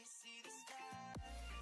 See the stars.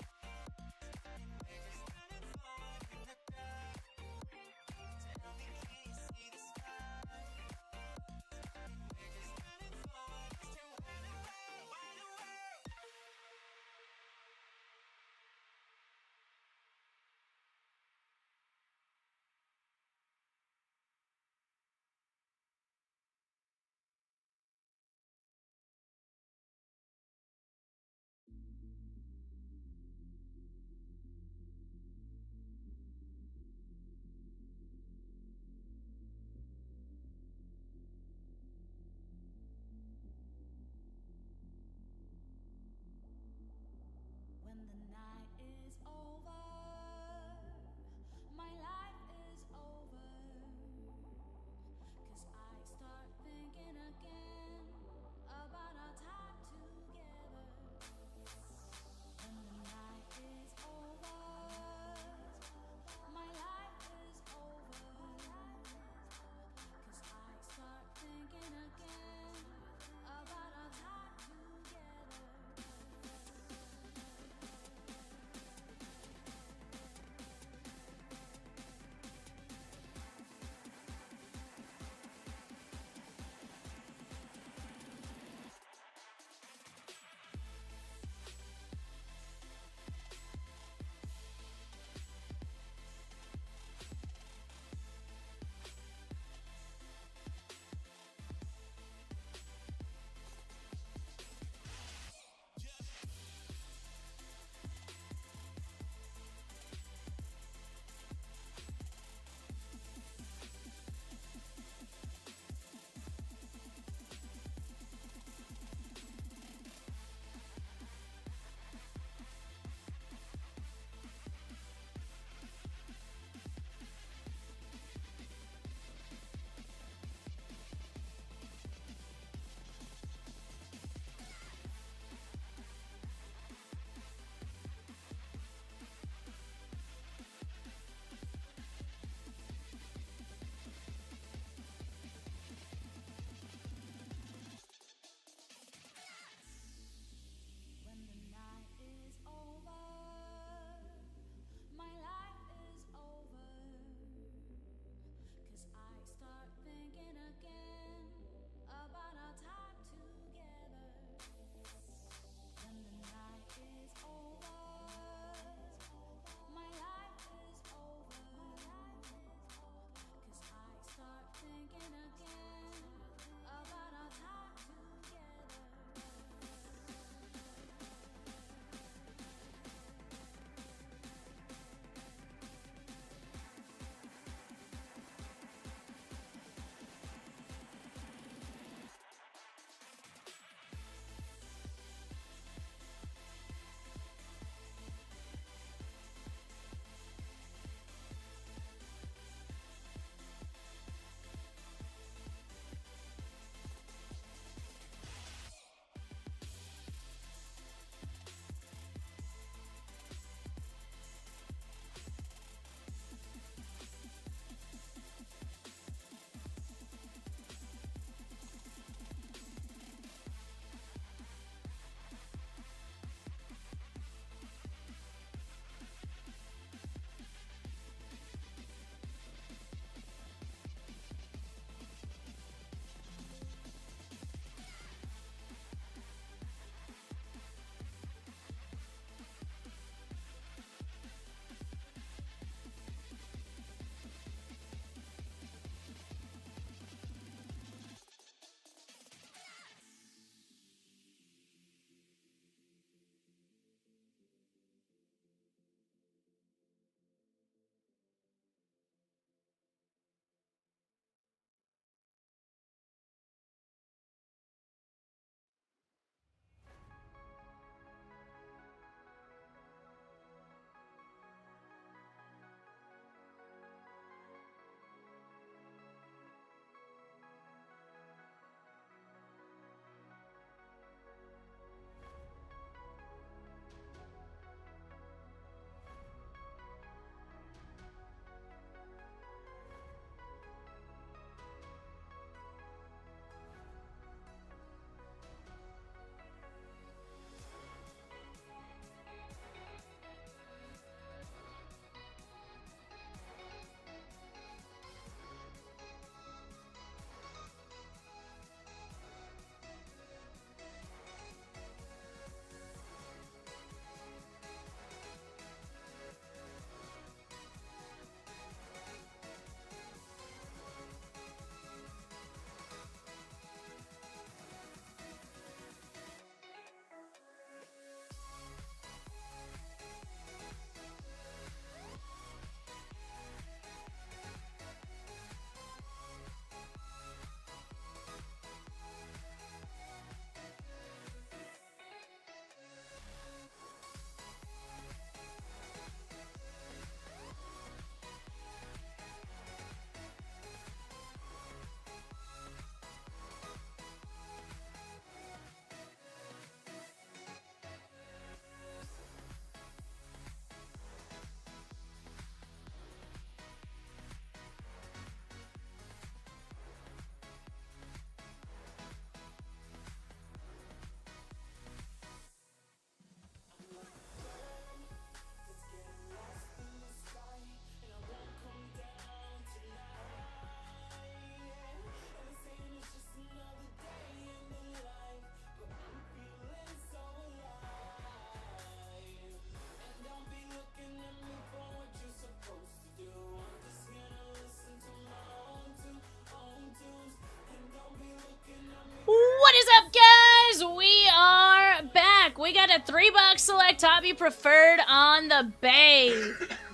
a 3-box select hobby preferred on the bay.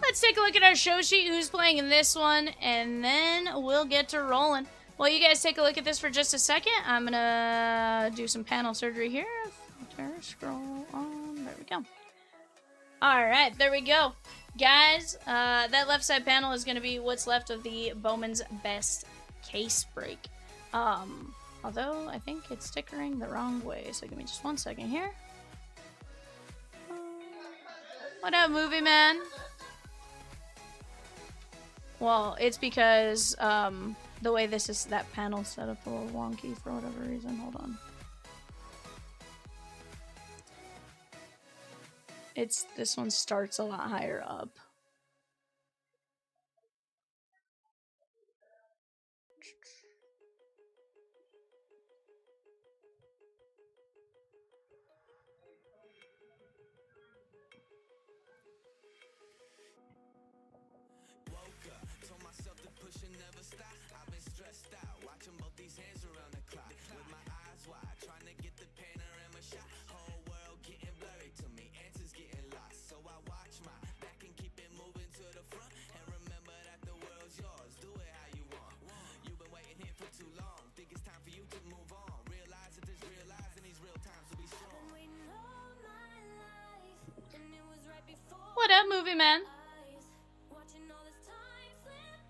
Let's take a look at our show sheet, who's playing in this one, and then we'll get to rolling. While you guys take a look at this for just a second, I'm gonna do some panel surgery here. Scroll on. There we go. Alright, there we go. Guys, that left side panel is gonna be what's left of the Bowman's Best case break. Although I think it's stickering the wrong way, so give me just 1 second here. What up, movie man? Well, it's because the way that panel set up a little wonky for whatever reason. Hold on. This one starts a lot higher up. What up, movie man?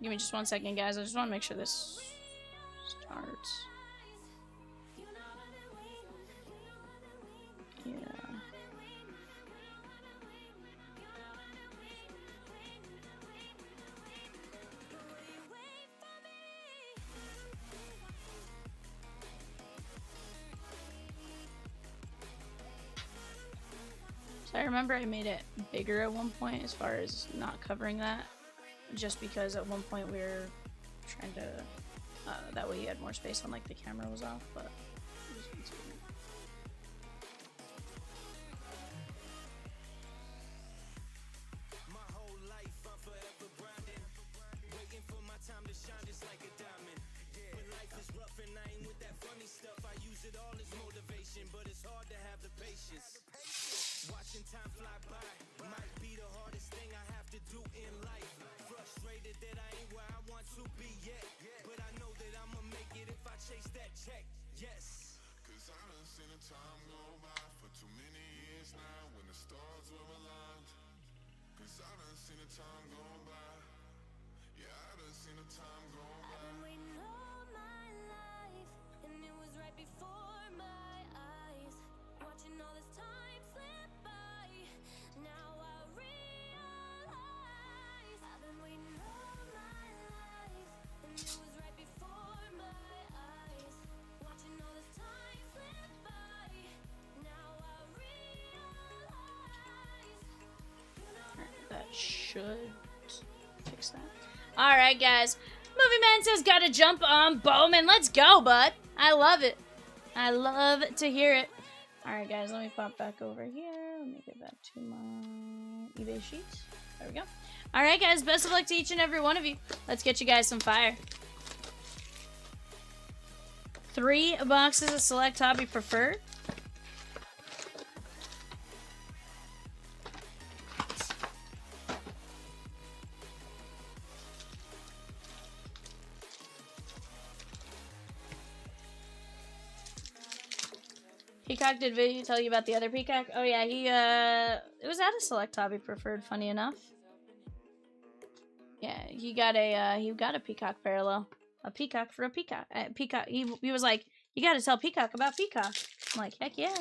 Give me just 1 second, guys. I just want to make sure this starts. Yeah. So I remember I made it bigger at one point as far as not covering that, just because at one point we were trying to, that way you had more space when like the camera was off, but Watching time fly by might be the hardest thing I have to do in life. Frustrated that I ain't where I want to be yet, but I know that I'ma make it if I chase that check. Yes. Cause I done seen the time go by for too many years now when the stars were aligned. Cause I done seen the time go by. Yeah, I done seen the time go by. I've been waiting all my life, and it was right before my eyes. Watching all this time slip by, now I realize I've been waiting all my life, and it was right before my eyes. Watching all this time slip by, now I realize. that should fix that. Alright, guys. Movie Man says, gotta jump on Bowman. Let's go, bud. I love it. I love to hear it. Alright, guys, let me pop back over here. Let me get back to my eBay sheet. There we go. Alright, guys, best of luck to each and every one of you. Let's get you guys some fire. 3 boxes of select hobby preferred. Peacock, did Video tell you about the other Peacock? Oh yeah, it was at a select hobby preferred, funny enough. Yeah, he got a Peacock parallel. A Peacock for a Peacock. Peacock, he was like, you gotta tell Peacock about Peacock. I'm like, heck yeah.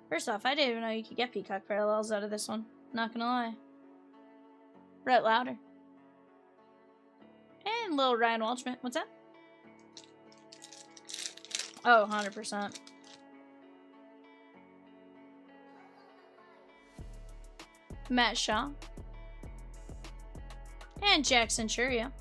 First off, I didn't even know you could get Peacock parallels out of this one. Not gonna lie. Brett Louder. And little Ryan Walshman. What's that? Oh, 100%. Matt Shaw. And Jack Centuria.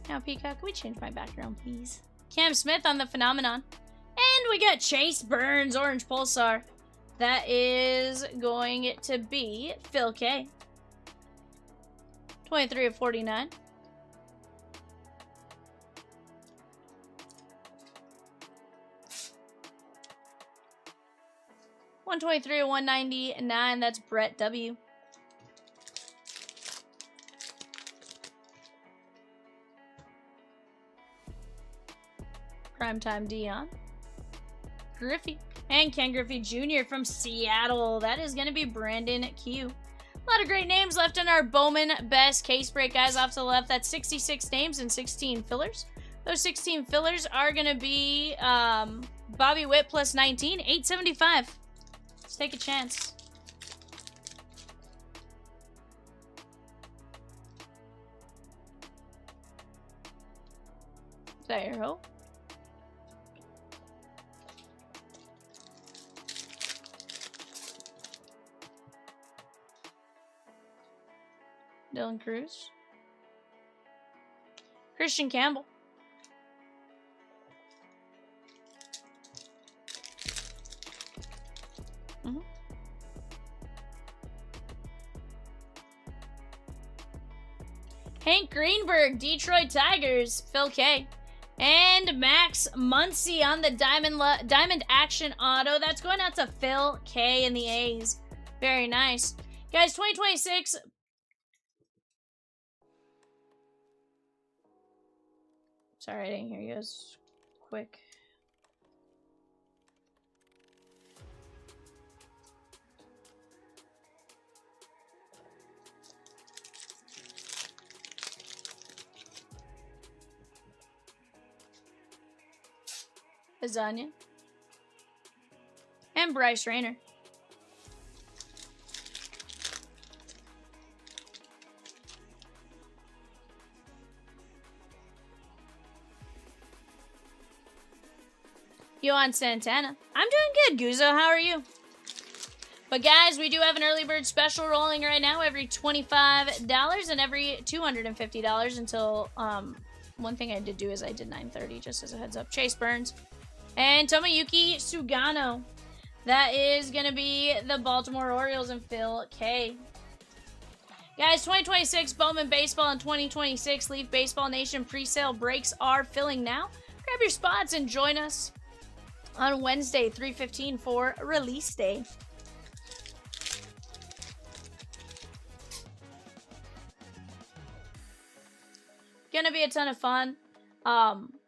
Now, Peacock, can we change my background, please? Cam Smith on the Phenomenon. And we got Chase Burns, Orange Pulsar. That is going to be Phil K. 23 of 49. $123 of 199. That's Brett W. Primetime Dion. Griffey. And Ken Griffey Jr. from Seattle. That is going to be Brandon Q. A lot of great names left in our Bowman Best case break, guys. Off to the left, that's 66 names and 16 fillers. Those 16 fillers are going to be Bobby Witt plus 19, 875. Let's take a chance. Is that your hope? Dylan Cruz. Christian Campbell. Hank Greenberg, Detroit Tigers, Phil K. And Max Muncy on the Diamond Action Auto. That's going out to Phil K in the A's. Very nice. Guys, 2026... Sorry, I didn't hear you guys. Quick. Lasagna. And Bryce Rayner. Yohan Santana. I'm doing good, Guzzo. How are you? But guys, we do have an early bird special rolling right now every $25 and every $250 until, one thing I did do is I did 9:30, just as a heads up. Chase Burns. And Tomoyuki Sugano. That is going to be the Baltimore Orioles and Phil K. Guys, 2026 Bowman Baseball and 2026 Leaf Baseball Nation presale breaks are filling now. Grab your spots and join us on Wednesday, 3/15 for release day. Gonna be a ton of fun.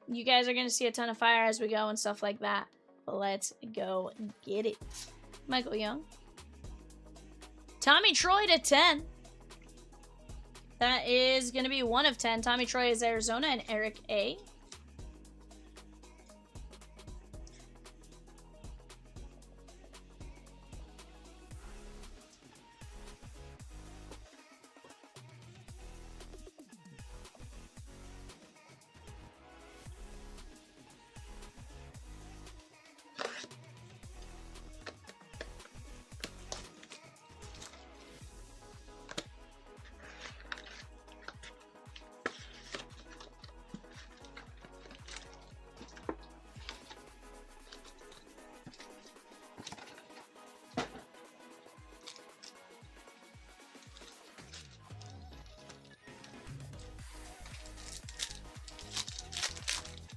You guys are gonna see a ton of fire as we go and stuff like that. But let's go get it. Michael Young. Tommy Troy to 10. That is gonna be 1 of 10. Tommy Troy is Arizona and Eric A.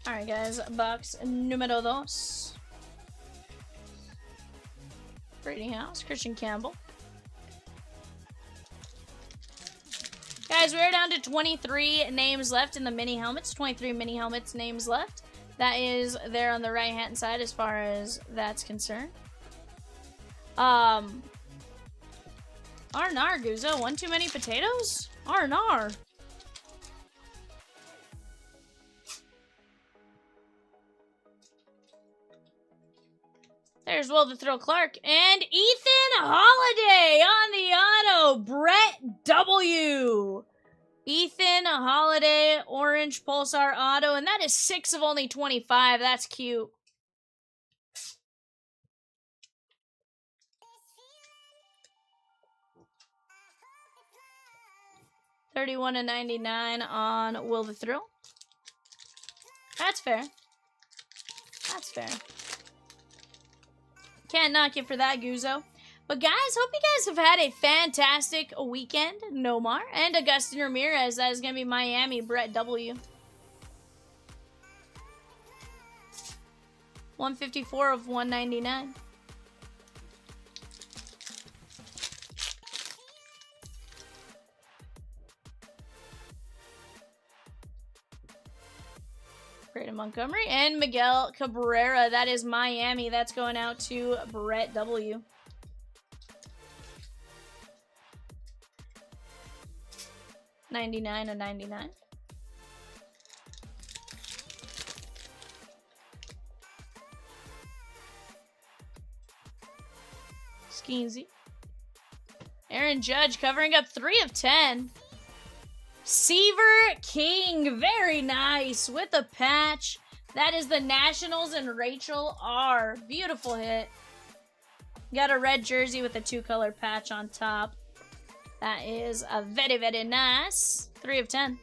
Alright guys, box numero 2. Brady House, Christian Campbell. Guys, we're down to 23 names left in the mini helmets. 23 mini helmets names left. That is there on the right hand side as far as that's concerned. R&R, Guzzo. One too many potatoes? R&R. There's Will the Thrill Clark. And Ethan Holiday on the auto. Brett W. Ethan Holiday, Orange Pulsar Auto. And that is 6 of only 25. That's cute. $31.99 on Will the Thrill. That's fair. That's fair. Can't knock you for that, Guzzo. But guys, hope you guys have had a fantastic weekend. Nomar and Augustin Ramirez. That is going to be Miami, Brett W. 154 of 199. Brayden Montgomery and Miguel Cabrera. That is Miami. That's going out to Brett W. $99 of 99. Skeensy. Aaron Judge covering up 3 of 10. Seaver King, very nice with a patch. That is the Nationals and Rachel R. Beautiful hit. Got a red jersey with a 2-color patch on top. That is a very, very nice. 3 of 10.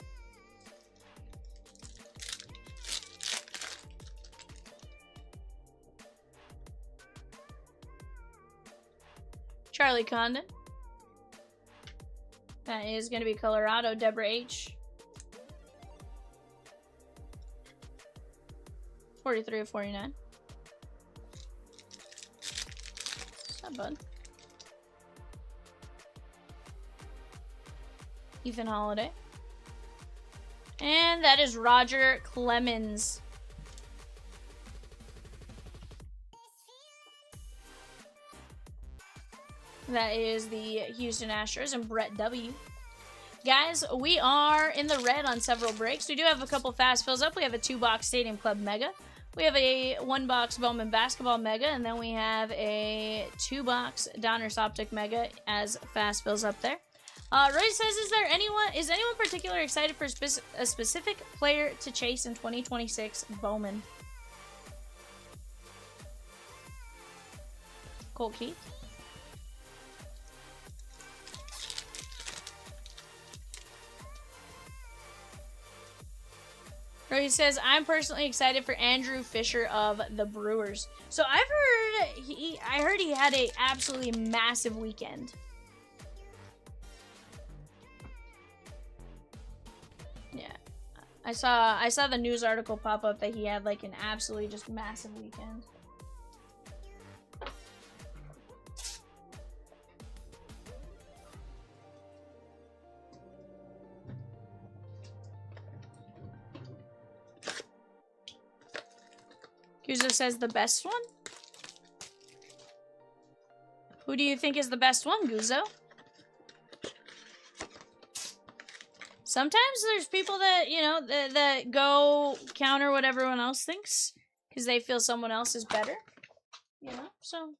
Charlie Condon. That is going to be Colorado, Deborah H. 43 of 49. Not bad. Ethan Holiday. And that is Roger Clemens. That is the Houston Astros and Brett W. Guys, we are in the red on several breaks. We do have a couple fast fills up. We have a 2-box Stadium Club Mega. We have a 1-box Bowman Basketball Mega. And then we have a 2-box Donruss Optic Mega as fast fills up there. Roy says, is anyone particular excited for a specific player to chase in 2026 Bowman? Colt Keith. He says, I'm personally excited for Andrew Fisher of the Brewers. So I heard he had a absolutely massive weekend. Yeah. I saw the news article pop up that he had like an absolutely just massive weekend. Guzzo says the best one? Who do you think is the best one, Guzzo? Sometimes there's people that, you know, that go counter what everyone else thinks because they feel someone else is better. You know, so...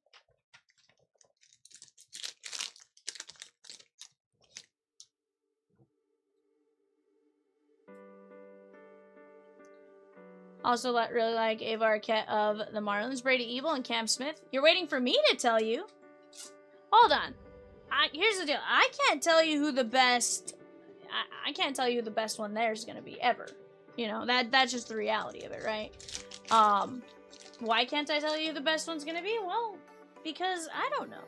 Also really like Ava Arquette of the Marlins, Brady Evil, and Cam Smith. You're waiting for me to tell you? Hold on. Here's the deal. I can't tell you who the best... I can't tell you who the best one there is going to be, ever. You know, that's just the reality of it, right? Why can't I tell you who the best one's going to be? Well, because I don't know.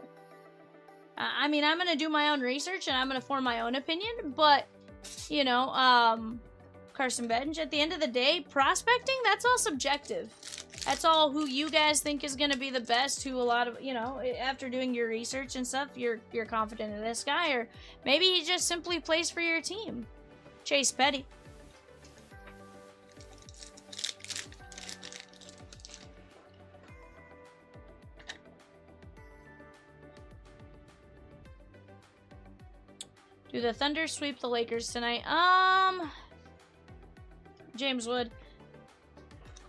I mean, I'm going to do my own research, and I'm going to form my own opinion, but, you know, Carson Bench, at the end of the day, prospecting, that's all subjective. That's all who you guys think is going to be the best, who a lot of, you know, after doing your research and stuff, you're confident in this guy, or maybe he just simply plays for your team. Chase Petty. Do the Thunder sweep the Lakers tonight? James Wood.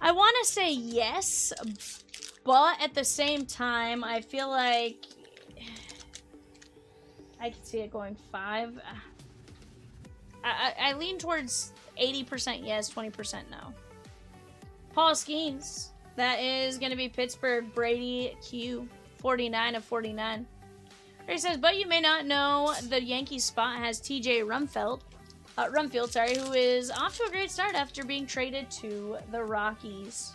I want to say yes, but at the same time, I feel like I can see it going 5. I lean towards 80% yes, 20% no. Paul Skeens. That is going to be Pittsburgh Brady Q. 49 of 49. He says, but you may not know the Yankees spot has TJ Rumfield, who is off to a great start after being traded to the Rockies.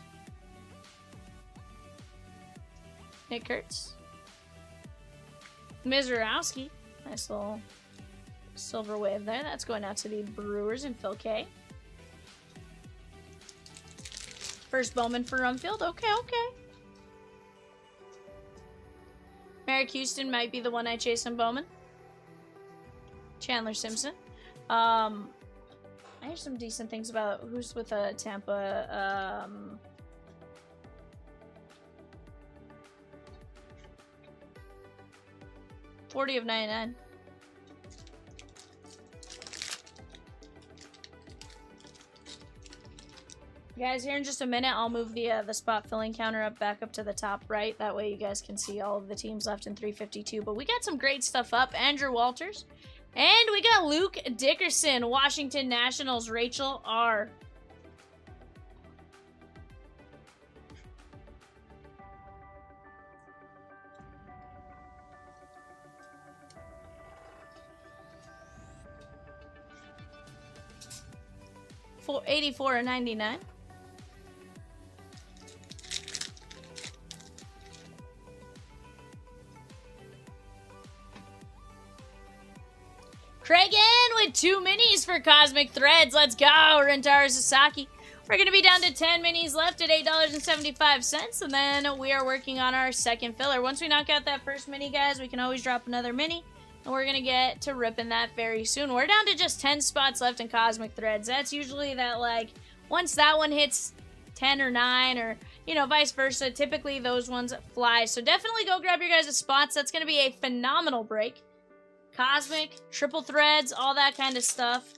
Nick Kurtz. Mizorowski. Nice little silver wave there. That's going out to the Brewers and Phil K. First Bowman for Rumfield. Okay, okay. Merrick Houston might be the one I chase in Bowman. Chandler Simpson. I hear some decent things about who's with Tampa. 40 of 99. Guys, here in just a minute, I'll move the spot filling counter back up to the top right. That way you guys can see all of the teams left in 352. But we got some great stuff up. Andrew Walters. And we got Luke Dickerson, Washington Nationals, Rachel R. For 84 and 99. Craig in with 2 minis for Cosmic Threads. Let's go, Rentaro Sasaki. We're going to be down to 10 minis left at $8.75, and then we are working on our second filler. Once we knock out that first mini, guys, we can always drop another mini, and we're going to get to ripping that very soon. We're down to just 10 spots left in Cosmic Threads. That's usually that, like, once that one hits 10 or 9 or, you know, vice versa, typically those ones fly. So definitely go grab your guys' spots. That's going to be a phenomenal break. Cosmic, triple threads, all that kind of stuff.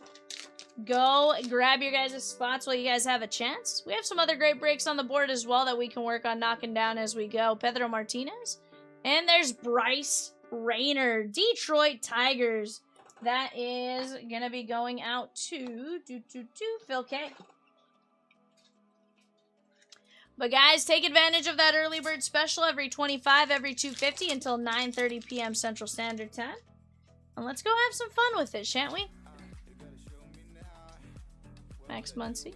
Go grab your guys' spots while you guys have a chance. We have some other great breaks on the board as well that we can work on knocking down as we go. Pedro Martinez. And there's Bryce Rayner, Detroit Tigers. That is going to be going out to Phil K. But guys, take advantage of that early bird special every 25, every 250 until 9:30 p.m. Central Standard Time. And let's go have some fun with it, shan't we? Max Muncy.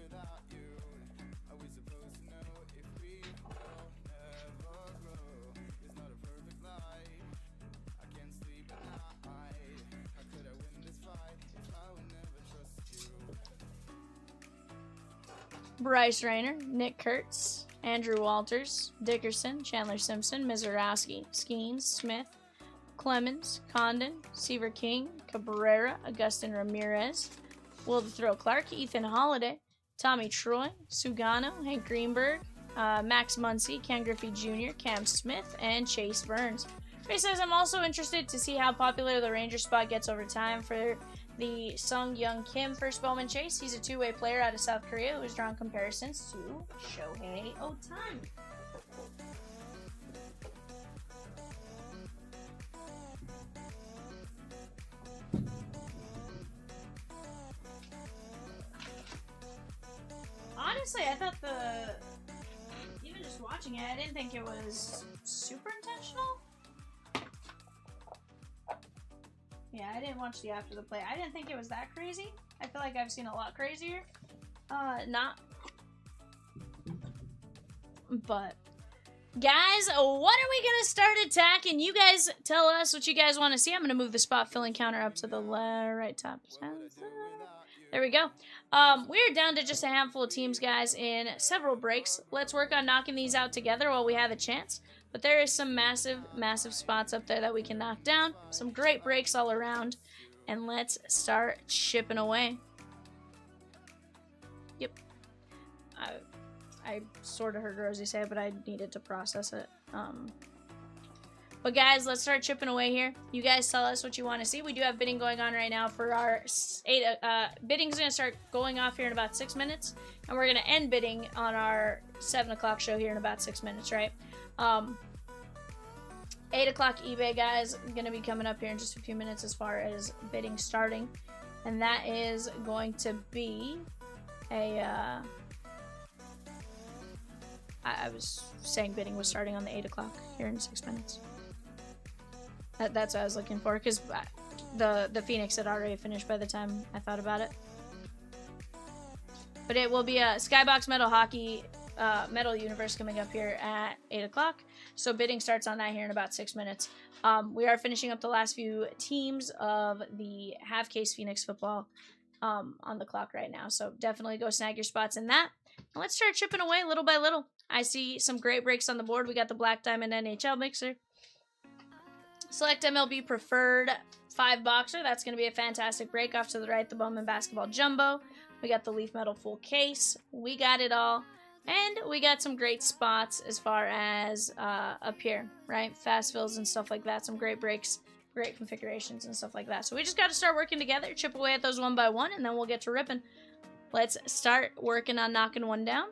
Bryce Rayner, Nick Kurtz, Andrew Walters, Dickerson, Chandler Simpson, Mizorowski, Skeens, Smith, Clemens, Condon, Seaver King, Cabrera, Augustin Ramirez, Will the Throw Clark, Ethan Holiday, Tommy Troy, Sugano, Hank Greenberg, Max Muncy, Ken Griffey Jr., Cam Smith, and Chase Burns. Ray says, I'm also interested to see how popular the Ranger spot gets over time for the Sung Young Kim first Bowman chase. He's a two-way player out of South Korea who has drawn comparisons to Shohei Ohtani. Honestly, I thought even just watching it, I didn't think it was super intentional. Yeah, I didn't watch the after the play. I didn't think it was that crazy. I feel like I've seen a lot crazier. Not. But, guys, what are we going to start attacking? You guys tell us what you guys want to see. I'm going to move the spot filling counter up to the right top. There we go. We're down to just a handful of teams, guys, in several breaks. Let's work on knocking these out together while we have a chance. But there is some massive, massive spots up there that we can knock down. Some great breaks all around. And let's start chipping away. Yep. I sort of heard Rosie say it, but I needed to process it. But guys, let's start chipping away here. You guys tell us what you want to see. We do have bidding going on right now for our bidding's going to start going off here in about 6 minutes. And we're going to end bidding on our 7 o'clock show here in about 6 minutes, right? 8 o'clock eBay, guys, going to be coming up here in just a few minutes as far as bidding starting. And that is going to be a... I was saying bidding was starting on the 8 o'clock here in 6 minutes. That's what I was looking for, because the Phoenix had already finished by the time I thought about it. But it will be a Skybox Metal Hockey Metal Universe coming up here at 8 o'clock. So bidding starts on that here in about 6 minutes. We are finishing up the last few teams of the half-case Phoenix football on the clock right now. So definitely go snag your spots in that. And let's start chipping away little by little. I see some great breaks on the board. We got the Black Diamond NHL mixer. Select MLB Preferred 5-boxer. That's going to be a fantastic break. Off to the right, the Bowman Basketball Jumbo. We got the Leaf Metal Full Case. We got it all. And we got some great spots as far as up here, right? Fast fills and stuff like that. Some great breaks, great configurations and stuff like that. So we just got to start working together, chip away at those one by one, and then we'll get to ripping. Let's start working on knocking one down.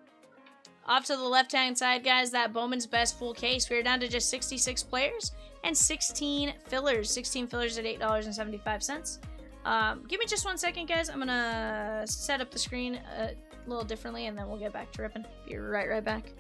Off to the left-hand side, guys, that Bowman's Best Full Case. We're down to just 66 players and 16 fillers. 16 fillers at $8.75. Give me just 1 second, guys. I'm going to set up the screen a little differently, and then we'll get back to ripping. Be right back.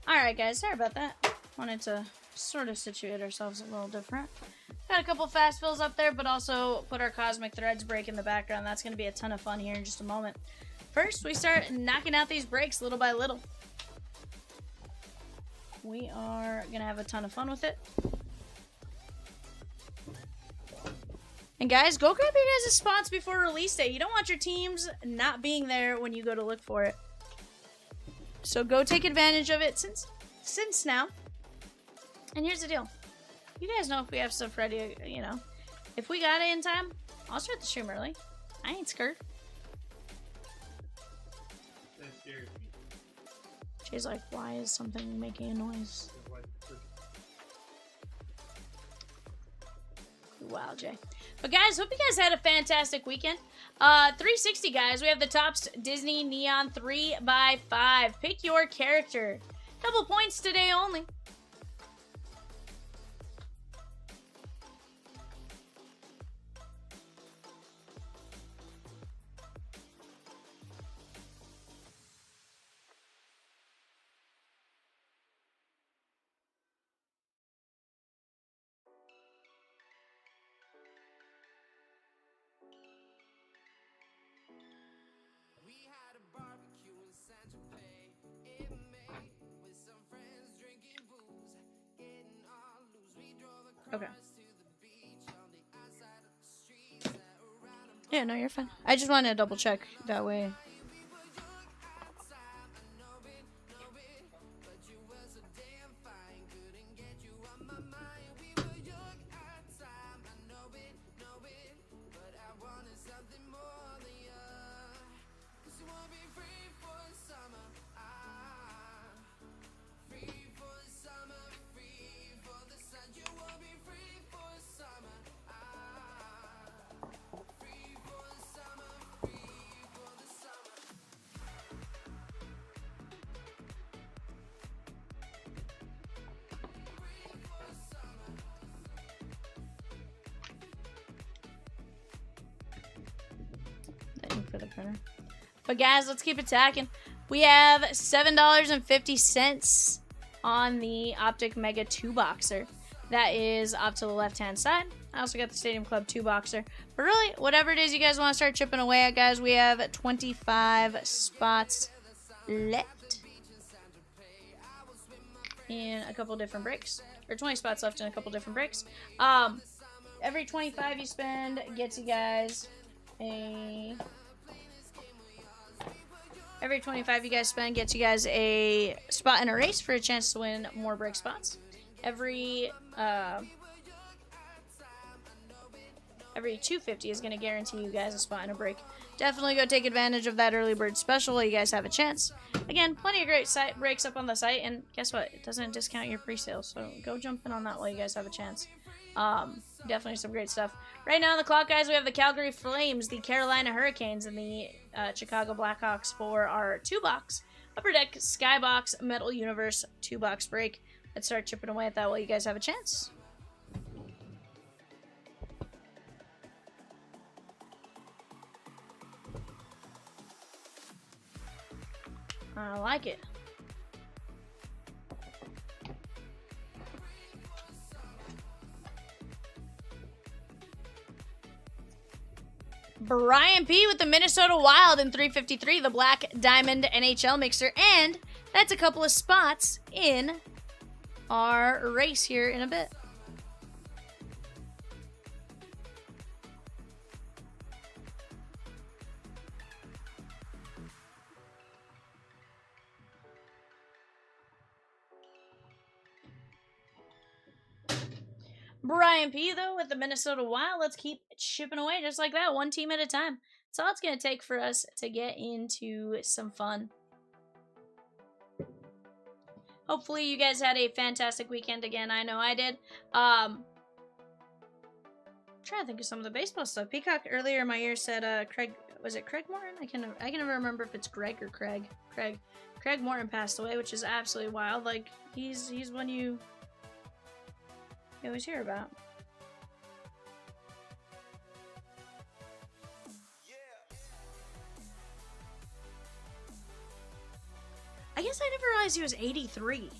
Alright, guys, sorry about that. Wanted to sort of situate ourselves a little different. Got a couple fast fills up there, but also put our Cosmic Threads break in the background. That's going to be a ton of fun here in just a moment. First, we start knocking out these breaks little by little. We are going to have a ton of fun with it. And guys, go grab your guys' spots before release day. You don't want your teams not being there when you go to look for it. So go take advantage of it since now. And here's the deal. You guys know if we have stuff ready, you know. If we got it in time, I'll start the stream early. I ain't scared. That scares me. Jay's like, why is something making a noise? Wow, Jay. But guys, hope you guys had a fantastic weekend. 360, guys. We have the Topps Disney Neon 3x5. Pick your character. Double points today only. Okay. Yeah, no, you're fine. I just wanted to double check that way. For the printer. But guys, let's keep attacking. We have $7.50 on the Optic Mega 2-boxer. That is off to the left-hand side. I also got the Stadium Club 2-boxer. But really, whatever it is you guys want to start chipping away at, guys, we have 25 spots left in a couple different breaks. Or 20 spots left in a couple different breaks. Every 25 you spend gets you guys a... Every 25 you guys spend gets you guys a spot in a race for a chance to win more break spots. Every 250 is going to guarantee you guys a spot in a break. Definitely go take advantage of that early bird special while you guys have a chance. Again, plenty of great breaks up on the site, and guess what? It doesn't discount your pre-sale, so go jump in on that while you guys have a chance. Definitely some great stuff. Right now on the clock, guys, we have the Calgary Flames, the Carolina Hurricanes, and the Chicago Blackhawks for our 2-box Upper Deck Skybox Metal Universe 2-box break. Let's start chipping away at that while you guys have a chance. I like it. Brian P. with the Minnesota Wild in 353, the Black Diamond NHL mixer, and that's a couple of spots in our race here in a bit. Brian P, though, with the Minnesota Wild. Let's keep chipping away just like that, one team at a time. That's all it's going to take for us to get into some fun. Hopefully you guys had a fantastic weekend again. I know I did. I'm trying to think of some of the baseball stuff. Peacock earlier in my ear said Craig, was it Craig Morton? I can never remember if it's Greg or Craig. Craig Morton passed away, which is absolutely wild. Like, he's one you always hear about. I guess guess I never realized he was 83.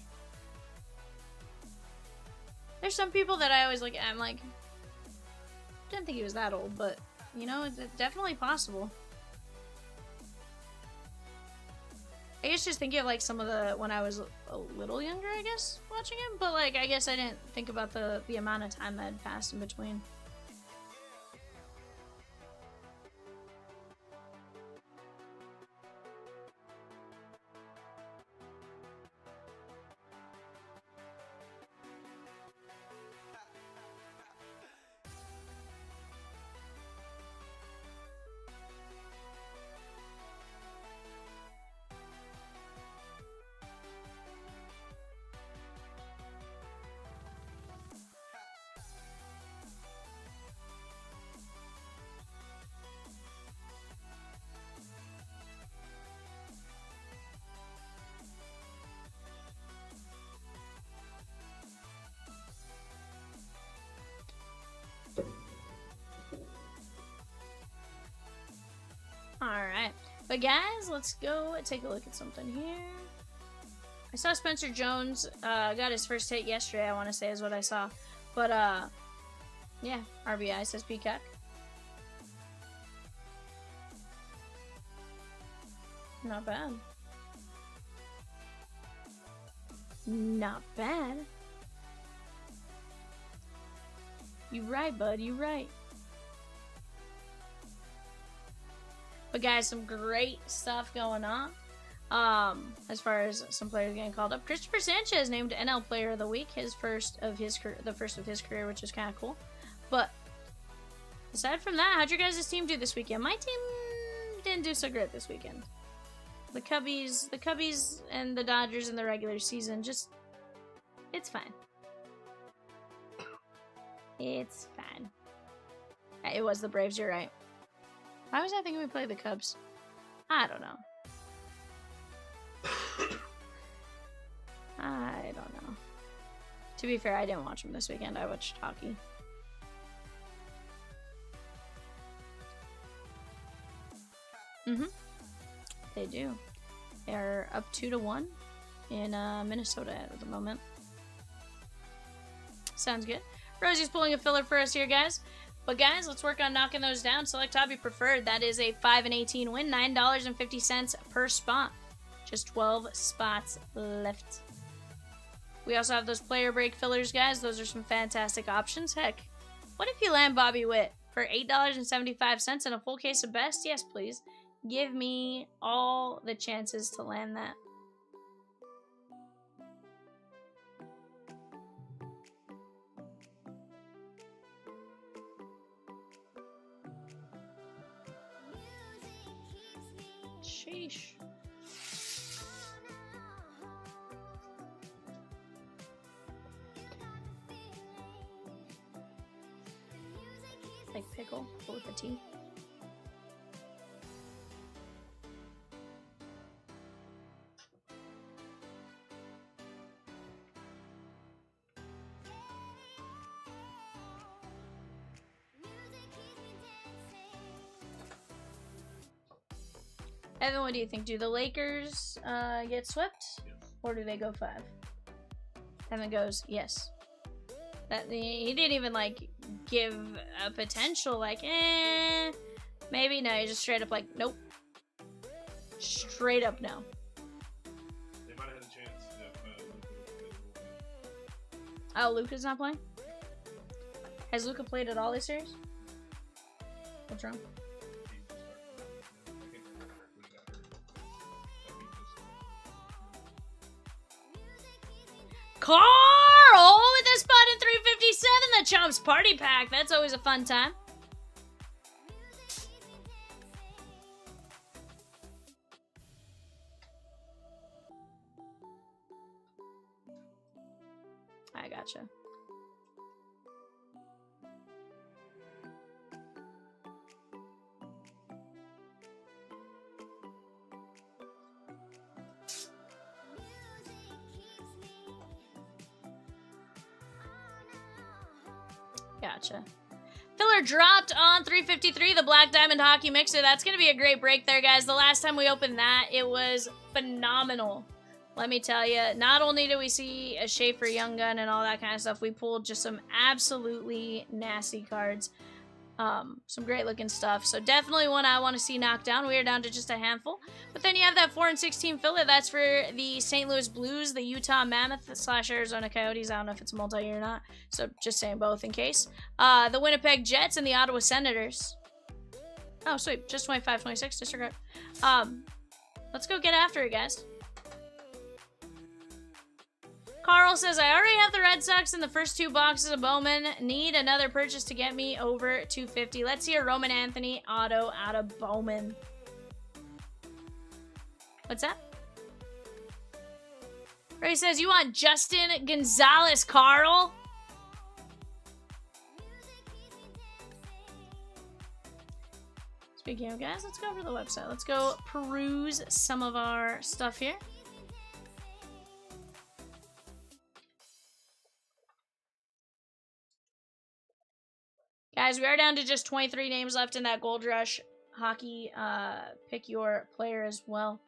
There's some people that I always look at, I'm like, didn't think he was that old, but, you know, it's definitely possible. I guess just thinking of, like, some of the, when I was a little younger, I guess, watching him, but, like, I guess I didn't think about the amount of time that had passed in between. Alright, but guys, let's go take a look at something here. I saw Spencer Jones got his first hit yesterday, I want to say is what I saw. But, yeah, RBI says Peacock. Not bad. Not bad. You right, bud, you right. But guys, some great stuff going on. As far as some players getting called up, Christopher Sanchez named NL Player of the Week, the first of his career, which is kind of cool. But aside from that, how'd your guys' team do this weekend? My team didn't do so great this weekend. The Cubbies and the Dodgers in the regular season, just, it's fine. It's fine. It was the Braves, you're right. Why was I thinking we played the Cubs? I don't know. I don't know. To be fair, I didn't watch them this weekend. I watched hockey. They do. They're up 2-1 in Minnesota at the moment. Sounds good. Rosie's pulling a filler for us here, guys. But guys, let's work on knocking those down. Select hobby preferred. That is a 5-18 win, $9.50 per spot. Just 12 spots left. We also have those player break fillers, guys. Those are some fantastic options. Heck, what if you land Bobby Witt for $8.75 and a full case of best? Yes, please. Give me all the chances to land that. Sheesh. Like pickle, but with a T. Evan, what do you think? Do the Lakers get swept? Yes. Or do they go 5? Evan goes, yes. He didn't even, like, give a potential, like, maybe. No, he just straight up, like, nope. Straight up, no. They might have had a chance if Oh, Luka's not playing? Has Luka played at all this series? What's wrong? Carl with a spot in 357, the Chumps Party Pack. That's always a fun time. I gotcha. Gotcha. Filler dropped on 353, the Black Diamond Hockey Mixer. That's going to be a great break there, guys. The last time we opened that, it was phenomenal. let me tell you, not only do we see a Schaefer Young Gun and all that kind of stuff, we pulled just some absolutely nasty cards. Some great looking stuff. So definitely one I want to see knocked down. We are down to just a handful. But then you have that 4 and 16 filler. That's for the St. Louis Blues, the Utah Mammoth / Arizona Coyotes. I don't know if it's a multi-year or not. So just saying both in case. The Winnipeg Jets and the Ottawa Senators. Oh, sweet. Just 25, 26. Disregard. Let's go get after it, guys. Carl says, I already have the Red Sox in the first 2 boxes of Bowman. Need another purchase to get me over 250. Let's see a Roman Anthony auto out of Bowman. What's that? Ray says, you want Justin Gonzalez, Carl? Speaking of guys, let's go over to the website. Let's go peruse some of our stuff here. Guys, we are down to just 23 names left in that Gold Rush hockey. Pick your player as well.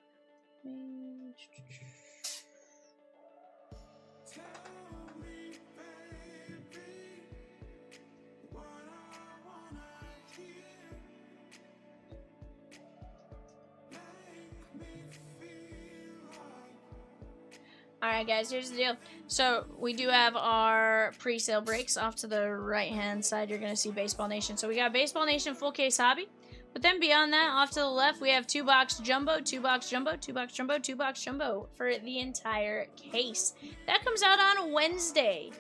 Alright guys, here's the deal. So, we do have our pre-sale breaks. Off to the right-hand side, you're going to see Baseball Nation. So, we got Baseball Nation Full Case Hobby. But then beyond that, off to the left, we have 2-box Jumbo, 2-box Jumbo, 2-box Jumbo, 2-box Jumbo for the entire case. That comes out on Wednesday.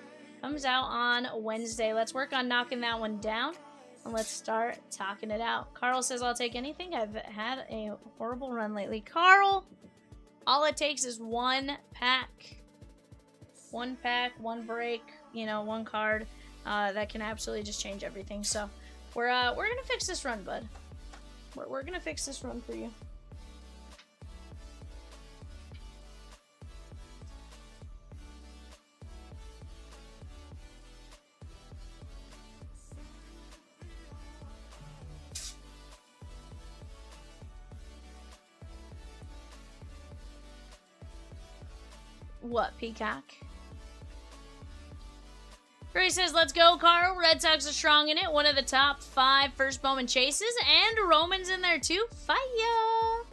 Let's work on knocking that one down. And let's start talking it out. Carl says, I'll take anything. I've had a horrible run lately. Carl! All it takes is one pack. One pack, one break, you know, one card. That can absolutely just change everything. So, we're gonna fix this run, bud. We're gonna fix this run for you. What, Peacock? Gray says, let's go, Carl. Red Sox are strong in it. One of the top 5 first Bowman chases. And Roman's in there, too. Fire!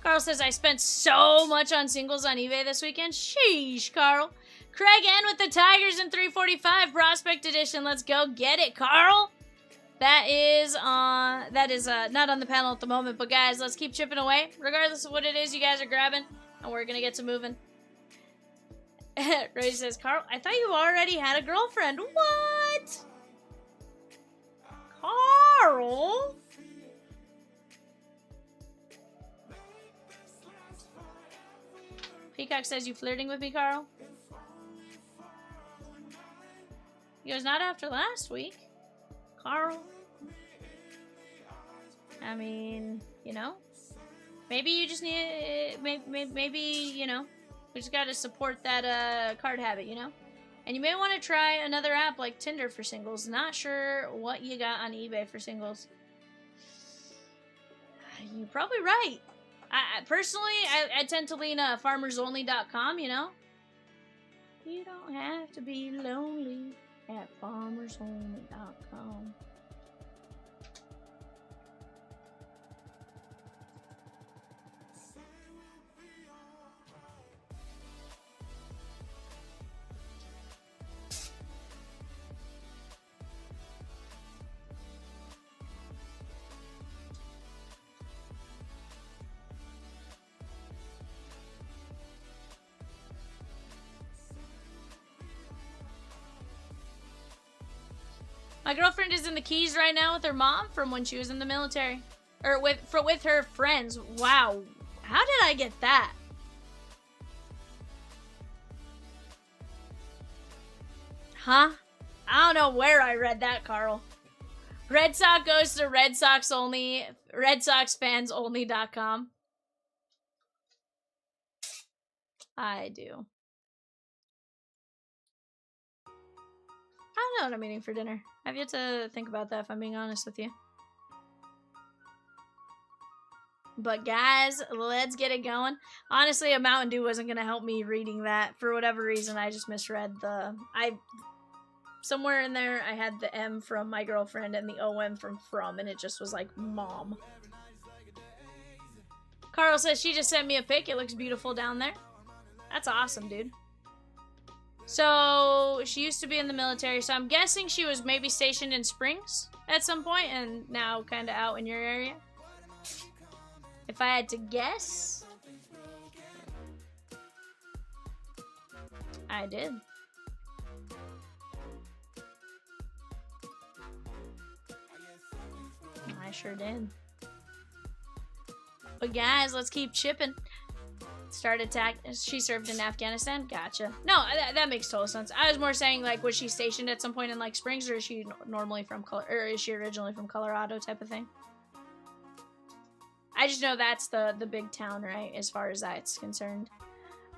Carl says, I spent so much on singles on eBay this weekend. Sheesh, Carl. Craig N with the Tigers in 345 Prospect Edition. Let's go get it, Carl. That is not on the panel at the moment. But, guys, let's keep chipping away. Regardless of what it is you guys are grabbing. And we're going to get to moving. Ray says, Carl, I thought you already had a girlfriend. What? Carl? Peacock says, you flirting with me, Carl? He goes, not after last week. Carl. I mean, you know. Maybe you just need, maybe, you know. We just gotta support that card habit, you know? And you may want to try another app like Tinder for singles. Not sure what you got on eBay for singles. You're probably right. Personally, I tend to lean farmersonly.com, you know? You don't have to be lonely at farmersonly.com. My girlfriend is in the Keys right now with her mom from when she was in the military. Or with her friends. Wow. How did I get that? Huh? I don't know where I read that, Carl. Red Sox goes to RedSoxFansOnly.com. I do. I don't know what I'm eating for dinner. I've yet to think about that, if I'm being honest with you. But guys, let's get it going. Honestly, a Mountain Dew wasn't gonna help me reading that. For whatever reason, I just misread the... Somewhere in there, I had the M from my girlfriend and the OM from, and it just was like, mom. Carl says she just sent me a pic. It looks beautiful down there. That's awesome, dude. So, she used to be in the military, so I'm guessing she was maybe stationed in Springs at some point, and now kind of out in your area. If I had to guess, I did. I sure did. But guys, let's keep chipping. Start attack. She served in Afghanistan. Gotcha. No, that makes total sense. I was more saying, like, was she stationed at some point in, like, Springs, or is she normally from or is she originally from Colorado type of thing? I just know that's the big town, right, as far as that's concerned.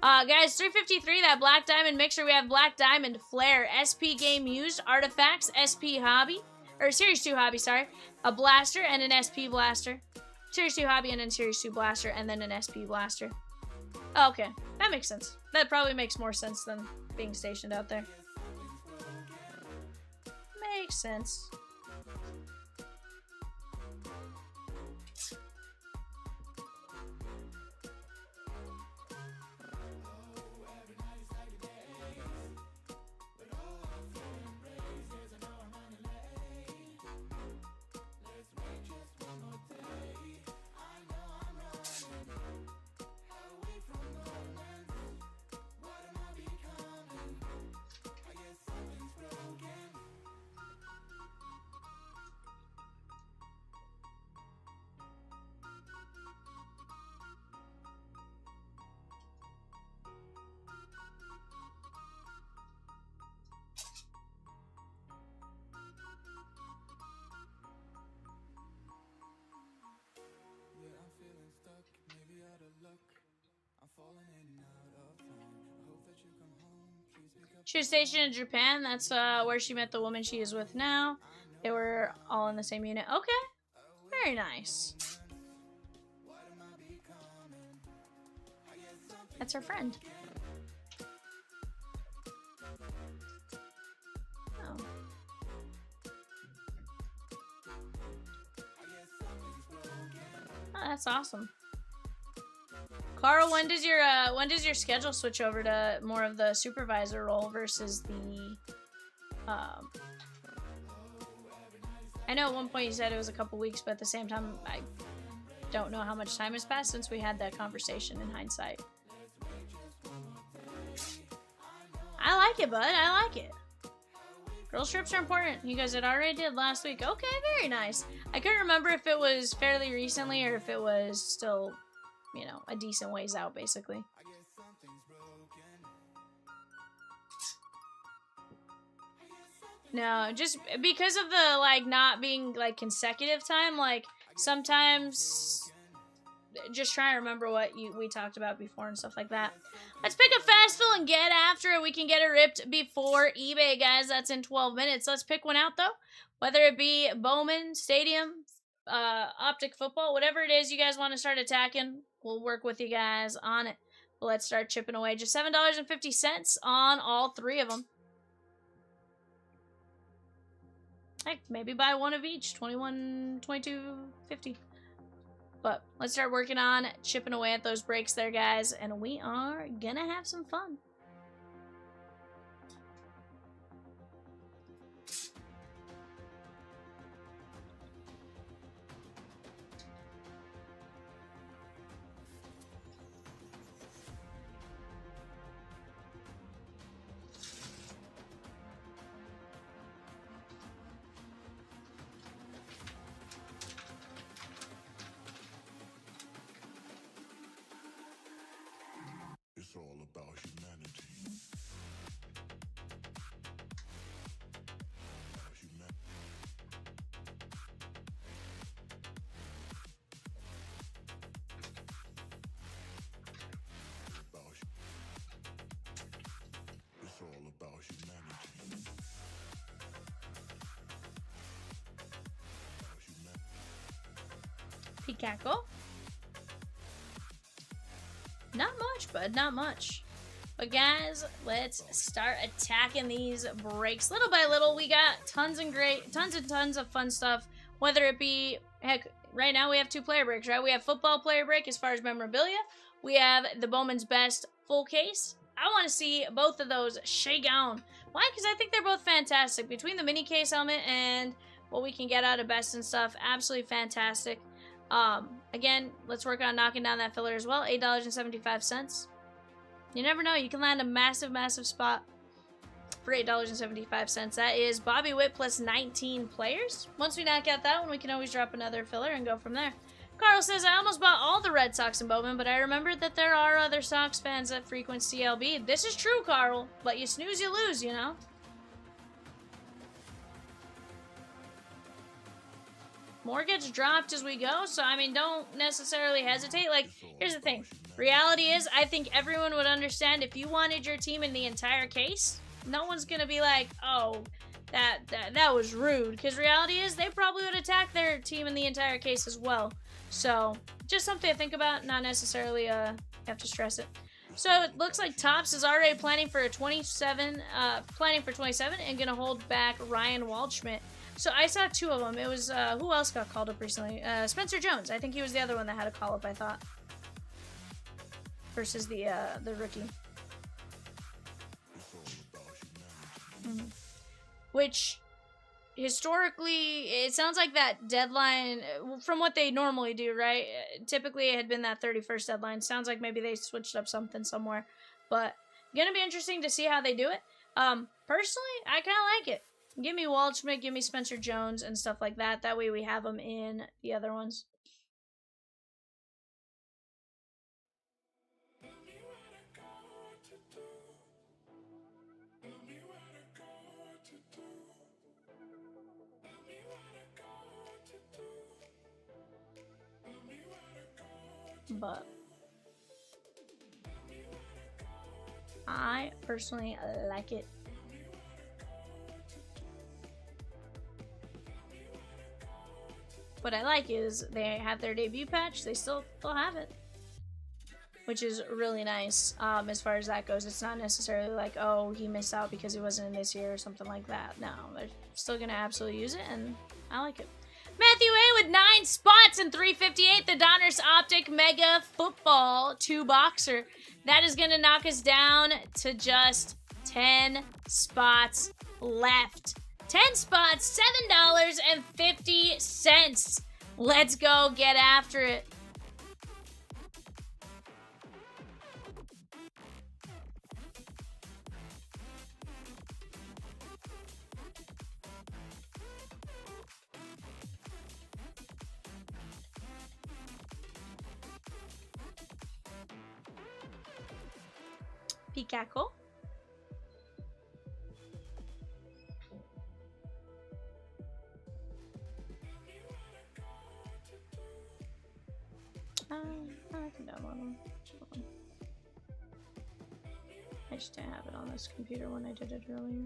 Guys, 353, that Black Diamond mixer. We have Black Diamond, Flare, SP Game Used, Artifacts, SP Hobby, or Series 2 Hobby, sorry. A Blaster and an SP Blaster. Series 2 Hobby and then Series 2 Blaster and then an SP Blaster. Oh, okay, that makes sense. That probably makes more sense than being stationed out there. Makes sense. She was stationed in Japan. That's where she met the woman she is with now. They were all in the same unit. Okay. Very nice. That's her friend. Oh. Oh, that's awesome. Carl, when does your schedule switch over to more of the supervisor role versus the I know at one point you said it was a couple weeks, but at the same time I don't know how much time has passed since we had that conversation in hindsight. I like it, bud. I like it. Girls trips are important. You guys had already did last week. Okay, very nice. I couldn't remember if it was fairly recently or if it was still, you know, a decent ways out, basically. No, just because of the, like, not being, like, consecutive time, like, sometimes just try to remember what we talked about before and stuff like that. Let's pick a fast fill and get after it. We can get it ripped before eBay, guys. That's in 12 minutes. Let's pick one out, though. Whether it be Bowman, Stadium, Optic Football, whatever it is you guys want to start attacking, we'll work with you guys on it. But let's start chipping away. Just $7.50 on all three of them. Heck, maybe buy one of each. $21, $22.50. But let's start working on chipping away at those breaks there, guys. And we are gonna have some fun. It's all about humanity. It's all about humanity. Pikachu. Not much, bud. Not much. But guys, let's start attacking these breaks little by little. We got tons and tons of fun stuff. Whether it be, heck, right now we have 2 player breaks, right? We have football player break as far as memorabilia. We have the Bowman's Best full case. I want to see both of those shake on. Why? Because I think they're both fantastic. Between the mini case helmet and what we can get out of Best and stuff, absolutely fantastic. Again, let's work on knocking down that filler as well. $8.75. You never know. You can land a massive, massive spot for $8.75. That is Bobby Witt plus 19 players. Once we knock out that one, we can always drop another filler and go from there. Carl says, I almost bought all the Red Sox in Bowman, but I remembered that there are other Sox fans that frequent CLB. This is true, Carl, but you snooze, you lose, you know? More gets dropped as we go, so, I mean, don't necessarily hesitate. Like, here's the thing. Reality is, I think everyone would understand if you wanted your team in the entire case, no one's going to be like, oh, that was rude. Because reality is, they probably would attack their team in the entire case as well. So, just something to think about, not necessarily have to stress it. So, it looks like Topps is already planning for 27 and going to hold back Ryan Waldschmidt. So I saw 2 of them. It was, who else got called up recently? Spencer Jones. I think he was the other one that had a call up, I thought. Versus the rookie. Which, historically, it sounds like that deadline, from what they normally do, right? Typically, it had been that 31st deadline. Sounds like maybe they switched up something somewhere. But, gonna be interesting to see how they do it. Personally, I kind of like it. Give me Waldschmidt, give me Spencer Jones, and stuff like that. That way we have them in the other ones. But I personally like it. What I like is they have their debut patch. They still have it, which is really nice. As far as that goes, it's not necessarily like, oh, he missed out because he wasn't in this year or something like that. No, they're still gonna absolutely use it, and I like it. Matthew A with 9 spots and 358. The Donruss Optic Mega Football 2 boxer. That is gonna knock us down to just 10 spots left. 10 spots, $7.50. Let's go get after it. Picaco. I can download them. I just didn't have it on this computer when I did it earlier.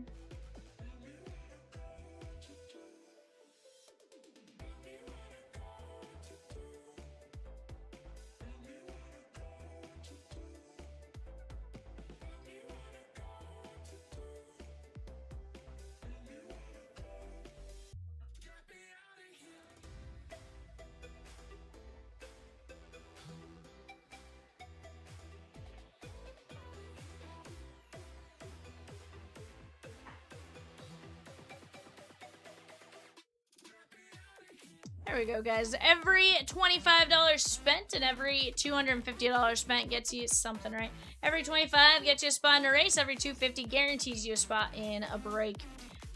There we go, guys. Every $25 spent and every $250 spent gets you something, right? Every 25 gets you a spot in a race. Every 250 guarantees you a spot in a break.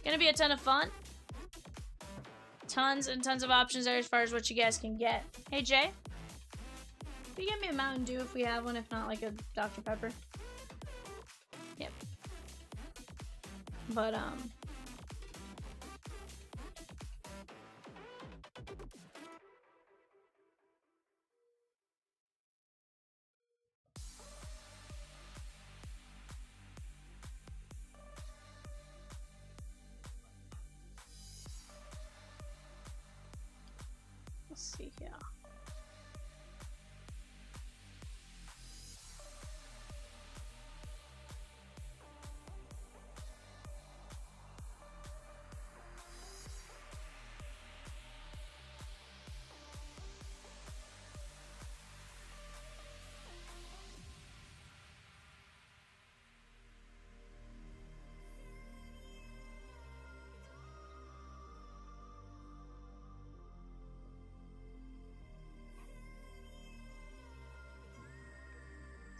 Gonna be a ton of fun. Tons and tons of options there as far as what you guys can get. Hey, Jay. Can you get me a Mountain Dew if we have one? If not, like a Dr. Pepper. Yep. But, let's see here.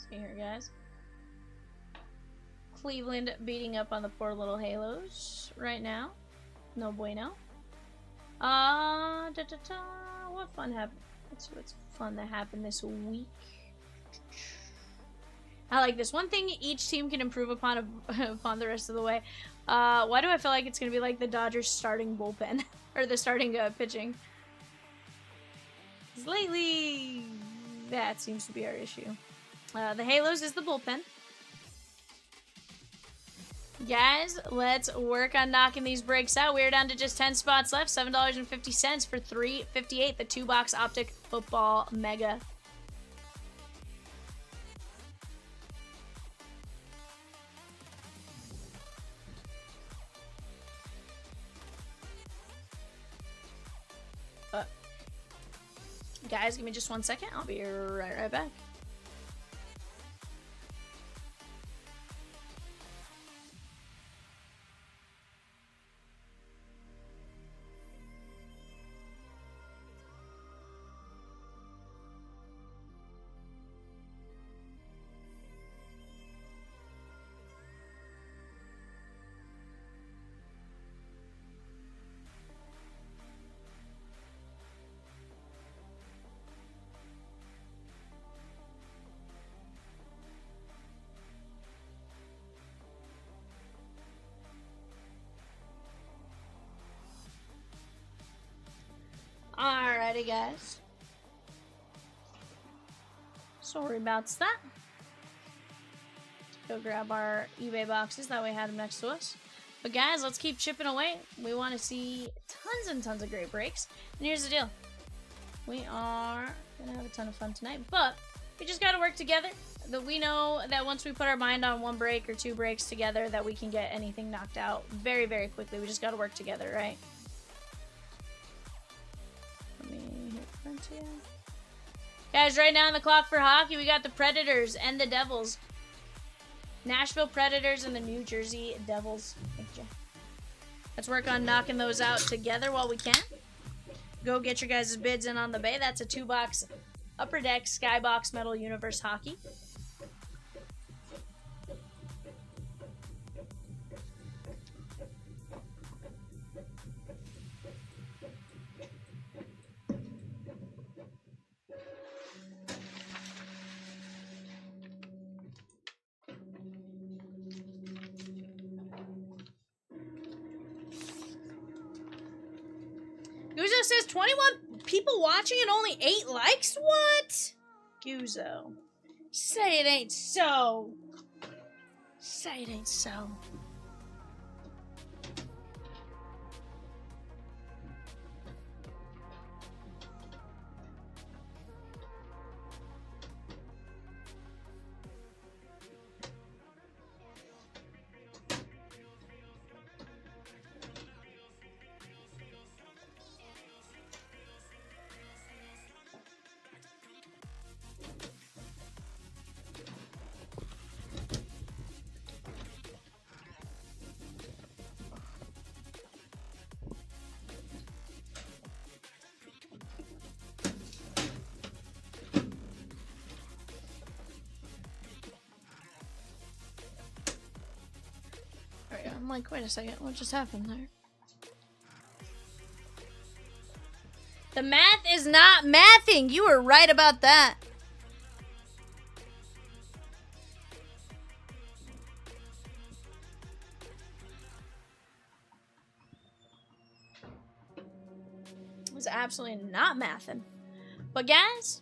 See here, guys. Cleveland beating up on the poor little Halos right now. No bueno. What fun happened? Let's see what's fun that happened this week. I like this. One thing each team can improve upon upon the rest of the way. Why do I feel like it's going to be like the Dodgers starting bullpen? Or the starting pitching? 'Cause lately, that seems to be our issue. The Halos is the bullpen. Guys, let's work on knocking these breaks out. We're down to just 10 spots left. $7.50 for $3.58. The 2-box Optic Football Mega. Guys, give me just 1 second. I'll be right back. Alrighty, guys. Sorry about that. Let's go grab our eBay boxes. That way, we had them next to us. But guys, let's keep chipping away. We want to see tons and tons of great breaks. And here's the deal: we are gonna have a ton of fun tonight, but we just gotta work together. We know that once we put our mind on 1 break or 2 breaks together, that we can get anything knocked out very, very quickly. We just gotta work together, right? Guys, right now on the clock for hockey, we got the Predators and the Devils. Nashville Predators and the New Jersey Devils. Thank you. Let's work on knocking those out together while we can. Go get your guys' bids in on the bay. That's a 2-box Upper Deck Skybox Metal Universe Hockey. Guzo says 21 people watching and only 8 likes? What? Guzo. Say it ain't so. Say it ain't so. I'm like, wait a second, what just happened there? The math is not mathing. You were right about that. It was absolutely not mathing. But guys,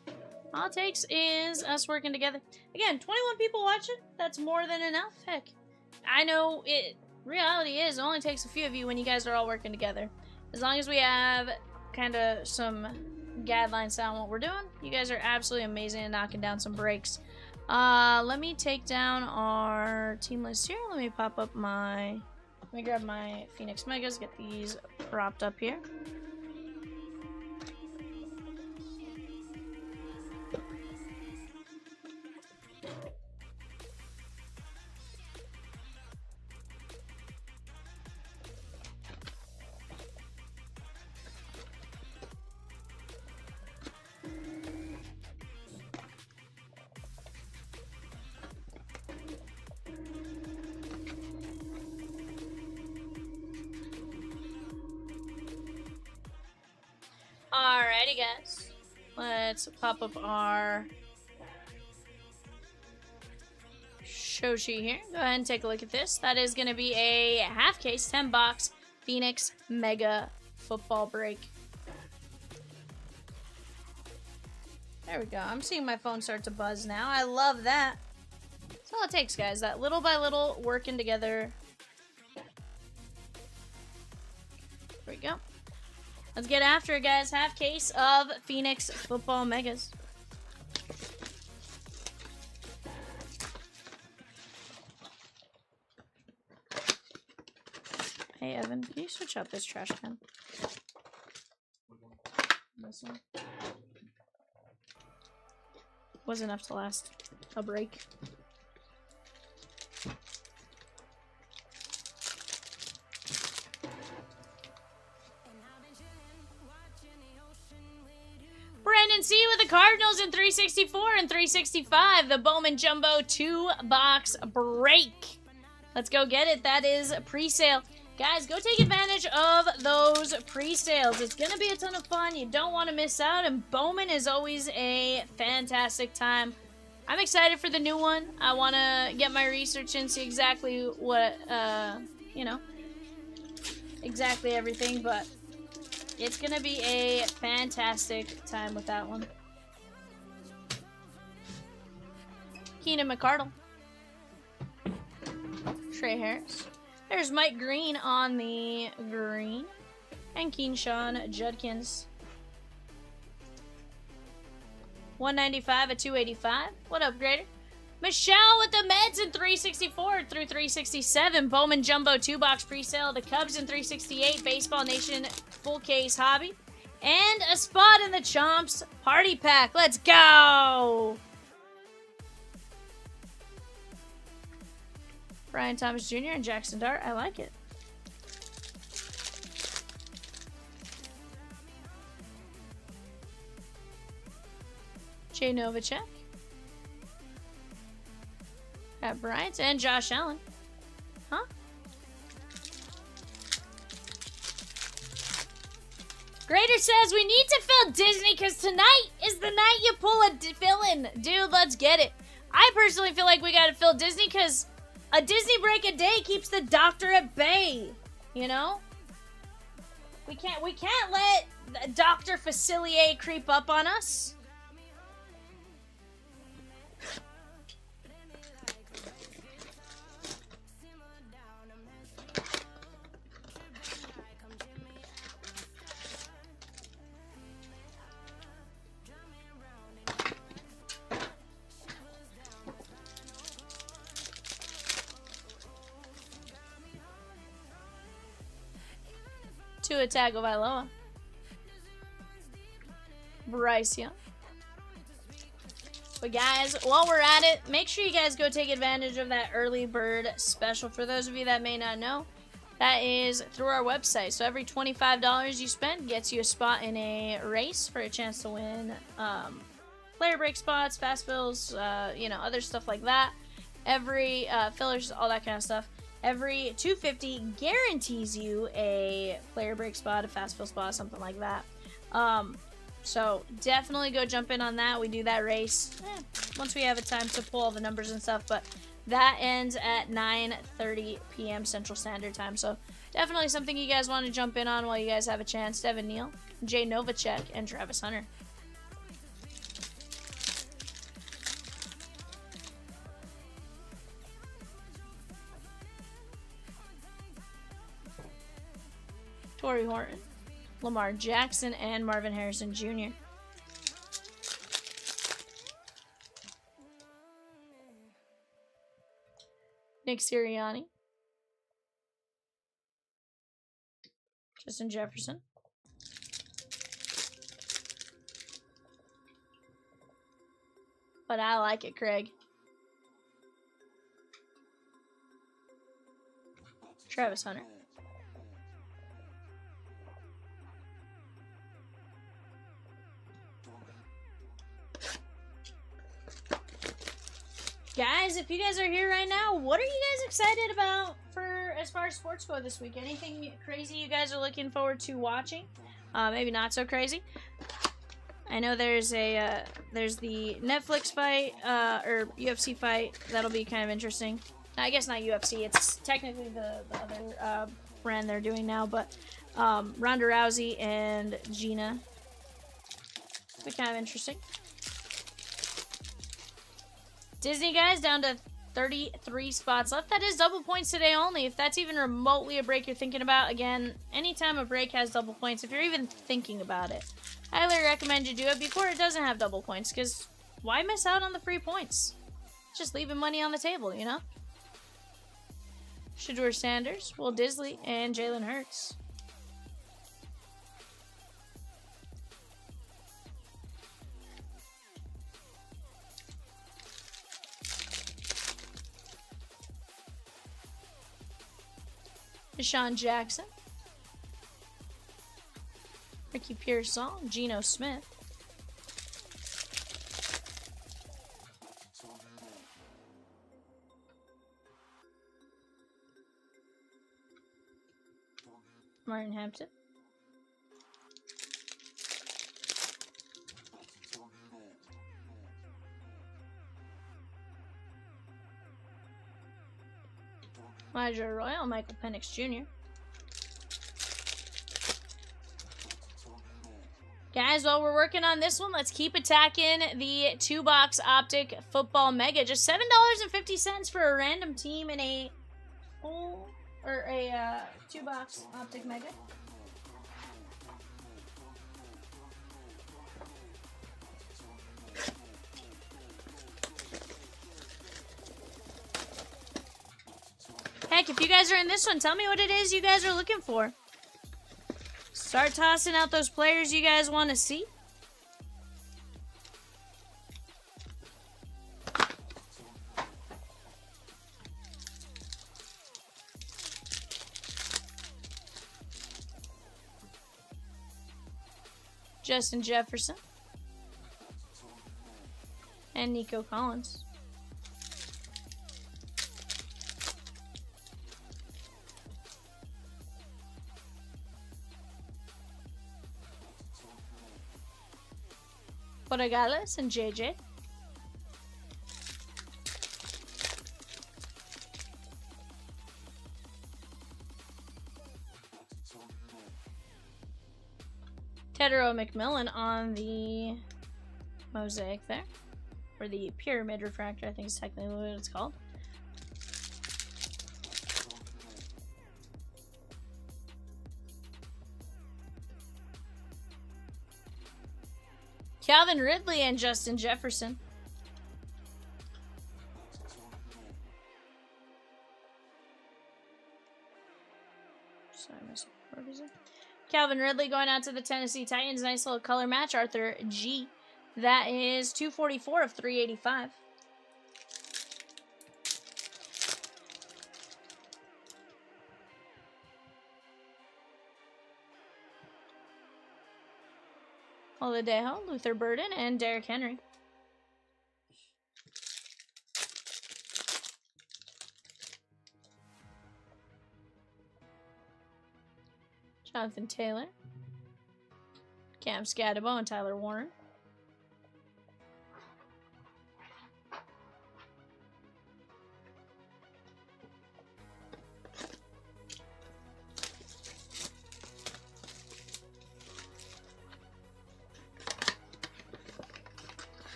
all it takes is us working together. Again, 21 people watching. That's more than enough. Heck, I know it. Reality is, it only takes a few of you when you guys are all working together. As long as we have kind of some guidelines on what we're doing, you guys are absolutely amazing at knocking down some breaks. Let me take down our team list here. Let me pop up my... Let me grab my Phoenix Megas, get these propped up here. Alrighty, guys. Let's pop up our show sheet here. Go ahead and take a look at this. That is going to be a half case 10 box Phoenix Mega Football Break. There we go. I'm seeing my phone start to buzz now. I love that. That's all it takes, guys. That little by little working together. There we go. Let's get after it, guys. Half case of Phoenix Football Megas. Hey, Evan, can you switch out this trash can? This one. Was enough to last a break. Brandon C with the Cardinals in 364 and 365. The Bowman Jumbo 2-box break. Let's go get it. That is pre-sale. Guys, go take advantage of those pre-sales. It's going to be a ton of fun. You don't want to miss out, and Bowman is always a fantastic time. I'm excited for the new one. I want to get my research into exactly what, you know, exactly everything, but it's going to be a fantastic time with that one. Keenan McCardle. Trey Harris. There's Mike Green on the green. And Keenshawn Judkins. 195 at 285. What up, Grader? Michelle with the Meds in 364 through 367. Bowman Jumbo 2-box presale. The Cubs in 368. Baseball Nation full case hobby. And a spot in the Chomps party pack. Let's go! Brian Thomas Jr. and Jackson Dart. I like it. Jay Novacek. Got Bryant and Josh Allen. Huh? Grader says we need to fill Disney because tonight is the night you pull a fill-in. Dude, let's get it. I personally feel like we got to fill Disney because a Disney break a day keeps the doctor at bay, you know? We can't let Dr. Facilier creep up on us. Tua Tagovailoa. Bryce Young. But guys, while we're at it, make sure you guys go take advantage of that early bird special. For those of you that may not know, that is through our website. So every $25 you spend gets you a spot in a race for a chance to win player break spots, fast fills, you know, other stuff like that. Every fillers, all that kind of stuff. Every $250 guarantees you a player break spot, a fast fill spot, something like that. So definitely go jump in on that. We do that race once we have a time to pull all the numbers and stuff, but that ends at 9:30 p.m. Central Standard Time. So definitely something you guys want to jump in on while you guys have a chance. Devin Neal, Jay Novacek, and Travis Hunter. Torrey Horton, Lamar Jackson, and Marvin Harrison Jr. Nick Sirianni, Justin Jefferson, but I like it, Craig. Travis Hunter. Guys, if you guys are here right now, what are you guys excited about for as far as sports go this week? Anything crazy you guys are looking forward to watching? Maybe not so crazy. I know there's the Netflix fight, or UFC fight. That'll be kind of interesting. I guess not UFC. It's technically the other brand they're doing now, but Ronda Rousey and Gina. It'll be kind of interesting. Disney, guys, down to 33 spots left. That is double points today only. If that's even remotely a break you're thinking about, again, anytime a break has double points, if you're even thinking about it, I highly recommend you do it before it doesn't have double points, because why miss out on the free points? Just leaving money on the table, you know? Shedeur Sanders, Will Disley, and Jalen Hurts. Deshaun Jackson, Ricky Pearsall, Geno Smith, Martin Hampton, Elijah Royal, Michael Penix Jr. Guys, while we're working on this one, let's keep attacking the 2-box Optic Football Mega. Just $7.50 for a random team in a full, or a 2-box Optic Mega. Heck, if you guys are in this one, tell me what it is you guys are looking for. Start tossing out those players you guys want to see. Justin Jefferson. And Nico Collins. Poragales and JJ. Tedero McMillan on the mosaic there. Or the pyramid refractor, I think is technically what it's called. Calvin Ridley and Justin Jefferson. Sorry, what is it? Calvin Ridley going out to the Tennessee Titans. Nice little color match. Arthur G. That is 244 of 385. Oladejo, Luther Burden, and Derrick Henry. Jonathan Taylor, Cam Scadabo, and Tyler Warner.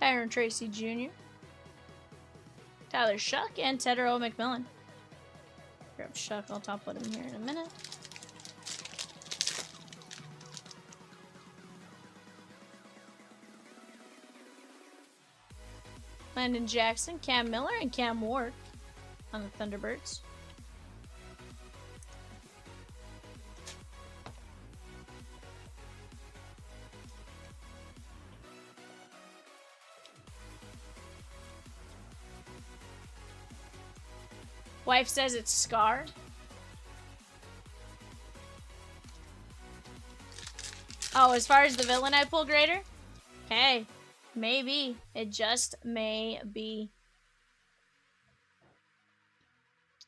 Tyron Tracy Jr., Tyler Shuck, and Tedero McMillan. Grab Shuck, I'll top load him here in a minute. Landon Jackson, Cam Miller, and Cam Ward on the Thunderbirds. Wife says it's Scar. Oh, as far as the villain I pull greater? Hey, maybe. It just may be.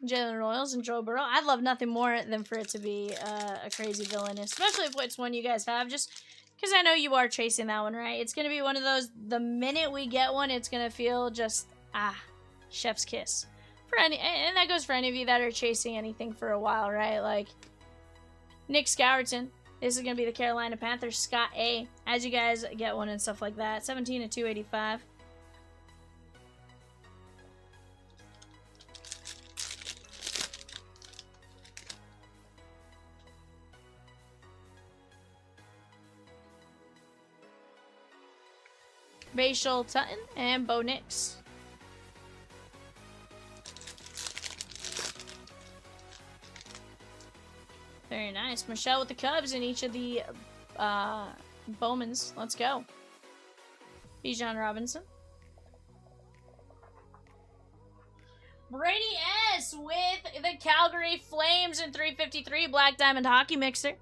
Jalen Royals and Joe Burrow. I'd love nothing more than for it to be a crazy villain, especially if it's one you guys have, just because I know you are chasing that one, right? It's going to be one of those, the minute we get one, it's going to feel just, chef's kiss. For any, and that goes for any of you that are chasing anything for a while, right? Like, Nick Scourton. This is going to be the Carolina Panthers, Scott A. As you guys get one and stuff like that. 17 to 285. Bashal Tutton and Bo Nix. Very nice. Michelle with the Cubs in each of the Bowmans. Let's go. Bijan Robinson. Brady S with the Calgary Flames in 353 Black Diamond Hockey Mixer.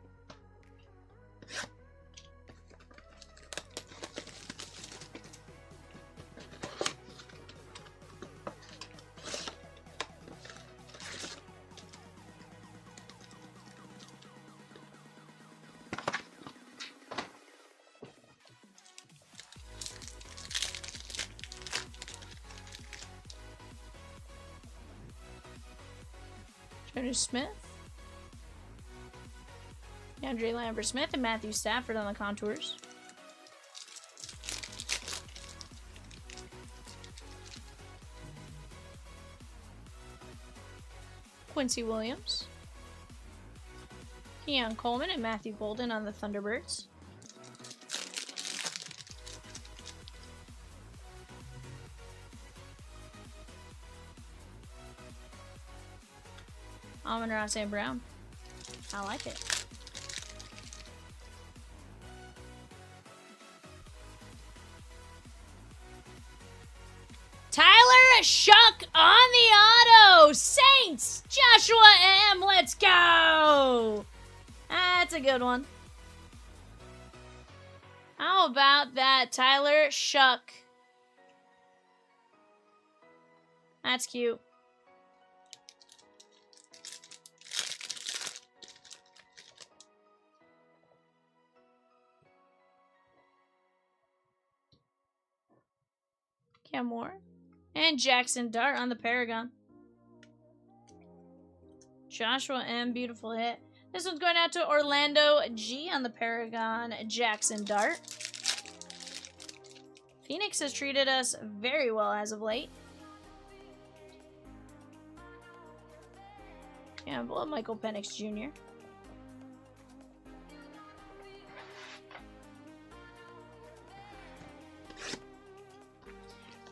Jonas Smith. Andre Lambert-Smith and Matthew Stafford on the contours. Quincy Williams. Keon Coleman and Matthew Golden on the Thunderbirds. Amon-Ra St. Brown. I like it. Tyler Shuck on the auto. Saints. Joshua M. Let's go. That's a good one. How about that, Tyler Shuck? That's cute. Cam Moore. And Jackson Dart on the Paragon. Joshua M. Beautiful hit. This one's going out to Orlando G on the Paragon. Jackson Dart. Phoenix has treated us very well as of late. Yeah, well, Michael Penix Jr.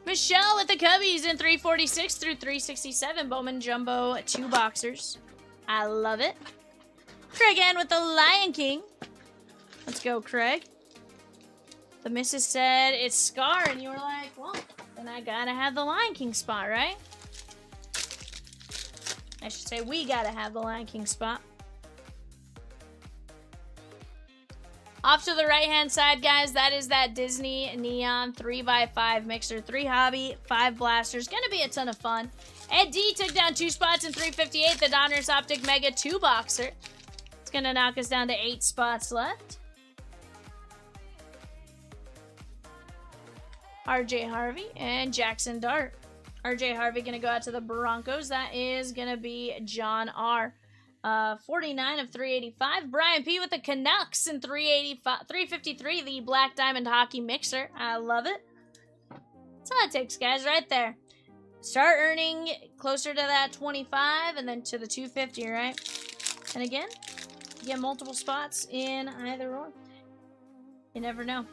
Michelle with the Cubbies in 346 through 367. Bowman Jumbo 2 boxers. I love it. Craig Ann with the Lion King. Let's go, Craig. The missus said it's Scar, and you were like, well, then I gotta have the Lion King spot, right? I should say we gotta have the Lion King spot. Off to the right-hand side, guys, that is that Disney Neon 3x5 mixer. 3 hobby, 5 blasters. Gonna be a ton of fun. Ed D took down 2 spots in 358. The Donruss Optic Mega 2 boxer. It's gonna knock us down to 8 spots left. RJ Harvey and Jackson Dart. RJ Harvey gonna go out to the Broncos. That is gonna be John R. 49 of 385. Brian P with the Canucks in 353. The Black Diamond Hockey Mixer. I love it. That's all it takes, guys, right there. Start earning closer to that 25 and then to the 250, right? And again, you get multiple spots in either or. You never know.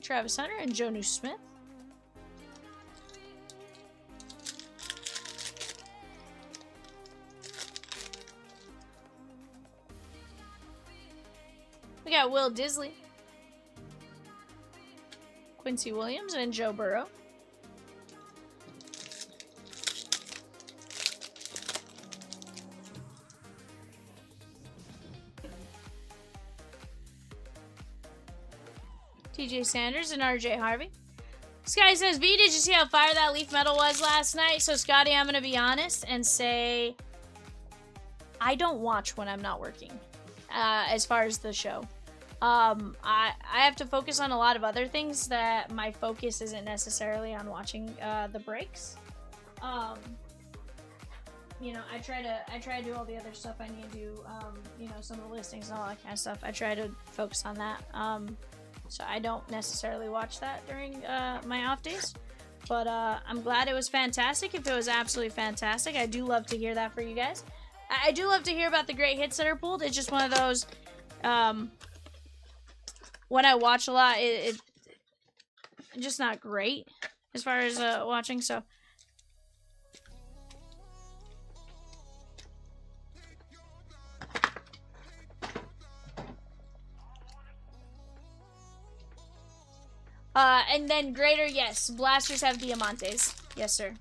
Travis Hunter and Jonu Smith. We got Will Disley, Quincy Williams, and Joe Burrow. TJ Sanders and RJ Harvey. Sky says, B, did you see how fire that Leaf Metal was last night? So, Scotty, I'm going to be honest and say I don't watch when I'm not working as far as the show. I have to focus on a lot of other things that my focus isn't necessarily on watching the breaks. You know, I try to do all the other stuff I need to do, you know, some of the listings and all that kind of stuff. I try to focus on that. So I don't necessarily watch that during my off days. But I'm glad it was fantastic. If it was absolutely fantastic, I do love to hear that for you guys. I do love to hear about the great hits that are pulled. It's just one of those, when I watch a lot, it's just not great as far as watching, so. And then greater, yes. Blasters have Diamantes. Yes, sir.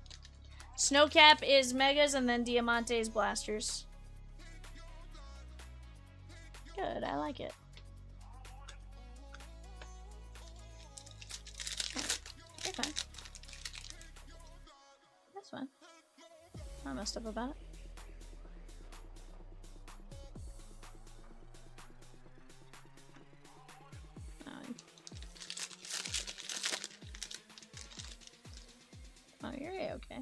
Snowcap is Megas, and then Diamantes Blasters. Good, I like it. Okay, fine. That's fine. I'm not messed up about it. Oh, you're okay.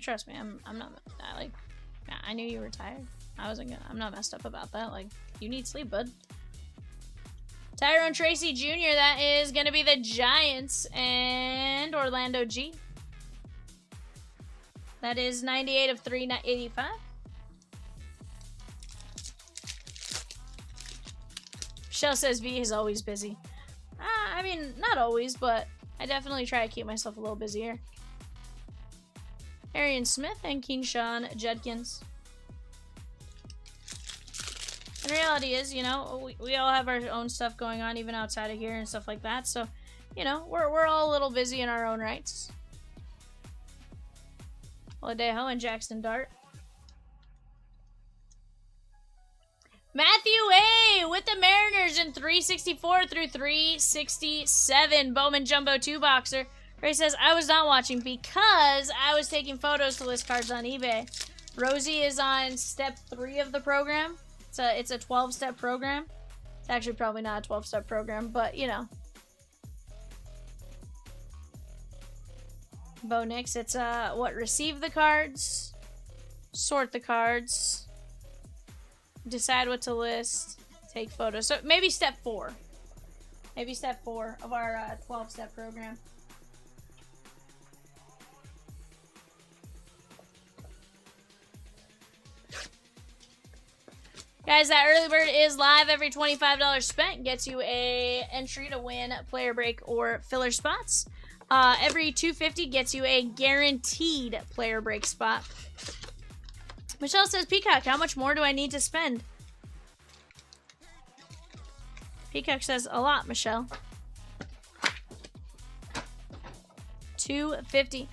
Trust me, I'm not. I knew you were tired. I'm not messed up about that. Like, you need sleep, bud. Tyrone Tracy Jr. That is gonna be the Giants and Orlando G. That is 98 of 385. Michelle says V is always busy. I mean, not always, but I definitely try to keep myself a little busier. Arian Smith and Keenshawn Judkins. And reality is, you know, we all have our own stuff going on, even outside of here and stuff like that. So, you know, we're all a little busy in our own rights. Oladejo and Jackson Dart. Matthew A. with the Mariners in 364 through 367. Bowman Jumbo 2-boxer. Ray says, I was not watching because I was taking photos to list cards on eBay. Rosie is on step 3 of the program. It's a 12-step program. It's actually probably not a 12-step program, but, you know. Bo Nix, it's, receive the cards, sort the cards, decide what to list, take photos. So maybe step 4. Maybe step 4 of our 12-step program. Guys, that early bird is live. Every $25 spent gets you a entry to win player break or filler spots. Every $250 gets you a guaranteed player break spot. Michelle says, Peacock, how much more do I need to spend? Peacock says, a lot, Michelle. $250.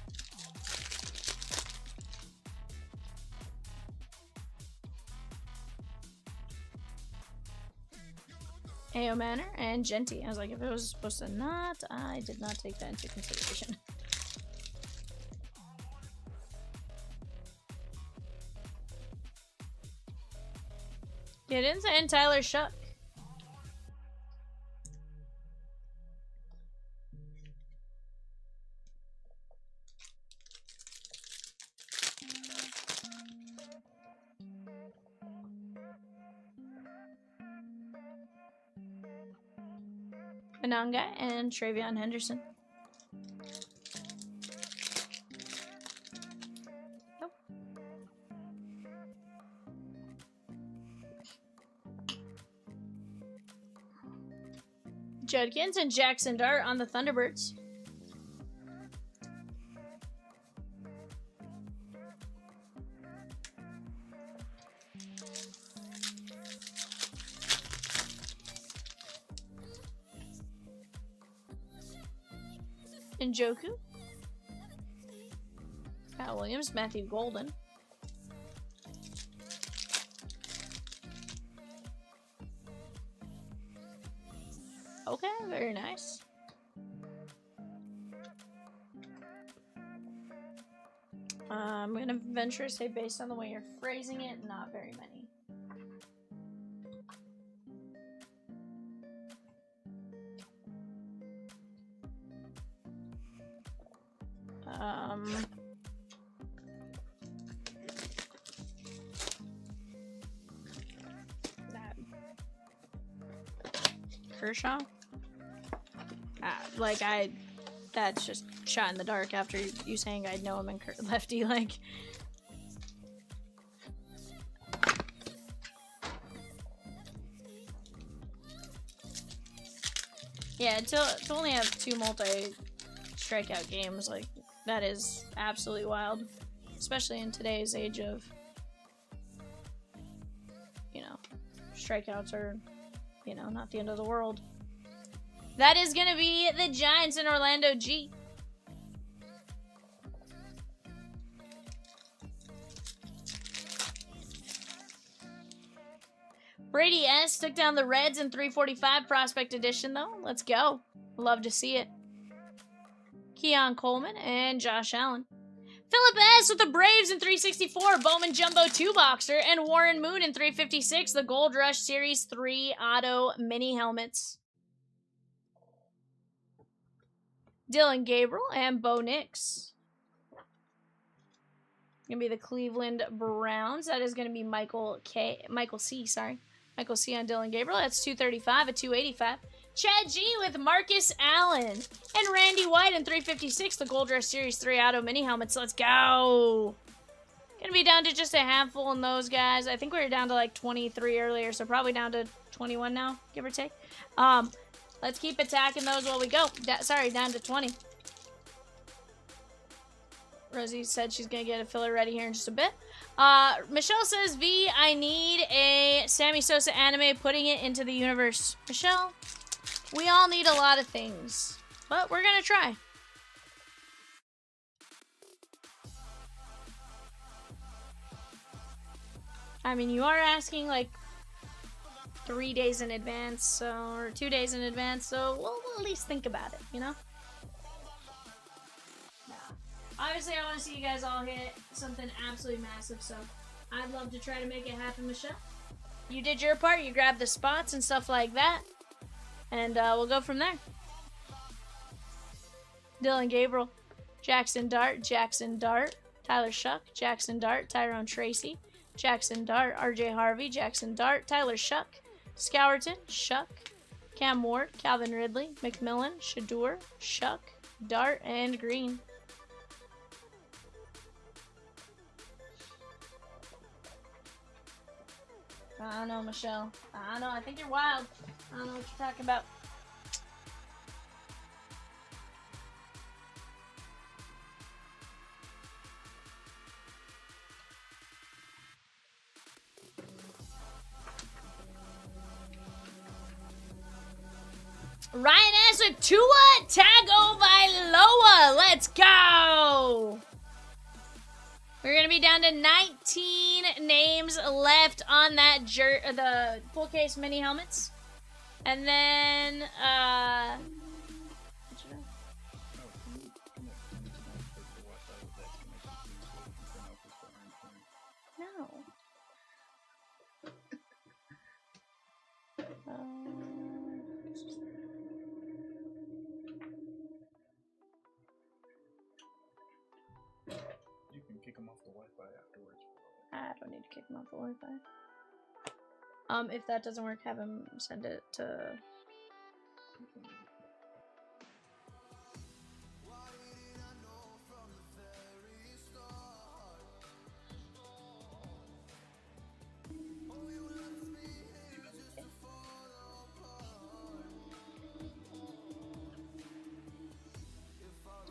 AO Manor and Genty. I was like, if it was supposed to not, I did not take that into consideration. Get into and Tyler Shuck. Ananga and Travion Henderson. Nope. Judkins and Jackson Dart on the Thunderbirds. Njoku. Kyle Williams, Matthew Golden. Okay, very nice. I'm gonna venture to say, based on the way you're phrasing it, not very many. That Kershaw? That's just shot in the dark after you saying I'd know him in lefty, like. Yeah, to only have 2 multi-strikeout games, like, that is absolutely wild. Especially in today's age of, you know, strikeouts are, you know, not the end of the world. That is going to be the Giants in Orlando G. Brady S took down the Reds in 345 Prospect Edition, though. Let's go. Love to see it. Keon Coleman and Josh Allen. Philip S with the Braves in 364, Bowman Jumbo 2-boxer, and Warren Moon in 356, the Gold Rush Series 3 Auto Mini Helmets. Dylan Gabriel and Bo Nix. Gonna be the Cleveland Browns. That is gonna be Michael C on Dylan Gabriel. That's 235, a 285. Chad G with Marcus Allen and Randy White in 356, the Gold Rush Series 3 Auto Mini Helmets. Let's go. Gonna be down to just a handful in those guys. I think we were down to like 23 earlier, so probably down to 21 now, give or take. Let's keep attacking those while we go. Down to 20. Rosie said she's going to get a filler ready here in just a bit. Michelle says, V, I need a Sammy Sosa anime, putting it into the universe. Michelle, we all need a lot of things, but we're going to try. I mean, you are asking like 3 days in advance, or 2 days in advance, so we'll at least think about it, you know? Yeah. Obviously, I want to see you guys all hit something absolutely massive, so I'd love to try to make it happen, Michelle. You did your part, you grabbed the spots and stuff like that, and we'll go from there. Dylan Gabriel, Jackson Dart, Tyler Shuck, Jackson Dart, Tyrone Tracy, Jackson Dart, RJ Harvey, Jackson Dart, Tyler Shuck, Scourton, Shuck, Cam Ward, Calvin Ridley, McMillan, Shadur, Shuck, Dart, and Green. I don't know, Michelle. I don't know. I think you're wild. I don't know what you're talking about. Ryan S with Tua Tagovailoa. Let's go. We're going to be down to 19 names left on that the full case mini helmets. And then, no. You can kick them off the Wi-Fi afterwards. I don't need to kick him off the Wi-Fi. If that doesn't work, have him send it to...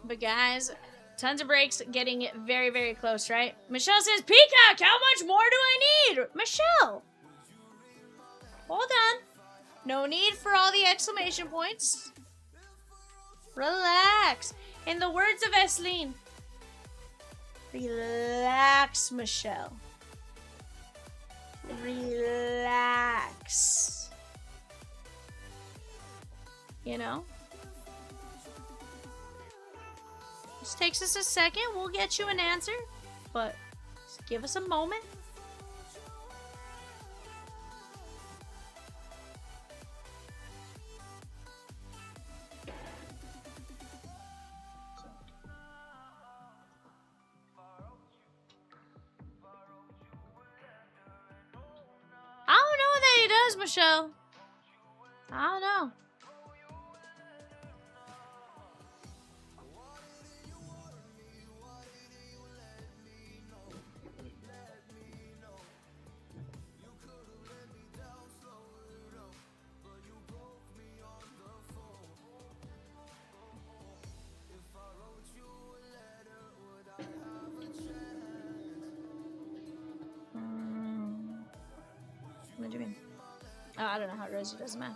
But guys, tons of breaks, getting very, very close, right? Michelle says, Peacock, how much more do I need? Michelle! Hold on. No need for all the exclamation points. Relax. In the words of Esleen, relax, Michelle. Relax. You know? Just takes us a second. We'll get you an answer. but just give us a moment. I don't know that he does, Michelle. I don't know. What do you mean? Oh, I don't know how Rosie does math.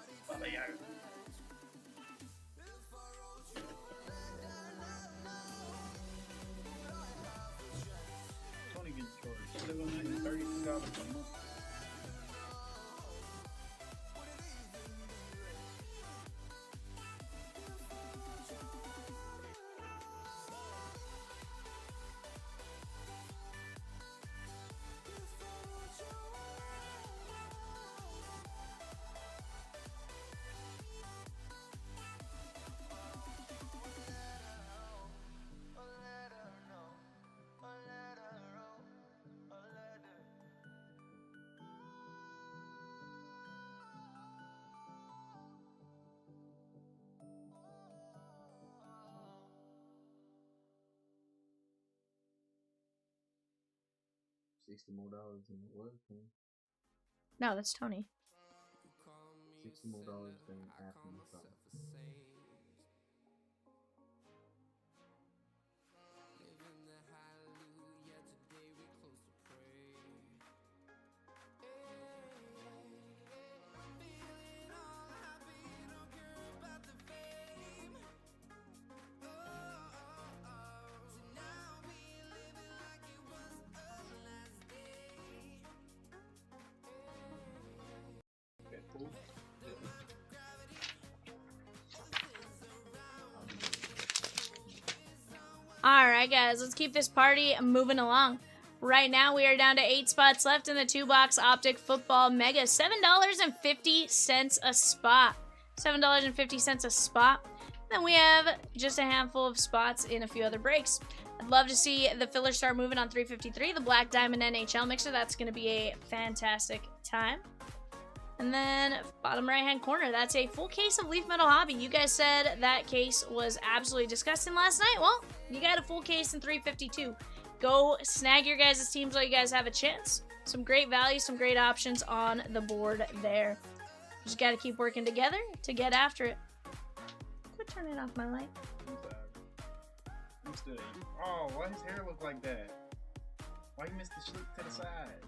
Tony gets charged $732 a month. $60 more than it was, man. No, that's Tony. $60 more than after you saw. Okay, cool. Alright, guys, let's keep this party moving along. Right now, we are down to 8 spots left in the 2-box Optic Football Mega. $7.50 a spot. $7.50 a spot. Then we have just a handful of spots in a few other breaks. I'd love to see the filler start moving on 353, the Black Diamond NHL mixer. That's going to be a fantastic time. And then bottom right-hand corner, that's a full case of Leaf Metal Hobby. You guys said that case was absolutely disgusting last night. Well, you got a full case in 352. Go snag your guys' teams while you guys have a chance. Some great value, some great options on the board there. Just got to keep working together to get after it. Quit turning off my light. I'm still. Oh, why his hair look like that? Why you missed the slick to the side?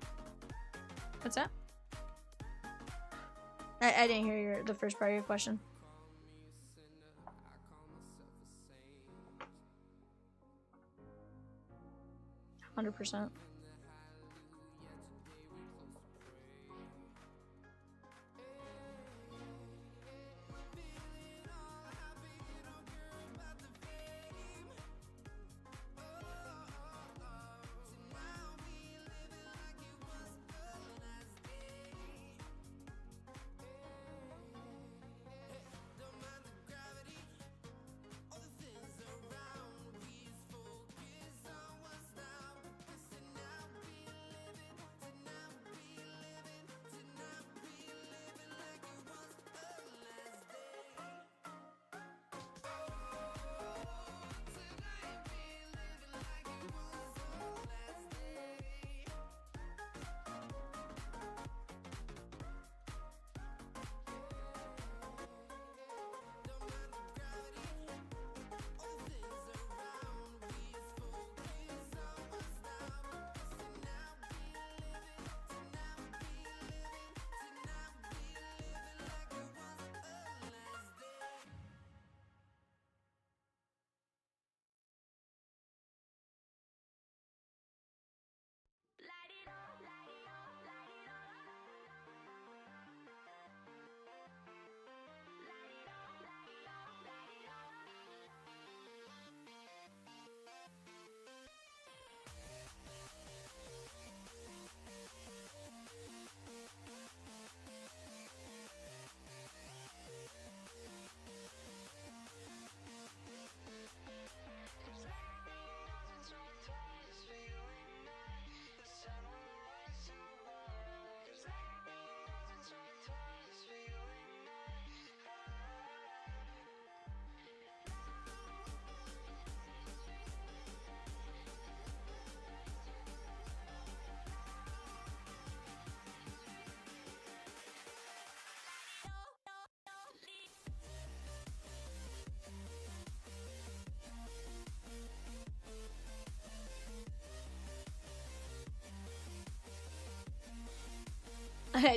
What's that? I didn't hear the first part of your question. %.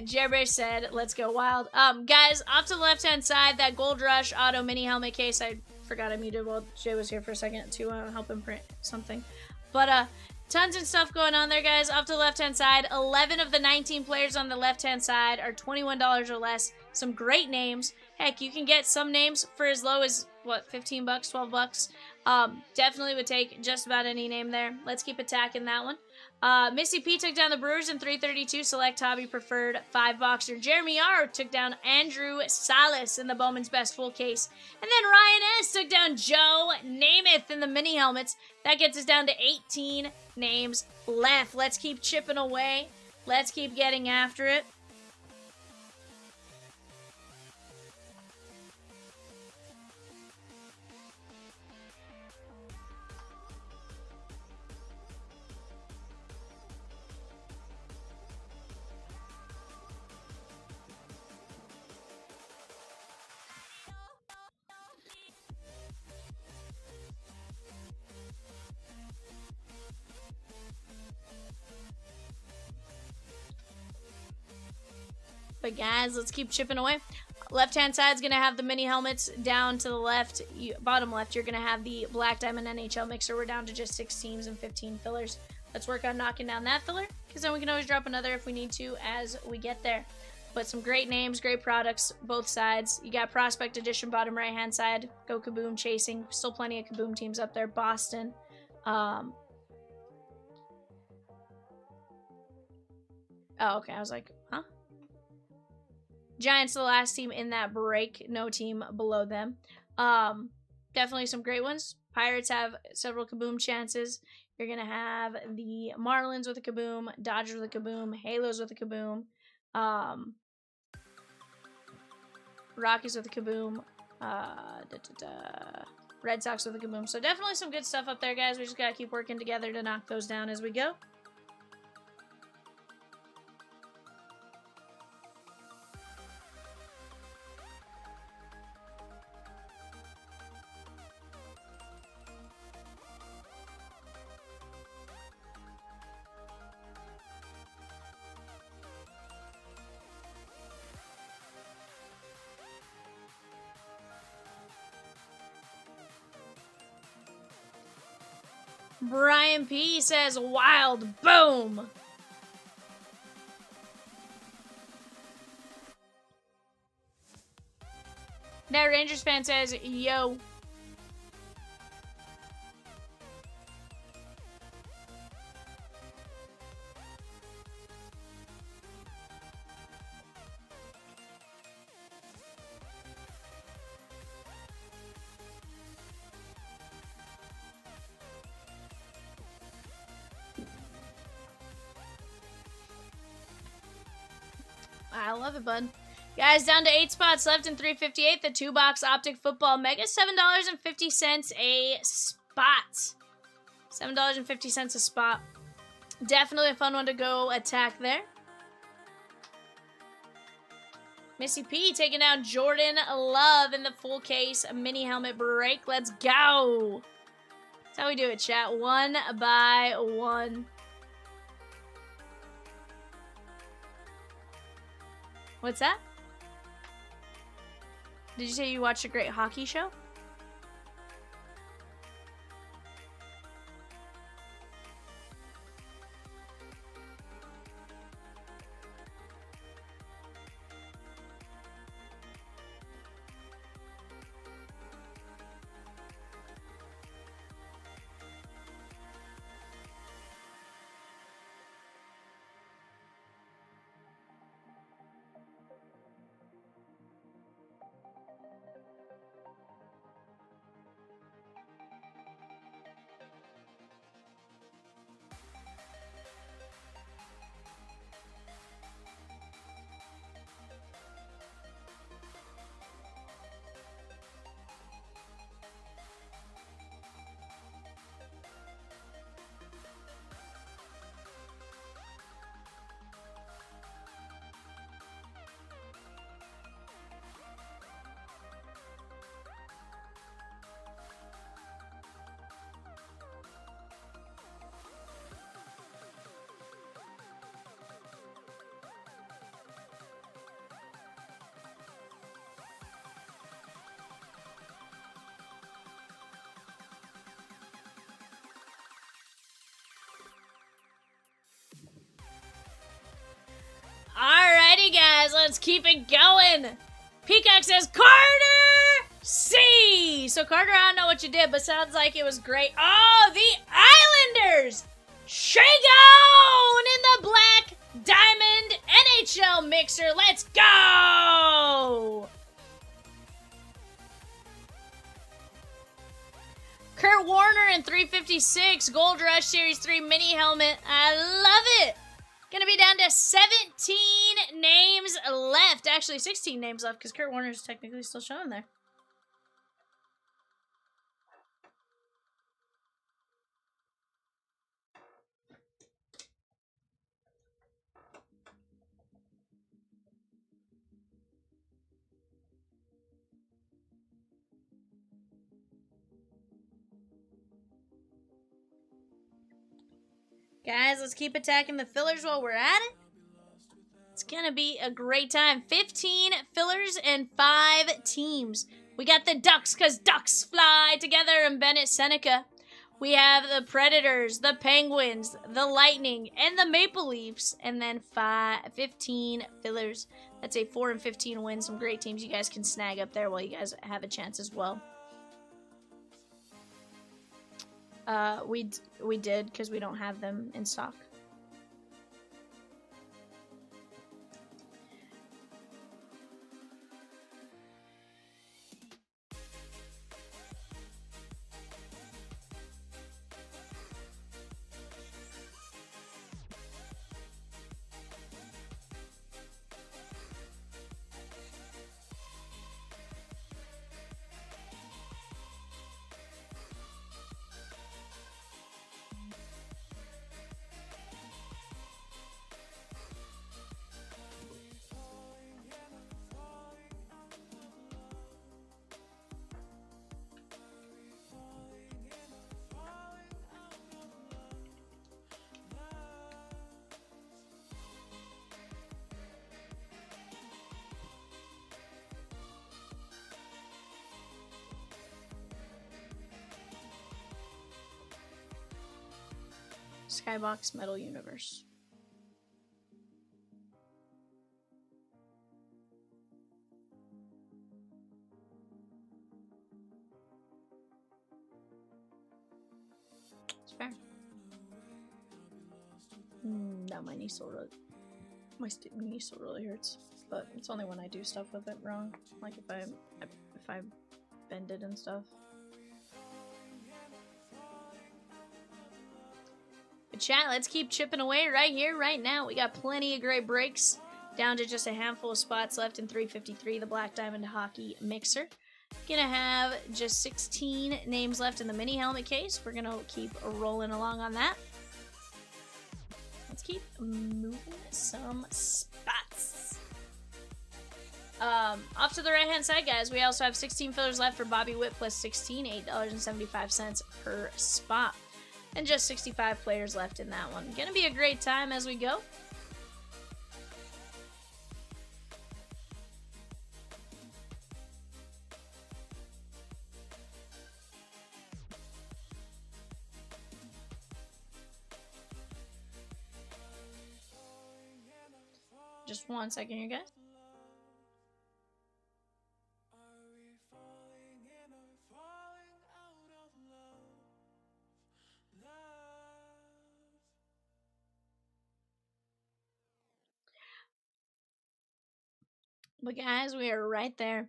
Jerry said, let's go wild. Guys, off to the left-hand side, that Gold Rush auto mini helmet case. I forgot I muted while Jay was here for a second to help him print something. But, tons of stuff going on there, guys. Off to the left-hand side, 11 of the 19 players on the left-hand side are $21 or less. Some great names. Heck, you can get some names for as low as, what, 15 bucks, 12 bucks. Definitely would take just about any name there. Let's keep attacking that one. Missy P took down the Brewers in 332 select hobby preferred 5-boxer. Jeremy R took down Andrew Salas in the Bowman's Best full case. And then Ryan S took down Joe Namath in the mini helmets. That gets us down to 18 names left. Let's keep chipping away. Let's keep getting after it. But guys, let's keep chipping away. Left-hand side is going to have the mini helmets. Down to the left, bottom left, you're going to have the Black Diamond NHL mixer. We're down to just 6 teams and 15 fillers. Let's work on knocking down that filler, because then we can always drop another if we need to as we get there. But some great names, great products, both sides. You got Prospect Edition, bottom right-hand side. Go Kaboom chasing. Still plenty of Kaboom teams up there. Boston. Oh, okay. I was like, huh? Giants the last team in that break. No team below them. Definitely some great ones. Pirates have several Kaboom chances. You're going to have the Marlins with a Kaboom, Dodgers with a Kaboom, Halos with a Kaboom, Rockies with a Kaboom, Red Sox with a Kaboom. So definitely some good stuff up there, guys. We just got to keep working together to knock those down as we go. Brian P says, wild, boom. That Rangers fan says, yo. I love it, bud. Guys, down to 8 spots left in 358. The 2-box Optic Football Mega, $7.50 a spot. $7.50 a spot. Definitely a fun one to go attack there. Missy P taking down Jordan Love in the full case mini helmet break. Let's go. That's how we do it, chat. One by one. What's that? Did you say you watched a great hockey show? let's keep it going. Peacock says, Carter C. So, Carter, I don't know what you did, but sounds like it was great. Oh, the Islanders! Shagon in the Black Diamond NHL mixer. Let's go! Kurt Warner in 356, Gold Rush Series 3 mini helmet. I love it. Gonna be down to 17 names left. Actually, 16 names left because Kurt Warner is technically still showing there. Guys, let's keep attacking the fillers while we're at it. It's gonna be a great time. 15 fillers and 5 teams. We got the Ducks, because Ducks fly together, and Bennett Seneca. We have the Predators, the Penguins, the Lightning, and the Maple Leafs. And then 15 fillers. That's a 4 and 15 win. Some great teams you guys can snag up there while you guys have a chance as well. We did, because we don't have them in stock. Skybox Metal Universe. It's fair. No, my knee still really, knee still really hurts, but it's only when I do stuff with it wrong, like if I bend it and stuff. But chat, let's keep chipping away right here, right now. We got plenty of great breaks. Down to just a handful of spots left in 353, the Black Diamond Hockey Mixer. Gonna have just 16 names left in the mini helmet case. We're gonna keep rolling along on that. Let's keep moving some spots. Off to the right-hand side, guys, we also have 16 fillers left for Bobby Witt plus 16, $8.75 per spot. And just 65 players left in that one. Gonna be a great time as we go. Just 1 second here, guys. But guys, we are right there.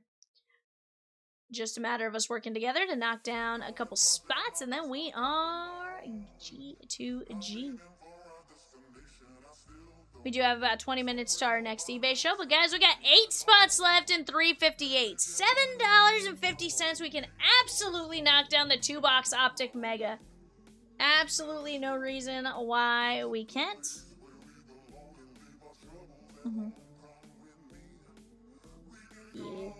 Just a matter of us working together to knock down a couple spots, and then we are G2G. We do have about 20 minutes to our next eBay show, but guys, we got 8 spots left in 358. $7.50. We can absolutely knock down the 2-box Optic Mega. Absolutely no reason why we can't. Yeah.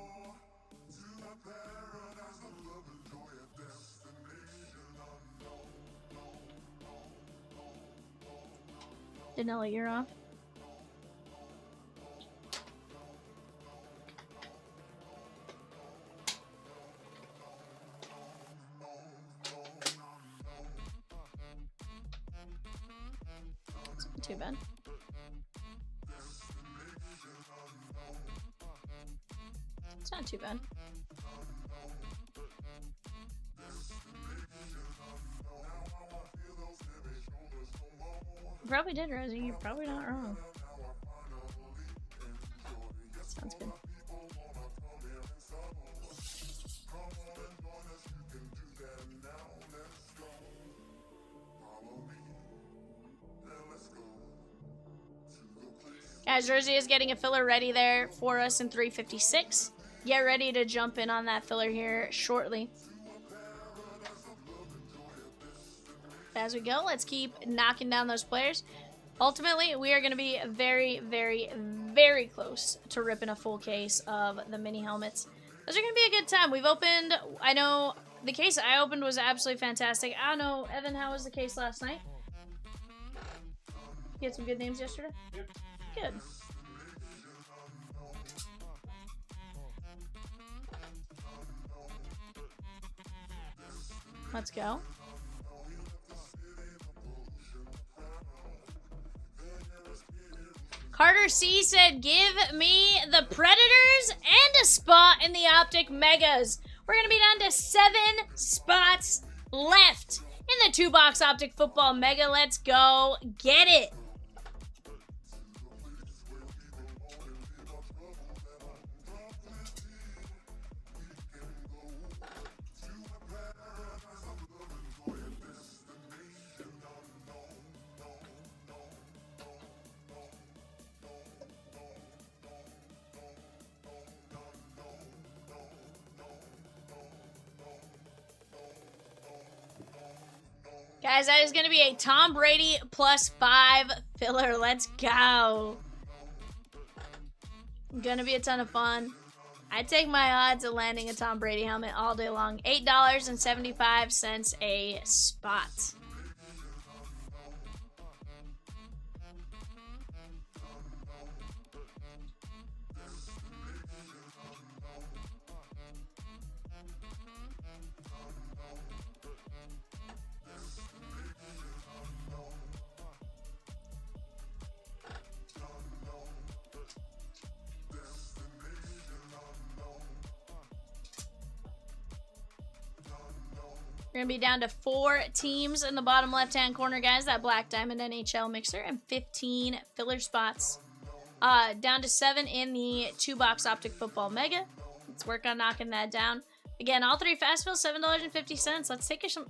Danella, you're off. It's not too bad. It's not too bad. You probably did, Rosie. You're probably not wrong. Sounds good. Guys, Rosie is getting a filler ready there for us in 356. Get ready to jump in on that filler here shortly. As we go, let's keep knocking down those players. Ultimately, we are going to be very, very, very close to ripping a full case of the mini helmets. Those are going to be a good time. We've opened, I know the case I opened was absolutely fantastic. I don't know, Evan, how was the case last night? You had some good names yesterday? Yep. Good. Let's go. Carter C said, give me the Predators and a spot in the Optic Megas. We're going to be down to 7 spots left in the 2-box Optic Football Mega. Let's go get it. Guys, that is going to be a Tom Brady +5 filler. Let's go. Gonna be a ton of fun. I take my odds of landing a Tom Brady helmet all day long. $8.75 a spot. We're going to be down to 4 teams in the bottom left-hand corner, guys. That Black Diamond NHL mixer and 15 filler spots. Down to 7 in the 2-box Optic Football Mega. Let's work on knocking that down. Again, all 3 fast fills, $7.50.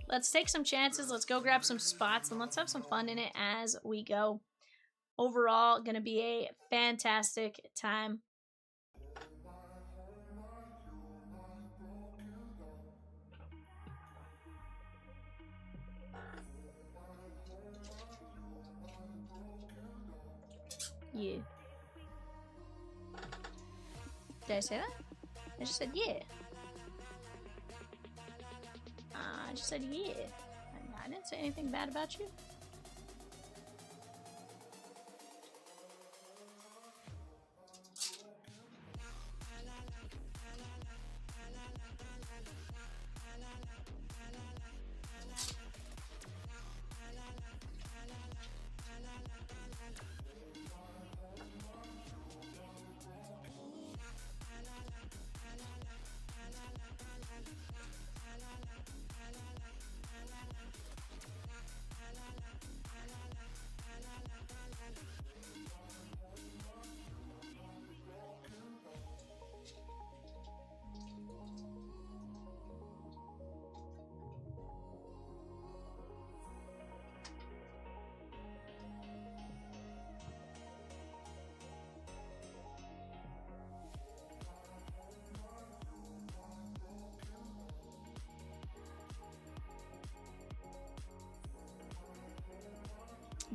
Let's take some chances. Let's go grab some spots, and let's have some fun in it as we go. Overall, going to be a fantastic time. Yeah. Did I say that? I just said yeah. I just said yeah. I didn't say anything bad about you.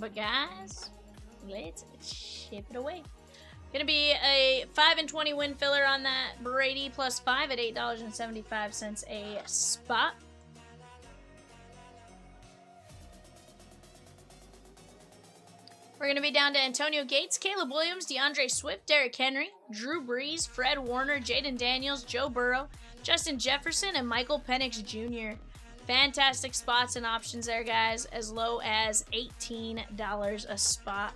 But guys, let's ship it away. Gonna be a 5-20 win filler on that Brady +5 at $8.75 a spot. We're gonna be down to Antonio Gates, Caleb Williams, DeAndre Swift, Derrick Henry, Drew Brees, Fred Warner, Jaden Daniels, Joe Burrow, Justin Jefferson, and Michael Penix Jr. Fantastic spots and options there, guys, as low as $18 a spot.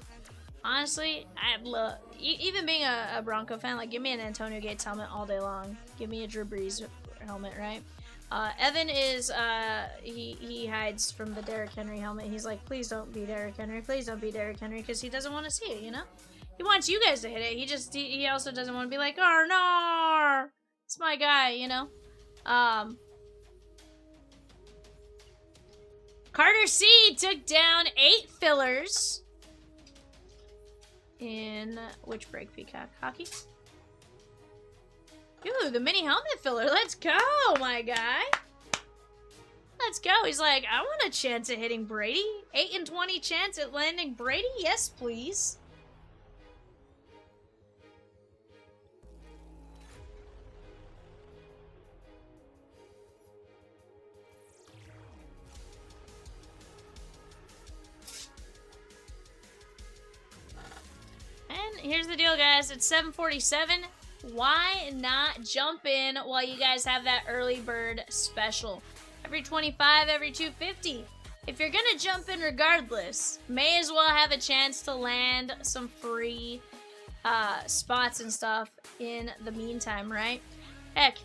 Honestly, I love, even being a Bronco fan, like, give me an Antonio Gates helmet all day long. Give me a Drew Brees helmet, right? Evan is, he hides from the Derrick Henry helmet. He's like, please don't be Derrick Henry. Please don't be Derrick Henry, because he doesn't want to see it, you know? He wants you guys to hit it. He also doesn't want to be like, oh, no, it's my guy, you know? Carter C took down 8 fillers. In which break, Peacock? Hockey? Ooh, the mini helmet filler. Let's go, my guy. Let's go. He's like, I want a chance at hitting Brady. 8 in 20 chance at landing Brady? Yes, please. And here's the deal, guys. It's 7:47. Why not jump in while you guys have that early bird special? Every 25, every 250. If you're gonna jump in regardless, may as well have a chance to land some free spots and stuff in the meantime, right? Heck,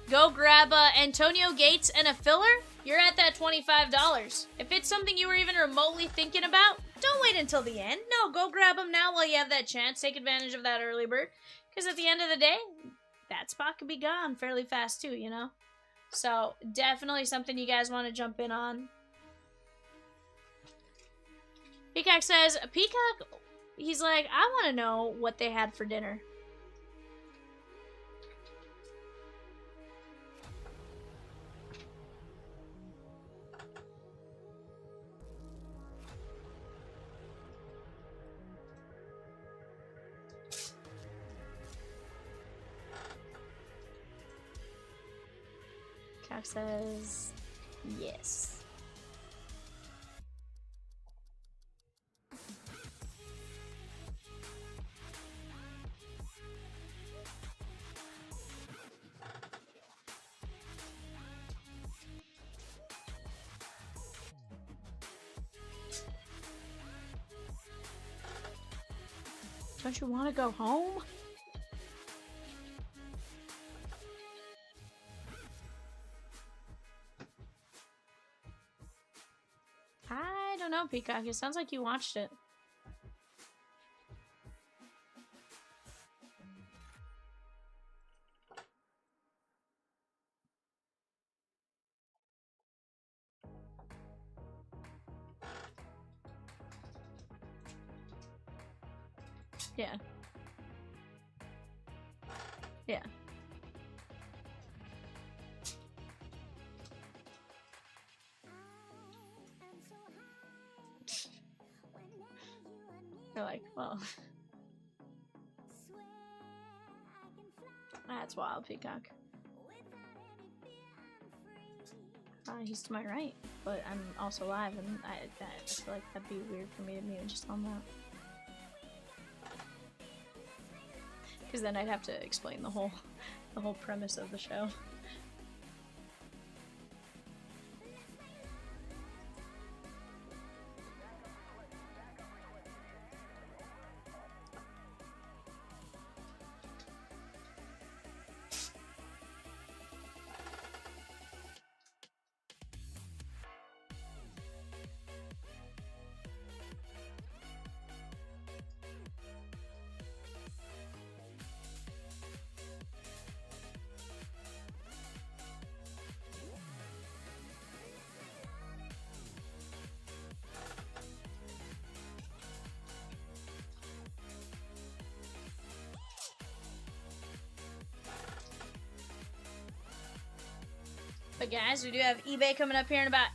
go grab Antonio Gates and a filler. You're at that $25. If it's something you were even remotely thinking about, don't wait until the end. No, go grab them now while you have that chance. Take advantage of that early bird. Because at the end of the day, that spot could be gone fairly fast too, you know? So, definitely something you guys want to jump in on. Peacock says, Peacock, he's like, I want to know what they had for dinner. Peacock says, yes. Don't you want to go home? I don't know, Peacock. It sounds like you watched it. Yeah. Yeah. You're like, well. That's wild, Peacock. He's to my right, but I'm also live, and I feel like that'd be weird for me to mute just on that. Because then I'd have to explain the whole premise of the show. But guys, we do have eBay coming up here in about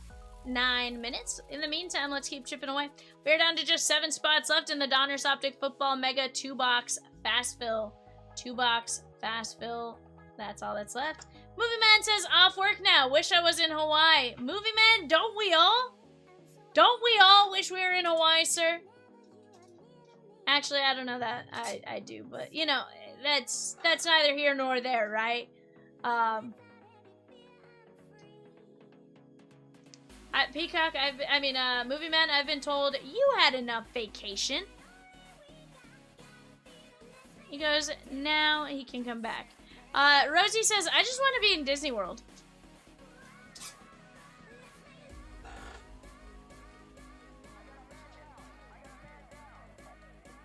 9 minutes. In the meantime, let's keep chipping away. We're down to just 7 spots left in the Donruss Optic Football Mega 2-box Fast Fill. 2-box Fast Fill. That's all that's left. Movie Man says, off work now. Wish I was in Hawaii. Movie Man, don't we all? Don't we all wish we were in Hawaii, sir? Actually, I don't know that. I do, but, you know, that's neither here nor there, right? Peacock, Movie Man, I've been told you had enough vacation. He goes, now he can come back. Rosie says, I just want to be in Disney World.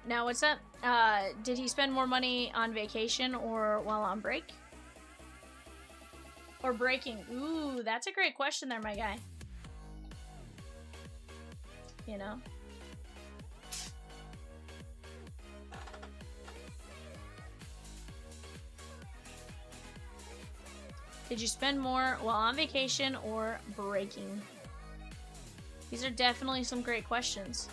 Now, what's up? Did he spend more money on vacation or while on break? Or breaking? Ooh, that's a great question there, my guy. You know? Did you spend more while on vacation or breaking? These are definitely some great questions.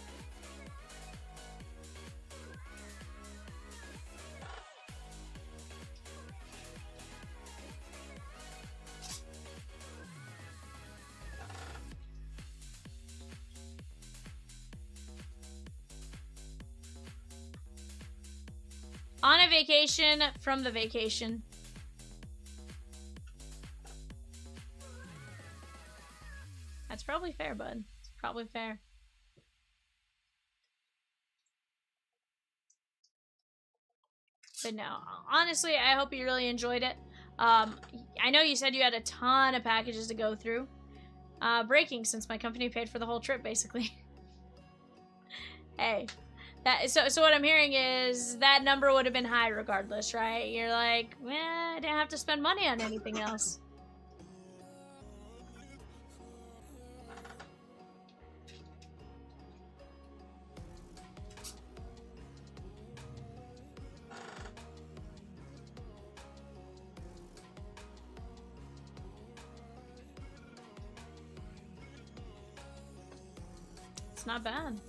On a vacation, from the vacation. That's probably fair, bud. It's probably fair. But no, honestly, I hope you really enjoyed it. I know you said you had a ton of packages to go through. Breaking, since my company paid for the whole trip, basically. Hey. So what I'm hearing is that number would have been high regardless, right? You're like, I didn't have to spend money on anything else. It's not bad.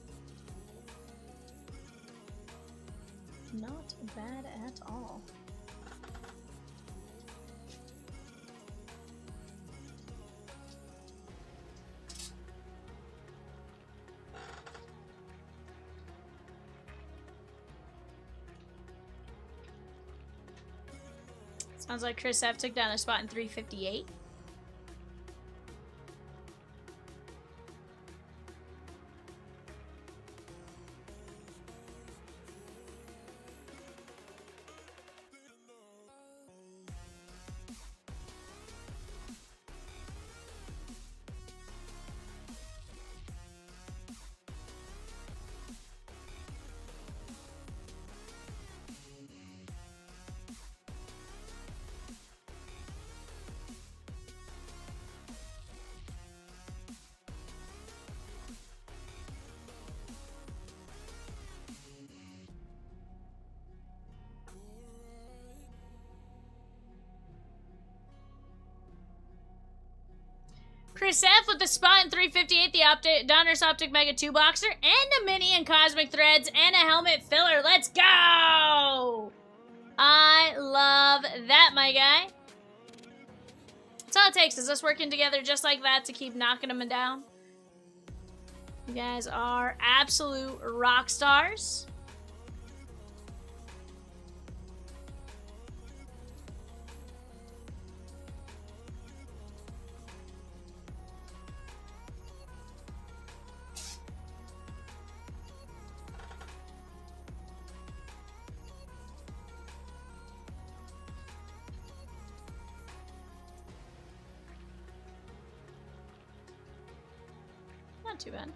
Not bad at all. Sounds like Chris F took down a spot in 358. Chris F with the spot in 358, the Donruss Optic Mega 2-boxer, and a mini and Cosmic Threads, and a helmet filler. Let's go! I love that, my guy. That's all it takes, is us working together just like that to keep knocking them down. You guys are absolute rock stars. Not too bad.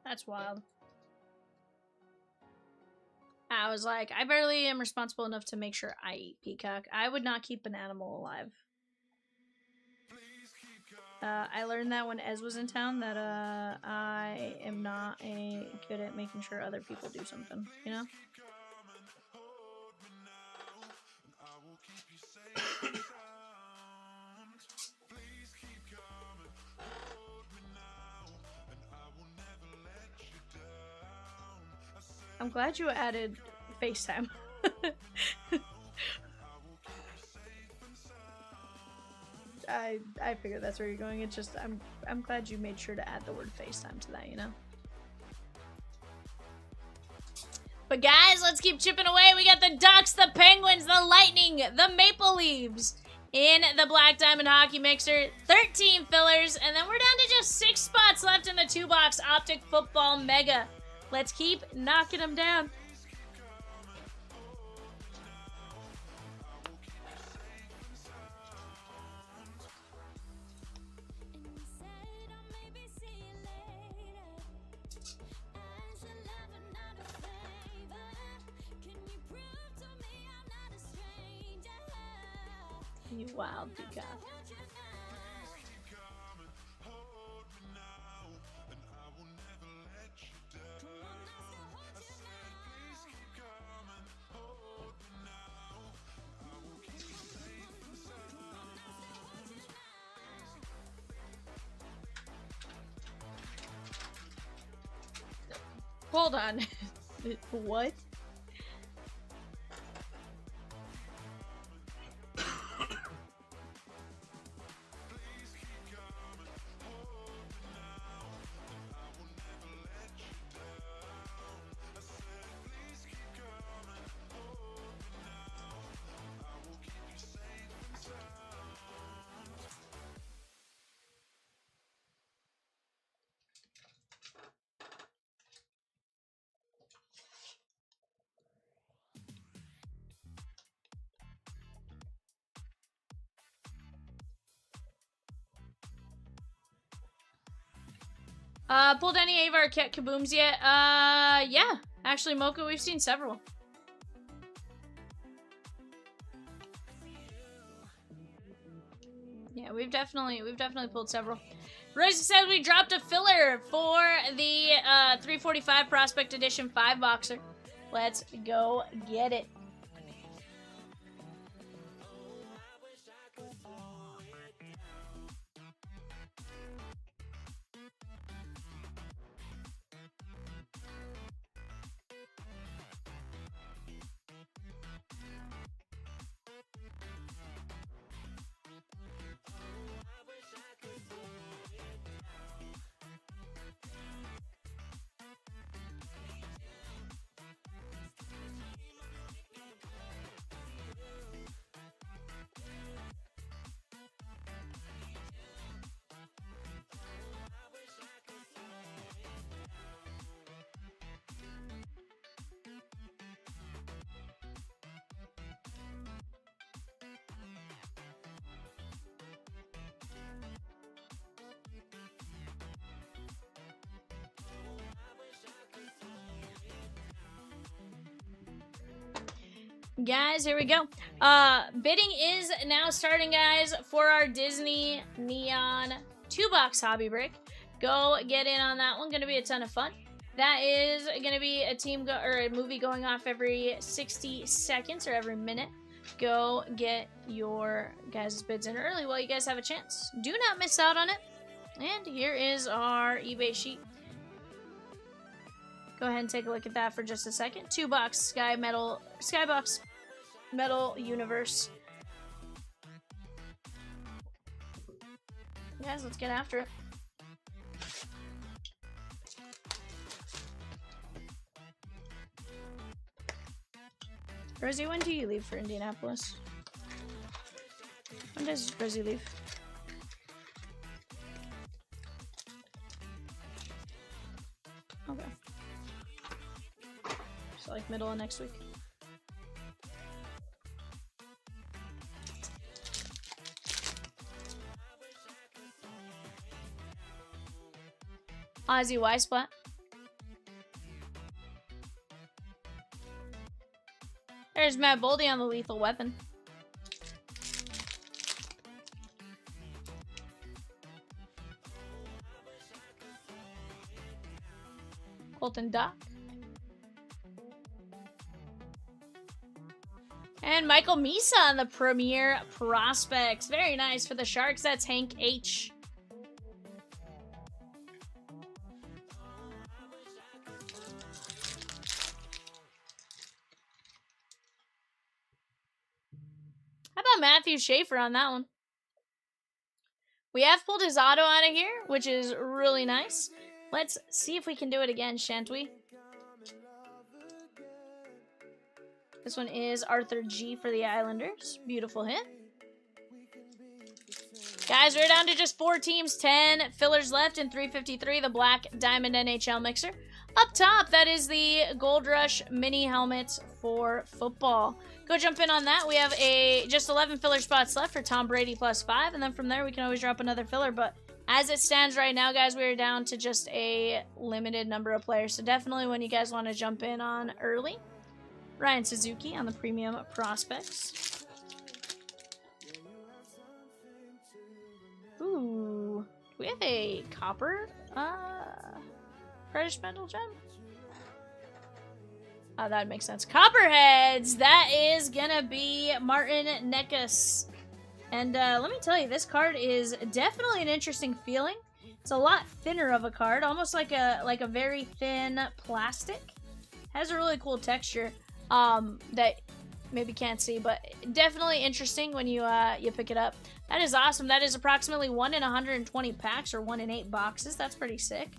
That's wild. I was like, I barely am responsible enough to make sure I eat peacock. I would not keep an animal alive. I learned that when Ez was in town that I am not good at making sure other people do something, you know? I'm glad you added FaceTime. I figured that's where you're going. It's just I'm glad you made sure to add the word FaceTime to that, you know? But guys, let's keep chipping away. We got the Ducks, the Penguins, the Lightning, the Maple Leafs in the Black Diamond Hockey Mixer. 13 fillers, and then we're down to just 6 spots left in the 2-box Optic Football Mega. Let's keep knocking them down. You wild peacock. Hold on. What? Pulled any of our Ket Kabooms yet? Yeah. Actually, Mocha, we've seen several. Yeah, we've definitely pulled several. Rosie says we dropped a filler for the 345 Prospect Edition 5-boxer. Let's go get it. Guys, here we go. Bidding is now starting, guys, for our Disney Neon 2-box hobby break. Go get in on that one. Gonna be a ton of fun. That is gonna be a movie going off every 60 seconds or every minute. Go get your guys' bids in early while you guys have a chance. Do not miss out on it. And here is our eBay sheet. Go ahead and take a look at that for just a second. 2-box Skybox Metal Universe. Guys, let's get after it. Rosie, when do you leave for Indianapolis? When does Rosie leave? Okay. So like middle of next week. Ozzy Y Splat. There's Matt Boldy on the Lethal Weapon. Colton Dock. And Michael Misa on the Premier Prospects. Very nice for the Sharks. That's Hank H. How about Matthew Schaefer on that one? We have pulled his auto out of here, which is really nice. Let's see if we can do it again, shan't we? This one is Arthur G for the Islanders. Beautiful hit. Guys, we're down to just 4 teams, 10 fillers left in 353, the Black Diamond NHL Mixer. Up top, that is the Gold Rush mini helmet for football. Go jump in on that. We have just 11 filler spots left for Tom Brady +5, and then from there we can always drop another filler. But as it stands right now, guys, we're down to just a limited number of players. So definitely when you guys want to jump in on early. Ryan Suzuki on the Premium Prospects. Ooh. Do we have a copper Reddish Metal Gem? Oh, that makes sense. Copperheads! That is gonna be Martin Necas. And let me tell you, this card is definitely an interesting feeling. It's a lot thinner of a card, almost like a very thin plastic. Has a really cool texture. That maybe can't see, but definitely interesting when you pick it up. That is awesome. That is approximately 1 in 120 packs or 1 in 8 boxes. That's pretty sick.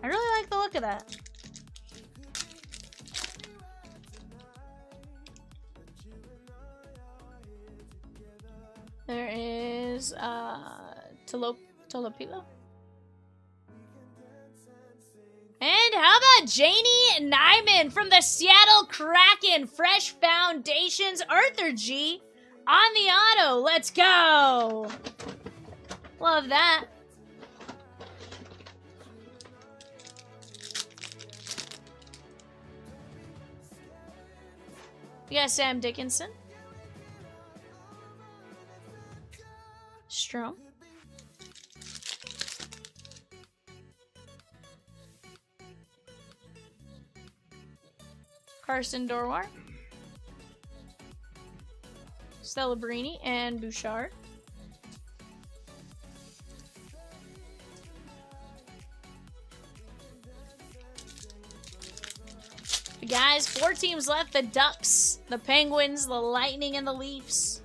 I really like the look of that. There is Tolopilo. And how about Janie Nyman from the Seattle Kraken? Fresh Foundations, Arthur G on the auto. Let's go. Love that. We got Sam Dickinson. Strom. Carson Dorwar, Celebrini, and Bouchard. Guys, 4 teams left. The Ducks, the Penguins, the Lightning, and the Leafs.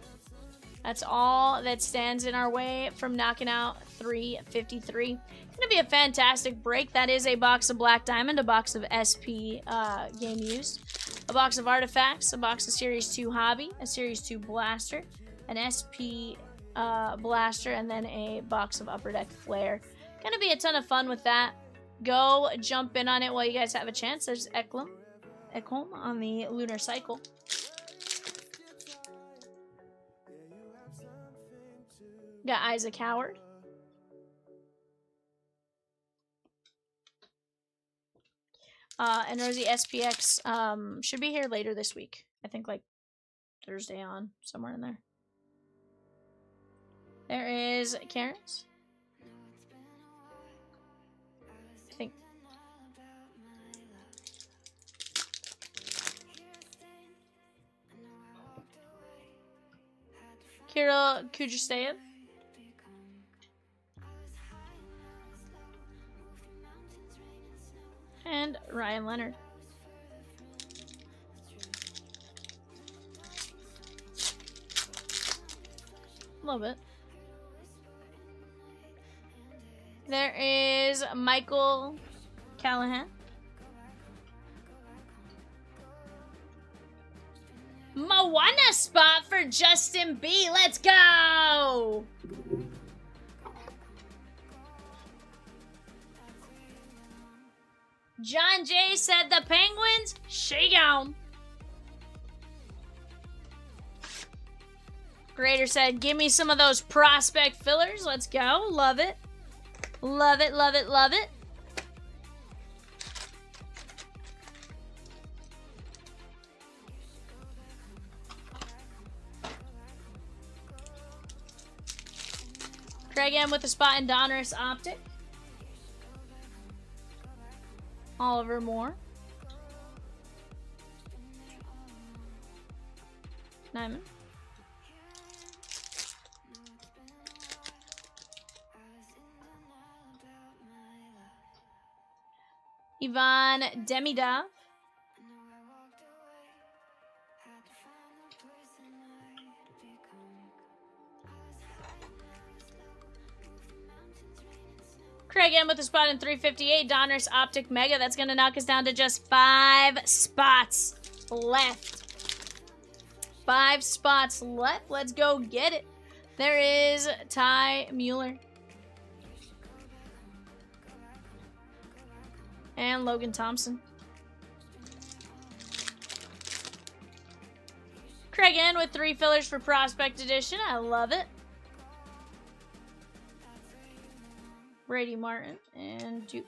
That's all that stands in our way from knocking out 353. Gonna be a fantastic break. That is a box of Black Diamond, a box of SP game used, a box of Artifacts, a box of Series 2 Hobby, a Series 2 Blaster, an SP Blaster, and then a box of Upper Deck Flare. Gonna be a ton of fun with that. Go jump in on it while you guys have a chance. There's Ekholm on the Lunar Cycle. Got Isaac Howard. And Rosie SPX should be here later this week. I think like Thursday on, somewhere in there. There is Karen's. I think. Kirill Kujasteyev. And Ryan Leonard. Love it. There is Michael Callahan. Moana spot for Justin B. Let's go! John J said the Penguins, shake on. Grader said, give me some of those prospect fillers. Let's go. Love it. Love it, love it, love it. Craig M with a spot in Donruss Optic. Oliver Moore. Nyman. Ivan Demidov. Craig M with a spot in 358. Donruss Optic Mega. That's going to knock us down to just 5 spots left. 5 spots left. Let's go get it. There is Ty Mueller. And Logan Thompson. Craig N with 3 fillers for Prospect Edition. I love it. Brady Martin and Duke.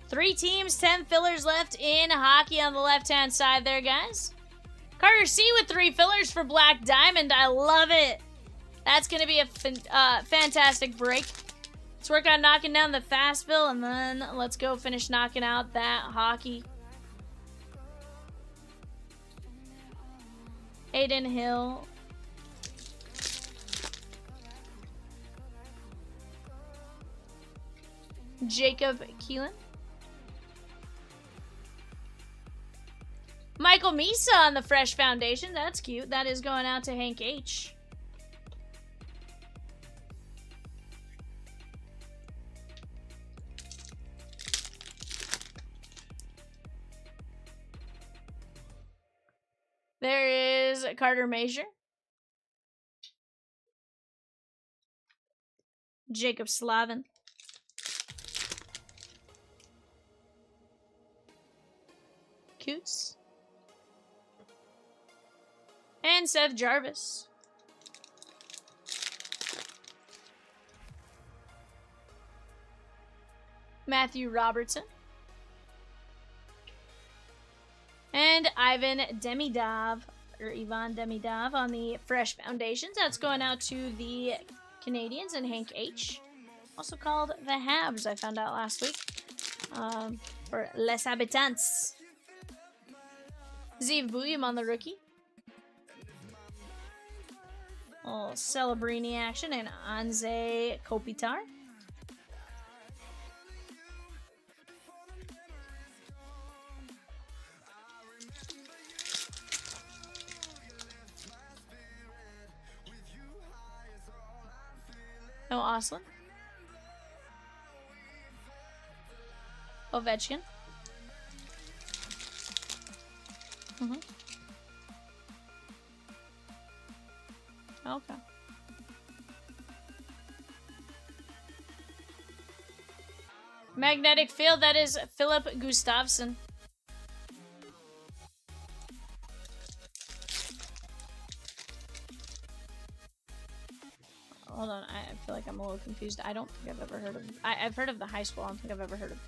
3 teams, 10 fillers left in hockey on the left-hand side there, guys. Carter C with 3 fillers for Black Diamond. I love it. That's going to be a fantastic break. Let's work on knocking down the fast fill, and then let's go finish knocking out that hockey. Aiden Hill. Jacob Keelan. Michael Misa on the Fresh Foundation. That's cute. That is going out to Hank H. There is Carter Major. Jacob Slavin. Coots. And Seth Jarvis. Matthew Robertson. And Ivan Demidov, or Ivan Demidov on the Fresh Foundations. That's going out to the Canadians and Hank H. Also called the Habs, I found out last week. For Les Habitants. Zeev Bouillon on the rookie. Little Celebrini action and Anze Kopitar. No Oslin. Ovechkin. Okay. Magnetic field, that is Philip Gustafsson. Hold on, I feel like I'm a little confused. I don't think I've ever heard of... I've heard of the high school. I don't think I've ever heard of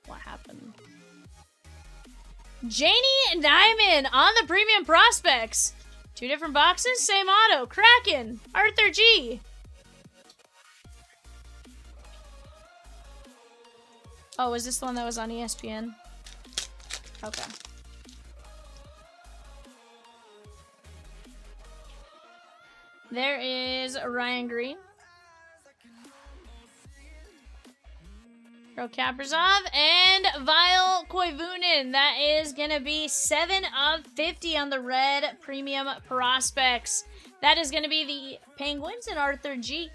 what happened. Janie Nyman on the premium prospects. 2 different boxes, same auto. Kraken, Arthur G. Oh, was this the one that was on ESPN? Okay. There is Ryan Green. Kaprizov and VAL Koivunen. That is going to be 7 of 50 on the red premium prospects. That is going to be the Penguins and Arthur G.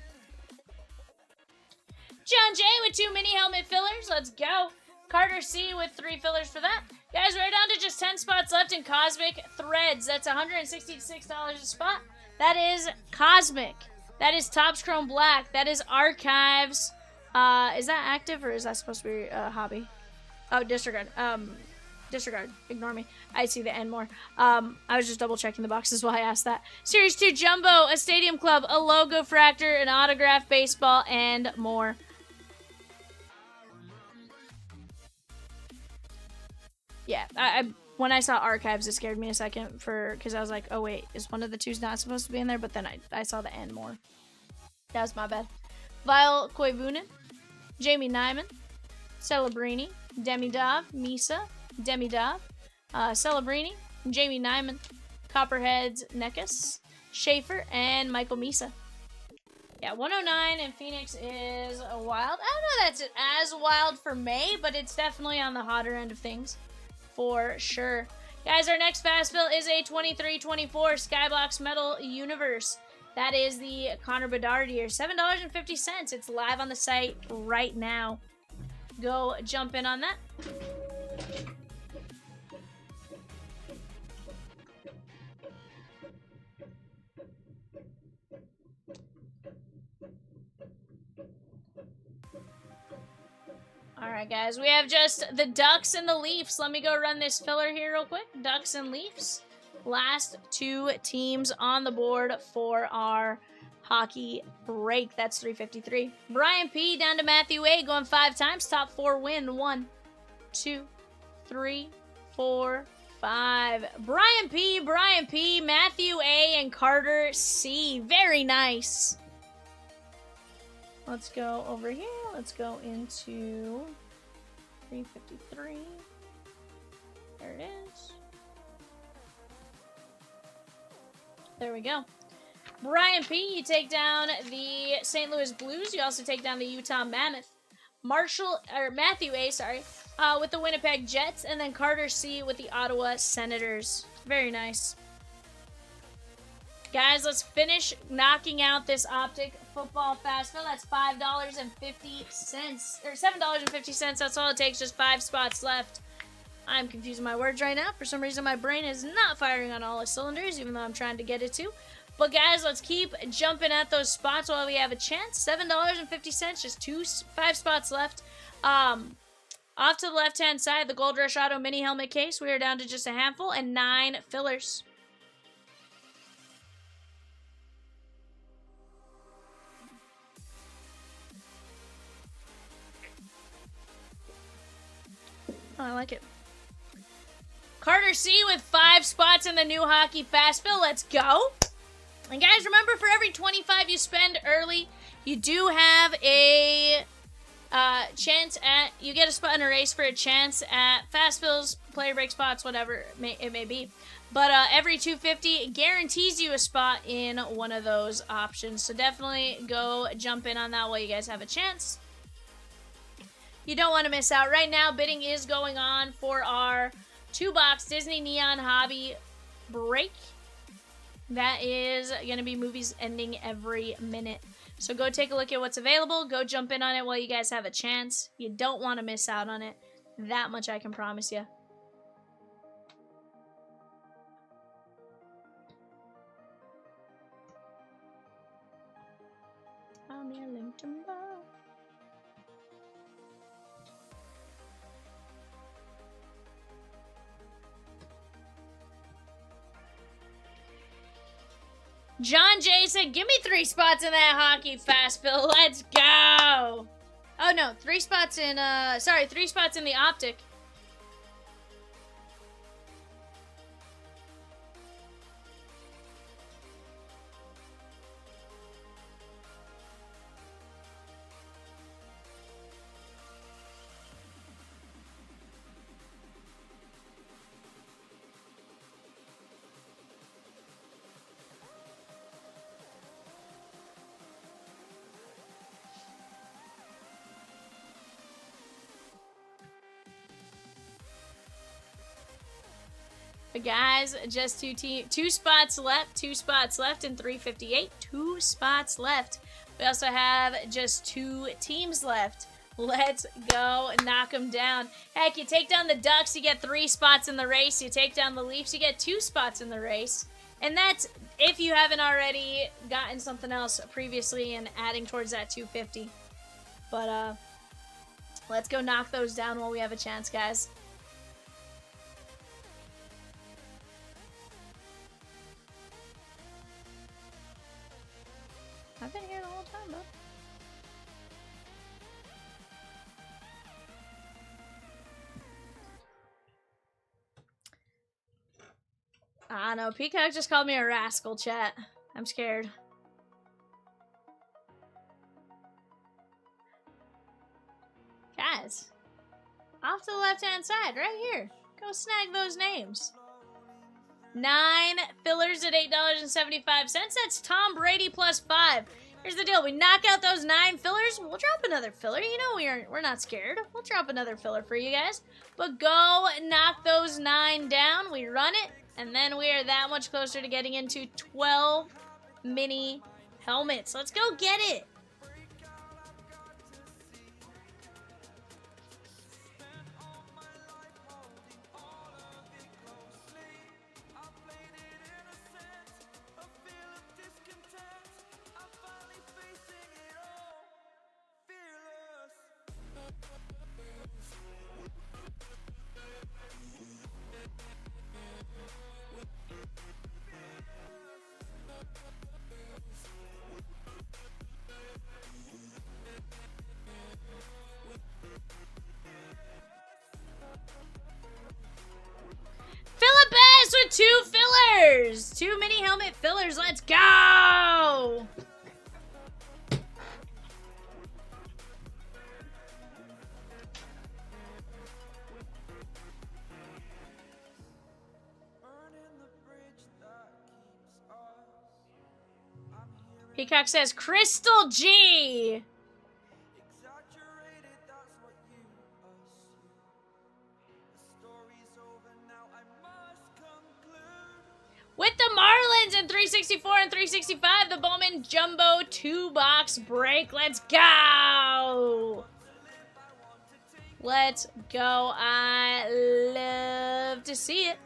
John J with 2 mini helmet fillers. Let's go. Carter C with 3 fillers for that. Guys, we're down to just 10 spots left in Cosmic Threads. That's $166 a spot. That is Cosmic. That is Topps Chrome Black. That is Archives. Is that active or is that supposed to be a hobby? Oh, disregard. Disregard. Ignore me. I see the N more. I was just double checking the boxes while I asked that. Series 2 Jumbo, a Stadium Club, a Logo Fractor, an Autograph Baseball, and more. Yeah, When I saw archives, it scared me a second because I was like, oh wait, is one of the two's not supposed to be in there? But then I saw the and more. That was my bad. VAL Koivunen, Jamie Nyman, Celebrini, Demidov, Misa, Demidov, Celebrini, Jamie Nyman, Copperheads, Nekus, Schaefer, and Michael Misa. Yeah, 109 in Phoenix is a wild. I don't know that's as wild for May, but it's definitely on the hotter end of things. For sure. Guys, our next fast fill is a 23-24 Skybox Metal Universe. That is the Connor Bedard here. $7.50. It's live on the site right now. Go jump in on that. Alright, guys. We have just the Ducks and the Leafs. Let me go run this filler here real quick. Ducks and Leafs. Last two teams on the board for our hockey break. That's 353. Brian P. down to Matthew A. Going 5 times. Top 4 win. 1, 2, 3, 4, 5. Brian P, Matthew A, and Carter C. Very nice. Let's go over here. Let's go into 353. There it is. There we go. Brian P, you take down the St. Louis Blues. You also take down the Utah Mammoth. Matthew A, with the Winnipeg Jets, and then Carter C with the Ottawa Senators. Very nice. Guys, let's finish knocking out this Optic football fast fill. That's $5.50 or $7.50. That's all it takes. Just 5 spots left. I'm confusing my words right now. For some reason, my brain is not firing on all its cylinders, even though I'm trying to get it to. But guys, let's keep jumping at those spots while we have a chance. $7.50, just 5 spots left. Off to the left-hand side, the Gold Rush Auto Mini Helmet case. We are down to just a handful and 9 fillers. Oh, I like it. Carter C with 5 spots in the new hockey fast fill. Let's go. And guys, remember, for every 25 you spend early, you do have a chance at, you get a spot in a race for a chance at fast fills, player break spots, whatever it may be. But every 250 guarantees you a spot in one of those options. So definitely go jump in on that while you guys have a chance. You don't want to miss out. Right now, bidding is going on for our 2-box Disney Neon Hobby break. That is going to be movies ending every minute. So go take a look at what's available. Go jump in on it while you guys have a chance. You don't want to miss out on it. That much I can promise you. I'm your LinkedIn bar. John J said, give me 3 spots in that hockey fast fill. Let's go. Oh, no. 3 spots in, 3 spots in the Optic. But guys, just 2 spots left. 2 spots left in 358. 2 spots left. We also have just 2 teams left. Let's go knock them down. Heck, you take down the Ducks, you get 3 spots in the race. You take down the Leafs, you get 2 spots in the race. And that's if you haven't already gotten something else previously and adding towards that 250. But let's go knock those down while we have a chance, guys. I've been here the whole time, though. no. Peacock just called me a rascal, chat. I'm scared. Guys, off to the left-hand side, right here. Go snag those names. 9 fillers at $8.75. That's Tom Brady plus 5. Here's the deal. We knock out those 9 fillers. We'll drop another filler. You know we're not scared. We'll drop another filler for you guys. But go knock those 9 down. We run it. And then we are that much closer to getting into 12 mini helmets. Let's go get it. With 2 fillers! 2 mini helmet fillers, let's go! Peacock says, Crystal G! With the Marlins in 364 and 365, the Bowman Jumbo 2-box break. Let's go! Let's go. I love to see it.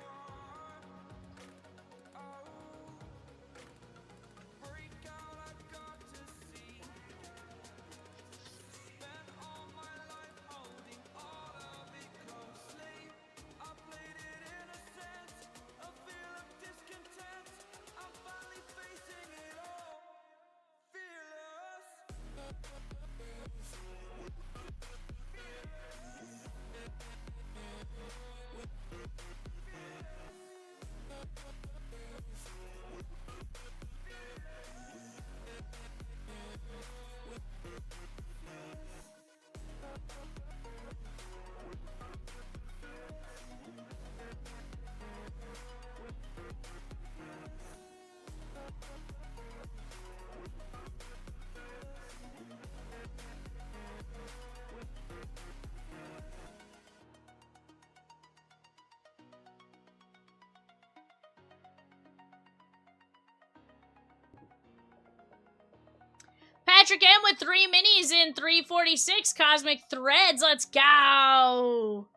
Patrick M with 3 minis in 346 Cosmic Threads. Let's go.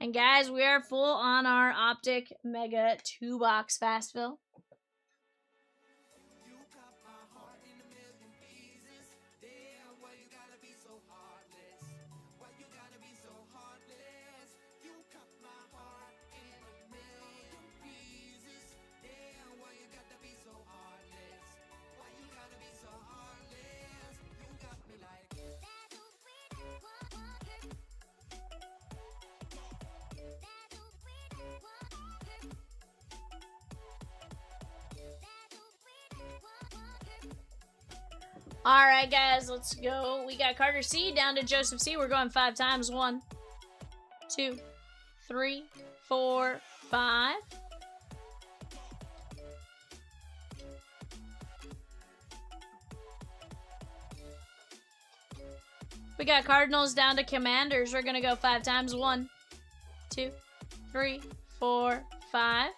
And guys, we are full on our Optic Mega 2-box fast fill. All right, guys, let's go. We got Carter C down to Joseph C. We're going 5 times. 1, 2, 3, 4, 5. We got Cardinals down to Commanders. We're going to go 5 times. 1, 2, 3, 4, 5.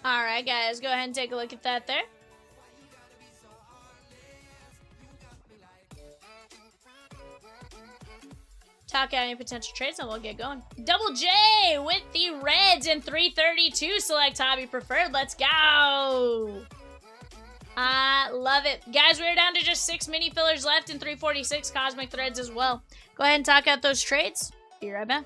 Alright, guys, go ahead and take a look at that there. Talk out any potential trades and we'll get going. Double J with the Reds and 332 select hobby preferred. Let's go. I love it. Guys, we're down to just 6 mini fillers left and 346 cosmic threads as well. Go ahead and talk out those trades. Be right back.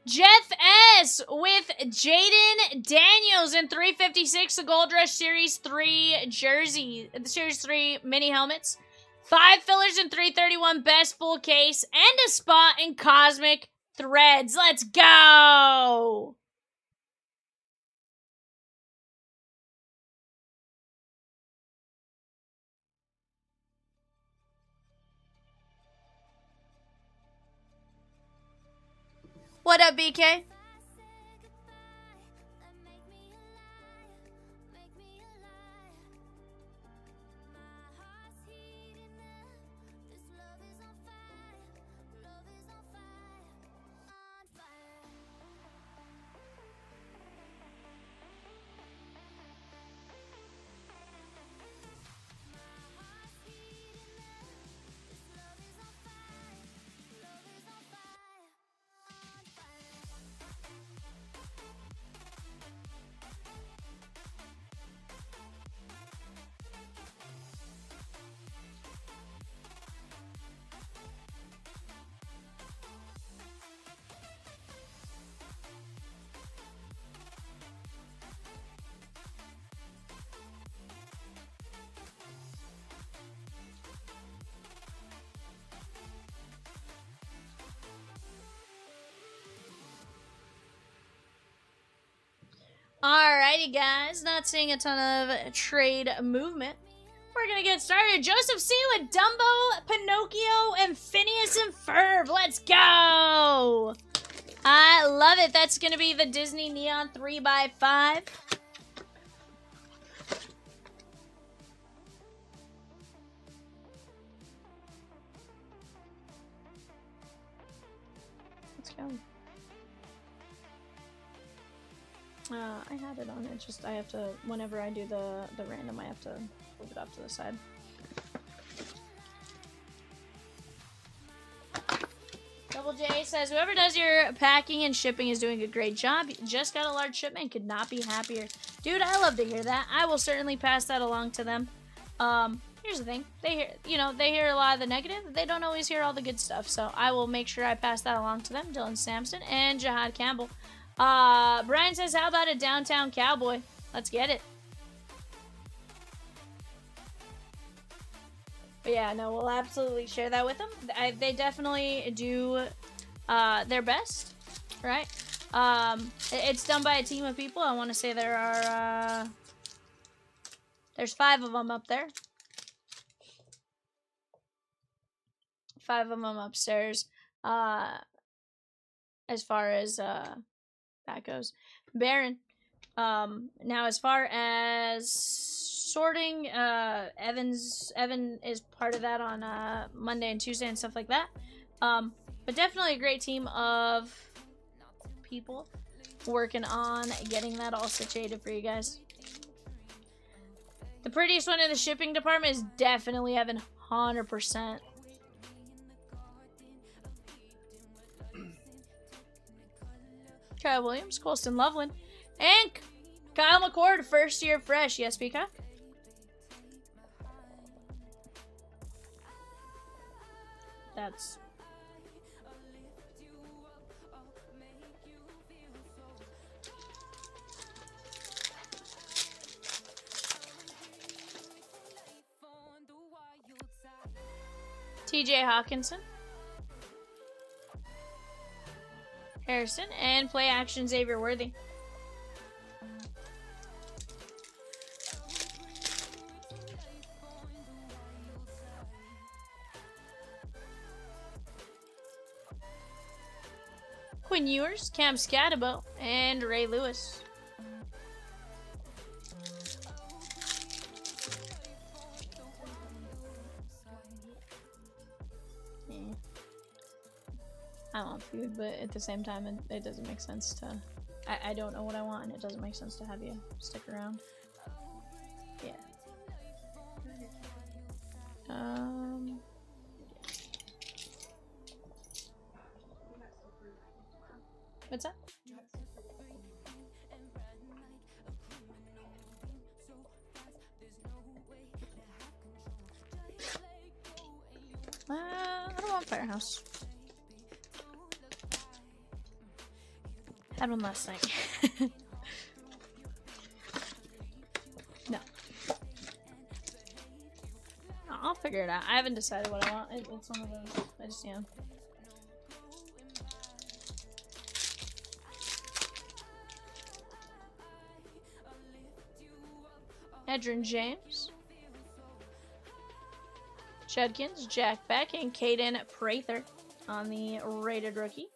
Jeff S. with Jaden Daniels in 356, the Gold Rush Series 3 jersey, the Series 3 mini helmets. 5 fillers in 331, best full case, and a spot in cosmic threads. Let's go! What up, BK? Alrighty, guys. Not seeing a ton of trade movement. We're going to get started. Joseph C. with Dumbo, Pinocchio, and Phineas and Ferb. Let's go! I love it. That's going to be the Disney Neon 3x5. Let's go. I had it on it, just I have to, whenever I do the random, I have to move it off to the side. Double J says, whoever does your packing and shipping is doing a great job. You just got a large shipment, could not be happier. Dude, I love to hear that. I will certainly pass that along to them. Here's the thing, they hear a lot of the negative, they don't always hear all the good stuff, so I will make sure I pass that along to them. Dylan Sampson and Jihad Campbell. Brian says, how about a downtown cowboy? Let's get it. But yeah, no, we'll absolutely share that with them. They definitely do their best, right? It's done by a team of people. I want to say there are, there's 5 of them up there. 5 of them upstairs. As far as, that goes. Baron. Now as far as sorting, Evan is part of that on Monday and Tuesday and stuff like that. But definitely a great team of people working on getting that all situated for you guys. The prettiest one in the shipping department is definitely Evan, 100%. Kyle Williams, Colston Loveland, and Kyle McCord, first year fresh. Yes, Peacock? That's... TJ Hawkinson. Harrison, and play action Xavier Worthy. Quinn Ewers, Cam Scatabo, and Ray Lewis. I want food, but at the same time, it doesn't make sense to... I don't know what I want, and it doesn't make sense to have you stick around. Yeah. What's that? I don't want Firehouse. Had one last night. No. I'll figure it out. I haven't decided what I want. It's one of those. I just, yeah. Edrin James, Judkins, Jack Beck, and Caden Prather on the rated rookie.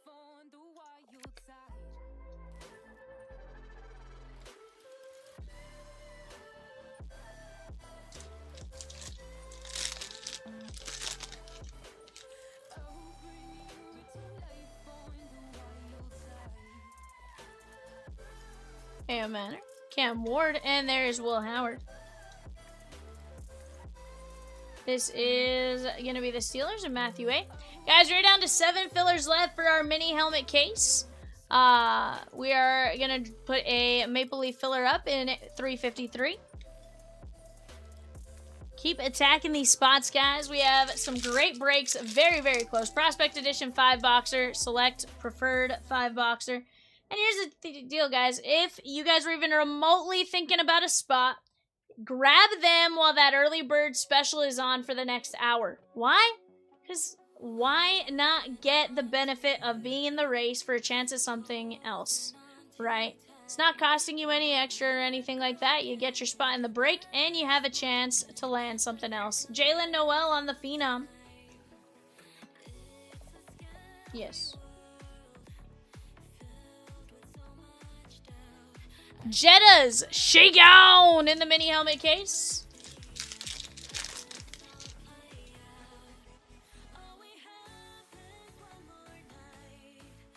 A.M. Manor, Cam Ward, and there's Will Howard. This is going to be the Steelers and Matthew A. Guys, we're down to 7 fillers left for our mini helmet case. We are going to put a Maple Leaf filler up in 353. Keep attacking these spots, guys. We have some great breaks, very, very close. Prospect Edition 5-boxer, Select Preferred 5-boxer. And here's the deal, guys. If you guys were even remotely thinking about a spot, grab them while that early bird special is on for the next hour. Why? Because why not get the benefit of being in the race for a chance at something else, right? It's not costing you any extra or anything like that. You get your spot in the break, and you have a chance to land something else. Jalen Noel on the Phenom. Yes. Jetta's Shakedown in the mini helmet case.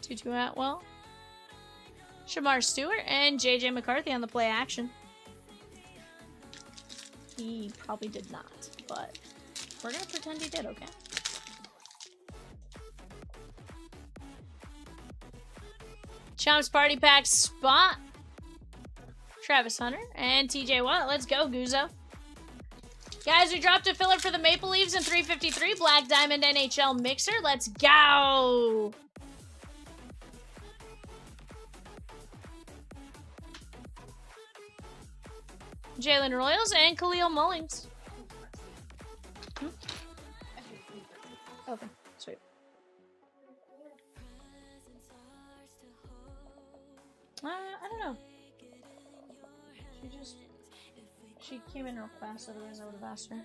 Tutu Atwell, Shamar Stewart, and JJ McCarthy on the play action. He probably did not, but we're gonna pretend he did, okay? Chomps Party Pack spot. Travis Hunter and TJ Watt. Let's go, Guzzo. Guys, we dropped a filler for the Maple Leafs in 353. Black Diamond NHL Mixer. Let's go. Jalen Royals and Khalil Mullings. Okay, sweet. I don't know. She came in real fast, otherwise I would have asked her.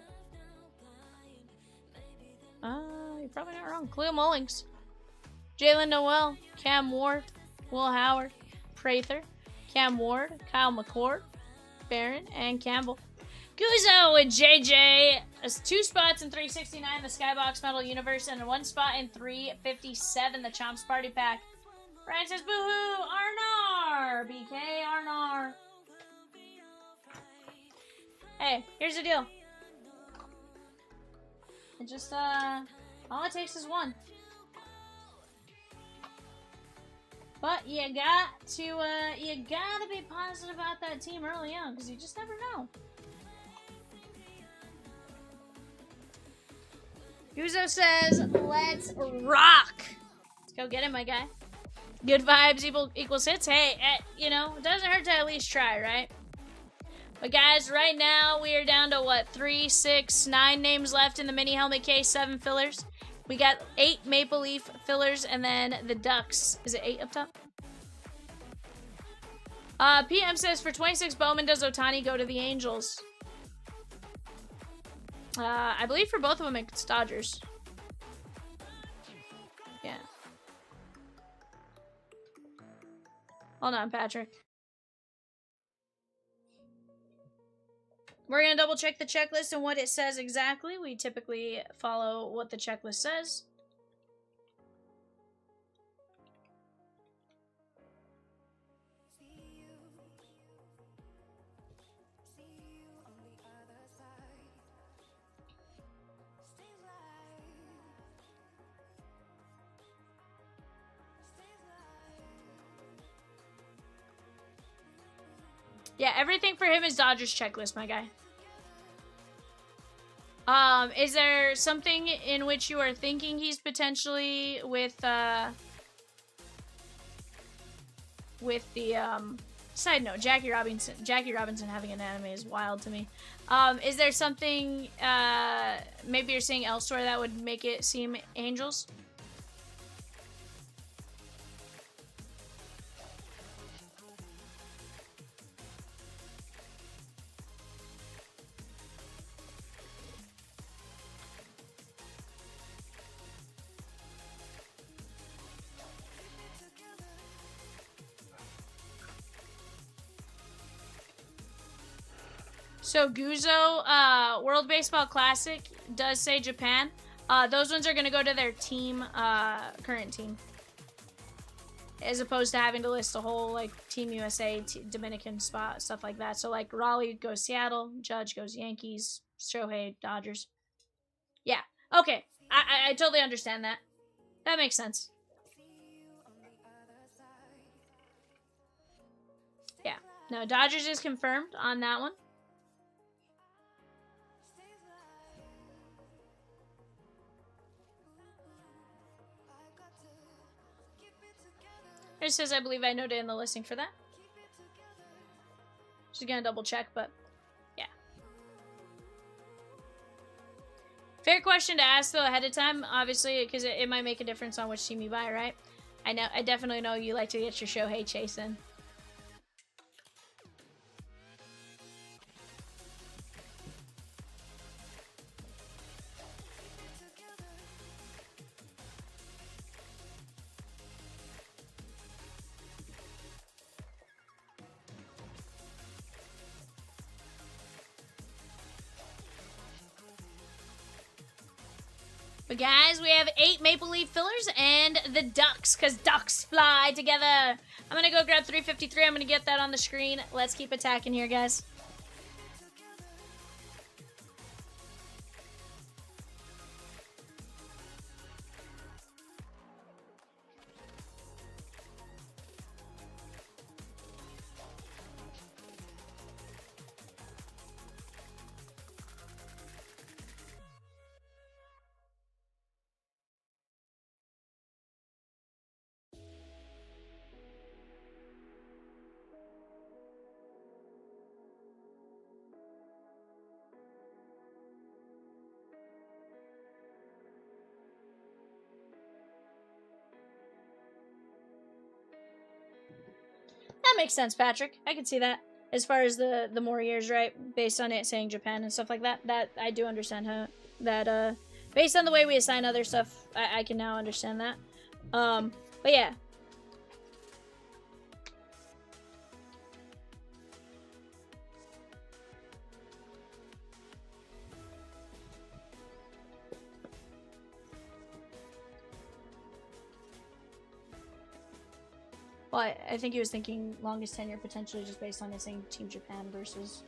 You're probably not wrong. Khalil Mullings, Jalen Noel, Cam Ward, Will Howard, Prather, Cam Ward, Kyle McCord, Barron, and Campbell. Guzzo with JJ. There's 2 spots in 369, the Skybox Metal Universe, and 1 spot in 357, the Chomps Party Pack. Brian says, boo-hoo, Arnar! BK Arnar. Hey, here's the deal. It just, all it takes is 1. But you gotta be positive about that team early on, because you just never know. Guzzo says, let's rock. Let's go get him, my guy. Good vibes equals hits. Hey, you know, it doesn't hurt to at least try, right? But guys, right now we are down to what, 3, 6, 9 names left in the mini helmet case, 7 fillers. We got 8 Maple Leaf fillers, and then the Ducks. Is it 8 up top? PM says, for 26 Bowman, does Otani go to the Angels? I believe for both of them, it's Dodgers. Yeah. Hold on, Patrick. We're going to double check the checklist and what it says exactly. We typically follow what the checklist says. Yeah, everything for him is Dodgers checklist, my guy. Is there something in which you are thinking he's potentially with the, side note, Jackie Robinson having an anime is wild to me. Is there something, maybe you're seeing elsewhere that would make it seem Angels? So Guzzo, World Baseball Classic does say Japan. Those ones are going to go to their team, current team. As opposed to having to list a whole, like, Team USA, Dominican spot, stuff like that. So, like, Raleigh goes Seattle, Judge goes Yankees, Shohei, Dodgers. Yeah. Okay. I totally understand that. That makes sense. Yeah. No, Dodgers is confirmed on that one. It says, I believe I noted in the listing for that. Just gonna double check, but yeah. Fair question to ask though ahead of time, obviously, because it might make a difference on which team you buy, right? I definitely know you like to get your Shohei chase in. But guys, we have 8 Maple Leaf fillers and the Ducks, because Ducks fly together. I'm going to go grab 353. I'm going to get that on the screen. Let's keep attacking here, guys. That makes sense, Patrick. I can see that. As far as the more years, right? Based on it saying Japan and stuff like that. That I do understand how that based on the way we assign other stuff, I can now understand that. But yeah. Well, I think he was thinking longest tenure potentially just based on it saying Team Japan versus...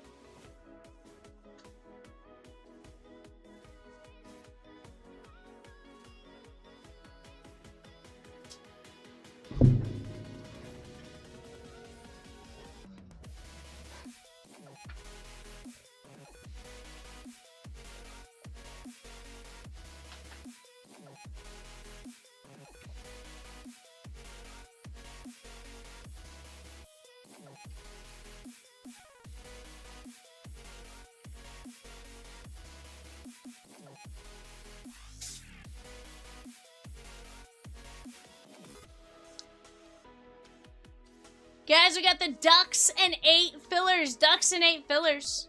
Guys, we got the ducks and 8 fillers. Ducks and 8 fillers.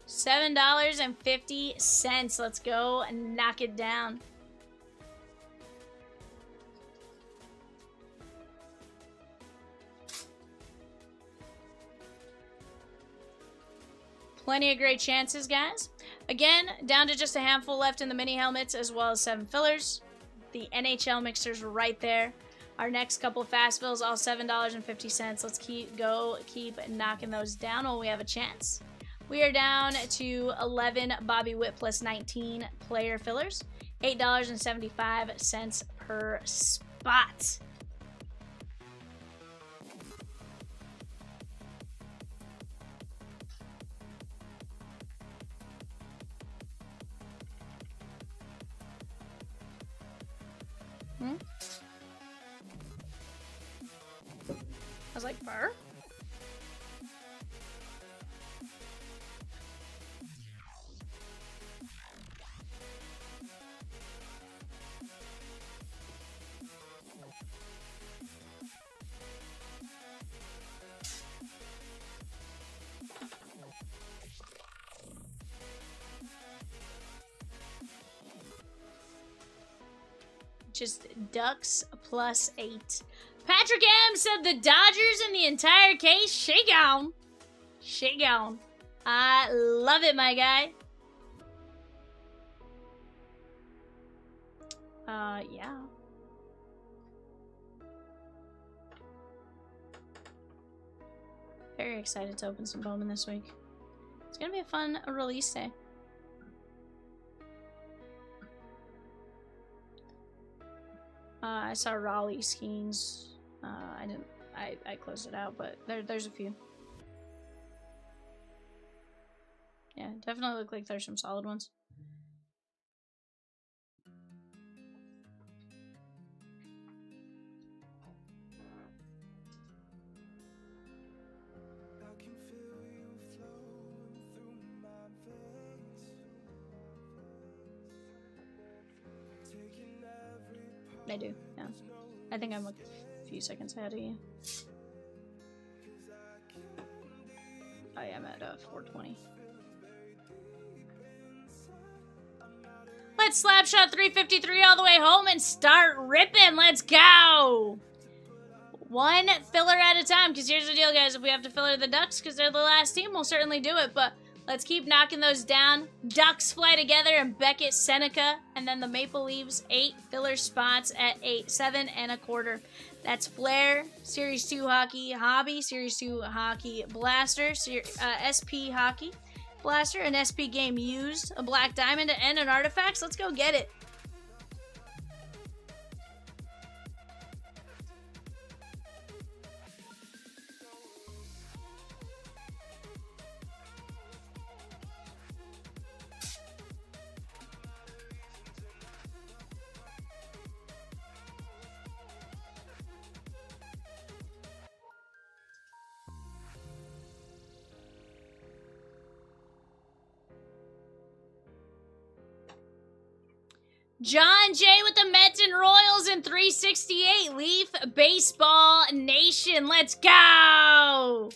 $7.50. Let's go and knock it down. Plenty of great chances, guys. Again, down to just a handful left in the mini helmets as well as 7 fillers. The NHL mixers right there. Our next couple fast fills, all $7.50. Let's keep knocking those down while we have a chance. We are down to 11 Bobby Witt plus 19 player fillers. $8.75 per spot. I was like, burr? Just ducks plus 8. Patrick M said the Dodgers in the entire case. Shake on. Shake on. I love it, my guy. Yeah. Very excited to open some Bowman this week. It's gonna be a fun release day. I saw Raleigh Skeens. I closed it out, but there's a few. Yeah, definitely look like there's some solid ones. I do, yeah. I think I'm a few seconds ahead of you. I am at 420. Let's slapshot 353 all the way home and start ripping. Let's go. One filler at a time, because here's the deal, guys. If we have to filler the Ducks because they're the last team, we'll certainly do it, but let's keep knocking those down. Ducks fly together and Beckett Seneca. And then the Maple Leafs, 8 filler spots at 7 1/4. That's Flair, Series 2 Hockey, Hobby, Series 2 Hockey Blaster, SP Hockey Blaster, an SP Game Used, a Black Diamond, and an Artifacts. Let's go get it. John Jay with the Mets and Royals in 368. Leaf Baseball Nation. Let's go!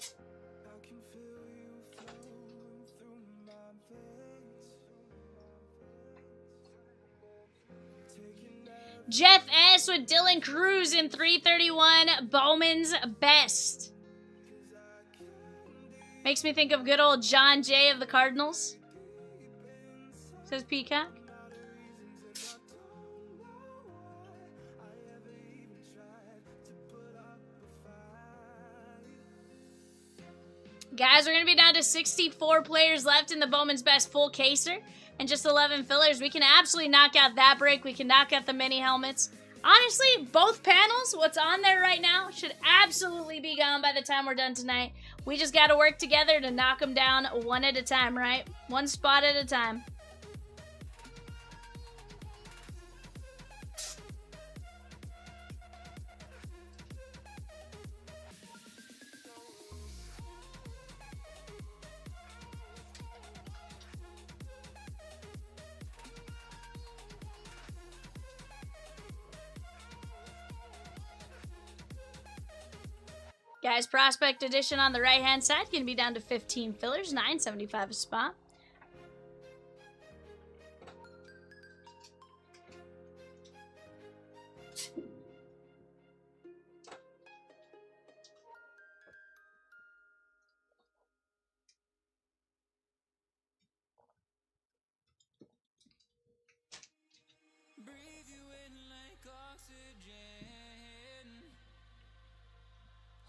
Jeff S. with Dylan Cruz in 331. Bowman's Best. Makes me think of good old John Jay of the Cardinals. Says Peacock. Guys, we're going to be down to 64 players left in the Bowman's Best full caser and just 11 fillers. We can absolutely knock out that break. We can knock out the mini helmets. Honestly, both panels, what's on there right now, should absolutely be gone by the time we're done tonight. We just got to work together to knock them down one at a time, right? One spot at a time. Guys, Prospect Edition on the right-hand side, going to be down to 15 fillers, $9.75 a spot. Breathe you in like oxygen.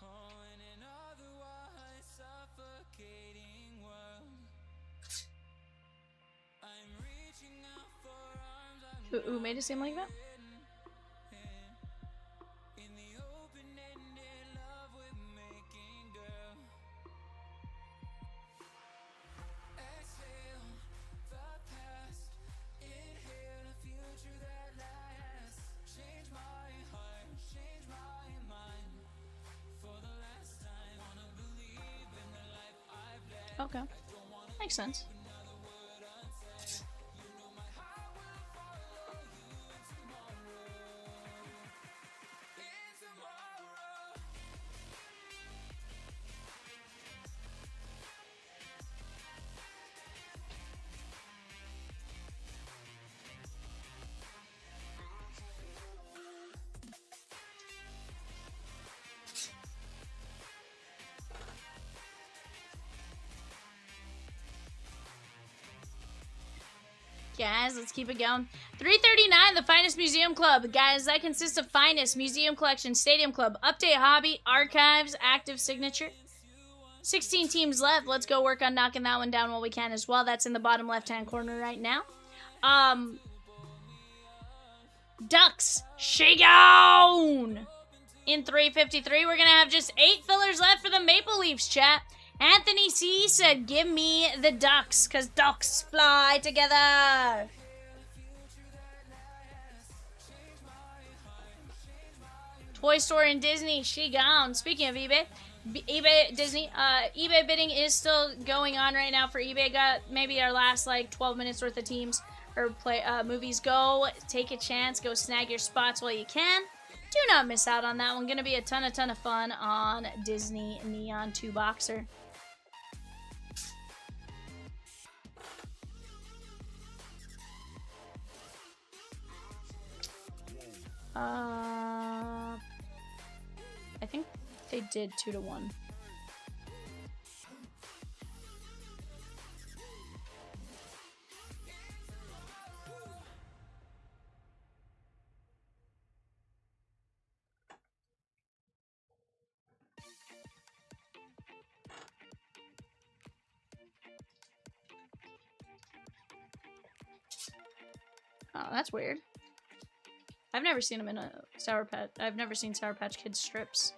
Oh, in an otherwise suffocating world. I'm reaching out for arms Who made it seem like that? in the open-ended love we're making, girl. Exhale the past, inhale a future that lasts. Change my heart, change my mind. For the last time, wanna believe in the life I've led. Okay. Makes sense. Guys, let's keep it going. 339, the Finest Museum Club. Guys, that consists of Finest, Museum Collection, Stadium Club, Update Hobby, Archives, Active Signature. 16 teams left. Let's go work on knocking that one down while we can as well. That's in the bottom left-hand corner right now. Ducks, shake on! In 353, we're going to have just 8 fillers left for the Maple Leafs, chat. Anthony C. said, give me the Ducks, because ducks fly together. Toy Store and Disney, she gone. Speaking of eBay, Disney, eBay bidding is still going on right now for eBay. Got maybe our last, like, 12 minutes worth of teams or movies. Go take a chance. Go snag your spots while you can. Do not miss out on that one. Going to be a ton of fun on Disney Neon 2 Boxer. I think they did 2-1. Oh, that's weird. I've never seen them in a Sour Patch. I've never seen Sour Patch Kids strips.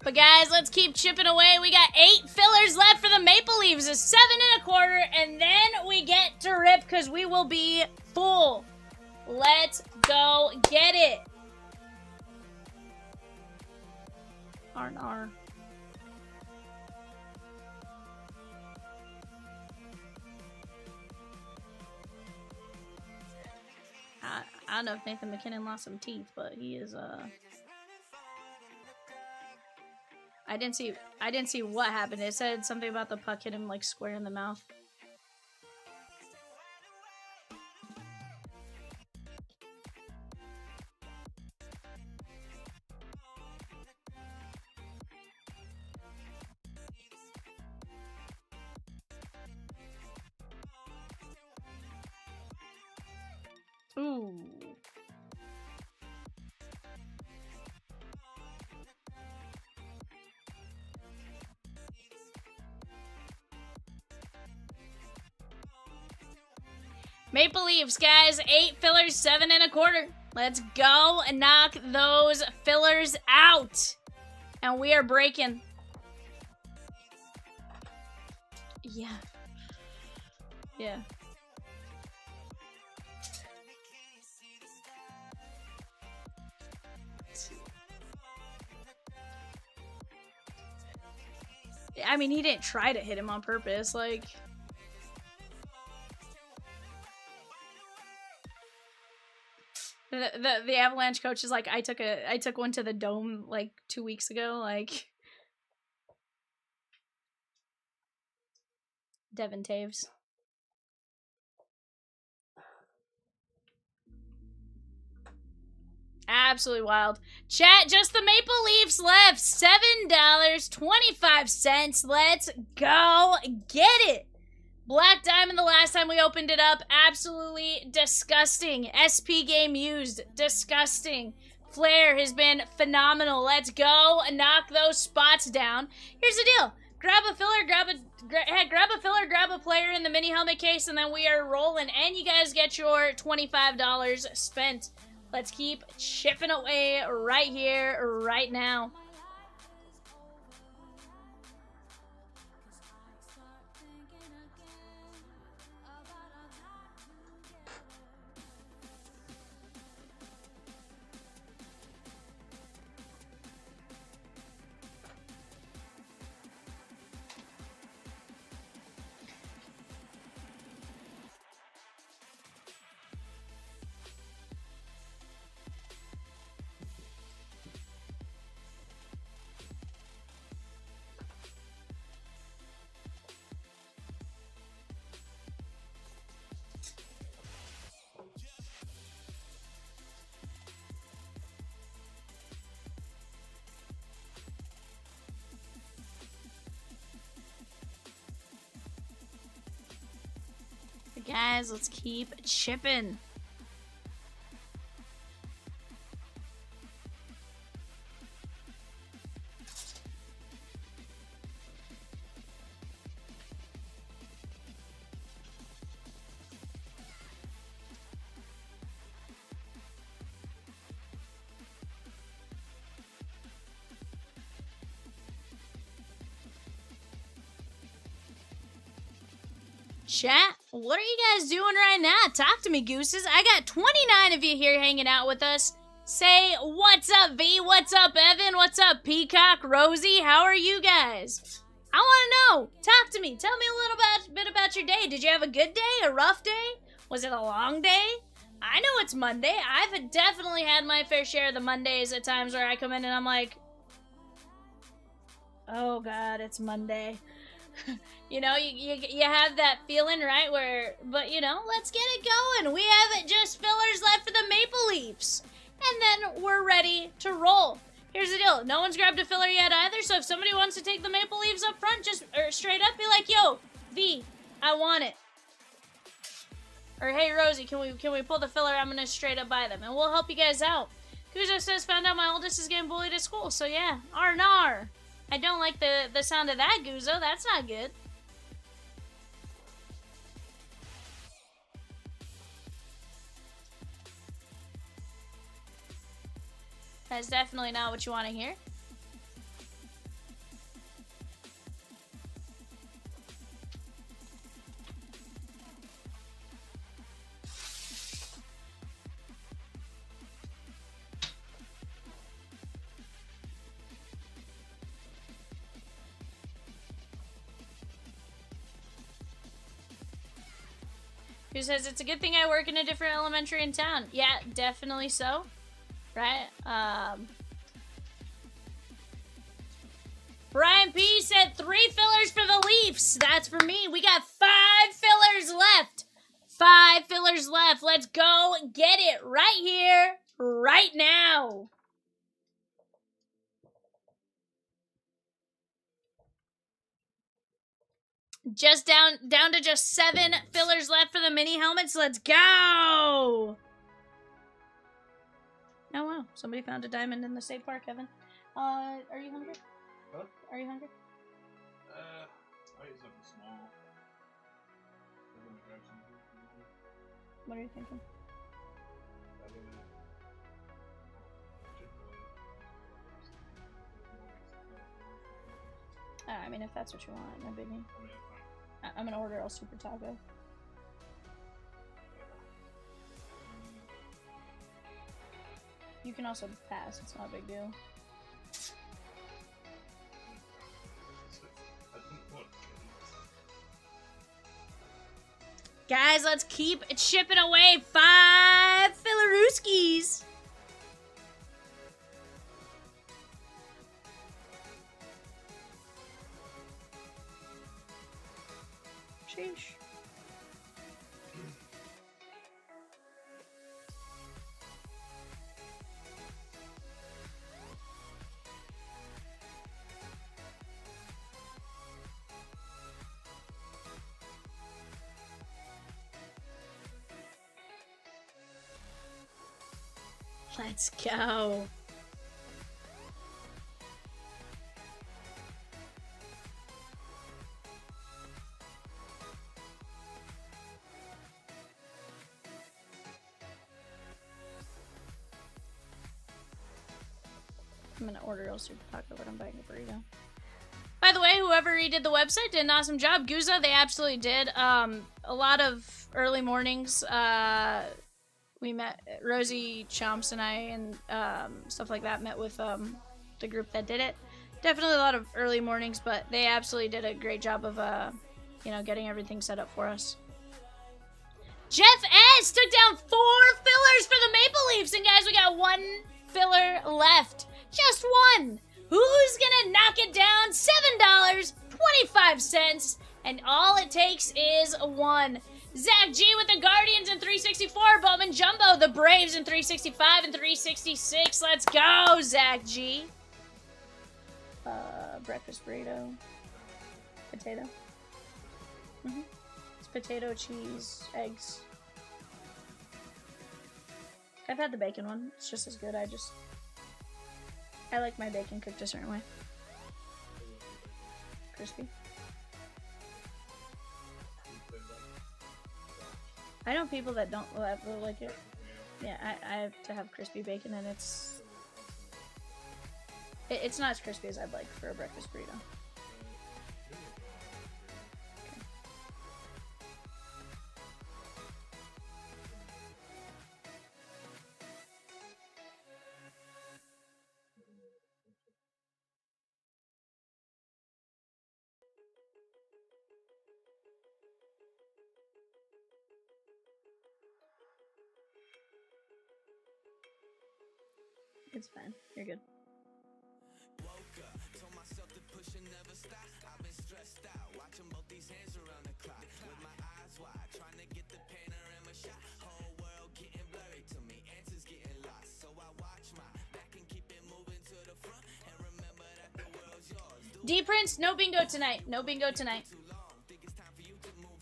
But guys, let's keep chipping away. We got 8 fillers left for the Maple Leafs. A 7 1/4, and then we get to rip because we will be full. Let's go get it. R. I don't know if Nathan McKinnon lost some teeth, but he is I didn't see what happened. It said something about the puck hit him like square in the mouth. Ooh. Maple Leafs, guys. 8 fillers, 7 1/4. Let's go and knock those fillers out. And we are breaking. Yeah. Yeah. I mean, he didn't try to hit him on purpose, like... The Avalanche coach is like, I took one to the dome like 2 weeks ago, like... Devin Taves. Absolutely wild. Chat, just the Maple Leafs left. $7.25. Let's go get it. Black Diamond the last time we opened it up. Absolutely disgusting. SP game used. Disgusting. Flair has been phenomenal. Let's go and knock those spots down. Here's the deal. Grab a filler, grab a player in the mini helmet case, and then we are rolling. And you guys get your $25 spent. Let's keep chipping away right here, right now. Guys, let's keep chipping. Chat, what are you guys doing right now? Talk to me, gooses. I got 29 of you here hanging out with us. Say, what's up, V? What's up, Evan? What's up, Peacock? Rosie? How are you guys? I want to know. Talk to me. Tell me a little bit about your day. Did you have a good day? A rough day? Was it a long day? I know it's Monday. I've definitely had my fair share of the Mondays at times where I come in and I'm like, oh God, it's Monday. You know, you have that feeling, right? Where, but you know, let's get it going. We have just fillers left for the Maple Leafs. And then we're ready to roll. Here's the deal. No one's grabbed a filler yet either, so if somebody wants to take the Maple Leafs up front, just or straight up be like, yo, V, I want it. Or hey Rosie, can we pull the filler? I'm gonna straight up buy them. And we'll help you guys out. Kuzo says, found out my oldest is getting bullied at school, so yeah. Arnar. I don't like the sound of that, Guzo. That's not good. That's definitely not what you want to hear. Who says it's a good thing I work in a different elementary in town? Yeah, definitely so. Right? Brian P said 3 fillers for the Leafs. That's for me. We got 5 fillers left. 5 fillers left. Let's go get it right here, right now. Just down to just 7 fillers left for the mini helmets. Let's go. Oh, wow. Somebody found a diamond in the safe bar, Kevin. Are you hungry? Huh? Are you hungry? I ate something small. I'm gonna grab some food. What are you thinking? I mean, if that's what you want, no biggie. I'm gonna order El Super Taco. You can also pass, it's not a big deal. Guys, let's keep chipping away. 5 Filarooskies. Sheesh. Let's go. I'm gonna order El Super Taco, but I'm buying a burrito. By the way, whoever redid the website did an awesome job. Guza, they absolutely did. A lot of early mornings. We met, Rosie Chomps and I and stuff like that, met with the group that did it. Definitely a lot of early mornings, but they absolutely did a great job of, you know, getting everything set up for us. Jeff S. took down 4 fillers for the Maple Leafs, and guys, we got 1 filler left. Just 1. Who's gonna knock it down? $7.25, and all it takes is 1. Zach G with the Guardians in 364. Bowman Jumbo, the Braves in 365 and 366. Let's go, Zach G. Breakfast burrito. Potato. It's potato, cheese, eggs. I've had the bacon one. It's just as good. I like my bacon cooked a certain way. Crispy. I know people that don't like it. Yeah, I have to have crispy bacon, and it's not as crispy as I'd like for a breakfast burrito. It's fine. You're good. Told myself to push and never stop. I've been stressed out, watching both these hands around the clock. With my eyes wide, trying to get the panorama shot. Whole world getting blurry to me, answers getting lost. So I watch my back and keep it moving to the front. And remember that the world's yours. D Prince, no bingo tonight. No bingo tonight.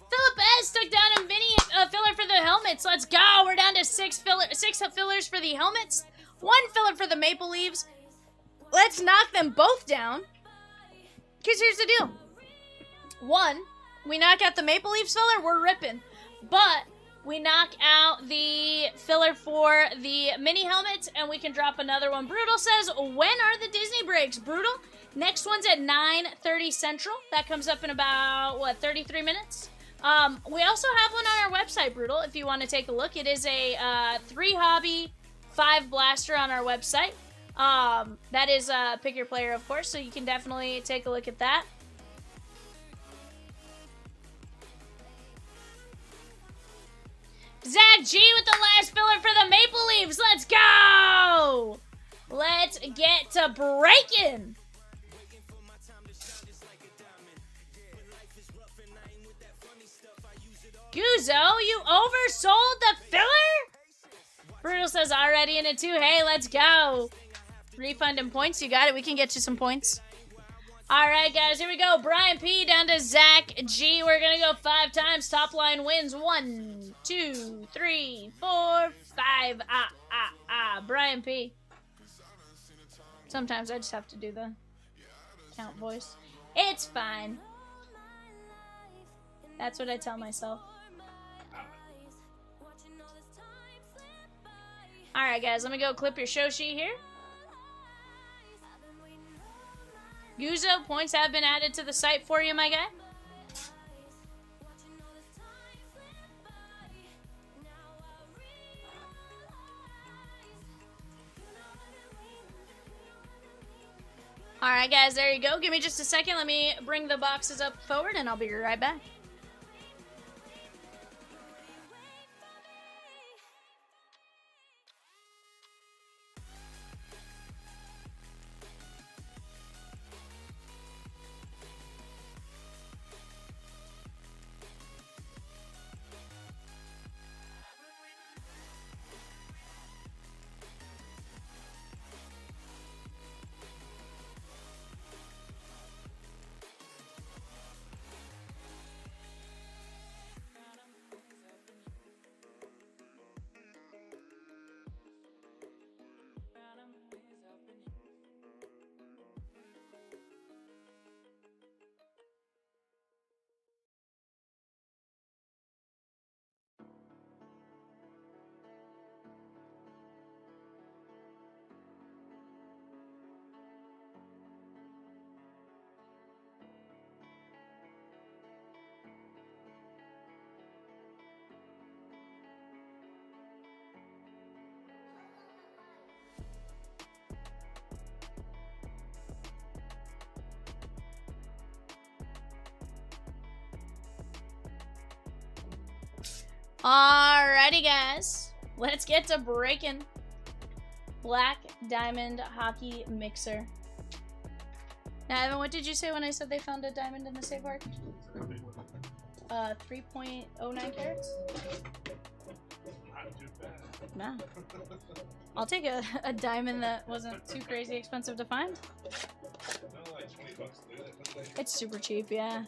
Philip S took down a mini filler for the helmets. Let's go. We're down to 6 fillers for the helmets. 1 filler for the Maple Leaves. Let's knock them both down. Because here's the deal. 1, we knock out the Maple Leafs filler, we're ripping. But we knock out the filler for the mini helmets, and we can drop another one. Brutal says, when are the Disney breaks? Brutal, next one's at 9:30 Central. That comes up in about, 33 minutes? We also have one on our website, Brutal, if you want to take a look. It is a 3 hobby, 5 blaster on our website. That is pick your player, of course, so you can definitely take a look at that. Zach G with the last filler for the Maple Leafs. Let's go! Let's get to breaking. Guzzo, you oversold the filler? Brutal says already in it too. Hey, let's go. Refund and points. You got it. We can get you some points. All right, guys. Here we go. Brian P down to Zach G. We're going to go 5 times. Top line wins. 1, 2, 3, 4, 5. Brian P. Sometimes I just have to do the count voice. It's fine. That's what I tell myself. Alright, guys, let me go clip your show sheet here. Guzzo, points have been added to the site for you, my guy. Alright, guys, there you go. Give me just a second. Let me bring the boxes up forward, and I'll be right back. Alrighty, guys. Let's get to breaking. Black Diamond Hockey Mixer. Now, Evan, what did you say when I said they found a diamond in the safe arc? 3.09 carats? Not too bad. No. I'll take a diamond that wasn't too crazy expensive to find. No, like $20 to do that. It's super cheap, yeah.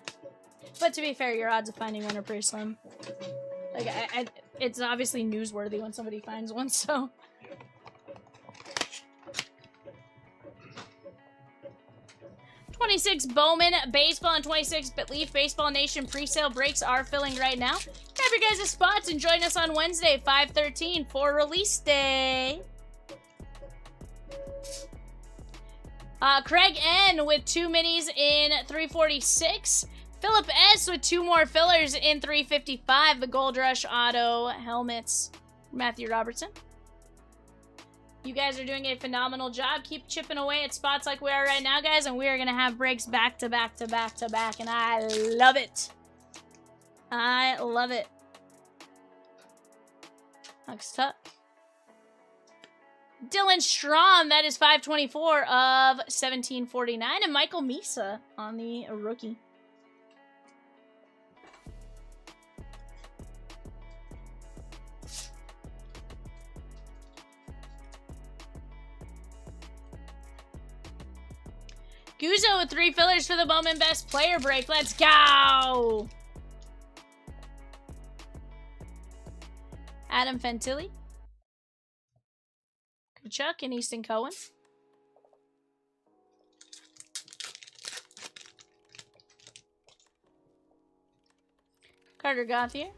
But to be fair, your odds of finding one are pretty slim. Like, it's obviously newsworthy when somebody finds one, so. 26 Bowman Baseball and 26 Leaf Baseball Nation pre-sale breaks are filling right now. Grab your guys' spots and join us on Wednesday, 5/13 for release day. Craig N with 2 minis in 346. Philip S with 2 more fillers in 355. The Gold Rush Auto helmets. Matthew Robertson. You guys are doing a phenomenal job. Keep chipping away at spots like we are right now, guys, and we are going to have breaks back to back to back to back, and I love it. I love it. Hucks Tuck. Dylan Strom, that is 524 of 1749, and Michael Misa on the rookie. Guzzo with 3 fillers for the Bowman Best Player break. Let's go! Adam Fantilli. Kachuk and Easton Cohen. Carter Gauthier.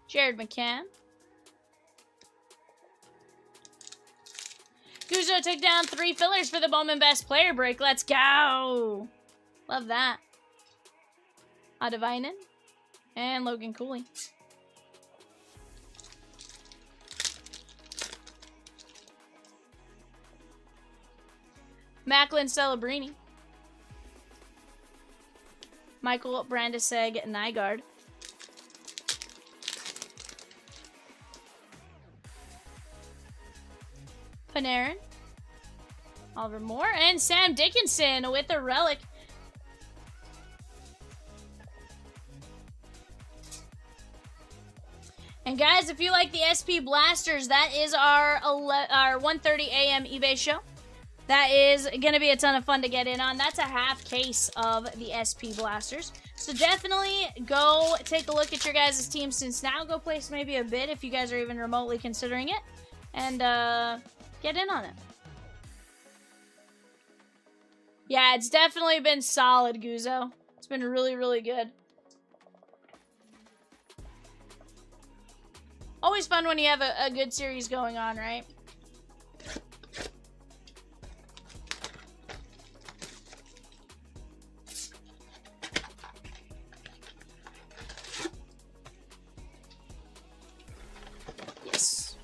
Jared McCann. Guzzo took down 3 fillers for the Bowman Best Player break. Let's go. Love that. Adavainen and Logan Cooley. Macklin Celebrini. Michael Brandiseg Nygaard. Panarin. Oliver Moore. And Sam Dickinson with the relic. And guys, if you like the SP Blasters, that is our 1:30 a.m. eBay show. That is going to be a ton of fun to get in on. That's a half case of the SP Blasters. So definitely go take a look at your guys' team since now. Go place maybe a bid if you guys are even remotely considering it. And get in on it. Yeah, it's definitely been solid, Guzzo. It's been really, really good. Always fun when you have a good series going on, right? Yes.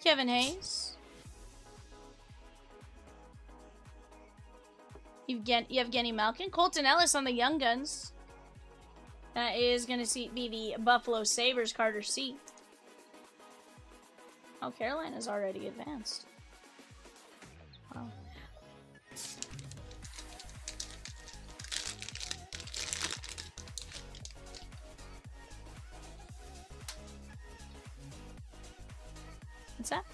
Kevin Hayes. Evgeny Malkin. Colton Ellis on the Young Guns. That is going to be the Buffalo Sabres, Carter C. Oh, Carolina's already advanced. Wow. What's that?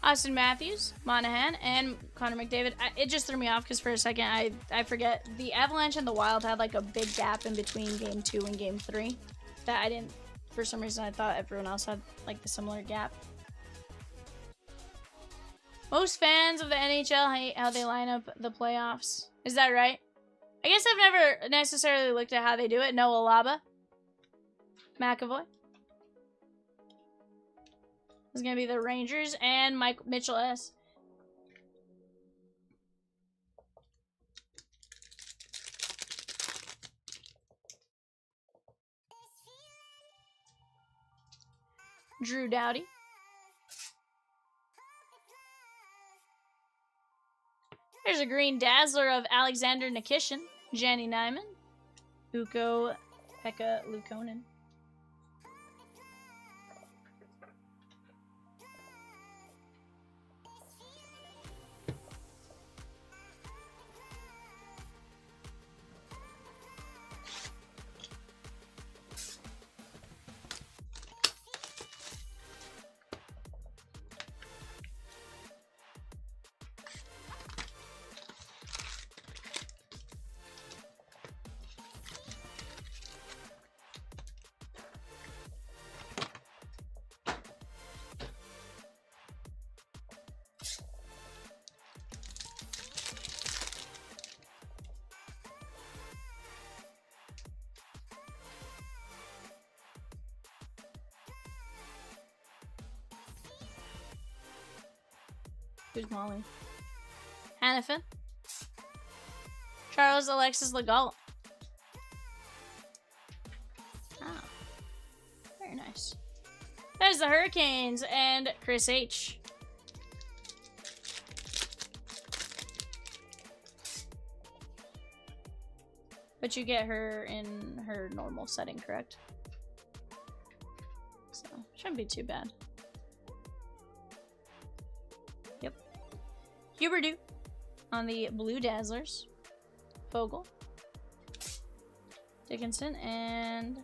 Austin Matthews, Monahan, and Connor McDavid. It just threw me off because for a second I forget. The Avalanche and the Wild had like a big gap in between Game 2 and Game 3. That I didn't, for some reason I thought everyone else had like the similar gap. Most fans of the NHL hate how they line up the playoffs. Is that right? I guess I've never necessarily looked at how they do it. Noah Laba. McAvoy. It's going to be the Rangers and Mitchell S. Drew Doughty. There's a green dazzler of Alexander Nikishin, Janny Nyman, Ukko Pekka Luukkonen. Who's Molly? Hannafin. Charles Alexis Legault. Oh. Very nice. There's the Hurricanes and Chris H. But you get her in her normal setting, correct? So, shouldn't be too bad. Yep. Huberdeau on the Blue Dazzlers. Fogle. Dickinson and...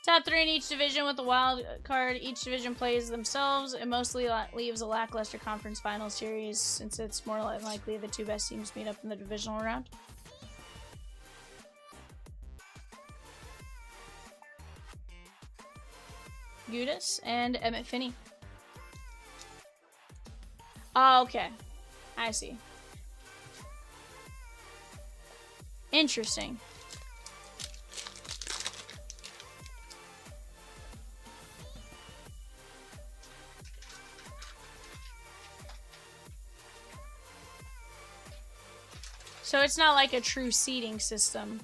Top 3 in each division with a wild card. Each division plays themselves. It mostly leaves a lackluster conference final series since it's more likely the two best teams meet up in the divisional round. Gudis and Emmett Finney. Oh, okay. I see. Interesting. So it's not like a true seeding system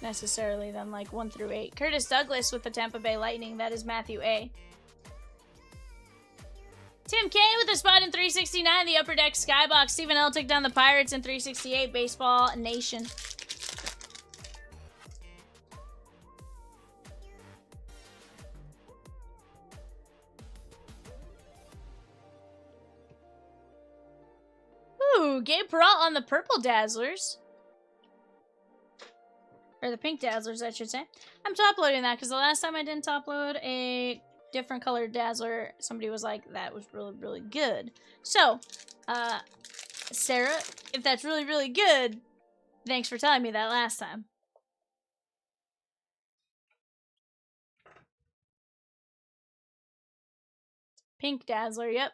necessarily then, like 1 through 8. Curtis Douglas with the Tampa Bay Lightning. That is Matthew A. Tim K with a spot in 369, the Upper Deck Skybox. Stephen L took down the Pirates in 368, Baseball Nation. Ooh, Gabe Peralt on the Purple Dazzlers. Or the Pink Dazzlers, I should say. I'm top-loading that because the last time I didn't top-load a different colored Dazzler, somebody was like, that was really, really good. So, Sarah, if that's really, really good, thanks for telling me that last time. Pink Dazzler, yep.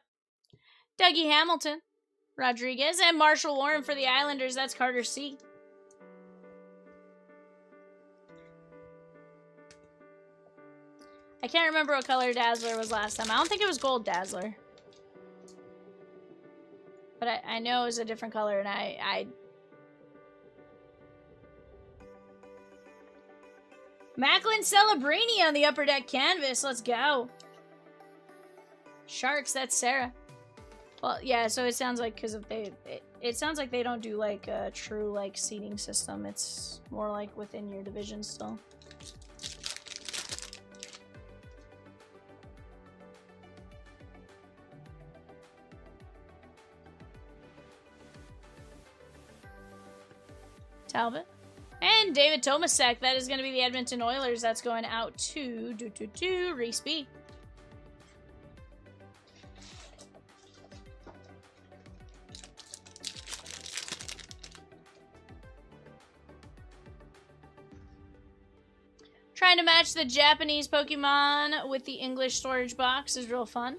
Dougie Hamilton, Rodriguez, and Marshall Warren for the Islanders. That's Carter C. I can't remember what color Dazzler was last time. I don't think it was Gold Dazzler. But I know it was a different color, and I... Macklin Celebrini on the Upper Deck canvas. Let's go. Sharks, that's Sarah. Well, yeah, so it sounds like because if it sounds like they don't do like a true like seeding system. It's more like within your division still. Talbot. And David Tomasek. That is going to be the Edmonton Oilers. That's going out to Reese B. Trying to match the Japanese Pokemon with the English storage box is real fun.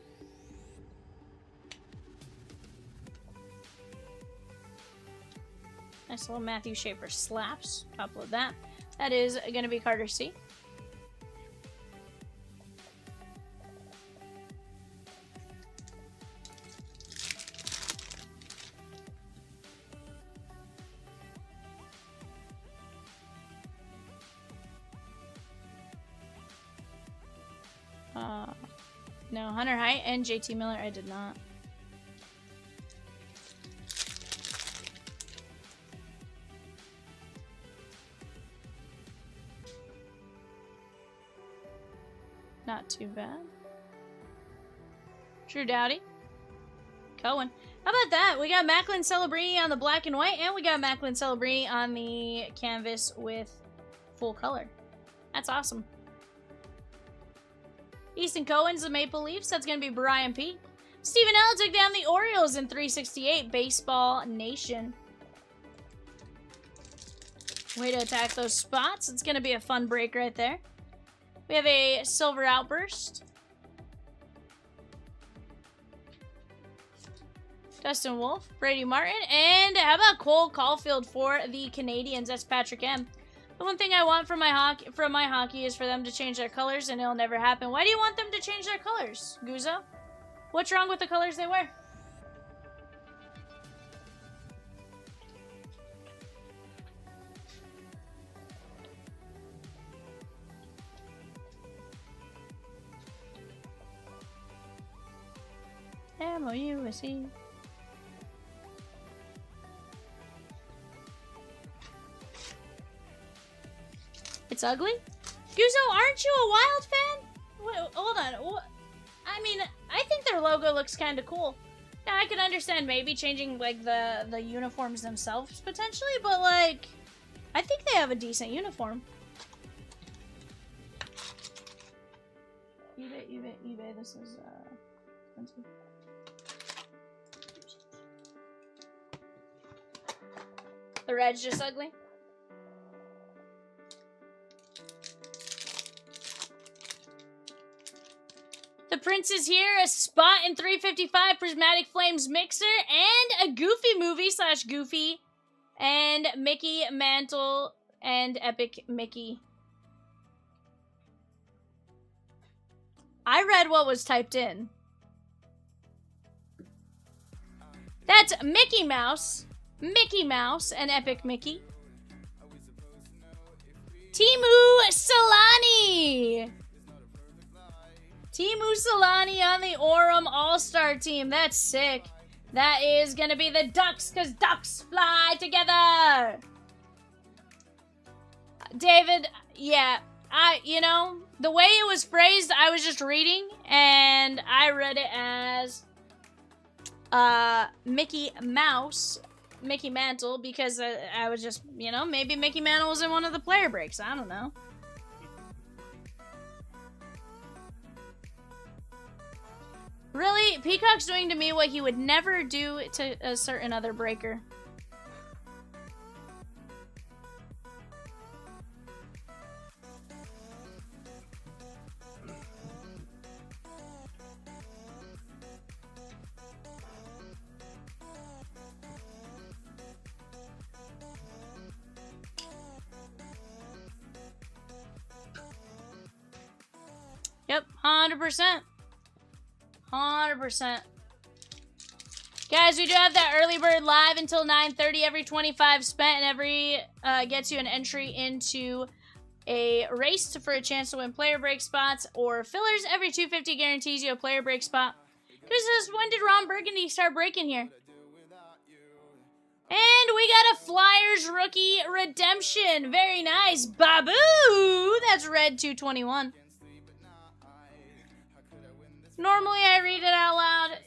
Nice little Matthew Schaefer slaps. Upload that. That is going to be Carter C. No, Hunter Height and JT Miller, I did not. Not too bad. Drew Doughty. Cohen. How about that? We got Macklin Celebrini on the black and white, and we got Macklin Celebrini on the canvas with full color. That's awesome. Easton Cohen's the Maple Leafs. That's going to be Brian P. Stephen L took down the Orioles in 368. Baseball Nation. Way to attack those spots. It's going to be a fun break right there. We have a Silver Outburst. Dustin Wolf, Brady Martin, and how about Cole Caulfield for the Canadians? That's Patrick M. The one thing I want from my hockey is for them to change their colors, and it'll never happen. Why do you want them to change their colors, Guzzo? What's wrong with the colors they wear? M-O-U-S-E. It's ugly? Guzzo, aren't you a Wild fan? Wait, hold on. I mean, I think their logo looks kind of cool. Now, I could understand maybe changing, like, the uniforms themselves, potentially, but, like, I think they have a decent uniform. eBay, this is, expensive. The red's just ugly? The Prince is here, a spot in 355 Prismatic Flames Mixer, and a Goofy movie / Goofy, and Mickey Mantle, and Epic Mickey. I read what was typed in. That's Mickey Mouse, Mickey Mouse and Epic Mickey. Timu Solani! Timu Solani on the Aurum All-Star team. That's sick. That is gonna be the Ducks, because Ducks fly together! David, yeah, you know, the way it was phrased, I was just reading, and I read it as Mickey Mouse, Mickey Mantle, because I was just, you know, maybe Mickey Mantle was in one of the player breaks. I don't know. Really? Peacock's doing to me what he would never do to a certain other breaker. Yep, 100%. 100%. Guys, we do have that early bird live until 9:30. Every 25 spent and every gets you an entry into a race for a chance to win player break spots or fillers. Every 250 guarantees you a player break spot. Because when did Ron Burgundy start breaking here? And we got a Flyers rookie redemption. Very nice. Babu! That's red 221. Normally I read it out loud.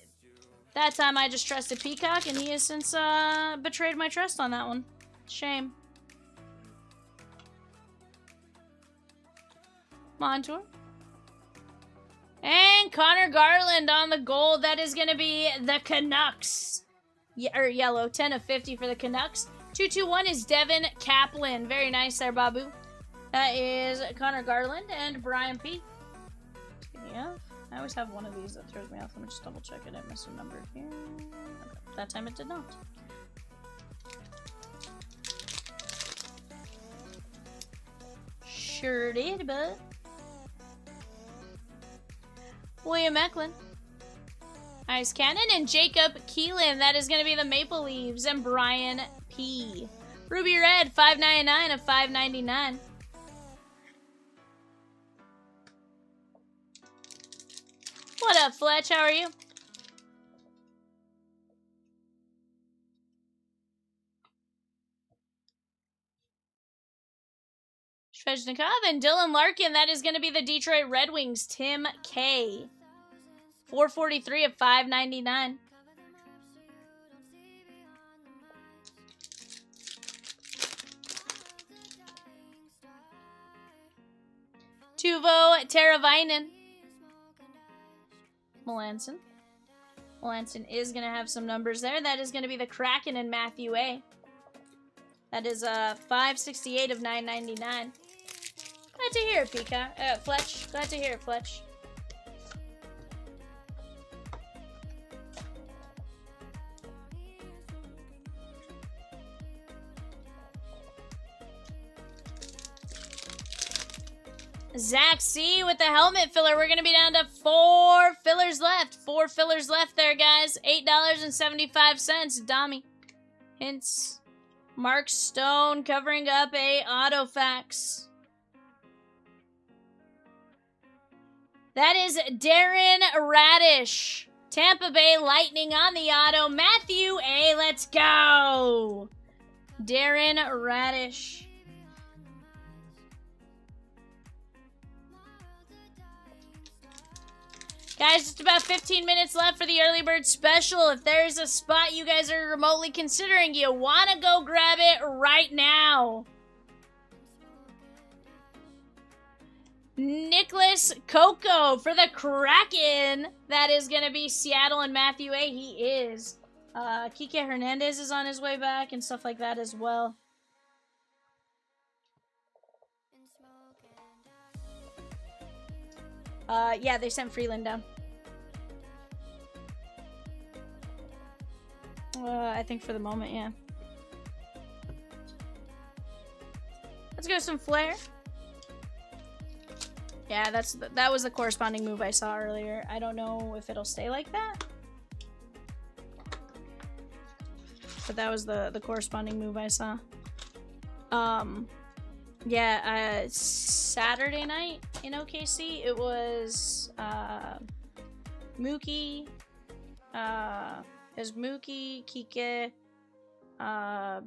That time I just trusted Peacock, and he has since betrayed my trust on that one. Shame. Montour. And Connor Garland on the gold. That is going to be the Canucks. Yellow. 10 of 50 for the Canucks. 221 is Devin Kaplan. Very nice there, Babu. That is Connor Garland and Brian P. Yeah. I always have one of these that throws me off. Let me just double check it. I missed a number here. Okay. That time it did not. Sure did, but William Eklund. Ice Cannon and Jacob Keelan. That is going to be the Maple Leaves and Brian P. Ruby Red, 599 of 599. What up, Fletch? How are you? Svechnikov and Dylan Larkin. That is going to be the Detroit Red Wings. Tim K. 443 of 599. Tuvo Teravainen. Melanson. Melanson is going to have some numbers there. That is going to be the Kraken and Matthew A. That is 568 of 999. Glad to hear it, Pika. Fletch. Glad to hear it, Fletch. Zach C with the helmet filler. We're going to be down to 4 fillers left. 4 fillers left there, guys. $8.75. Dami. Hints. Mark Stone covering up a Autofax. That is Darren Radish. Tampa Bay Lightning on the auto. Matthew A. Let's go. Darren Radish. Guys, just about 15 minutes left for the early bird special. If there's a spot you guys are remotely considering, you want to go grab it right now. Nicholas Coco for the Kraken. That is going to be Seattle and Matthew A. He is. Kike Hernandez is on his way back and stuff like that as well. Yeah, they sent Freeland down. I think for the moment, yeah. Let's go some Flair. Yeah, that was the corresponding move I saw earlier. I don't know if it'll stay like that. But that was the corresponding move I saw. Yeah, Saturday night in OKC, it was Mookie, Kike,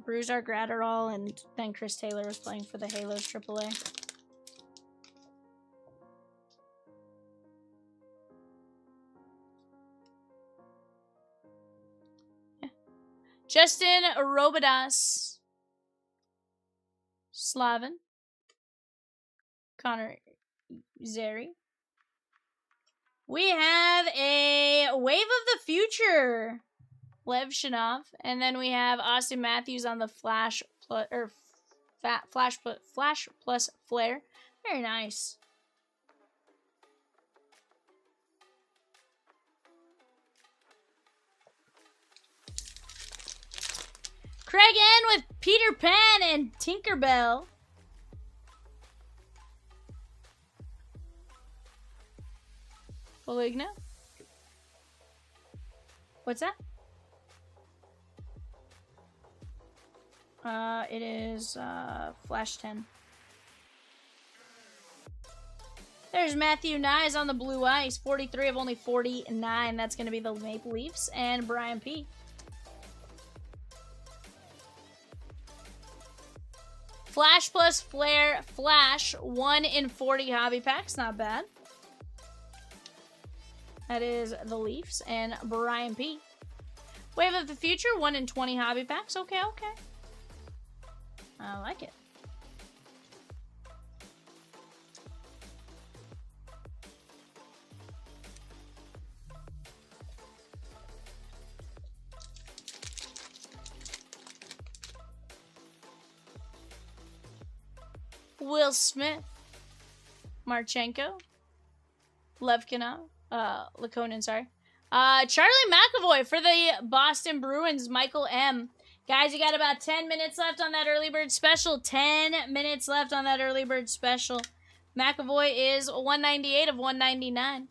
Bruiser Gratterall, and then Chris Taylor was playing for the Halos AAA. Yeah. Justin Robidas, Slavin, Connor Zeri. We have a Wave of the Future, Lev Shinov, and then we have Austin Matthews on the Flash plus Flare. Very nice. Craig N with Peter Pan and Tinkerbell. Poligno? What's that? It is, Flash 10. There's Matthew Nyes on the blue ice. 43 of only 49. That's going to be the Maple Leafs. And Brian P. Flash plus Flare Flash. 1 in 40 hobby packs. Not bad. That is the Leafs and Brian P. Wave of the Future, 1 in 20 hobby packs. Okay, okay. I like it. Will Smith, Marchenko, Levkinov. Lakonin, sorry. Charlie McAvoy for the Boston Bruins, Michael M. Guys, you got about 10 minutes left on that early bird special. 10 minutes left on that early bird special. McAvoy is 198 of 199.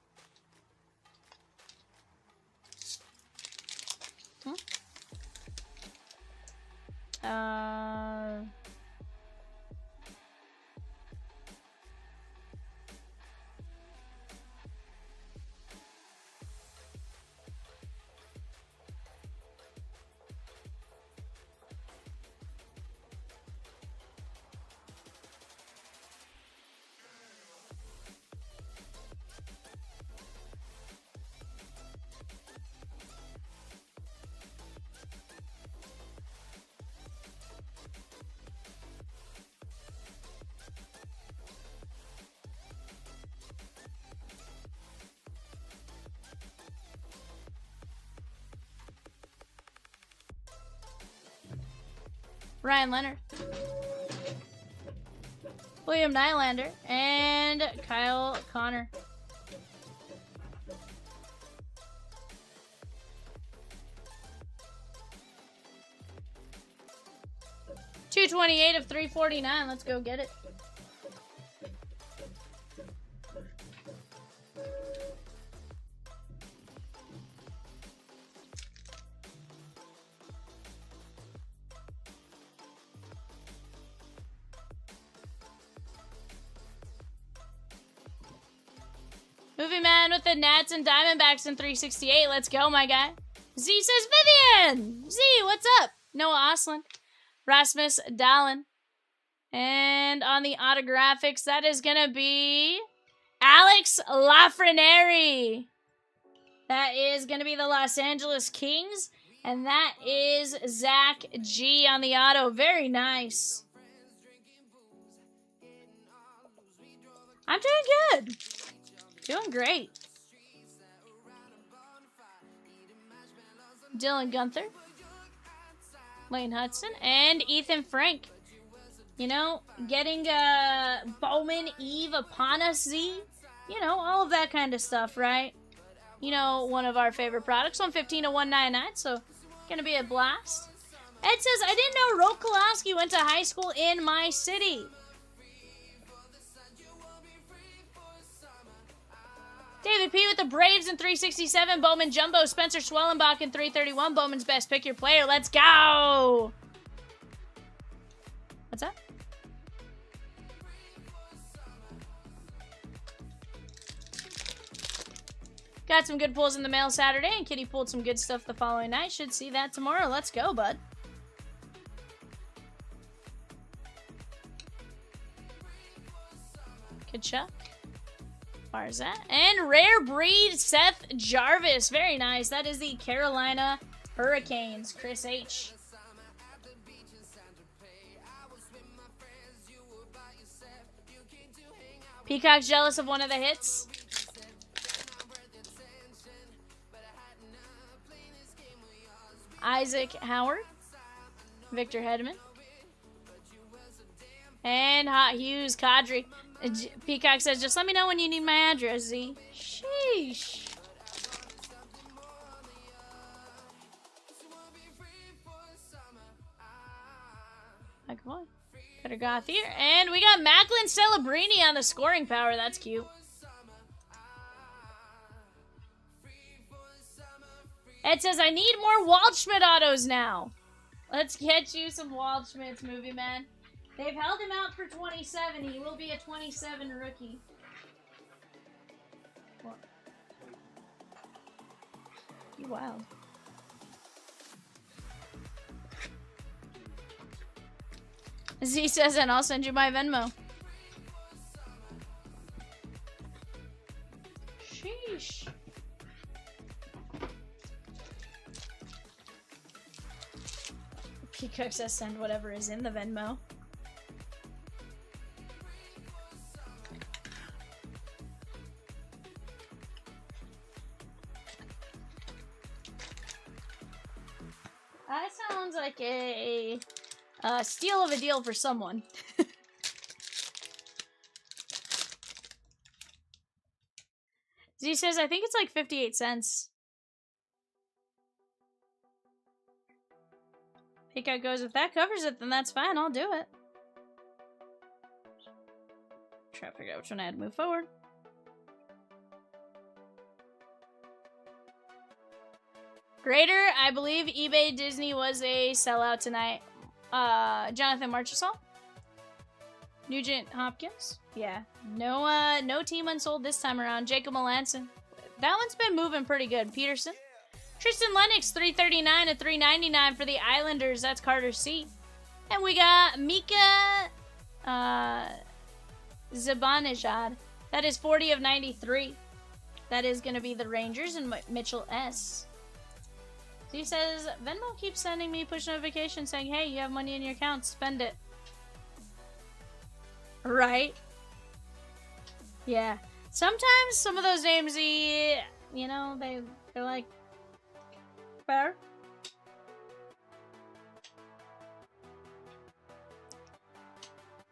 Ryan Leonard, William Nylander, and Kyle Connor. $228 of $349. Let's go get it. Movie Man with the Nats and Diamondbacks in 368. Let's go, my guy. Z says Vivian. Z, what's up? Noah Osland. Rasmus Dahlin. And on the autographics, that is going to be Alex Lafreniere. That is going to be the Los Angeles Kings. And that is Zach G on the auto. Very nice. I'm doing good. Doing great. Dylan Gunther, Lane Hudson, and Ethan Frank. You know, getting Bowman Eve upon us, Z. You know, all of that kind of stuff, right? You know, one of our favorite products, 115 to 199, so gonna be a blast. Ed says, I didn't know Ro Kolowski went to high school in my city. David P with the Braves in 367. Bowman Jumbo. Spencer Schwellenbach in 331. Bowman's best. Pick your player. Let's go. What's that? Got some good pulls in the mail Saturday, and Kitty pulled some good stuff the following night. Should see that tomorrow. Let's go, bud. Good shot. Barzat. And rare breed Seth Jarvis. Very nice. That is the Carolina Hurricanes. Chris H. Peacock's jealous of one of the hits. Isaac Howard. Victor Hedman. And Hot Hughes Kadri. Peacock says, just let me know when you need my address, Z. Sheesh. Like what? Better goth here. And we got Macklin Celebrini on the scoring power. That's cute. Ed says, I need more Waldschmidt autos now. Let's get you some Waldschmidts, movie man. They've held him out for 27. He will be a 27 rookie. What? You wild. Z says, and I'll send you my Venmo. Sheesh. Peacock says, send whatever is in the Venmo. That sounds like a steal of a deal for someone. Z says, I think it's like 58 cents. Peacock goes, if that covers it, then that's fine. I'll do it. Try to figure out which one I had to move forward. Greater, I believe eBay Disney was a sellout tonight. Jonathan Marchessault. Nugent Hopkins. Yeah. No team unsold this time around. Jacob Melanson. That one's been moving pretty good. Peterson. Tristan Lennox, 339 to 399 for the Islanders. That's Carter C. And we got Mika Zibanejad. That is 40 of 93. That is going to be the Rangers and Mitchell S. He says, Venmo keeps sending me push notifications saying, hey, you have money in your account, spend it. Right? Yeah. Sometimes some of those names, you know, they're like, fair.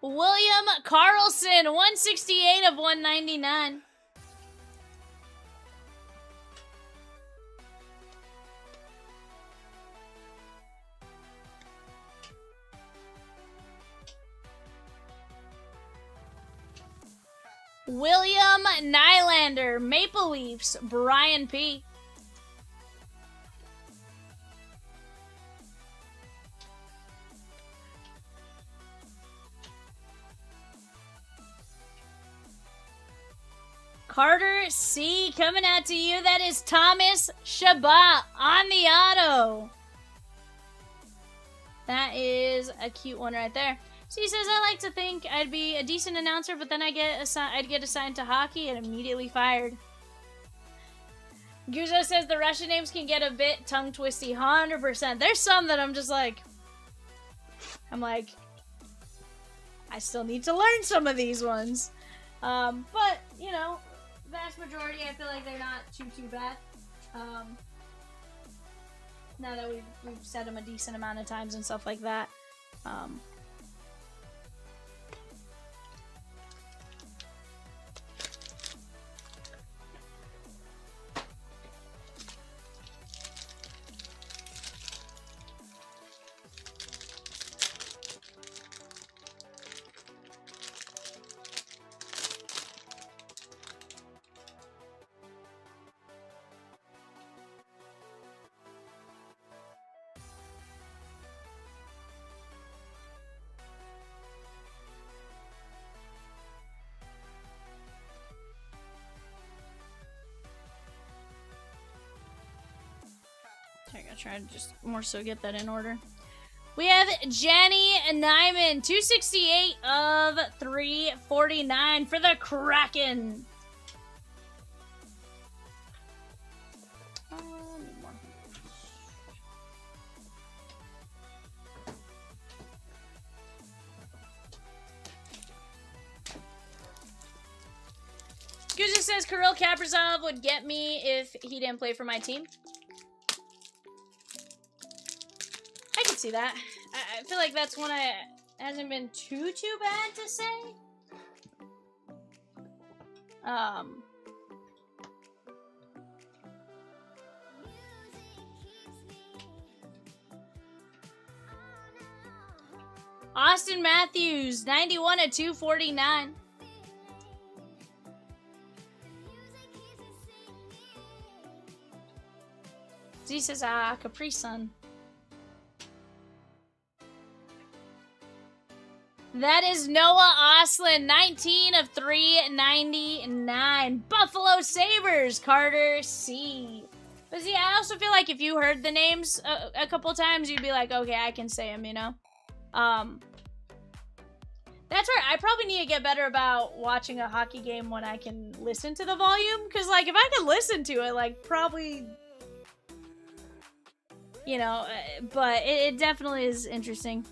William Carlson, 168 of 199. William Nylander, Maple Leafs, Brian P. Carter C. coming out to you. That is Thomas Chabot on the auto. That is a cute one right there. So he says, I like to think I'd be a decent announcer, but then I'd get assigned to hockey and immediately fired. Guzo says the Russian names can get a bit tongue-twisty. 100%. There's some that I'm like, I still need to learn some of these ones. But, you know, vast majority, I feel like they're not too bad. Now that we've said them a decent amount of times and stuff like that. I'm gonna try to just more so get that in order. We have Jenny Nyman, 268 of 349 for the Kraken. Need more. Guza says Kirill Kaprizov would get me if he didn't play for my team. I can see that. I feel like that's one that hasn't been too bad to say. Austin Matthews, 91 of 249. Z says, Capri Sun. That is Noah Oslin, 19 of 399. Buffalo Sabres, Carter C. But see, I also feel like if you heard the names a couple times, you'd be like, okay, I can say them, you know? That's where I probably need to get better about watching a hockey game when I can listen to the volume. Because, like, if I could listen to it, like, probably... You know, but it definitely is interesting.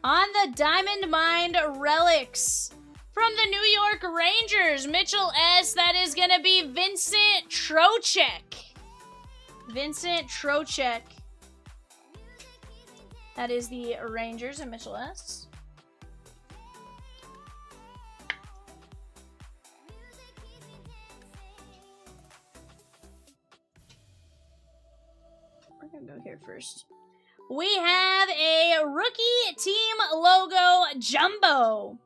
On the Diamond Mind Relics from the New York Rangers, Mitchell S. That is going to be Vincent Trocheck. Vincent Trocheck. That is the Rangers and Mitchell S. We're going to go here first. We have a rookie team logo jumbo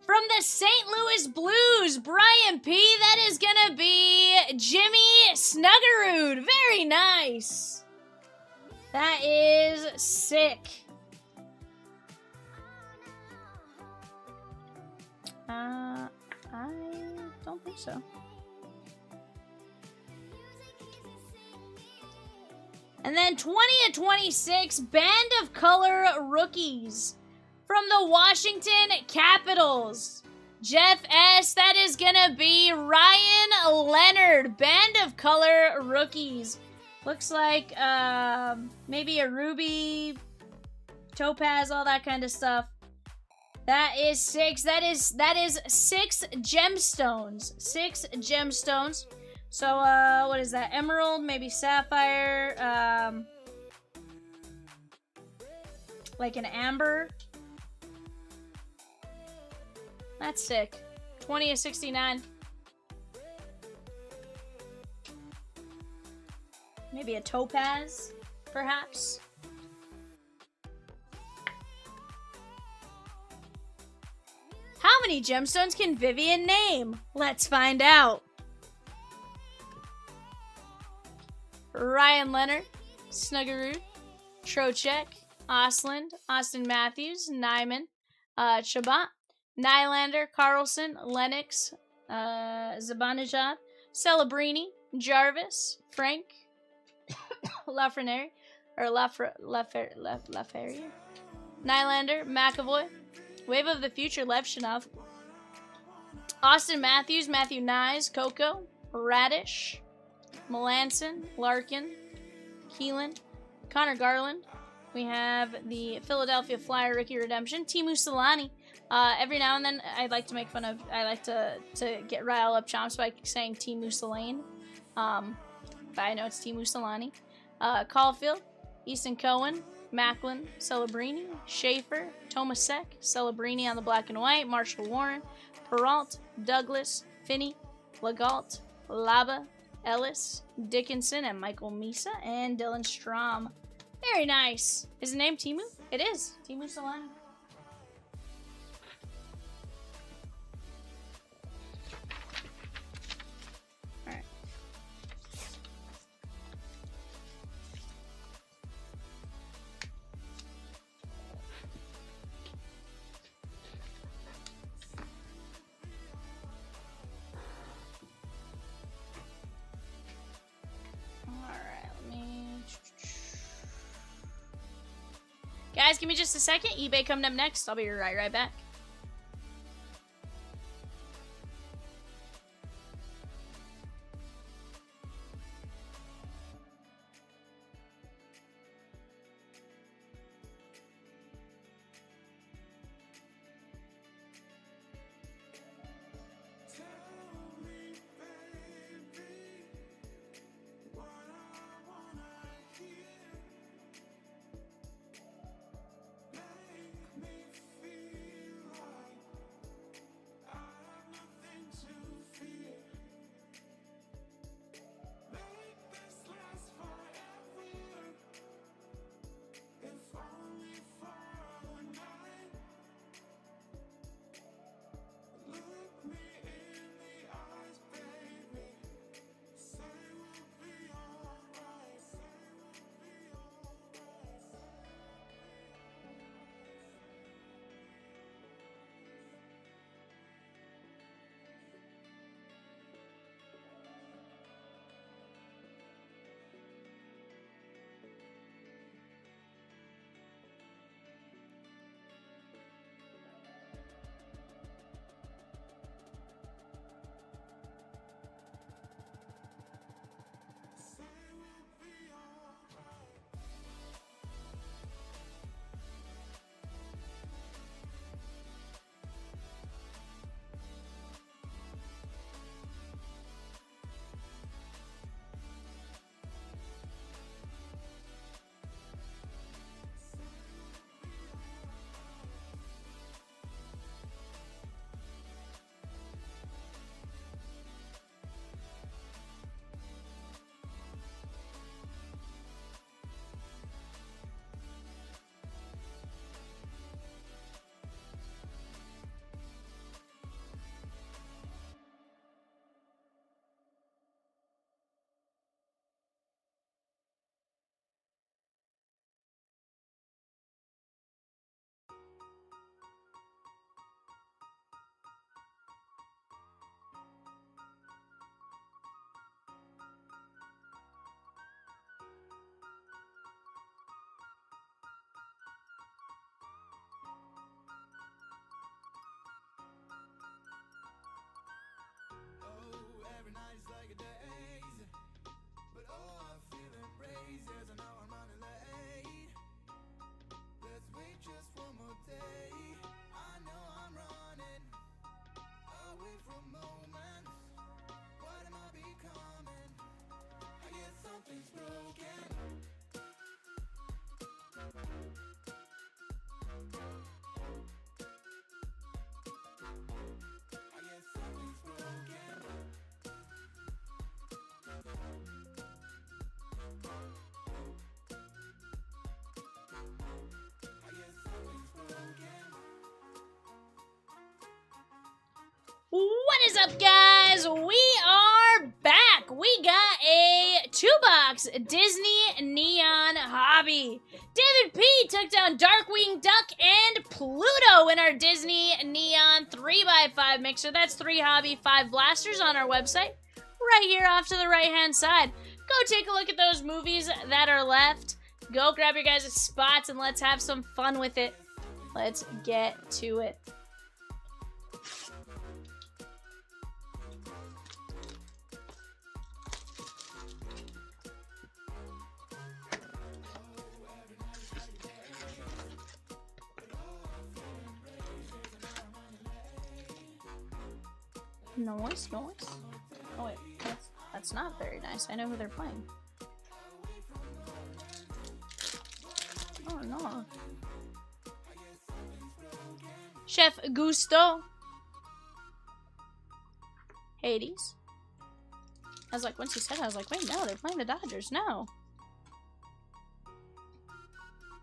from the St. Louis Blues, Brian P. That is going to be Jimmy Snuggerud. Very nice. That is sick. I don't think so. And then 20 of 26, Band of Color rookies from the Washington Capitals. Jeff S., that is going to be Ryan Leonard, Band of Color rookies. Looks like maybe a ruby, topaz, all that kind of stuff. That is 6. That is 6 gemstones. 6 gemstones. So, what is that? Emerald, maybe sapphire, like an amber. That's sick. 20 of 69. Maybe a topaz, perhaps. How many gemstones can Vivian name? Let's find out. Ryan Leonard, Snuggerud, Trocheck, Osland, Austin Matthews, Nyman, Chabot, Nylander, Carlson, Lennox, Zibanejad, Celebrini, Jarvis, Frank, Lafreniere, or Laferriere, Nylander, McAvoy, Wave of the Future, Levshinov, Austin Matthews, Matthew Nyes, Coco, Radish, Melanson, Larkin, Keelan, Connor Garland. We have the Philadelphia Flyer Rookie Redemption, Teemu Selanne. Every now and then, I like to make fun of. I like to get rile up chomps by saying Teemu Selanne, but I know it's Teemu Selanne. Caulfield, Easton Cohen, Macklin, Celebrini, Schaefer, Tomasek, Celebrini on the black and white, Marshall Warren, Peralt, Douglas, Finney, Legault, Laba, Ellis, Dickinson, and Michael Misa, and Dylan Strom. Very nice. Is the name Teemu? It is. Teemu Selanne. Alright. Guys, give me just a second. eBay coming up next. I'll be right back. What is up, guys? We are back. We got a 2-box Disney Neon Hobby. David P took down Darkwing Duck and Pluto in our Disney Neon 3x5 mixer. That's 3 hobby, 5 blasters on our website. Right here off to the right-hand side. Go take a look at those movies that are left. Go grab your guys' spots and let's have some fun with it. Let's get to it. Noise. Oh wait, that's not very nice. I know who they're playing. Oh no. Chef Gusto. Hades. I was like, once he said it, I was like, wait, no, they're playing the Dodgers. No.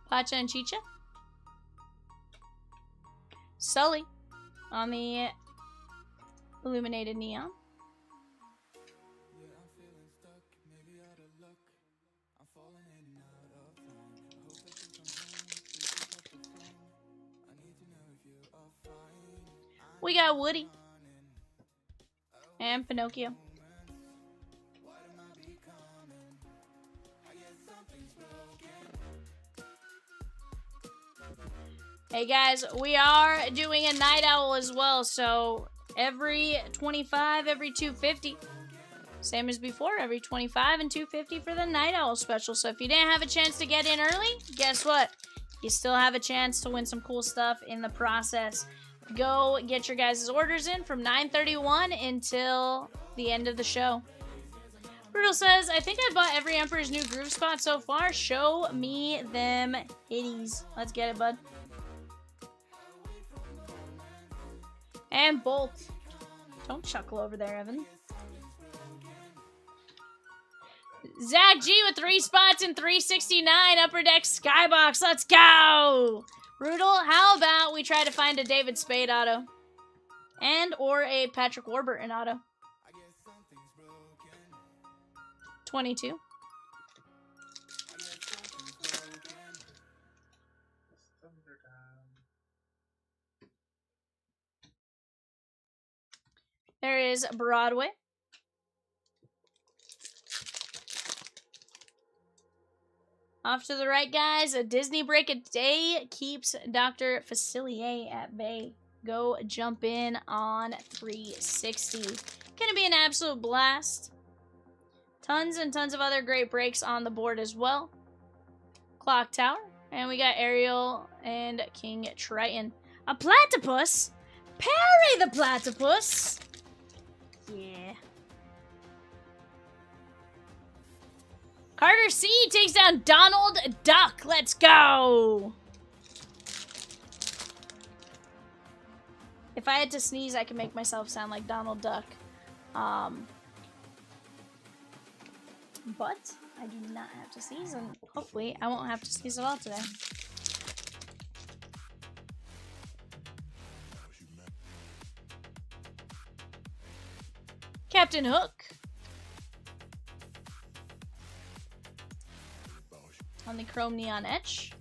Pacha and Chicha. Sully on the illuminated neon. We got Woody and Pinocchio. Hey guys, we are doing a night owl as well, so every 25, every 250. Same as before, every 25 and 250 for the night owl special. So if you didn't have a chance to get in early, guess what? You still have a chance to win some cool stuff in the process. Go get your guys' orders in from 9:31 until the end of the show. Brutal says, I think I bought every Emperor's New Groove spot so far. Show me them hitties. Let's get it, bud. And Bolt. Don't chuckle over there, Evan. Zach G with 3 spots and 369 Upper Deck Skybox. Let's go! Brutal, how about we try to find a David Spade auto? And or a Patrick Warburton auto. 22. There is Broadway. Off to the right, guys. A Disney break a day keeps Dr. Facilier at bay. Go jump in on 360. Gonna be an absolute blast. Tons and tons of other great breaks on the board as well. Clock Tower. And we got Ariel and King Triton. A platypus? Parry the platypus! Yeah. Carter C takes down Donald Duck. Let's go! If I had to sneeze, I could make myself sound like Donald Duck. But I do not have to sneeze, and hopefully I won't have to sneeze at all today. Captain Hook. On the Chrome Neon Etch.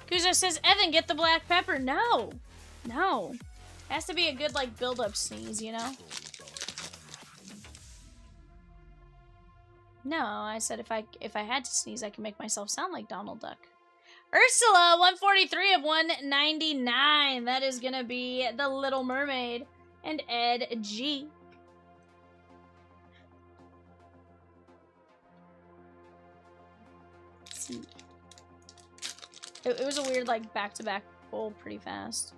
Kuzo says, Evan, get the black pepper. No. No. It has to be a good, like, build-up sneeze, you know? No, I said if I had to sneeze, I could make myself sound like Donald Duck. Ursula, 143 of 199. That is gonna be the Little Mermaid. And Ed G. Let's see. It was a weird, like, back-to-back pull pretty fast.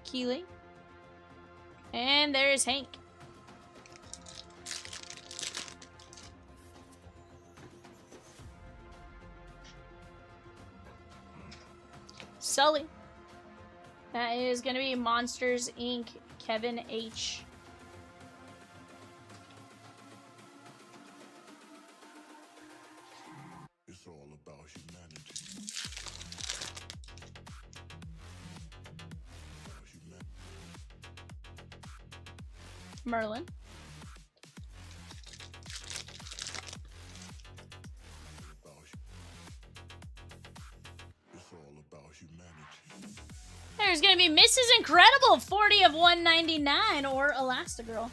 Keeley. And there is Hank. Sully. That is going to be Monsters, Inc. Kevin H. It's all about humanity. Merlin. There's gonna be Mrs. Incredible, 40 of 199, or Elastigirl.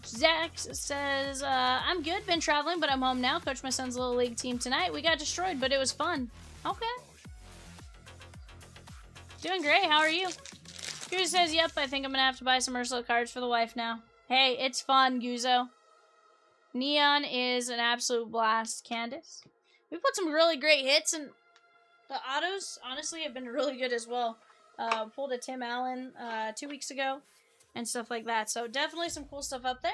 Zach says, I'm good, been traveling, but I'm home now. Coach my son's little league team tonight. We got destroyed, but it was fun. Okay. Doing great, how are you? Guzo says, yep, I think I'm gonna have to buy some Ursula cards for the wife now. Hey, it's fun, Guzo. Neon is an absolute blast. Candace. We put some really great hits, and the autos, honestly, have been really good as well. Pulled a Tim Allen 2 weeks ago and stuff like that. So definitely some cool stuff up there.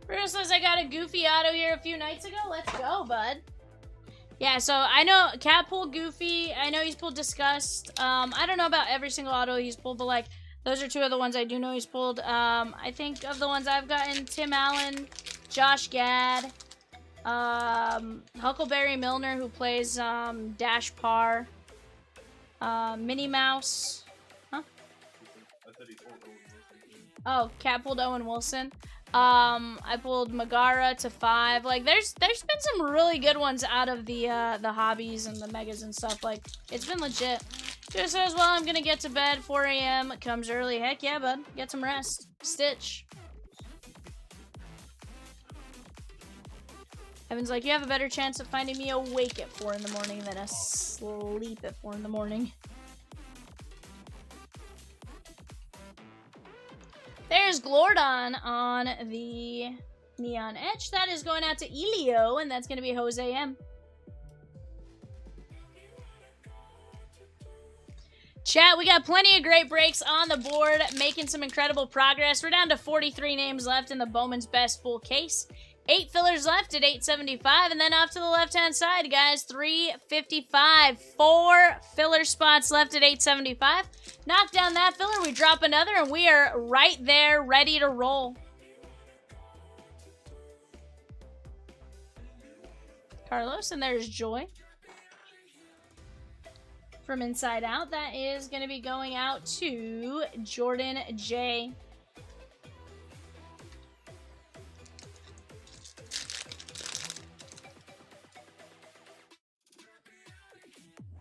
Bruce says I got a Goofy auto here a few nights ago. Let's go, bud. Yeah, so I know Cat pulled Goofy. I know he's pulled Disgust. I don't know about every single auto he's pulled, but like those are two of the ones I do know he's pulled. I think of the ones I've gotten, Tim Allen, Josh Gad, Huckleberry Milner, who plays Dash Par, Minnie Mouse. Huh? Oh, Cat pulled Owen Wilson. I pulled Megara to 5. Like, there's been some really good ones out of the hobbies and the megas and stuff. Like, it's been legit. Just says, well, I'm gonna get to bed. 4 a.m. comes early. Heck yeah, bud. Get some rest. Stitch. Evan's like, you have a better chance of finding me awake at 4 in the morning than asleep at 4 in the morning. There's Glordon on the Neon Etch. That is going out to Elio, and that's going to be Jose M. Chat, we got plenty of great breaks on the board, making some incredible progress. We're down to 43 names left in the Bowman's Best full case. 8 fillers left at 875, and then off to the left-hand side, guys, 355. 4 filler spots left at 875. Knock down that filler, we drop another, and we are right there, ready to roll. Carlos, and there's Joy. From Inside Out, that is going to be going out to Jordan J.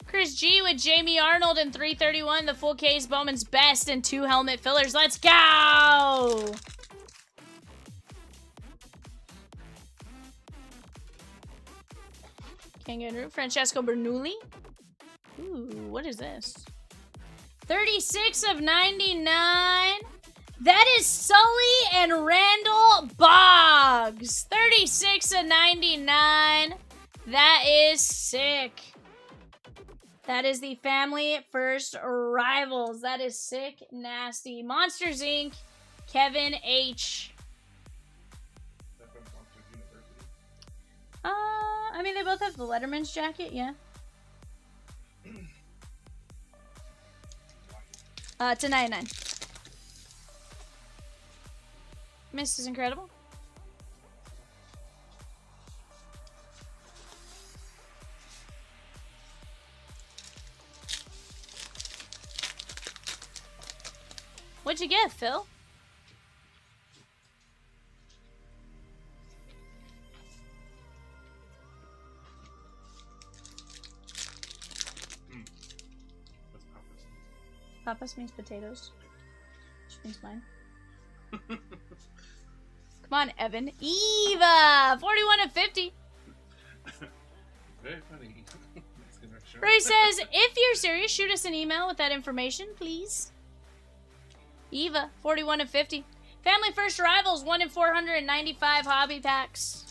Chris G with Jamie Arnold and 331, the full case Bowman's Best and 2 helmet fillers. Let's go! Kangaroo, Francesco Bernoulli. Ooh, what is this? 36 of 99. That is Sully and Randall Boggs. 36 of 99. That is sick. That is the Family First Rivals. That is sick, nasty. Monsters Inc. Kevin H. I mean, they both have the Letterman's jacket, yeah. To 99. Mist is incredible. What'd you get, Phil? Papas means potatoes. Which means mine. Come on, Evan. Eva! 41 of 50. Very funny. Ray says, if you're serious, shoot us an email with that information, please. Eva, 41 of 50. Family First Rivals, 1 in 495 hobby packs.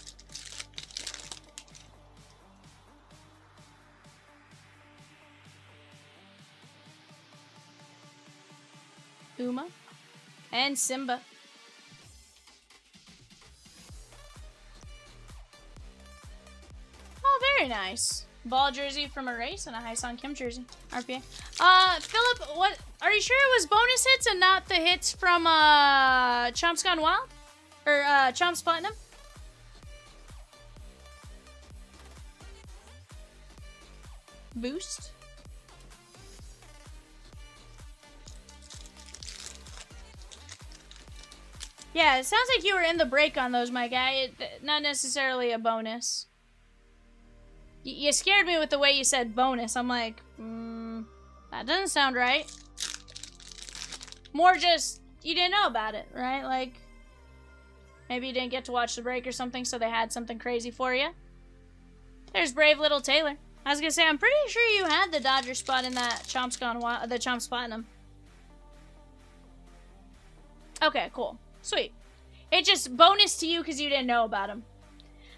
Uma and Simba. Oh, very nice. Ball jersey from a race and a Hyson Kim jersey. RPA. Philip, what? Are you sure it was bonus hits and not the hits from Chomps Gone Wild? Or Chomps Platinum? Boost. Yeah, it sounds like you were in the break on those, my guy. Not necessarily a bonus. You scared me with the way you said bonus. I'm like, that doesn't sound right. More just, you didn't know about it, right? Like, maybe you didn't get to watch the break or something, so they had something crazy for you. There's Brave Little Taylor. I was gonna say, I'm pretty sure you had the Dodger spot in that Chomps Gone Wild, the Chomps Platinum. Okay, cool. Sweet. It just bonus to you because you didn't know about him.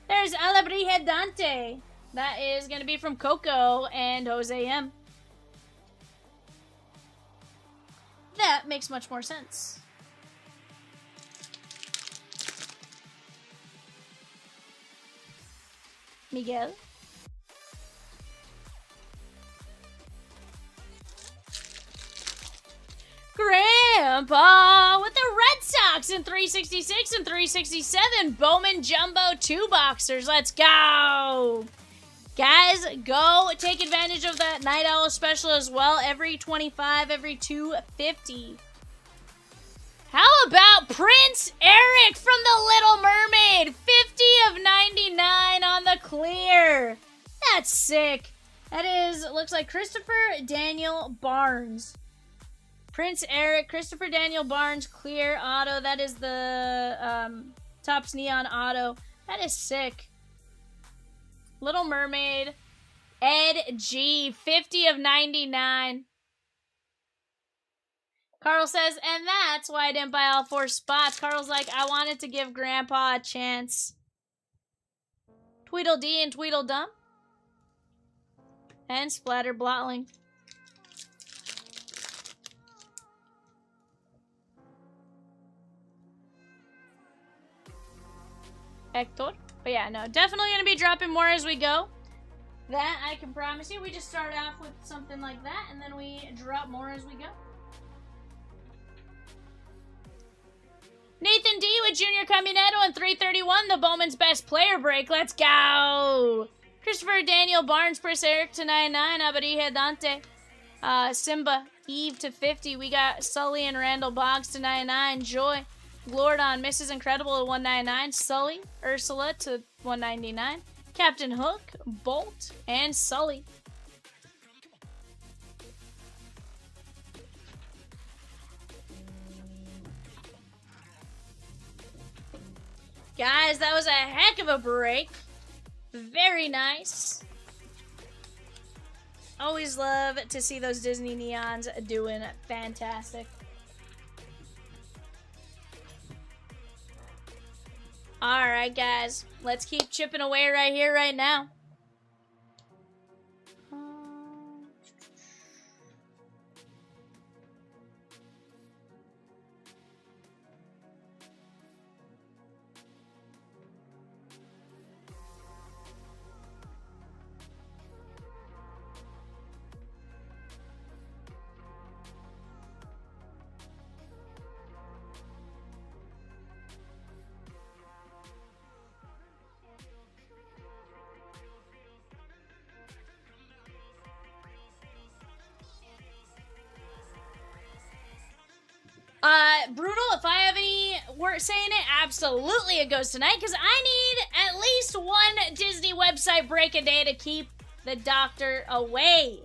There's Alabrije Dante. That is going to be from Coco and Jose M. That makes much more sense. Miguel. Grandpa with the Red Sox Skybox in 366 and 367. Bowman Jumbo 2 boxers. Let's go. Guys, go take advantage of that Night Owl special as well. Every 25, every 250. How about Prince Eric from The Little Mermaid? 50 of 99 on the clear. That's sick. That is, looks like Christopher Daniel Barnes. Prince Eric, Christopher Daniel Barnes, clear auto. That is the Topps Neon auto. That is sick. Little Mermaid, Ed G, 50 of 99. Carl says, and that's why I didn't buy all 4 spots. Carl's like, I wanted to give Grandpa a chance. Tweedledee and Tweedledum. And Splatter Blotling. Hector. But yeah, no, definitely going to be dropping more as we go. That I can promise you. We just start off with something like that, and then we drop more as we go. Nathan D with Junior Caminetto and 331, the Bowman's best player break. Let's go. Christopher Daniel Barnes, Prince Eric to 99, Abarije Dante. Simba, Eve to 50. We got Sully and Randall Boggs to 99. Joy, Glordon, Mrs. Incredible to 199. Sully, Ursula to 199. Captain Hook, Bolt, and Sully. Guys, that was a heck of a break. Very nice. Always love to see those Disney Neons doing fantastic. Alright, guys. Let's keep chipping away right here, right now. Brutal, if I have any word saying it, absolutely it goes tonight, because I need at least one Disney website break a day to keep the doctor away.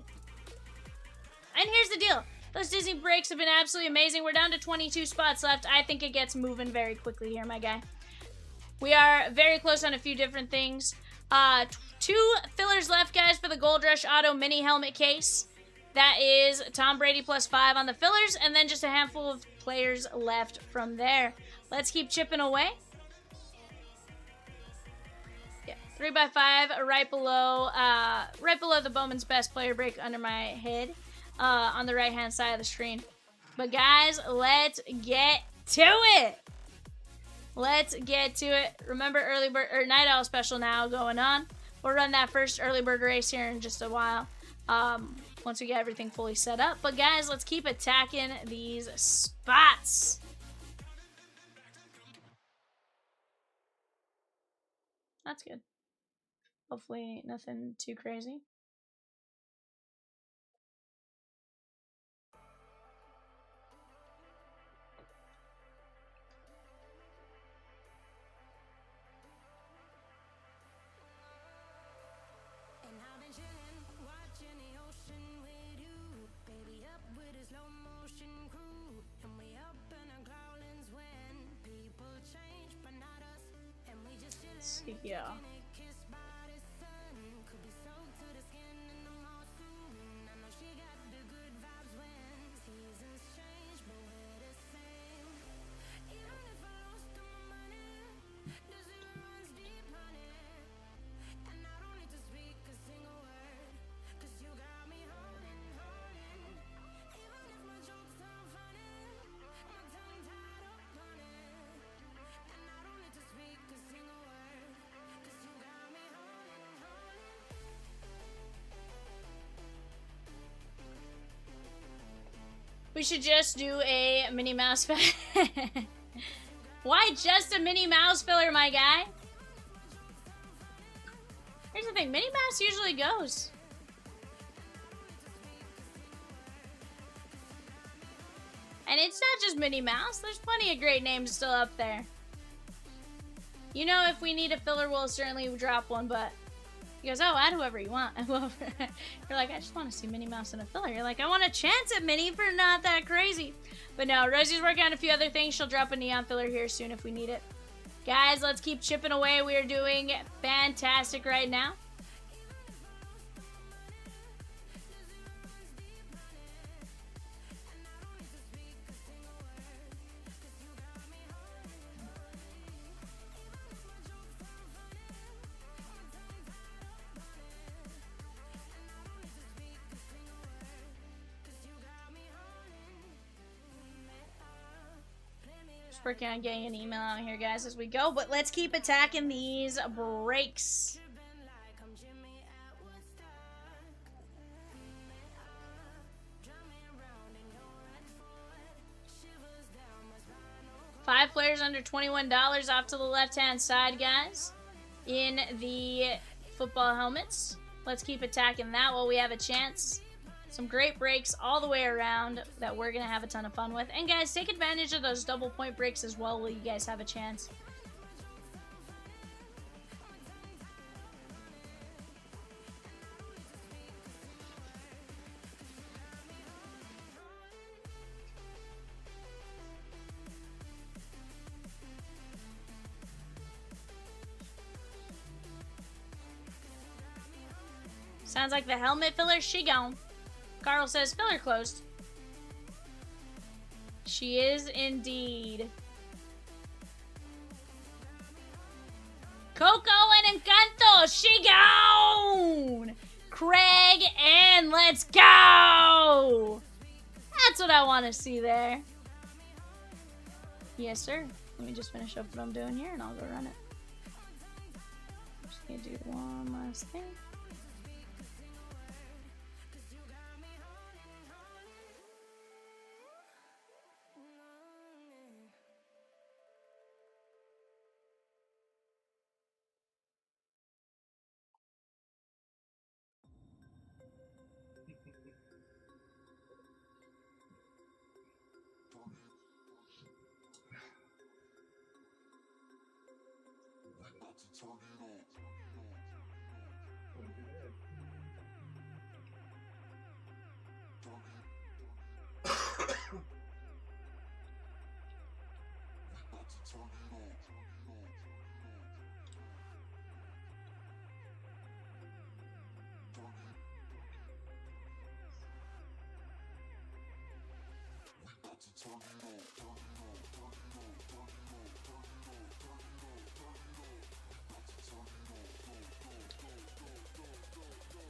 And here's the deal. Those Disney breaks have been absolutely amazing. We're down to 22 spots left. I think it gets moving very quickly here, my guy. We are very close on a few different things. 2 fillers left, guys, for the Gold Rush Auto Mini Helmet Case. That is Tom Brady plus 5 on the fillers, and then just a handful of players left from there. Let's keep chipping away. Yeah, 3x5 right below the Bowman's best player break under my head on the right hand side of the screen. But guys, let's get to it. Let's get to it. Remember early bird or Night Owl special now going on. We'll run that first early bird race here in just a while. Once we get everything fully set up. But guys, let's keep attacking these spots. That's good. Hopefully nothing too crazy. Yeah. We should just do a Minnie Mouse Why just a Minnie Mouse filler, my guy? Here's the thing, Minnie Mouse usually goes. And it's not just Minnie Mouse, there's plenty of great names still up there. You know, if we need a filler, we'll certainly drop one, but he goes, oh, add whoever you want. You're like, I just want to see Minnie Mouse in a filler. You're like, I want a chance at Minnie for not that crazy. But no, Rosie's working on a few other things. She'll drop a neon filler here soon if we need it. Guys, let's keep chipping away. We are doing fantastic right now. Working on getting an email out here, guys, as we go, but let's keep attacking these breaks. Five players under $21 off to the left-hand side, guys, in the football helmets. Let's keep attacking that while we have a chance. Some great breaks all the way around that we're going to have a ton of fun with. And guys, take advantage of those double point breaks as well while you guys have a chance. Sounds like the helmet filler, she gone. Carl says, filler closed. She is indeed. Coco and Encanto, she gone! Craig, and let's go! That's what I want to see there. Yes, sir. Let me just finish up what I'm doing here, and I'll go run it. Just gonna do one last thing.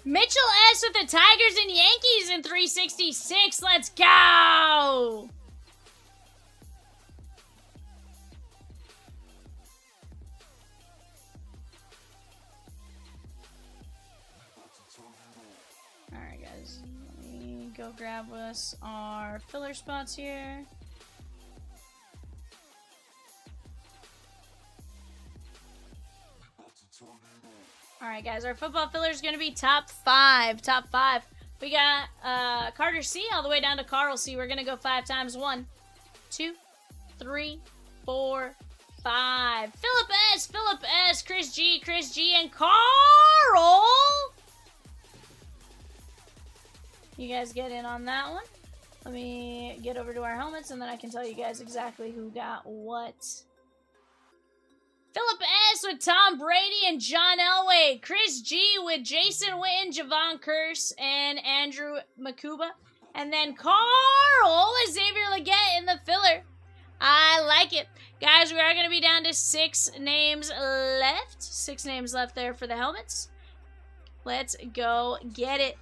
Mitchell S with the Tigers and Yankees in 366. Let's go! Alright, guys. Let me go grab us our filler spots here. Alright, guys, our football filler is going to be top five. Top five. We got Carter C all the way down to Carl C. We're going to go 5 times. 1, 2, 3, 4, 5. Philip S, Chris G, and Carl! You guys get in on that one. Let me get over to our helmets, and then I can tell you guys exactly who got what. Philip S with Tom Brady and John Elway. Chris G with Jason Witten, Javon Curse, and Andrew Makuba. And then Carl is Xavier Leggett in the filler. I like it. Guys, we are going to be down to 6 names left. 6 names left there for the helmets. Let's go get it.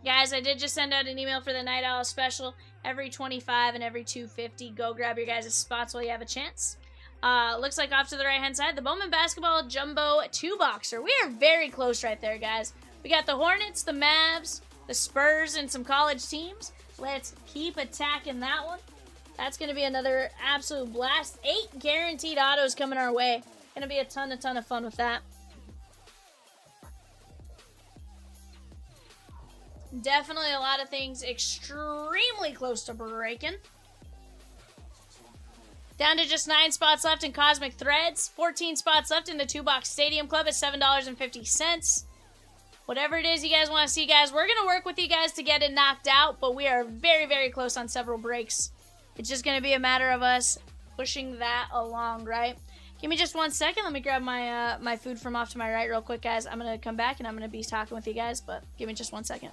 Guys, I did just send out an email for the Night Owl special. Every 25 and every 250. Go grab your guys' spots while you have a chance. Looks like off to the right-hand side, the Bowman Basketball Jumbo 2-boxer. We are very close right there, guys. We got the Hornets, the Mavs, the Spurs, and some college teams. Let's keep attacking that one. That's going to be another absolute blast. 8 guaranteed autos coming our way. Going to be a ton of fun with that. Definitely a lot of things extremely close to breaking. Down to just 9 spots left in Cosmic Threads. 14 spots left in the 2-box Stadium Club at $7.50. Whatever it is you guys want to see, guys, we're going to work with you guys to get it knocked out, but we are very, very close on several breaks. It's just going to be a matter of us pushing that along, right? Give me just 1 second. Let me grab my my food from off to my right real quick, guys. I'm going to come back and I'm going to be talking with you guys, but give me just 1 second.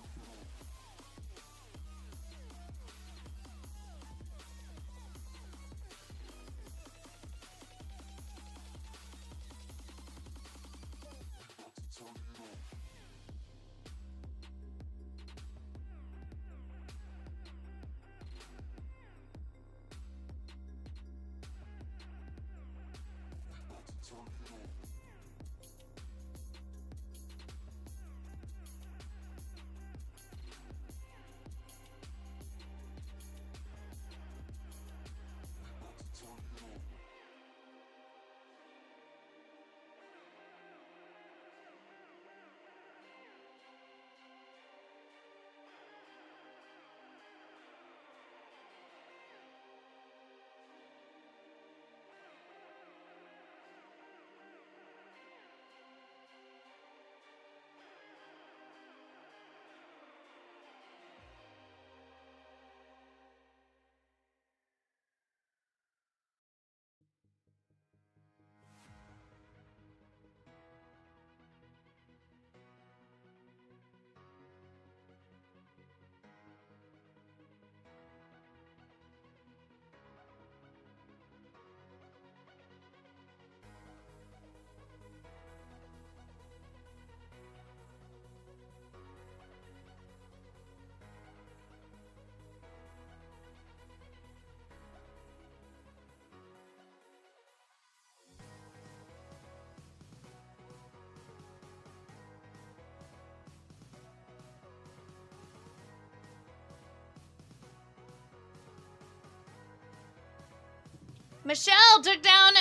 Michelle took down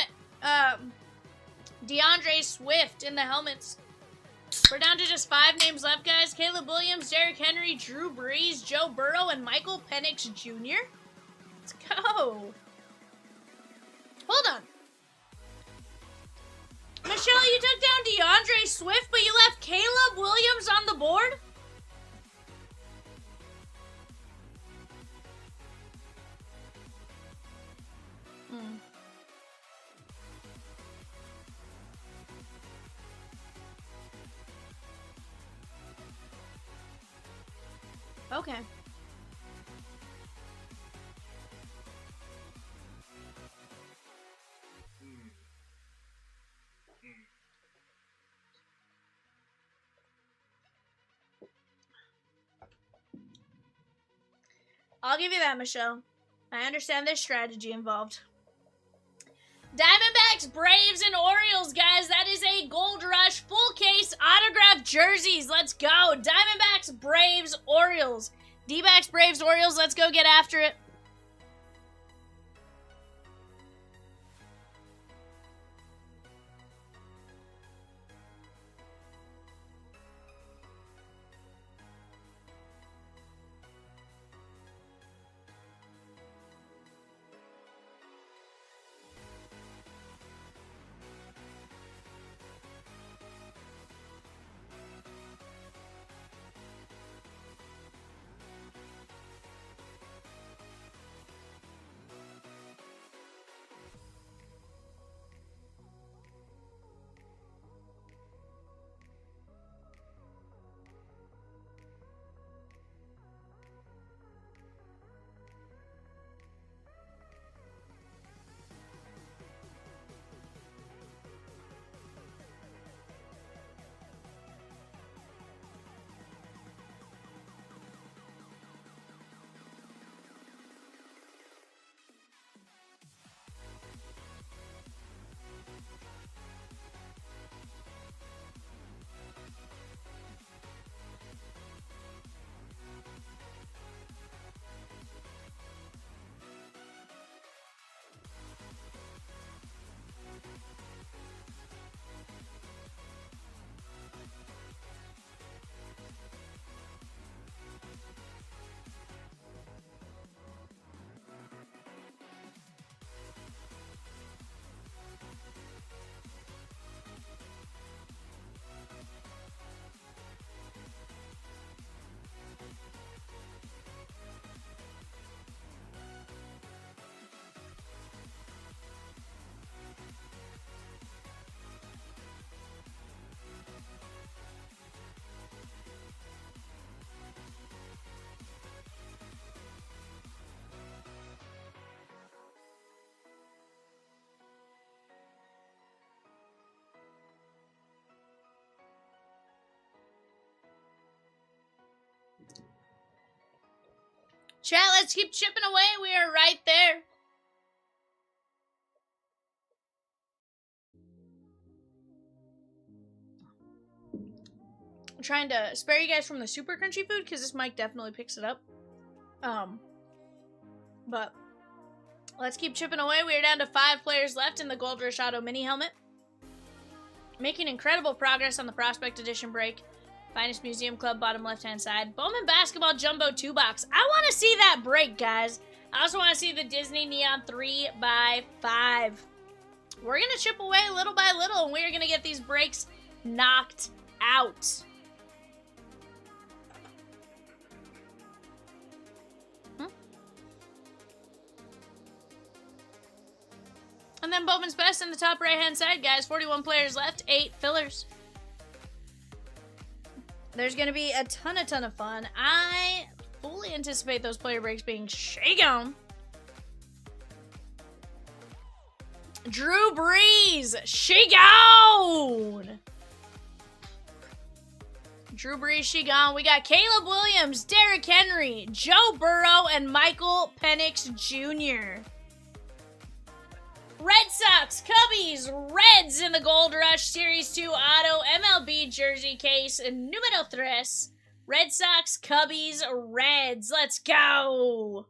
DeAndre Swift in the helmets. We're down to just 5 names left, guys. Caleb Williams, Derrick Henry, Drew Brees, Joe Burrow, and Michael Penix Jr. Let's go. Hold on. Michelle, you took down DeAndre Swift, but you left Caleb Williams on the board? Okay. I'll give you that, Michelle. I understand there's strategy involved. Diamondbacks, Braves, and Orioles, guys. That is a Gold Rush full case autographed jerseys. Let's go. Diamondbacks, Braves, Orioles. D-backs, Braves, Orioles. Let's go get after it. Chat, let's keep chipping away. We are right there. I'm trying to spare you guys from the super crunchy food because this mic definitely picks it up. But let's keep chipping away. We are down to 5 players left in the Gold Rush Auto mini helmet. Making incredible progress on the Prospect Edition break. Finest Museum Club, bottom left-hand side. Bowman Basketball Jumbo 2-box. I want to see that break, guys. I also want to see the Disney Neon 3x5. We're going to chip away little by little, and we're going to get these breaks knocked out. And then Bowman's Best in the top right-hand side, guys. 41 players left, 8 fillers. There's going to be a ton of fun. I fully anticipate those player breaks being shaken. Drew Brees, shaken. Drew Brees, shaken. We got Caleb Williams, Derrick Henry, Joe Burrow, and Michael Penix Jr. Red Sox, Cubbies, Reds in the Gold Rush Series 2 Auto MLB Jersey Case Numero 3. Red Sox, Cubbies, Reds. Let's go!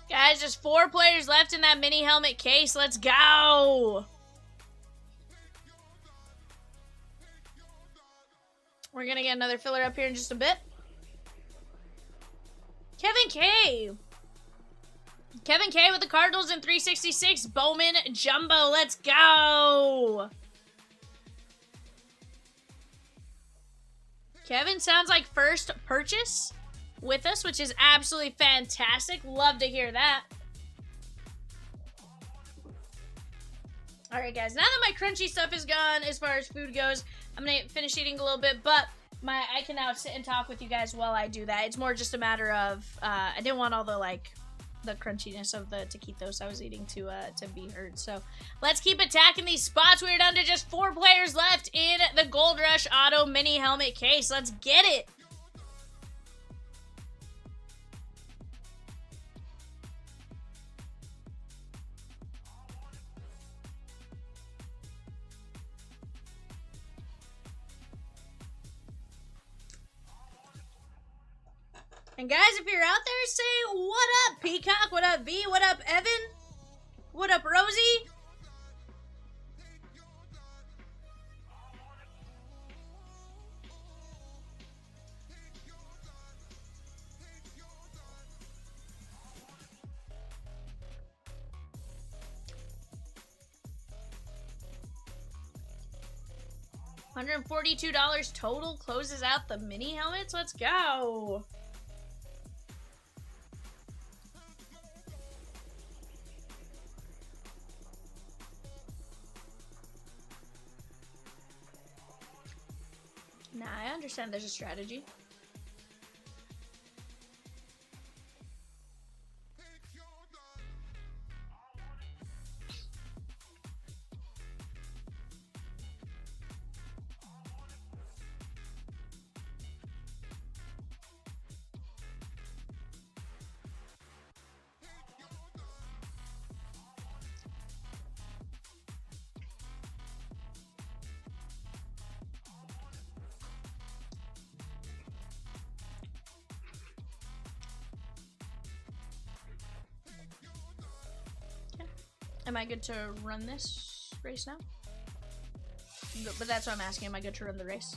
Guys, just 4 players left in that mini helmet case. Let's go! We're gonna get another filler up here in just a bit. Kevin K. Kevin K with the Cardinals in 366. Bowman Jumbo. Let's go! Kevin sounds like first purchase with us, which is absolutely fantastic. Love to hear that. Alright guys, now that my crunchy stuff is gone as far as food goes, I'm gonna finish eating a little bit, but I can now sit and talk with you guys while I do that. It's more just a matter of, I didn't want all the, like, the crunchiness of the taquitos I was eating to be heard. So, let's keep attacking these spots. We're down to just 4 players left in the Gold Rush Auto Mini Helmet case. Let's get it! And guys, if you're out there, say, what up, Peacock? What up, V? What up, Evan? What up, Rosie? $142 total closes out the mini helmets. Let's go. Nah, I understand there's a strategy. Am I good to run this race now? But that's what I'm asking. Am I good to run the race?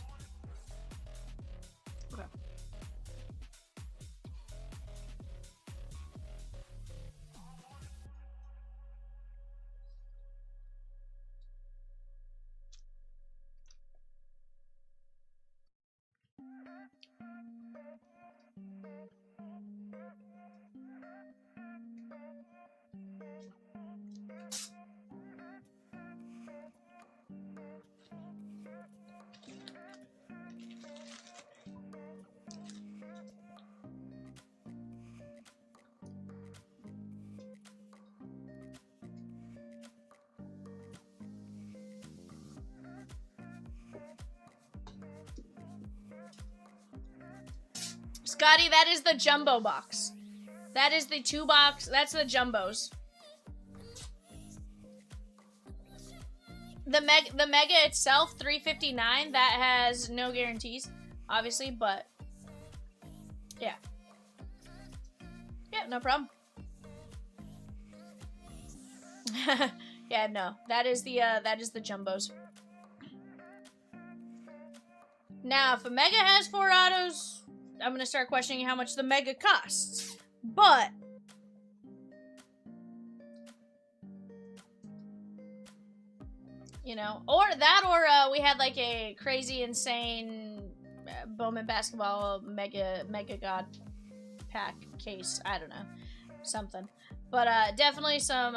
Okay. Scotty, that is the jumbo box. That is the 2 box. That's the jumbos. The mega itself, $359. That has no guarantees, obviously, but yeah. Yeah, no problem. Yeah, no. That is the jumbos. Now, if a mega has 4 autos, I'm gonna start questioning how much the mega costs. But you know, or that, or we had like a crazy, insane Bowman basketball mega god pack case. I don't know, something. But definitely some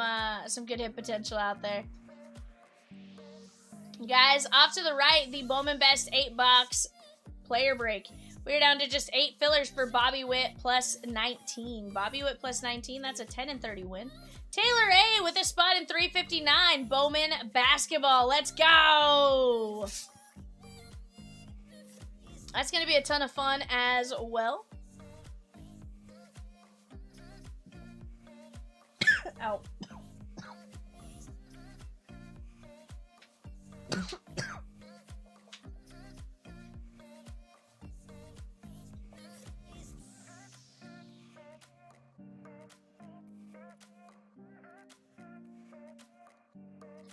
good hit potential out there. Guys, off to the right, the Bowman Best 8-box player break. We're down to just 8 fillers for Bobby Witt plus 19. Bobby Witt plus 19, that's a 10 and 30 win. Taylor A with a spot in 359. Bowman basketball. Let's go. That's going to be a ton of fun as well. Ow.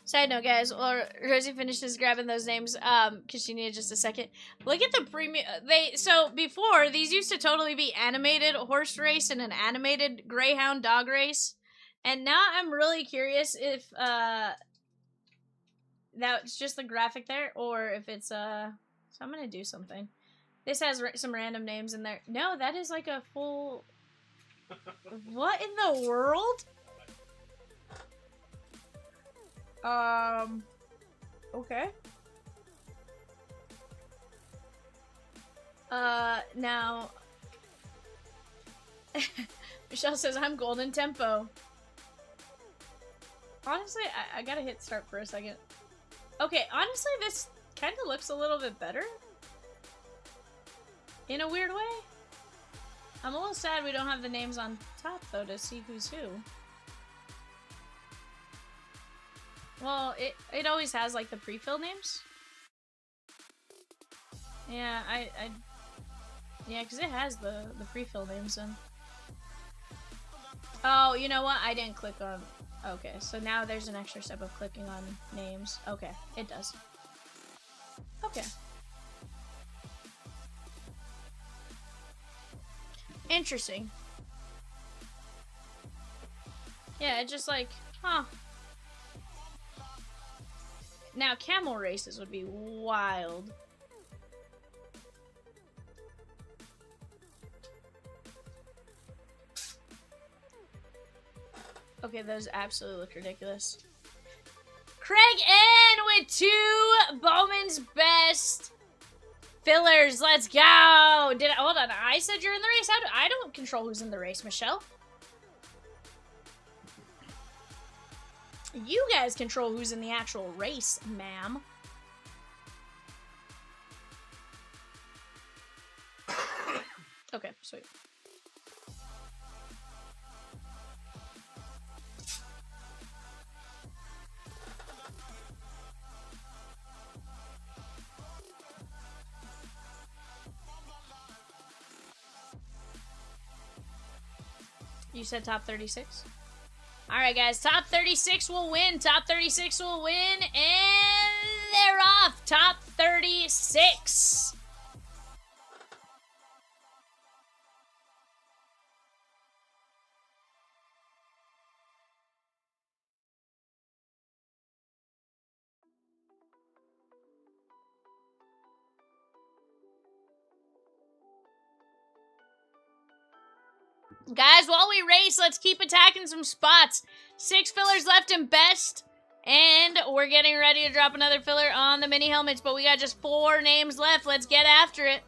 Side note, guys, while Rosie finishes grabbing those names, because she needed just a second. Look at the premium. So before, these used to totally be animated horse race and an animated greyhound dog race. And now I'm really curious if that's just the graphic there, or if it's so I'm gonna do something. This has some random names in there. No, that is like a full. What in the world? Okay. Now. Michelle says, I'm golden tempo. Honestly, I gotta hit start for a second. Okay, honestly, this kind of looks a little bit better. In a weird way. I'm a little sad we don't have the names on top, though, to see who's who. Well, it always has, like, the pre-fill names. Yeah, yeah, because it has the pre-fill names in. Oh, you know what? I didn't click on... Okay, so now there's an extra step of clicking on names. Okay, it does. Okay. Interesting. Yeah, it just like, huh. Now, camel races would be wild. Okay, those absolutely look ridiculous. Craig N with 2 Bowman's Best fillers. Let's go. Hold on? I said you're in the race. I don't control who's in the race, Michelle. You guys control who's in the actual race, ma'am. Okay, sweet. You said top 36? Alright, guys. Top 36 will win. Top 36 will win. And they're off. Top 36. Guys, while we race, let's keep attacking some spots. 6 fillers left in best. And we're getting ready to drop another filler on the mini helmets. But we got just 4 names left. Let's get after it.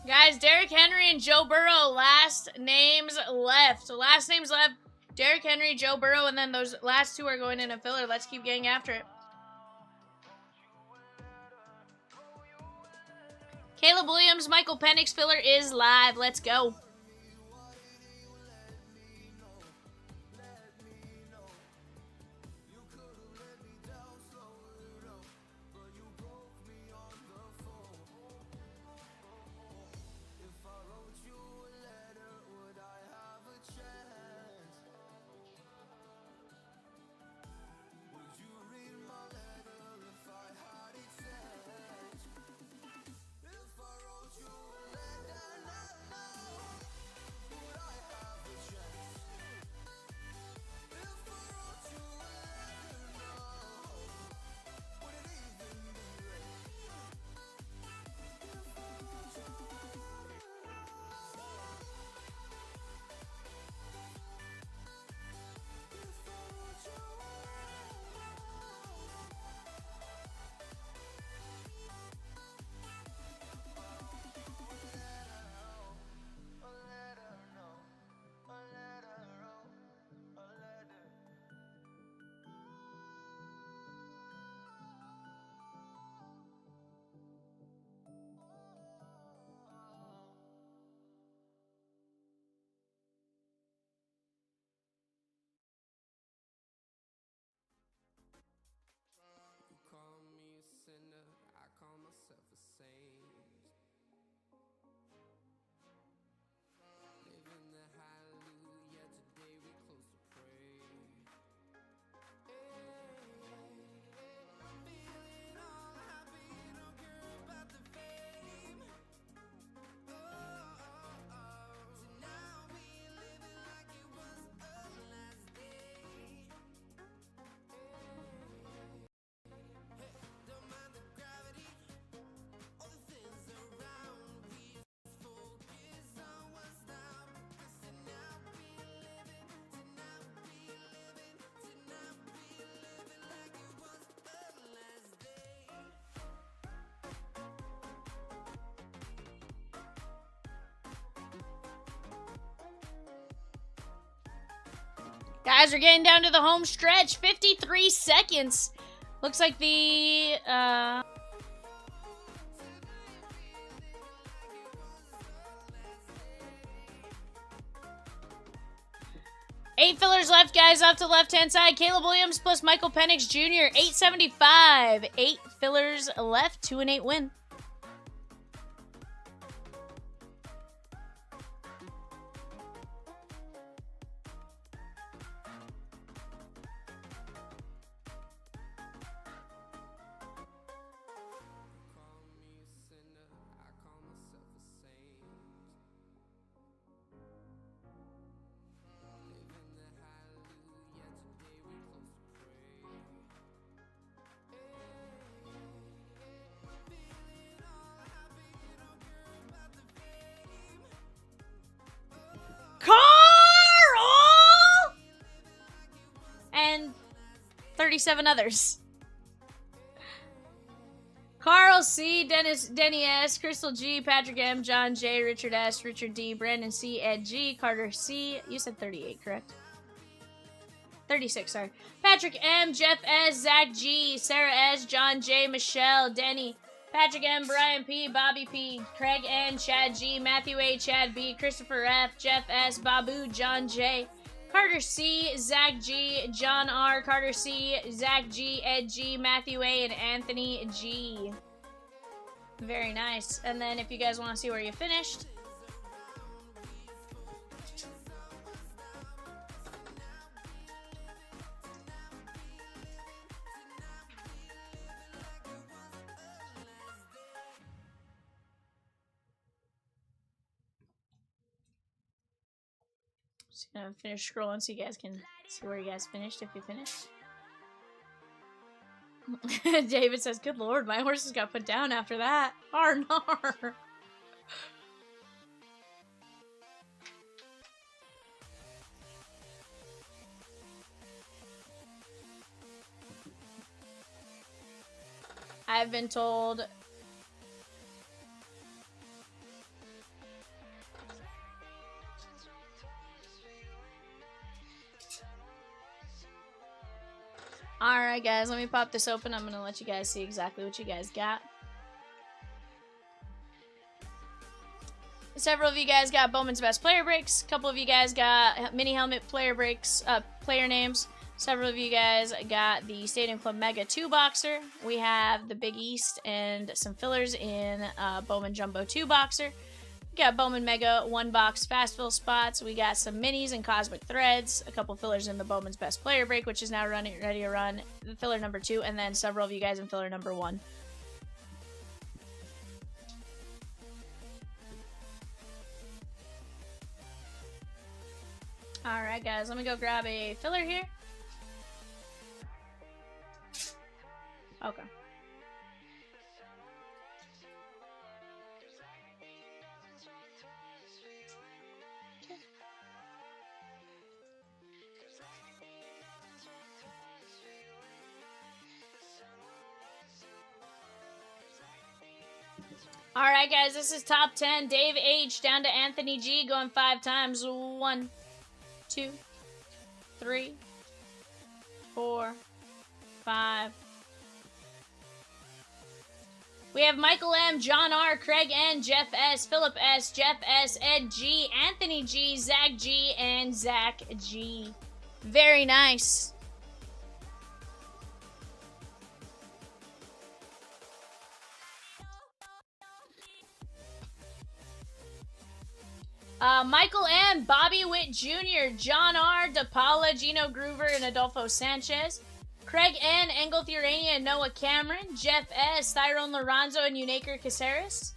Guys, Derrick Henry and Joe Burrow, last names left. Last names left, Derrick Henry, Joe Burrow, and then those last 2 are going in a filler. Let's keep getting after it. Caleb Williams, Michael Penix filler is live. Let's go. Guys, we're getting down to the home stretch. 53 seconds. Looks like the, 8 fillers left, guys, off to the left-hand side. Caleb Williams plus Michael Penix Jr., 875. 8 fillers left, 2-8 win. Carl! And 37 others. Carl C, Denny S, Crystal G, Patrick M, John J, Richard S, Richard D, Brandon C, Ed G, Carter C. You said 38, correct? 36, sorry. Patrick M, Jeff S, Zach G, Sarah S, John J, Michelle, Denny, Patrick M, Brian P, Bobby P, Craig N, Chad G, Matthew A, Chad B, Christopher F, Jeff S, Babu, John J, Carter C, Zach G, John R, Carter C, Zach G, Ed G, Matthew A, and Anthony G. Very nice. And then if you guys want to see where you finished, just gonna finish scrolling so you guys can see where you guys finished if you finished. David says, good lord, my horses got put down after that. Arnar. I've been told alright guys, let me pop this open. I'm gonna let you guys see exactly what you guys got. Several of you guys got Bowman's Best Player Breaks. A couple of you guys got Mini Helmet Player Breaks, player names. Several of you guys got the Stadium Club Mega 2 Boxer. We have the Big East and some fillers in Bowman Jumbo 2 Boxer. We got Bowman Mega 1 Box Fast Fill spots. We got some minis and Cosmic Threads. A couple fillers in the Bowman's Best Player Break, which is now ready to run. The filler number 2, and then several of you guys in filler number 1. Alright guys, let me go grab a filler here. Okay. Alright guys, this is top 10. Dave H down to Anthony G going 5 times. 1, 2, 3, 4, 5. We have Michael M, John R, Craig N, Jeff S, Philip S, Jeff S, Ed G, Anthony G, Zach G, and Zach G. Very nice. Michael M, Bobby Witt Jr., John R, DePaula, Gino Groover, and Adolfo Sanchez. Craig N, Engel Thurania, and Noah Cameron. Jeff S, Tyrone Lorenzo, and Unaker Caceres.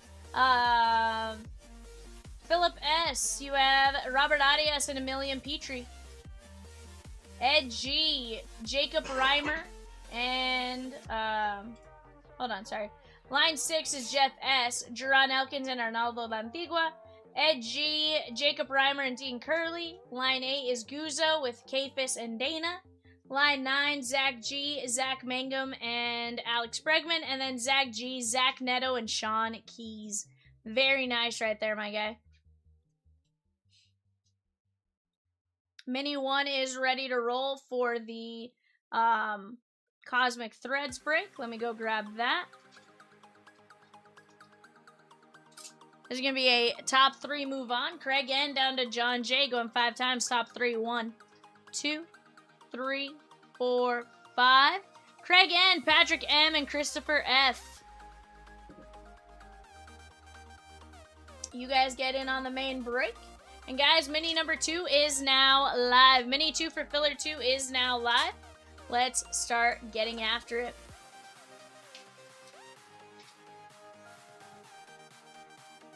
Philip S, you have Robert Arias and Emilian Petrie. Ed G, Jacob Reimer, and, hold on, sorry. Line 6 is Jeff S, Jerron Elkins, and Arnaldo Lantigua. Ed G, Jacob Reimer, and Dean Curley. Line 8 is Guzzo with Kafis and Dana. Line 9, Zach G, Zach Mangum, and Alex Bregman. And then Zach G, Zach Neto, and Sean Keys. Very nice right there, my guy. Mini 1 is ready to roll for the Cosmic Threads break. Let me go grab that. There's going to be a top 3 move on. Craig N down to John J going 5 times. Top 3. 1, 2, 3, 4, 5. Craig N, Patrick M, and Christopher F. You guys get in on the main break. And guys, mini number 2 is now live. Mini 2 for filler 2 is now live. Let's start getting after it.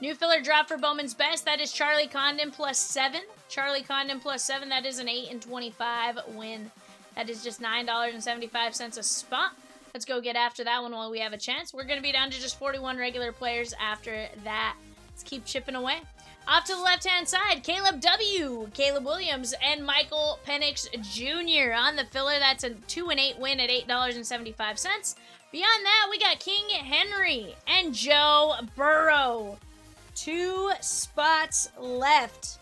New filler drop for Bowman's Best. That is Charlie Condon plus 7. Charlie Condon plus 7. That is an 8 and 25 win. That is just $9.75 a spot. Let's go get after that one while we have a chance. We're going to be down to just 41 regular players after that. Let's keep chipping away. Off to the left-hand side, Caleb W., Caleb Williams, and Michael Penix Jr. on the filler. That's a 2 and 8 win at $8.75. Beyond that, we got King Henry and Joe Burrow. 2 spots left.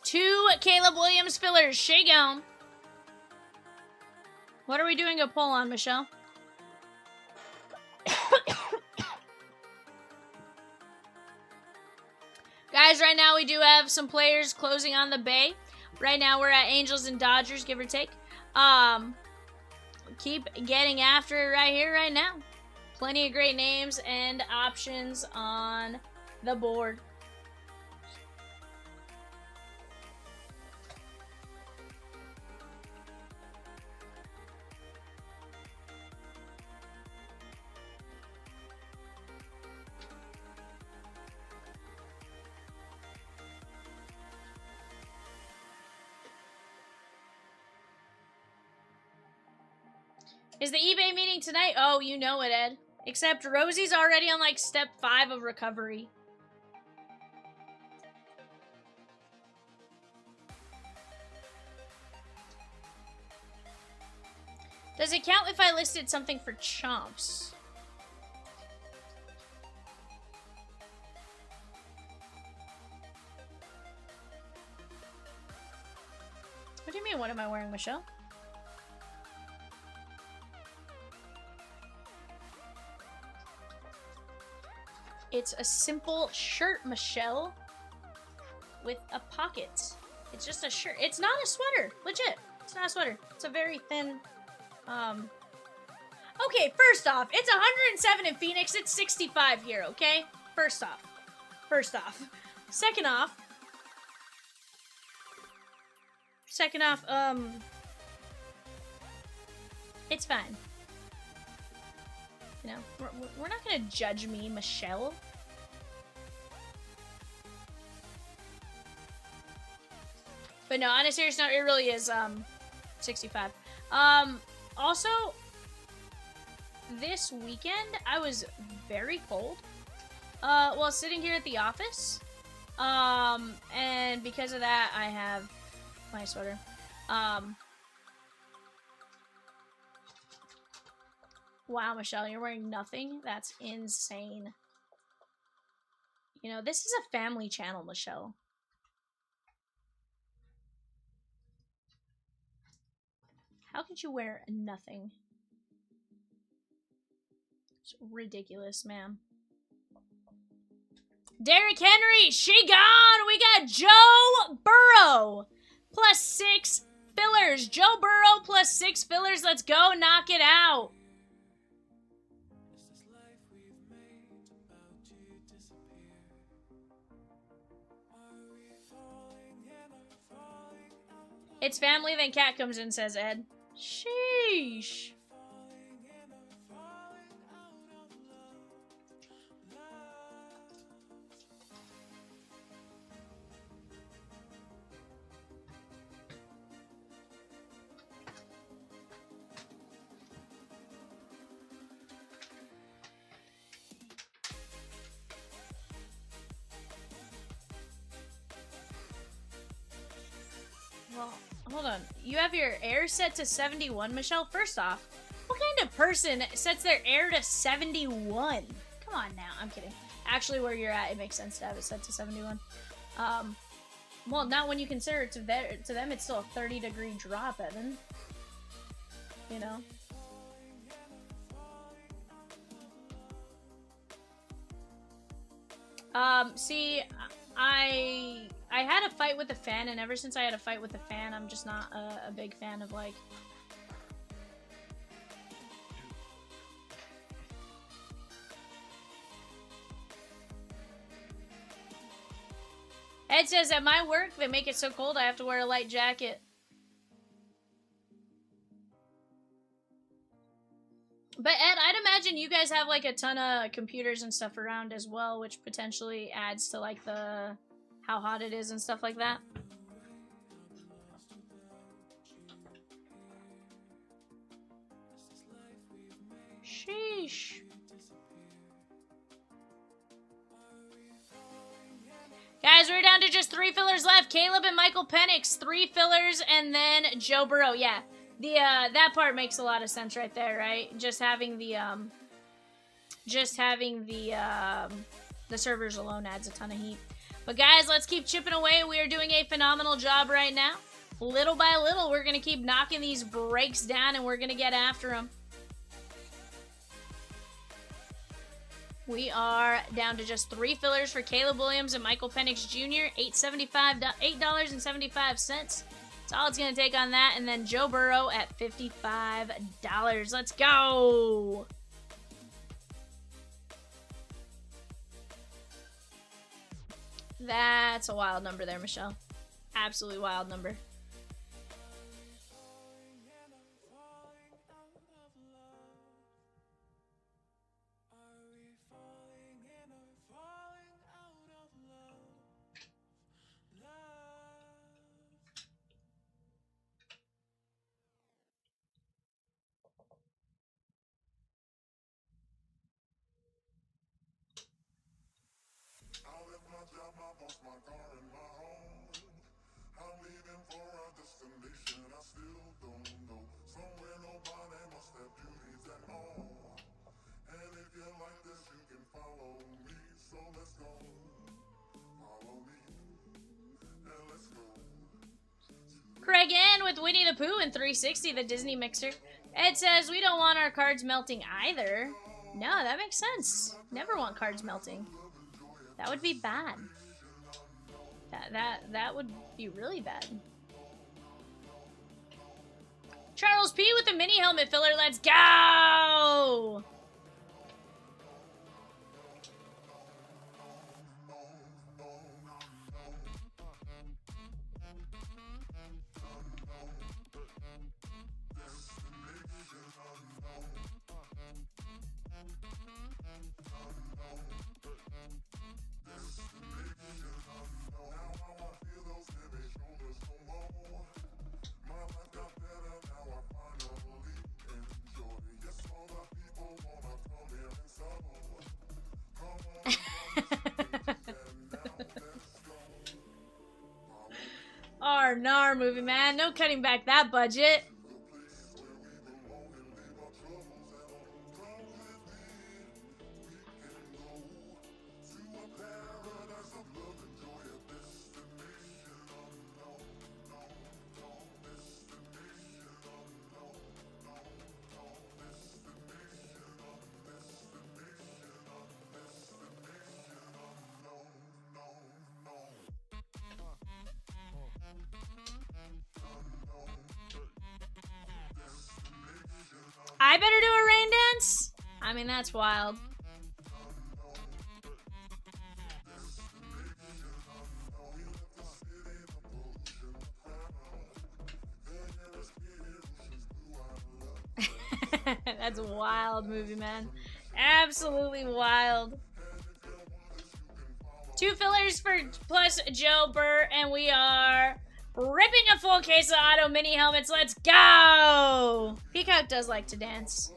Two Caleb Williams fillers. Shagon. What are we doing a poll on, Michelle? Guys, right now we do have some players closing on the bay. Right now we're at Angels and Dodgers, give or take. Keep getting after it right here, right now. Plenty of great names and options on the board. Is the eBay meeting tonight? Oh, you know it, Ed. Except Rosie's already on, like, step 5 of recovery. Does it count if I listed something for Chomps? What do you mean, what am I wearing, Michelle? It's a simple shirt, Michelle, with a pocket. It's just a shirt. It's not a sweater. Legit. It's not a sweater. It's a very thin, Okay, first off, it's 107 in Phoenix. It's 65 here, okay? First off. Second off, it's fine. You know, we're not gonna judge me, Michelle. But no, on a serious note, it really is 65. Also, this weekend I was very cold while sitting here at the office. And because of that, I have my sweater. Wow, Michelle, you're wearing nothing? That's insane. You know, this is a family channel, Michelle. How could you wear nothing? It's ridiculous, man. Derrick Henry, she gone! We got Joe Burrow plus 6 fillers. Joe Burrow plus 6 fillers. Let's go knock it out. It's family, then Cat comes in, says Ed. Sheesh. hold on. You have your air set to 71, Michelle? First off, what kind of person sets their air to 71? Come on now. I'm kidding. Actually, where you're at, it makes sense to have it set to 71. Well, not when you consider it to them, it's still a 30-degree drop, Evan. You know? See, I had a fight with the fan, and ever since I had a fight with the fan, I'm just not a big fan of, like... Ed says, at my work, they make it so cold I have to wear a light jacket. But Ed, I'd imagine you guys have like a ton of computers and stuff around as well, which potentially adds to like the how hot it is and stuff like that. Sheesh. Guys, we're down to just 3 fillers left. Caleb and Michael Penix, 3 fillers, and then Joe Burrow. Yeah, the that part makes a lot of sense right there, right? Just having the servers alone adds a ton of heat. But guys, let's keep chipping away. We are doing a phenomenal job right now. Little by little, we're gonna keep knocking these breaks down, and we're gonna get after them. We are down to just 3 fillers for Caleb Williams and Michael Penix Jr. $8.75. That's all it's going to take on that. And then Joe Burrow at $55. Let's go! That's a wild number there, Michelle. Absolutely wild number. Craig Ann with Winnie the Pooh and 360, the Disney mixer. Ed says, we don't want our cards melting either. No, that makes sense. Never want cards melting. That would be bad. That would be really bad. Charles P with the mini helmet filler. Let's go! Nar movie, man. No cutting back that budget. I better do a rain dance? I mean, that's wild. That's a wild movie, man. Absolutely wild. 2 fillers for plus Joe Burr, and we are ripping a full case of auto mini helmets. Let's go! Peacock does like to dance.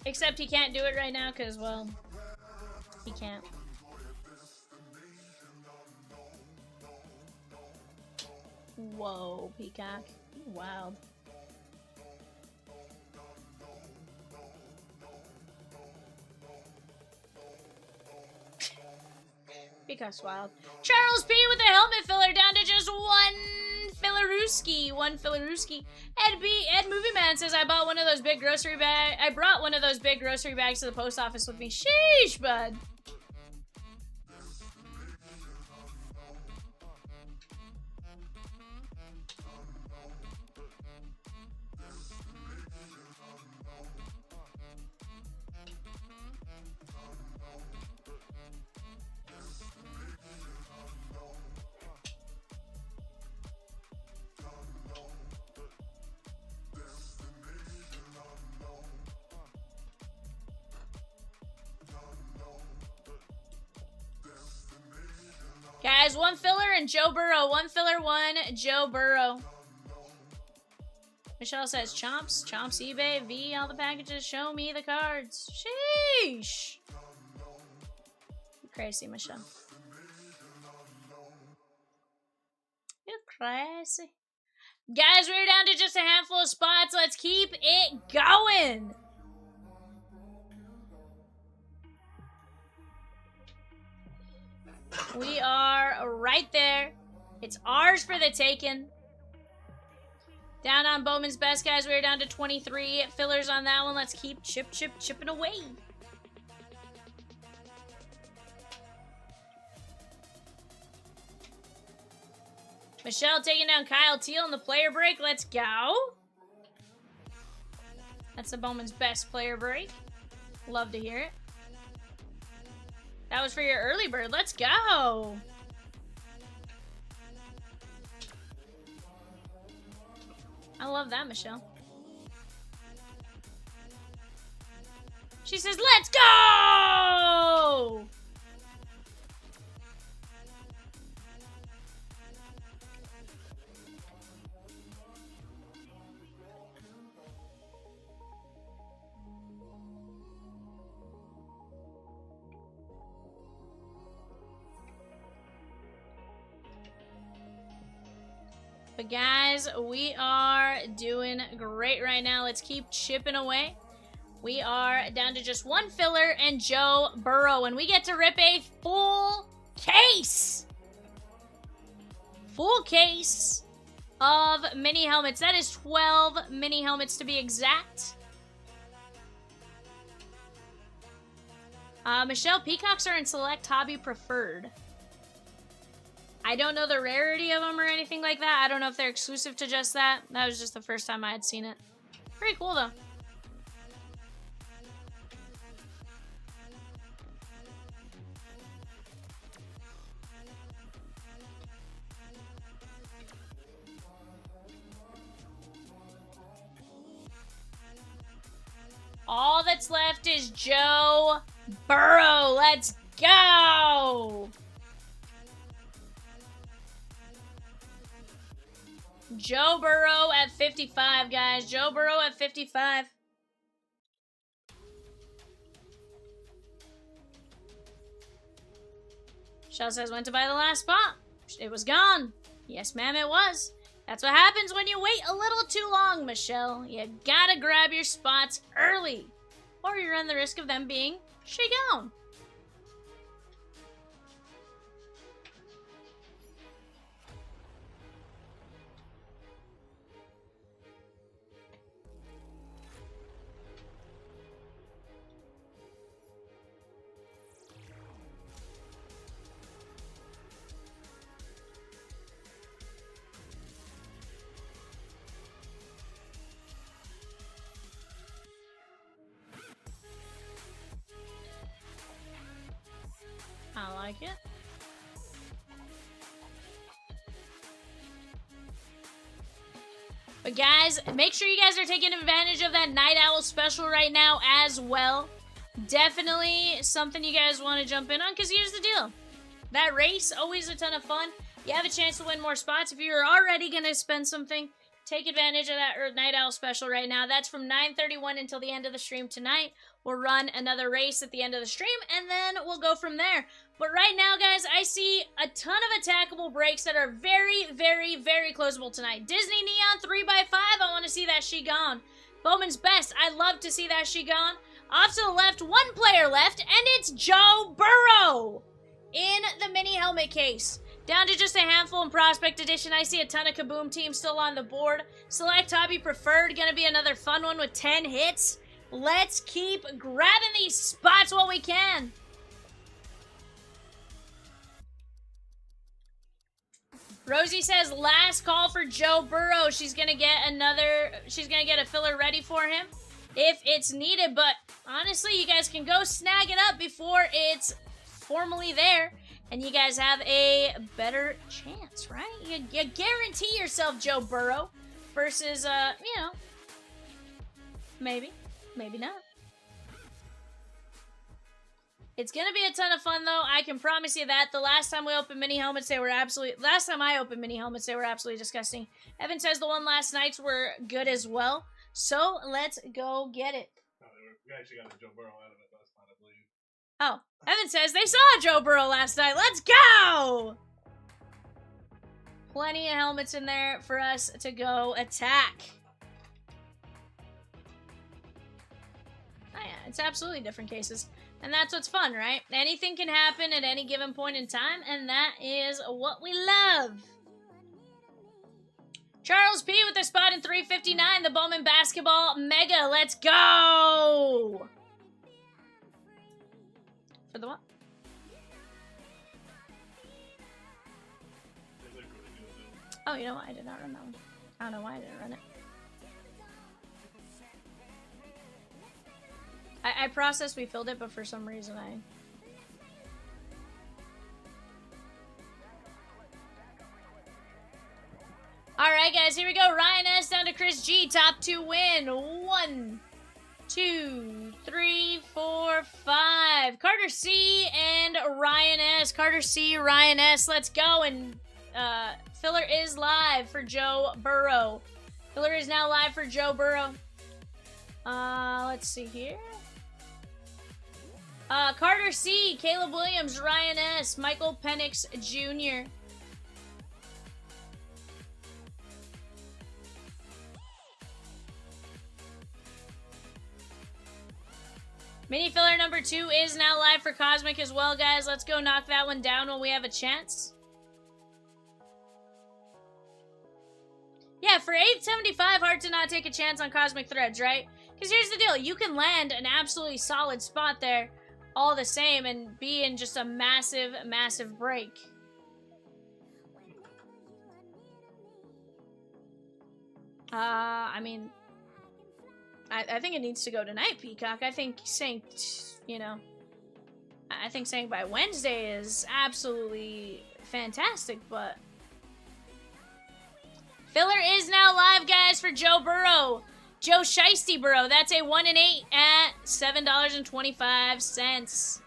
Except he can't do it right now because, well, he can't. Whoa, Peacock. Wild. Peacock's wild. Charles P with the helmet filler down to just one fillerooski. One fillerooski. Ed Movie Man says I brought one of those big grocery bags to the post office with me. Sheesh, bud. Guys, one filler and Joe Burrow. One filler, one Joe Burrow. Michelle says, Chomps, eBay, V, all the packages, show me the cards. Sheesh. Crazy, Michelle. You're crazy. Guys, we're down to just a handful of spots. Let's keep it going. We are right there. It's ours for the taking. Down on Bowman's Best, guys. We're down to 23 fillers on that one. Let's keep chipping away. Michelle taking down Kyle Teal in the player break. Let's go. That's the Bowman's Best player break. Love to hear it. That was for your early bird. Let's go. I love that, Michelle. She says, let's go! But guys, we are doing great right now. Let's keep chipping away. We are down to just one filler and Joe Burrow. And we get to rip a full case. Full case of mini helmets. That is 12 mini helmets to be exact. Michelle, peacocks are in select hobby preferred. I don't know the rarity of them or anything like that. I don't know if they're exclusive to just that. That was just the first time I had seen it. Pretty cool, though. All that's left is Joe Burrow. Let's go! Joe Burrow at 55, guys. Joe Burrow at 55. Shell says, went to buy the last spot. It was gone. Yes, ma'am, it was. That's what happens when you wait a little too long, Michelle. You gotta grab your spots early, or you run the risk of them being gone. I like it. But guys, make sure you guys are taking advantage of that Night Owl special right now as well. Definitely something you guys want to jump in on, because here's the deal. That race, always a ton of fun. You have a chance to win more spots. If you're already going to spend something, take advantage of that Night Owl special right now. That's from 9:31 until the end of the stream tonight. We'll run another race at the end of the stream, and then we'll go from there. But right now, guys, I see a ton of attackable breaks that are very, very, very closable tonight. Disney Neon 3x5, I want to see that she gone. Bowman's Best, I love to see that she gone. Off to the left, one player left, and it's Joe Burrow in the mini helmet case. Down to just a handful in Prospect Edition. I see a ton of Kaboom teams still on the board. Select Hobby Preferred, gonna be another fun one with 10 hits. Let's keep grabbing these spots while we can. Rosie says last call for Joe Burrow. She's gonna get a filler ready for him if it's needed, but honestly, you guys can go snag it up before it's formally there, and you guys have a better chance, right? You guarantee yourself Joe Burrow versus, you know, maybe not. It's gonna be a ton of fun, though. I can promise you that. The last time we opened mini helmets, last time I opened mini helmets, they were absolutely disgusting. Evan says the one last night's were good as well. So let's go get it. We actually got a Joe Burrow out of it last night, I believe. Oh, Evan says they saw Joe Burrow last night. Let's go! Plenty of helmets in there for us to go attack. Oh yeah, it's absolutely different cases. And that's what's fun, right? Anything can happen at any given point in time, and that is what we love. Charles P. with a spot in 359, the Bowman Basketball Mega. Let's go! For the what? Oh, you know what? I did not run that one. I don't know why I didn't run it. I processed we filled it, but for some reason I... Alright, guys, here we go. Ryan S. down to Chris G. Top 2 win. 1, 2, 3, 4, 5. Carter C. and Ryan S. Carter C., Ryan S. Let's go. And filler is live for Joe Burrow. Filler is now live for Joe Burrow. Let's see here. Carter C., Caleb Williams, Ryan S., Michael Penix Jr. Mini filler number 2 is now live for Cosmic as well, guys. Let's go knock that one down when we have a chance. Yeah, for 875, hard to not take a chance on Cosmic Threads, right? Because here's the deal. You can land an absolutely solid spot there all the same and be in just a massive, massive break. I mean, I think it needs to go tonight, Peacock. I think saying, you know, I think saying by Wednesday is absolutely fantastic, but... Filler is now live, guys, for Joe Burrow. Joe Shiesty Burrow. That's a 1 and 8 at $7.25.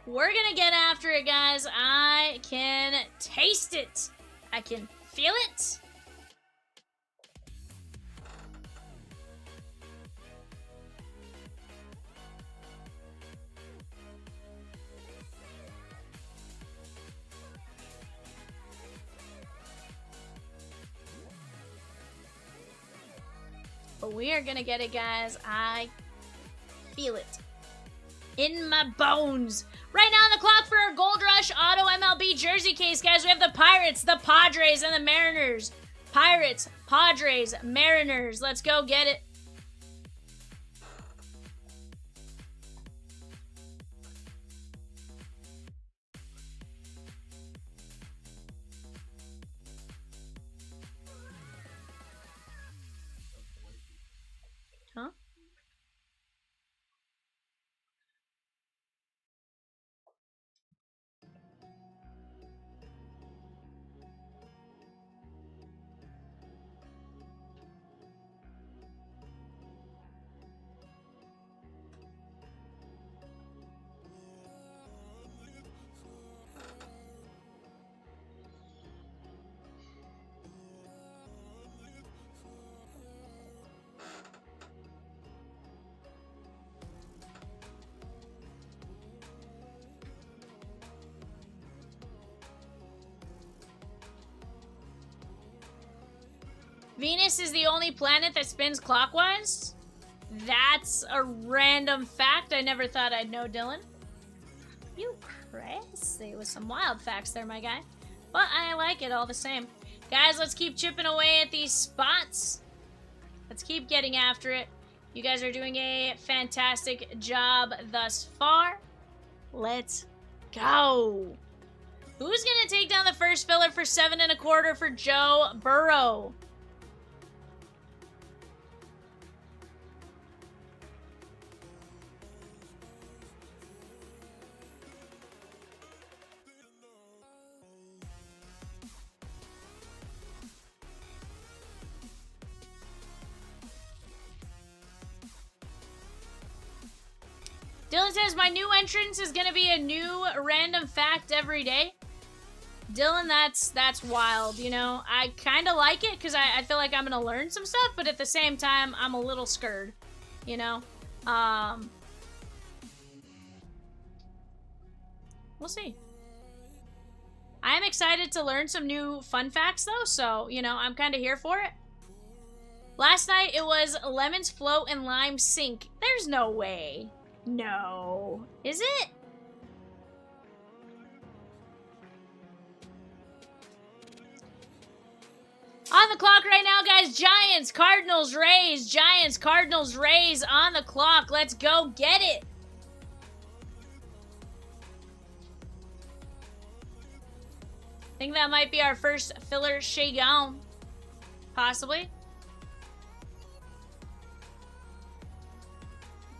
We're gonna get after it, guys. I can taste it. I can feel it. But we are gonna get it, guys. I feel it in my bones. Right now on the clock for our Gold Rush Auto MLB jersey case, guys, we have the Pirates, the Padres, and the Mariners. Pirates, Padres, Mariners. Let's go get it. Huh? Venus is the only planet that spins clockwise? That's a random fact I never thought I'd know, Dylan. You crazy with some wild facts there, my guy. But I like it all the same. Guys, let's keep chipping away at these spots. Let's keep getting after it. You guys are doing a fantastic job thus far. Let's go. Who's going to take down the first filler for 7 1/4 for Joe Burrow? Dylan says, my new entrance is going to be a new random fact every day. Dylan, that's wild, you know. I kind of like it because I feel like I'm going to learn some stuff, but at the same time, I'm a little scared, you know. We'll see. I am excited to learn some new fun facts, though, so, you know, I'm kind of here for it. Last night, it was lemons float and lime sink. There's no way. No. Is it? On the clock right now, guys. Giants, Cardinals, Rays. Giants, Cardinals, Rays on the clock. Let's go get it. I think that might be our first filler shakedown. Possibly.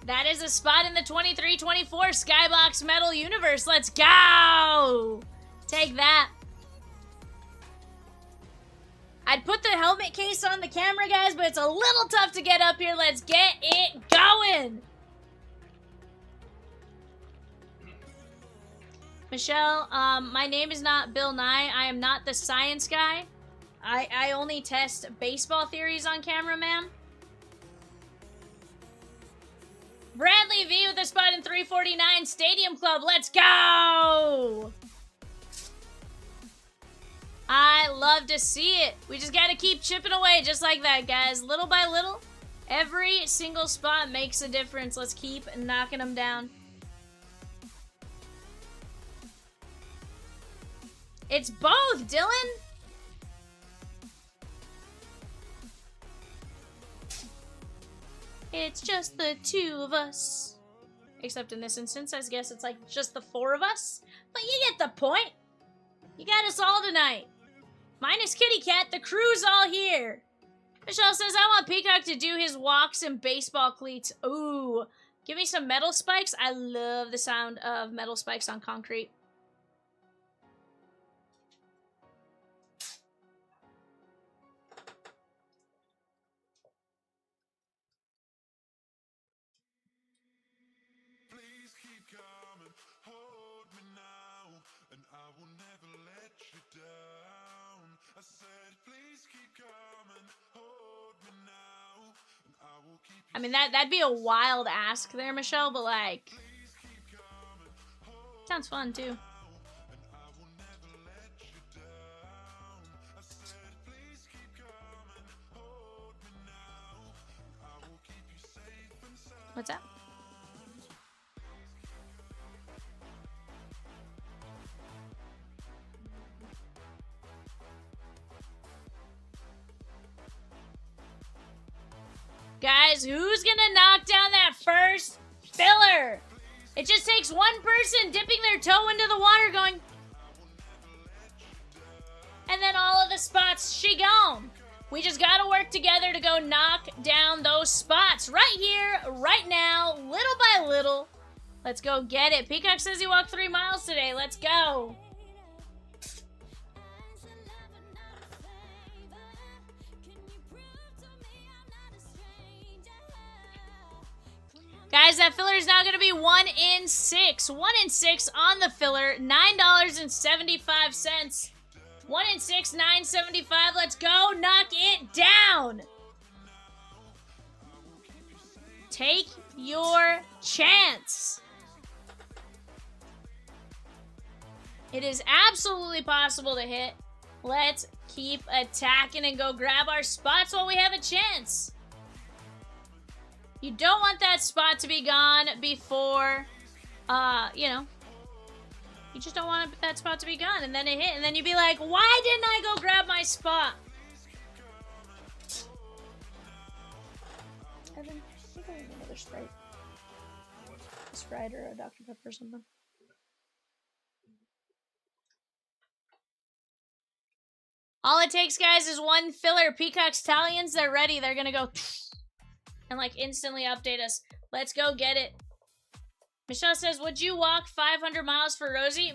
That is a spot in the 23-24 Skybox Metal Universe. Let's go! Take that. I'd put the helmet case on the camera, guys, but it's a little tough to get up here. Let's get it going. Michelle, my name is not Bill Nye. I am not the science guy. I only test baseball theories on camera, ma'am. Bradley V with a spot in 349 Stadium Club. Let's go! I love to see it. We just got to keep chipping away just like that, guys. Little by little, every single spot makes a difference. Let's keep knocking them down. It's both, Dylan. It's just the two of us. Except in this instance, I guess it's like just the four of us. But you get the point. You got us all tonight. Minus Kitty Cat, the crew's all here. Michelle says, I want Peacock to do his walks in baseball cleats. Ooh, give me some metal spikes. I love the sound of metal spikes on concrete. I mean, that'd be a wild ask there, Michelle, but like, sounds fun too. What's that? Guys, who's gonna knock down that first filler? It just takes one person dipping their toe into the water going, and then all of the spots, she gone. We just gotta work together to go knock down those spots right here, right now, little by little. Let's go get it. Peacock says he walked 3 miles today. Let's go. Guys, that filler is now going to be 1 in 6. 1 in 6 on the filler. $9.75. 1 in 6, $9.75. Let's go. Knock it down. Take your chance. It is absolutely possible to hit. Let's keep attacking and go grab our spots while we have a chance. You don't want that spot to be gone before, you know, you just don't want that spot to be gone, and then it hit, and then you'd be like, why didn't I go grab my spot? Evan, I think I need another Sprite. A Sprite or a Dr. Pepper or something. All it takes, guys, is one filler. Peacock's Italians, they're ready. They're gonna go and, like, instantly update us. Let's go get it. Michelle says, would you walk 500 miles for Rosie?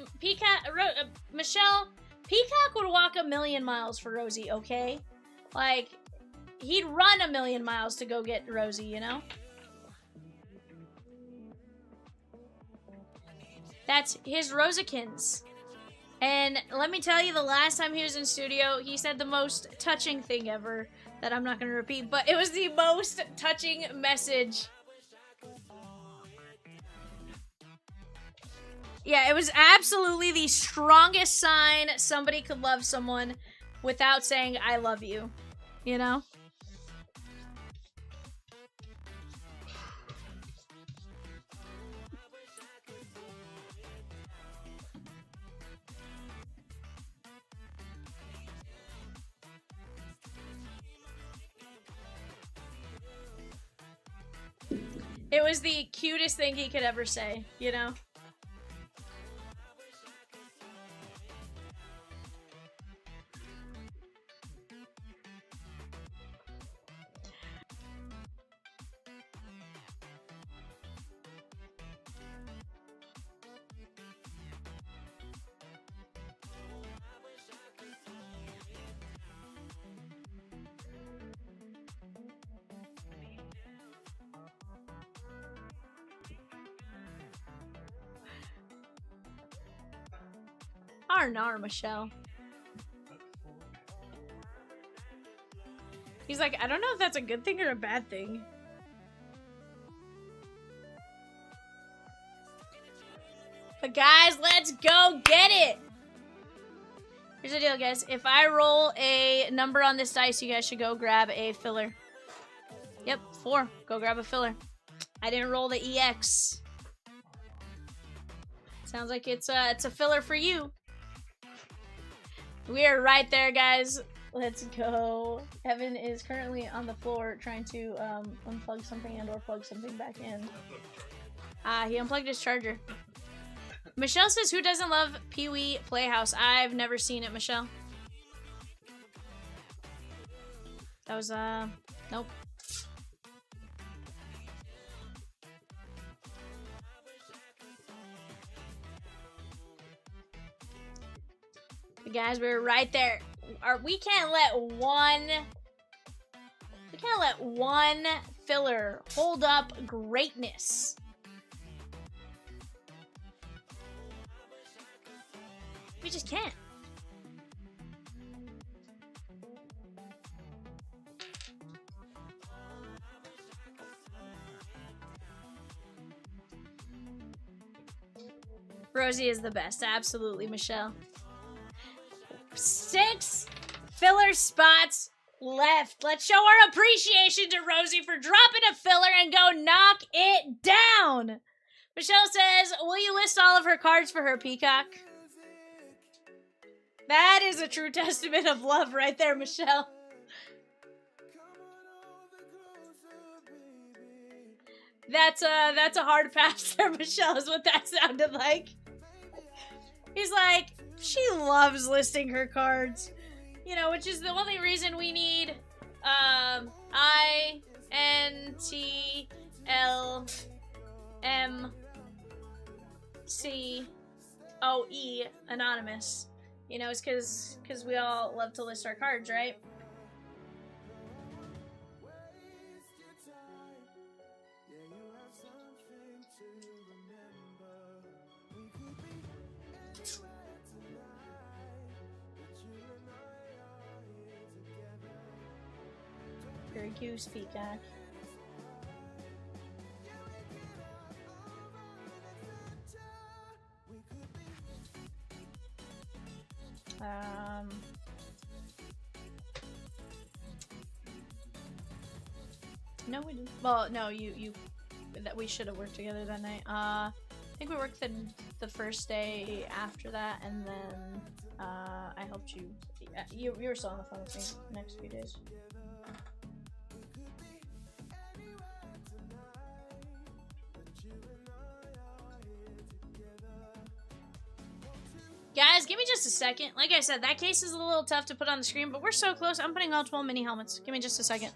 Michelle, Peacock would walk 1,000,000 miles for Rosie, okay? Like, he'd run 1,000,000 miles to go get Rosie, you know? That's his Rosikins. And let me tell you, the last time he was in studio, he said the most touching thing ever that I'm not going to repeat, but it was the most touching message. Yeah, it was absolutely the strongest sign somebody could love someone without saying, I love you, you know? It was the cutest thing he could ever say, you know? Arnar, Michelle. He's like, I don't know if that's a good thing or a bad thing. But guys, let's go get it! Here's the deal, guys. If I roll a number on this dice, you guys should go grab a filler. Yep, 4. Go grab a filler. I didn't roll the EX. Sounds like it's a filler for you. We are right there, guys. Let's go. Evan is currently on the floor trying to unplug something and or plug something back in. He unplugged his charger. Michelle says, who doesn't love Pee-wee Playhouse? I've never seen it, Michelle. That was, nope. Guys, we're right there. We can't let one filler hold up greatness. We just can't. Rosie is the best, absolutely, Michelle. 6 filler spots left. Let's show our appreciation to Rosie for dropping a filler and go knock it down. Michelle says, will you list all of her cards for her, Peacock? That is a true testament of love right there, Michelle. That's a hard pass there, Michelle, is what that sounded like. He's like, she loves listing her cards. You know, which is the only reason we need INTLMCOE anonymous. You know, it's because we all love to list our cards, right? Very goose, Peacock. No, we didn't. Well, no, you that we should have worked together that night. I think we worked the first day after that, and then I helped you. You were still on the phone with me the next few days. Guys, give me just a second. Like I said, that case is a little tough to put on the screen, but we're so close. I'm putting all 12 mini helmets. Give me just a second.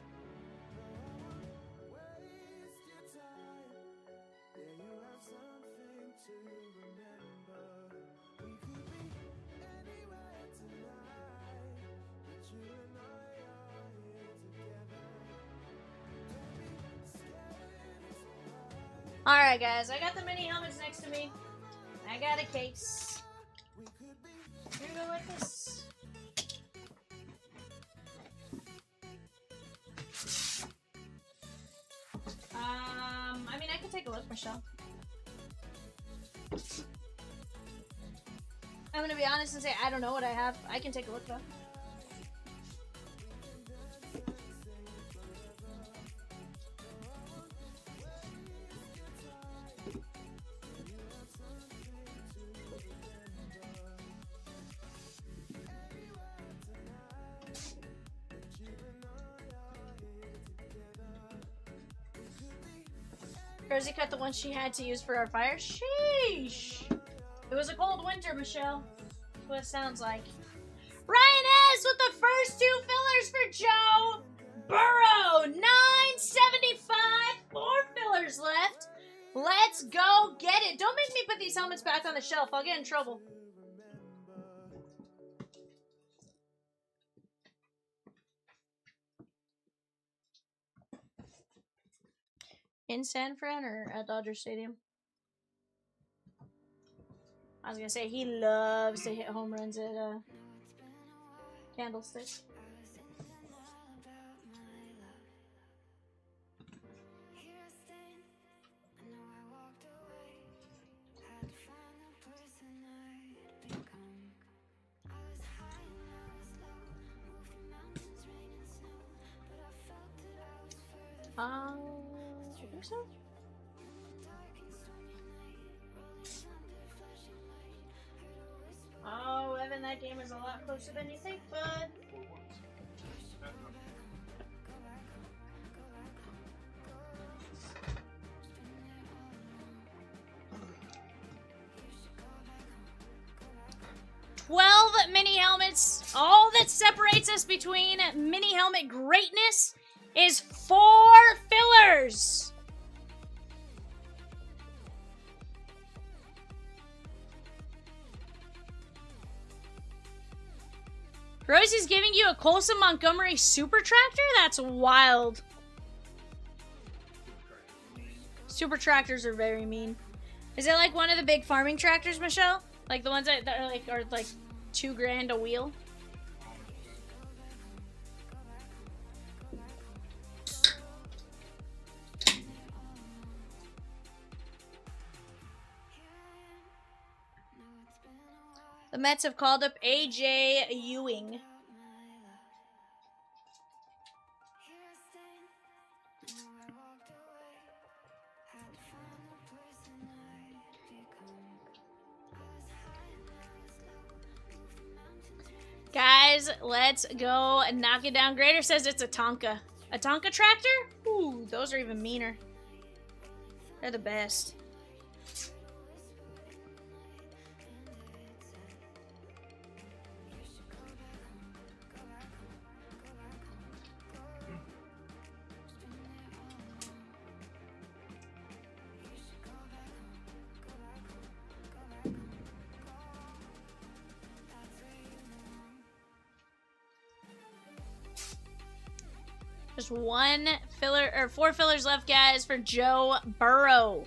Alright guys, I got the mini helmets next to me. I got a case. Here we go with this. I mean, I can take a look, Michelle. I'm gonna be honest and say I don't know what I have. I can take a look though. Rosie cut the one she had to use for our fire. Sheesh! It was a cold winter, Michelle. That's what it sounds like. Ryan S. with the first 2 fillers for Joe Burrow. 975. 4 fillers left. Let's go get it. Don't make me put these helmets back on the shelf. I'll get in trouble. In San Fran or at Dodger Stadium? I was gonna say he loves to hit home runs at Candlestick. I think so. Oh, Evan, that game is a lot closer than you think, bud. Mini helmets. All that separates us between mini helmet greatness is 4 fillers. Rosie's giving you a Colson Montgomery super tractor? That's wild. Super tractors are very mean. Is it like one of the big farming tractors, Michelle? Like the ones that are like $2 grand a wheel? The Mets have called up AJ Ewing. Guys, let's go knock it down. Grader says it's a Tonka. A Tonka tractor? Ooh, those are even meaner. They're the best. Just 1 filler or 4 fillers left, guys, for Joe Burrow.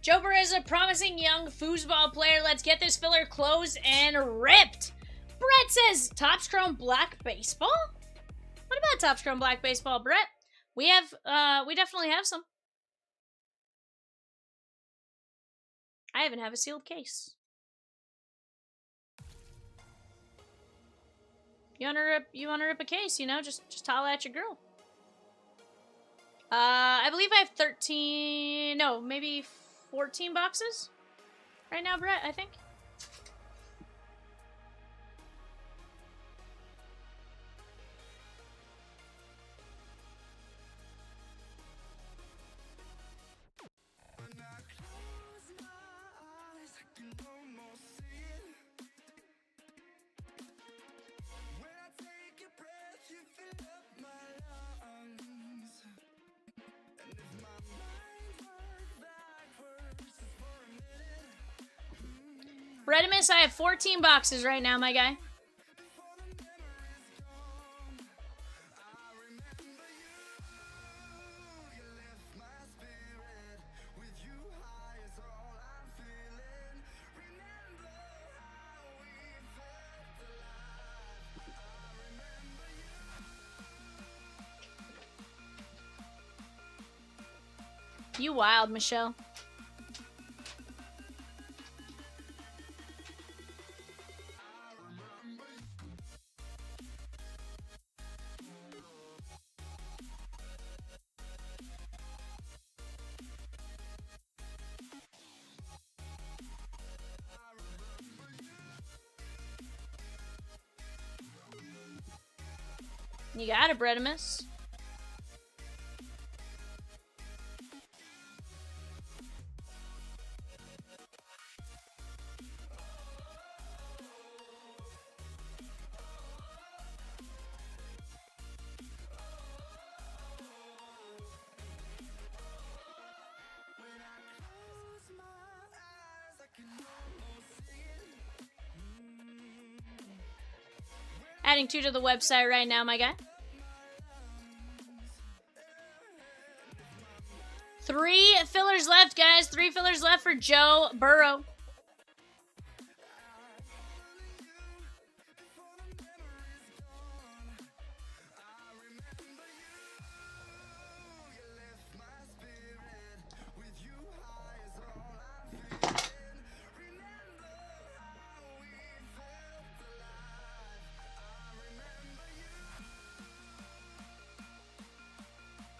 Joker is a promising young foosball player. Let's get this filler closed and ripped. Brett says, Topps Chrome Black Baseball? What about Topps Chrome Black Baseball, Brett? We definitely have some. I even have a sealed case. You wanna rip a case, you know, just holla at your girl. I believe I have 13, no, maybe 14 boxes right now, Brett, I think. Redimus, I have 14 boxes right now, my guy. You wild, Michelle. You got it, Bredimus. Adding 2 to the website right now, my guy. 3 fillers left, guys. 3 fillers left for Joe Burrow.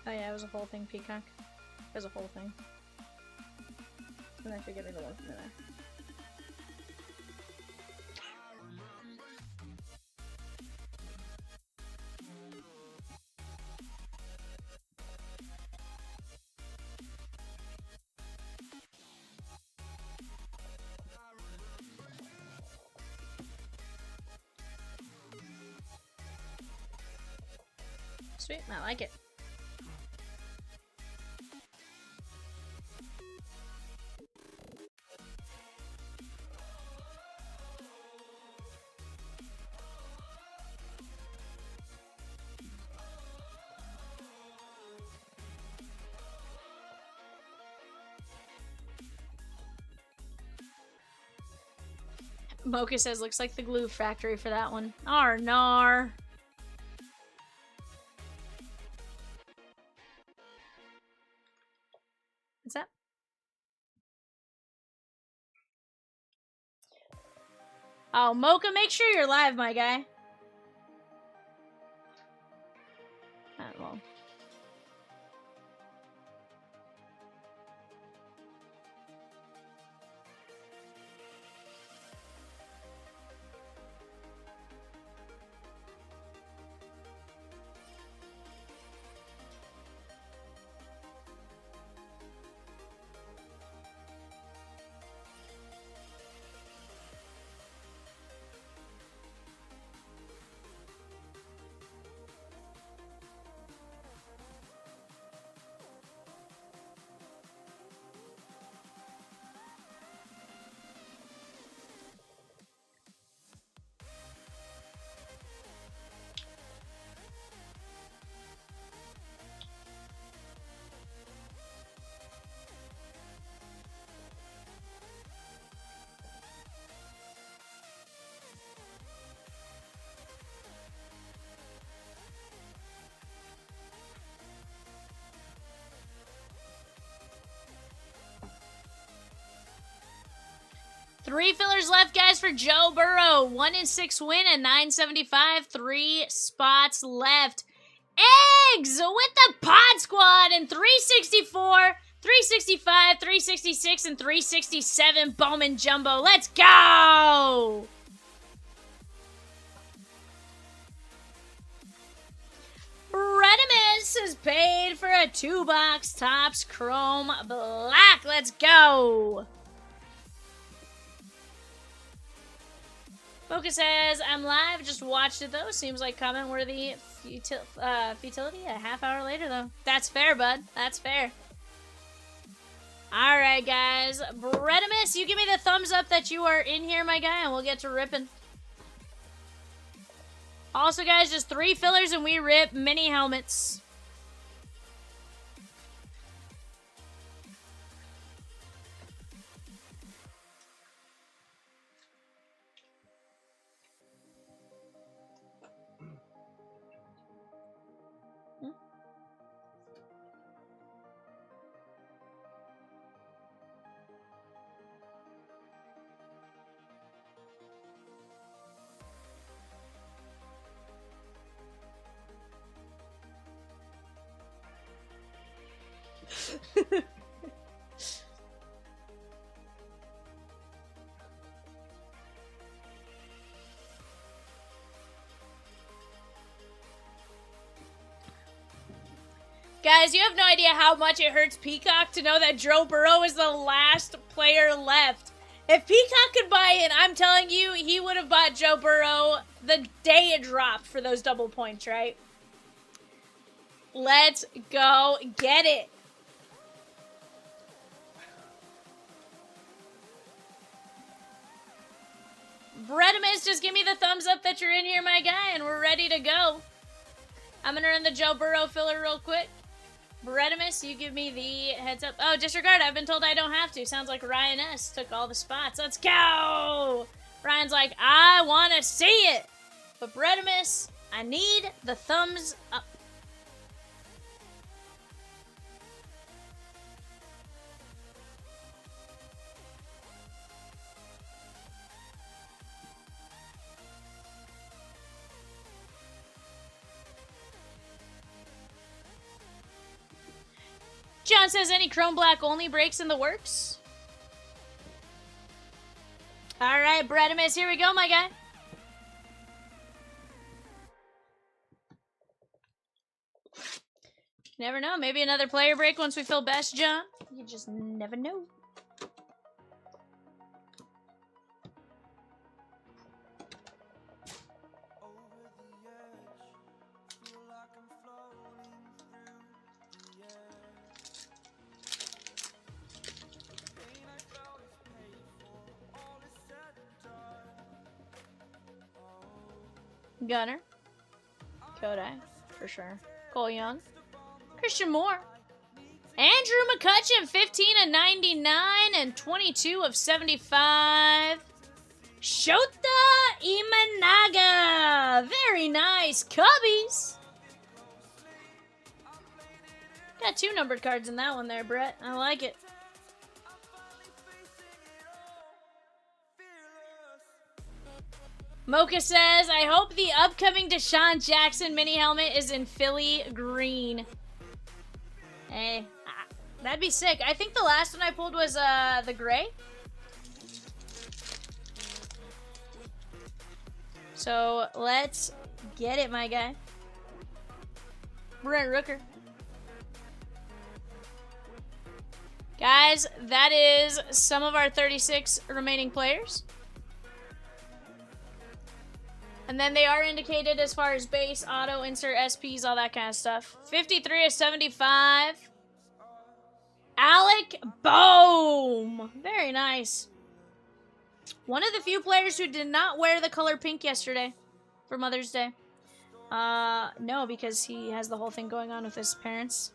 Oh yeah, it was a whole thing, Peacock. It was a whole thing. And I should get rid of one from there. Sweet, I like it. Mocha says, looks like the glue factory for that one. Arr, nar. What's that? Oh, Mocha, make sure you're live, my guy. Well. 3 fillers left, guys, for Joe Burrow. 1 in 6 win at 975. 3 spots left. Eggs with the Pod Squad in 364, 365, 366, and 367 Bowman Jumbo. Let's go! Redimus is paid for a 2-box Topps Chrome Black. Let's go! Mocha says, I'm live, just watched it though. Seems like comment-worthy futility a half hour later though. That's fair, bud. That's fair. Alright, guys. Bredimus, you give me the thumbs up that you are in here, my guy, and we'll get to ripping. Also, guys, just 3 fillers and we rip mini helmets. Guys, you have no idea how much it hurts Peacock to know that Joe Burrow is the last player left. If Peacock could buy it, I'm telling you, he would have bought Joe Burrow the day it dropped for those double points, right? Let's go get it. Bredimus, just give me the thumbs up that you're in here, my guy, and we're ready to go. I'm going to run the Joe Burrow filler real quick. Bredimus, you give me the heads up. Oh, disregard. I've been told I don't have to. Sounds like Ryan S. took all the spots. Let's go! Ryan's like, I want to see it. But Bredimus, I need the thumbs up. John says any Chrome Black only breaks in the works. All right, Bredimus, here we go, my guy. Never know. Maybe another player break once we fill best, John. You just never know. Gunner. Kodai, for sure. Cole Young. Christian Moore. Andrew McCutcheon, 15 of 99 and 22 of 75. Shota Imanaga. Very nice. Cubbies. Got 2 numbered cards in that one there, Brett. I like it. Mocha says, I hope the upcoming Deshaun Jackson mini helmet is in Philly green. Hey, that'd be sick. I think the last one I pulled was the gray. So let's get it, my guy. Brent Rooker. Guys, that is some of our 36 remaining players. And then they are indicated as far as base, auto, insert, SPs, all that kind of stuff. 53 of 75. Alec Bohm. Very nice. One of the few players who did not wear the color pink yesterday for Mother's Day. No, because he has the whole thing going on with his parents.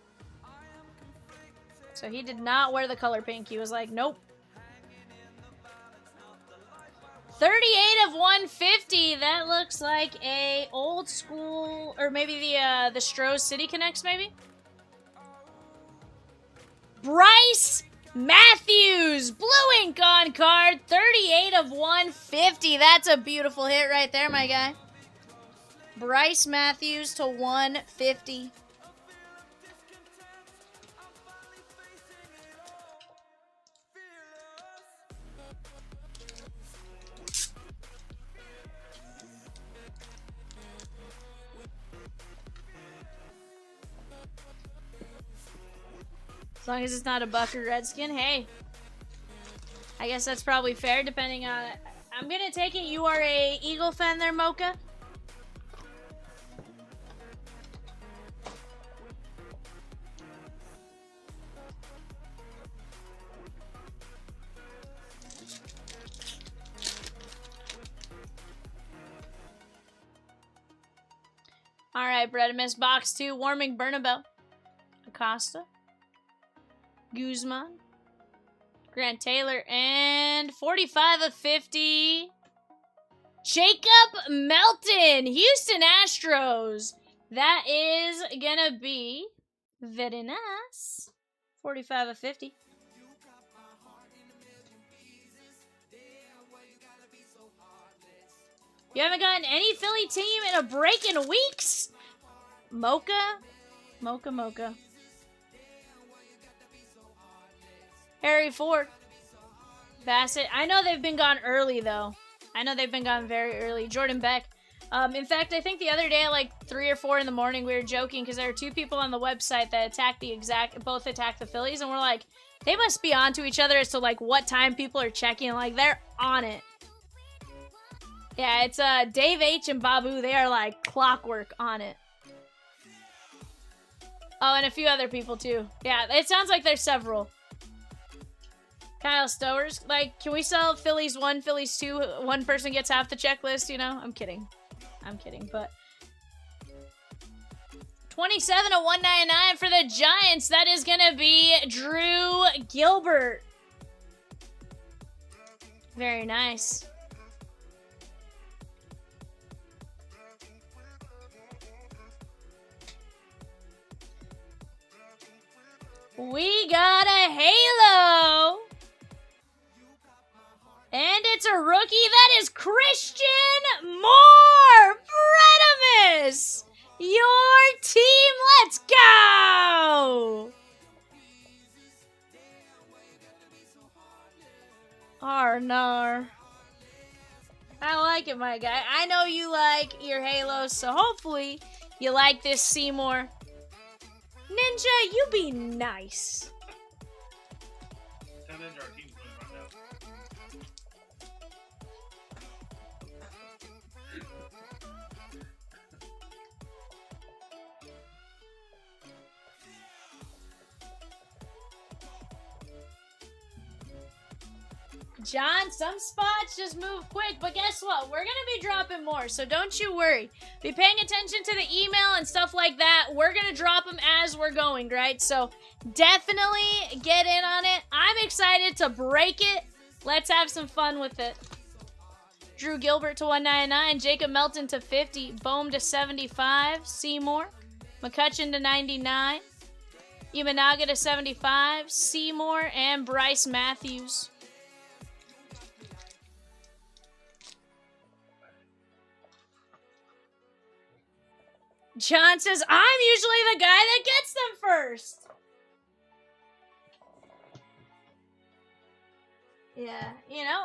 So he did not wear the color pink. He was like, nope. 38 of 150. That looks like a old school, or maybe the Strohs City Connects, maybe. Bryce Matthews, blue ink on card, 38 of 150. That's a beautiful hit right there, my guy. Bryce Matthews to 150. As long as it's not a Buck or Redskin, hey. I guess that's probably fair, depending on... I'm gonna take it you are a Eagle fan there, Mocha. Alright, Bredimus, box 2, Warming Bernabeu. Acosta. Guzman. Grant Taylor, and 45 of 50. Jacob Melton, Houston Astros. That is gonna be very nice. 45 of 50. You haven't gotten any Philly team in a break in weeks? Mocha? Mocha. Harry Ford. Bassett. I know they've been gone early, though. I know they've been gone very early. Jordan Beck. In fact, I think the other day at like 3 or 4 in the morning, we were joking because there were 2 people on the website that both attacked the Phillies, and we're like, they must be on to each other as to like what time people are checking. Like, they're on it. Yeah, it's Dave H and Babu. They are like clockwork on it. Oh, and a few other people too. Yeah, it sounds like there's several. Kyle Stowers, like, can we sell Phillies 1, Phillies 2? One person gets half the checklist, you know? I'm kidding, but 27 of 199 for the Giants. That is gonna be Drew Gilbert. Very nice. We got a Halo. And it's a rookie. That is Christian Moore. Bredimus. Your team. Let's go. Arnar. I like it, my guy. I know you like your Halos, so hopefully you like this Seymour. Ninja, you be nice. Tell Ninja our team's gonna run out. John, some spots just move quick, but guess what? We're going to be dropping more, so don't you worry. Be paying attention to the email and stuff like that. We're going to drop them as we're going, right? So definitely get in on it. I'm excited to break it. Let's have some fun with it. Drew Gilbert to 199, Jacob Melton to 50, Bohm to 75, Seymour, McCutcheon to 99, Imanaga to 75, Seymour, and Bryce Matthews. John says, I'm usually the guy that gets them first. Yeah, you know,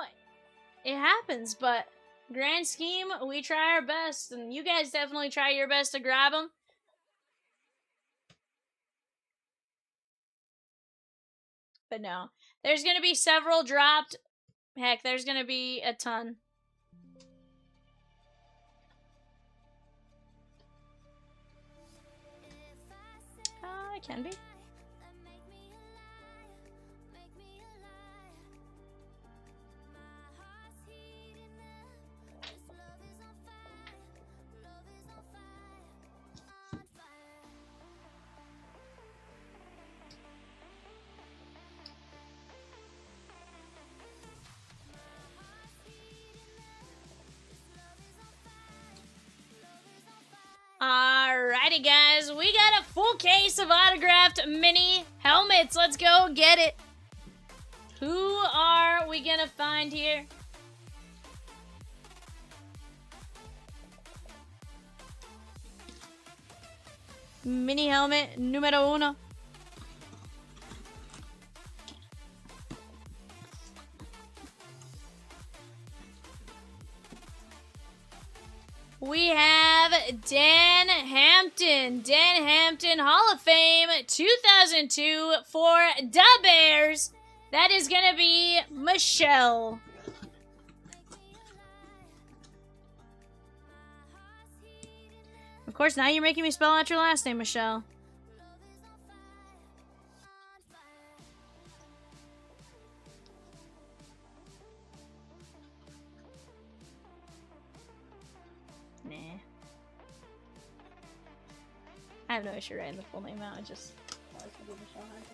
it happens, but grand scheme, we try our best, and you guys definitely try your best to grab them. But no, there's going to be several dropped. Heck, there's going to be a ton. It can be. Alrighty, guys, we got a full case of autographed mini helmets. Let's go get it. are we gonna find here? Mini helmet numero uno. We have Dan Hampton. Dan Hampton, Hall of Fame 2002 for Da Bears. That is going to be Michelle. Of course, now you're making me spell out your last name, Michelle. Nah. I have no issue writing the full name out. I just like to give Michelle a hard time.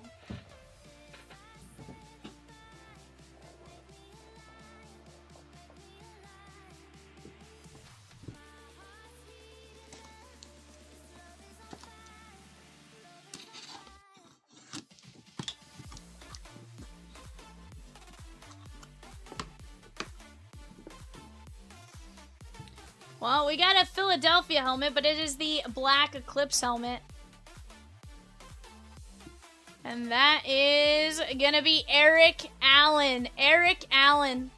Well, we got a Philadelphia helmet, but it is the black Eclipse helmet. And that is going to be Eric Allen. Eric Allen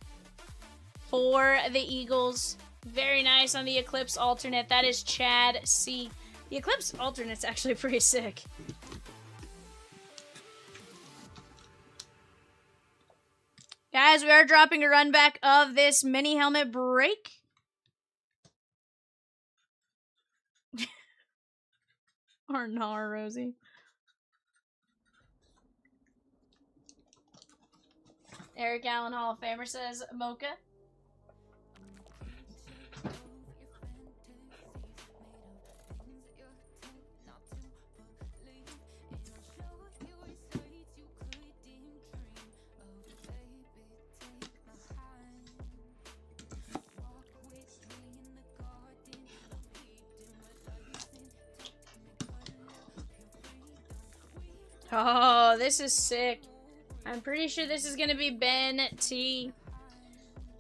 for the Eagles. Very nice on the Eclipse alternate. That is Chad C. The Eclipse alternate's actually pretty sick. Guys, we are dropping a run back of this mini helmet break. Or not, Rosie. Eric Allen Hall of Famer says Mocha. Oh, this is sick. I'm pretty sure this is going to be Ben T.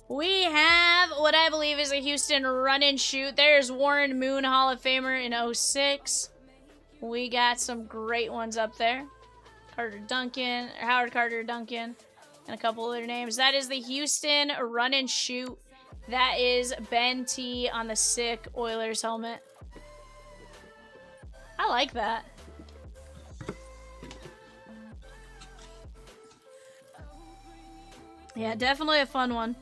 We have what I believe is a Houston run and shoot. There's Warren Moon, Hall of Famer in 06. We got some great ones up there. Carter Duncan, or Howard Carter Duncan, and a couple other names. That is the Houston run and shoot. That is Ben T on the sick Oilers helmet. I like that. Yeah, definitely a fun one.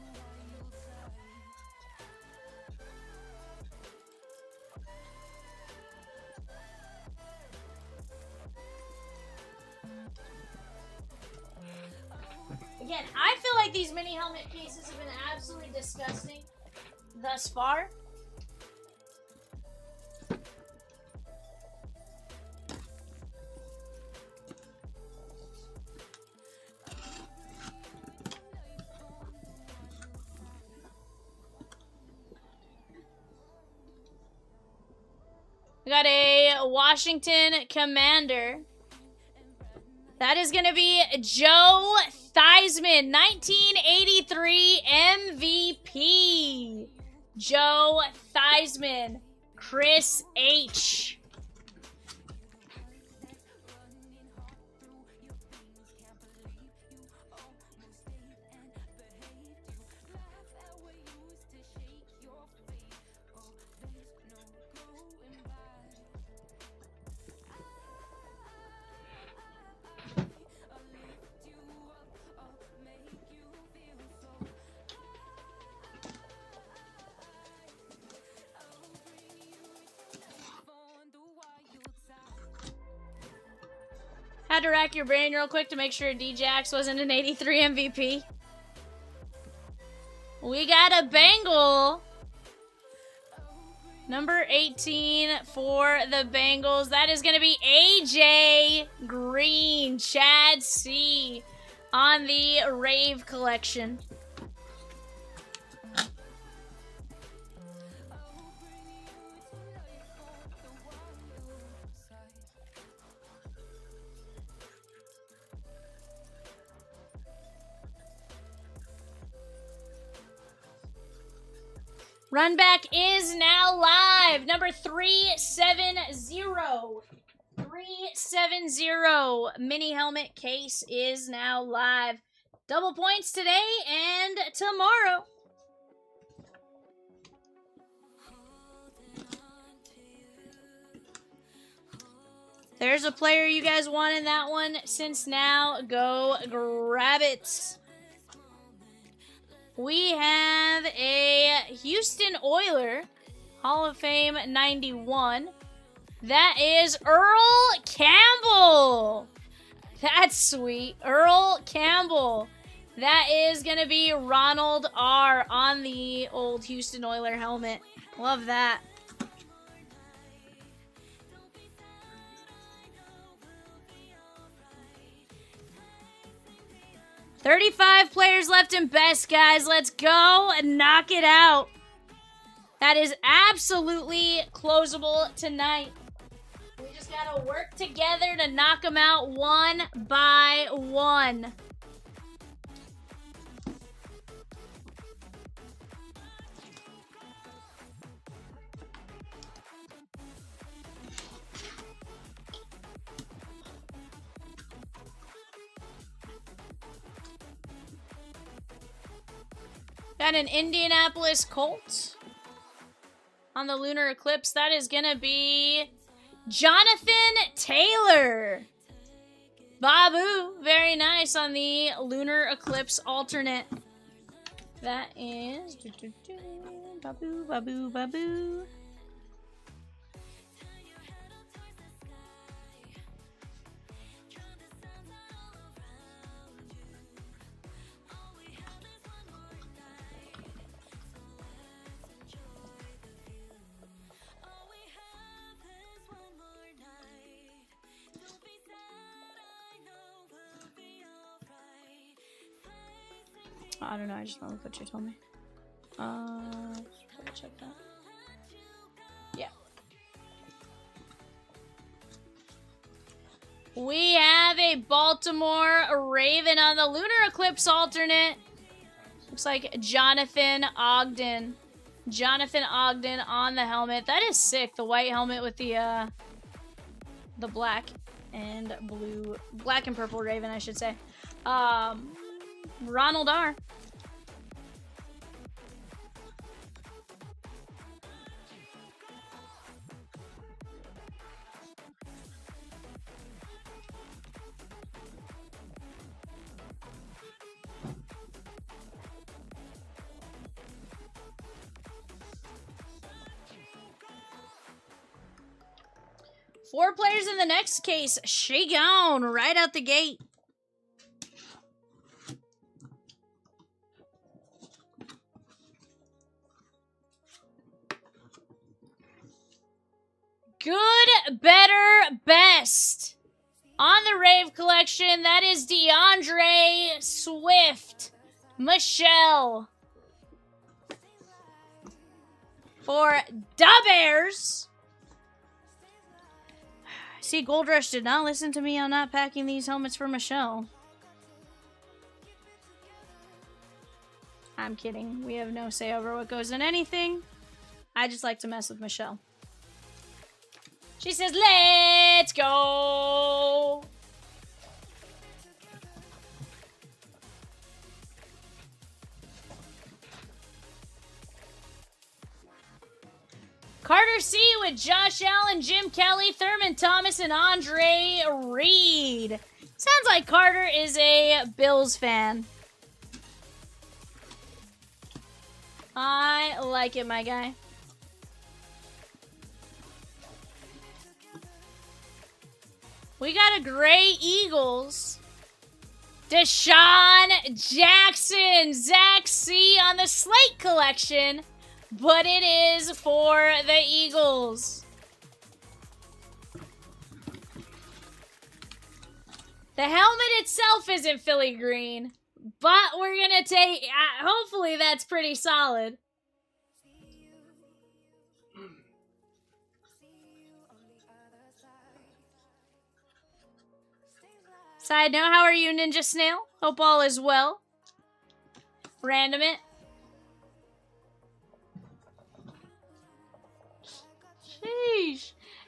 Again, I feel like these mini helmet cases have been absolutely disgusting thus far. We got a Washington Commander. That is going to be Joe Theismann, 1983 MVP. Joe Theismann, Chris H. Had to rack your brain real quick to make sure D-Jax wasn't an 83 MVP. We got a Bengal. Number 18 for the Bengals. That is going to be AJ Green, Chad C. on the Rave collection. Run back is now live. Number 370. 370 mini helmet case is now live. Double points today and tomorrow. There's a player you guys want in that one. Since now, go grab it. We have a Houston Oiler Hall of Fame 91. That is Earl Campbell. That's sweet. Earl Campbell. That is going to be Ronald R. on the old Houston Oiler helmet. Love that. $35 players left in best, guys. Let's go and knock it out. That is absolutely closable tonight. We just got to work together to knock them out one by one. Got an Indianapolis Colt on the Lunar Eclipse. That is going to be Jonathan Taylor. Babu, very nice on the Lunar Eclipse alternate. That is Babu, Babu, Babu. I don't know, I just know what you told me. Check that. Yeah. We have a Baltimore Raven on the Lunar Eclipse alternate. Looks like Jonathan Ogden. Jonathan Ogden on the helmet. That is sick. The white helmet with the black and blue, black and purple Raven, I should say. Ronald R. Four players in the next case. She gone right out the gate. Good, better, best. On the Rave collection, that is DeAndre Swift. Michelle. For Da Bears. See, Gold Rush did not listen to me on not packing these helmets for Michelle. I'm kidding. We have no say over what goes in anything. I just like to mess with Michelle. She says, let's go. Carter C with Josh Allen, Jim Kelly, Thurman Thomas, and Andre Reed. Sounds like Carter is a Bills fan. I like it, my guy. We got a Gray Eagles. Deshaun Jackson, Zach C on the Slate collection. But it is for the Eagles. The helmet itself isn't Philly green, but we're going to take... hopefully that's pretty solid. Side note, how are you, Ninja Snail? Hope all is well. Random it.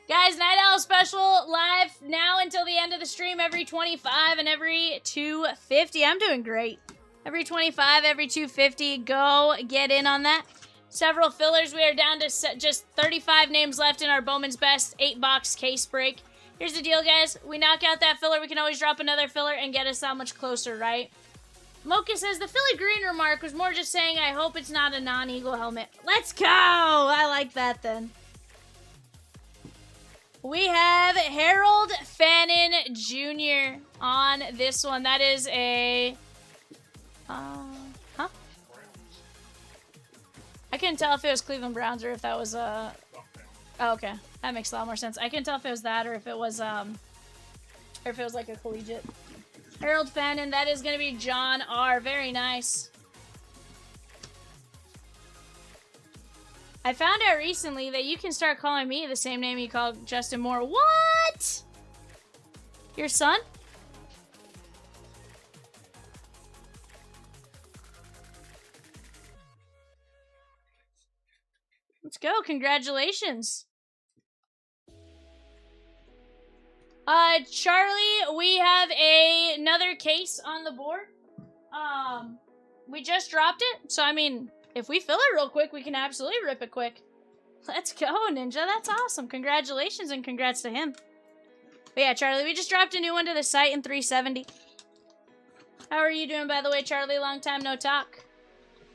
Guys, Night Owl special live now until the end of the stream every 25 and every 250. I'm doing great. Every 25, every 250. Go get in on that. Several fillers. We are down to just 35 names left in our Bowman's Best 8-box case break. Here's the deal, guys. We knock out that filler, we can always drop another filler and get us that much closer, right? Mocha says, the Philly Green remark was more just saying, I hope it's not a non-Eagle helmet. Let's go! I like that, then. We have Harold Fannin Jr. on this one. That is a... huh? I couldn't tell if it was Cleveland Browns or if that was a... Oh, okay. That makes a lot more sense. I couldn't tell if it was that or if it was like a collegiate. Harold Fannin, that is going to be John R. Very nice. I found out recently that you can start calling me the same name you called Justin Moore. What? Your son? Let's go. Congratulations. Charlie, we have another case on the board. We just dropped it. So, I mean, if we fill it real quick, we can absolutely rip it quick. Let's go, Ninja. That's awesome. Congratulations and congrats to him. But yeah, Charlie, we just dropped a new one to the site in 370. How are you doing, by the way, Charlie? Long time no talk.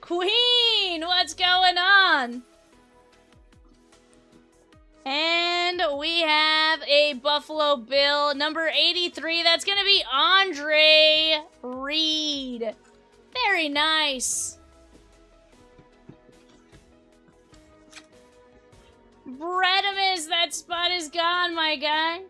Queen, what's going on? And we have a Buffalo Bill, number 83. That's going to be Andre Reed. Very nice. Bredimus, that spot is gone, my guy.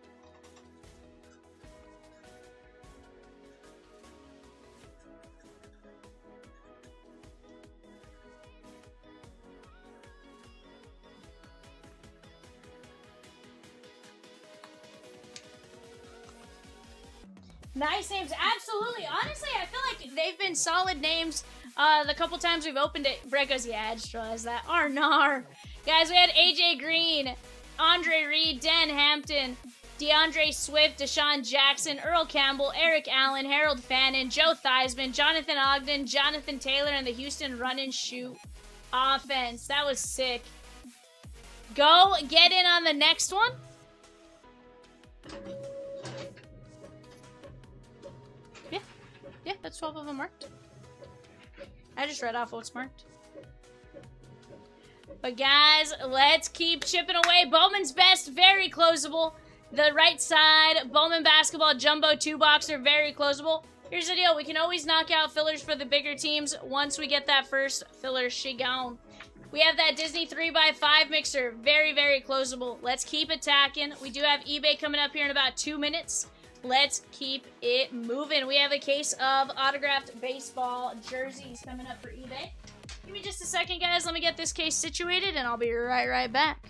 Nice names, absolutely. Honestly, I feel like they've been solid names the couple times we've opened it. Brett goes, yeah, I just realized that. Arnar. Guys, we had AJ Green, Andre Reed, Dan Hampton, DeAndre Swift, Deshaun Jackson, Earl Campbell, Eric Allen, Harold Fannin, Joe Theismann, Jonathan Ogden, Jonathan Taylor, and the Houston Run and Shoot offense. That was sick. Go get in on the next one. Yeah, that's 12 of them marked. I just read off what's marked. But guys, let's keep chipping away. Bowman's Best, very closable. The right side, Bowman Basketball Jumbo 2-boxer, very closable. Here's the deal. We can always knock out fillers for the bigger teams once we get that first filler gone. We have that Disney 3x5 mixer, very, very closable. Let's keep attacking. We do have eBay coming up here in about 2 minutes. Let's keep it moving. We have a case of autographed baseball jerseys coming up for eBay. Give me just a second, guys. Let me get this case situated, and I'll be right back.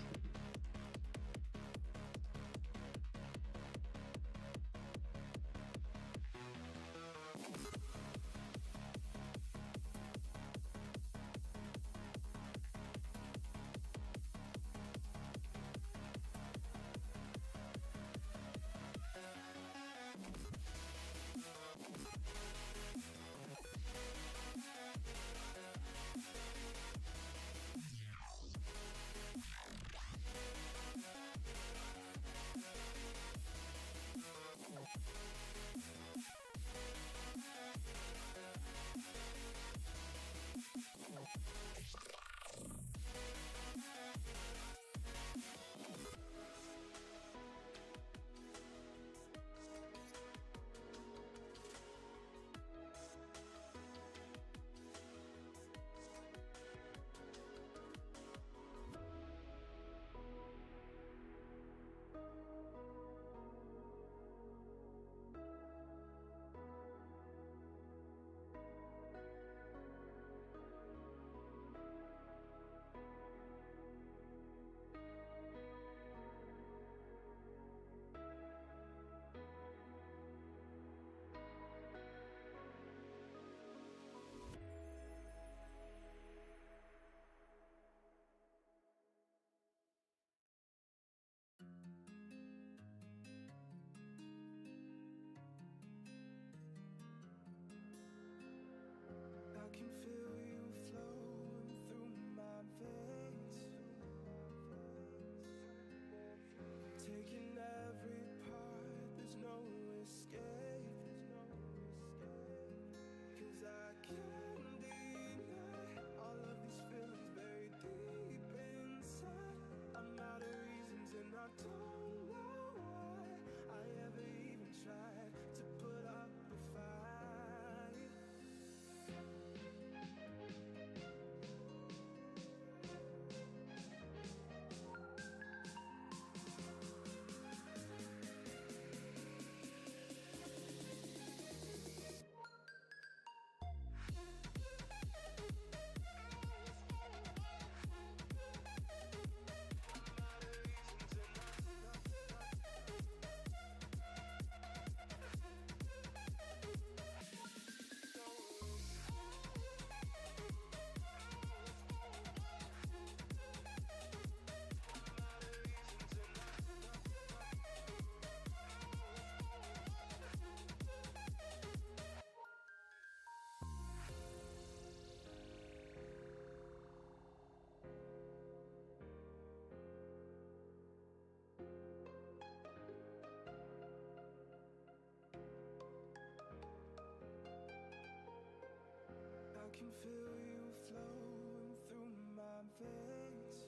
can feel you flowing through my veins,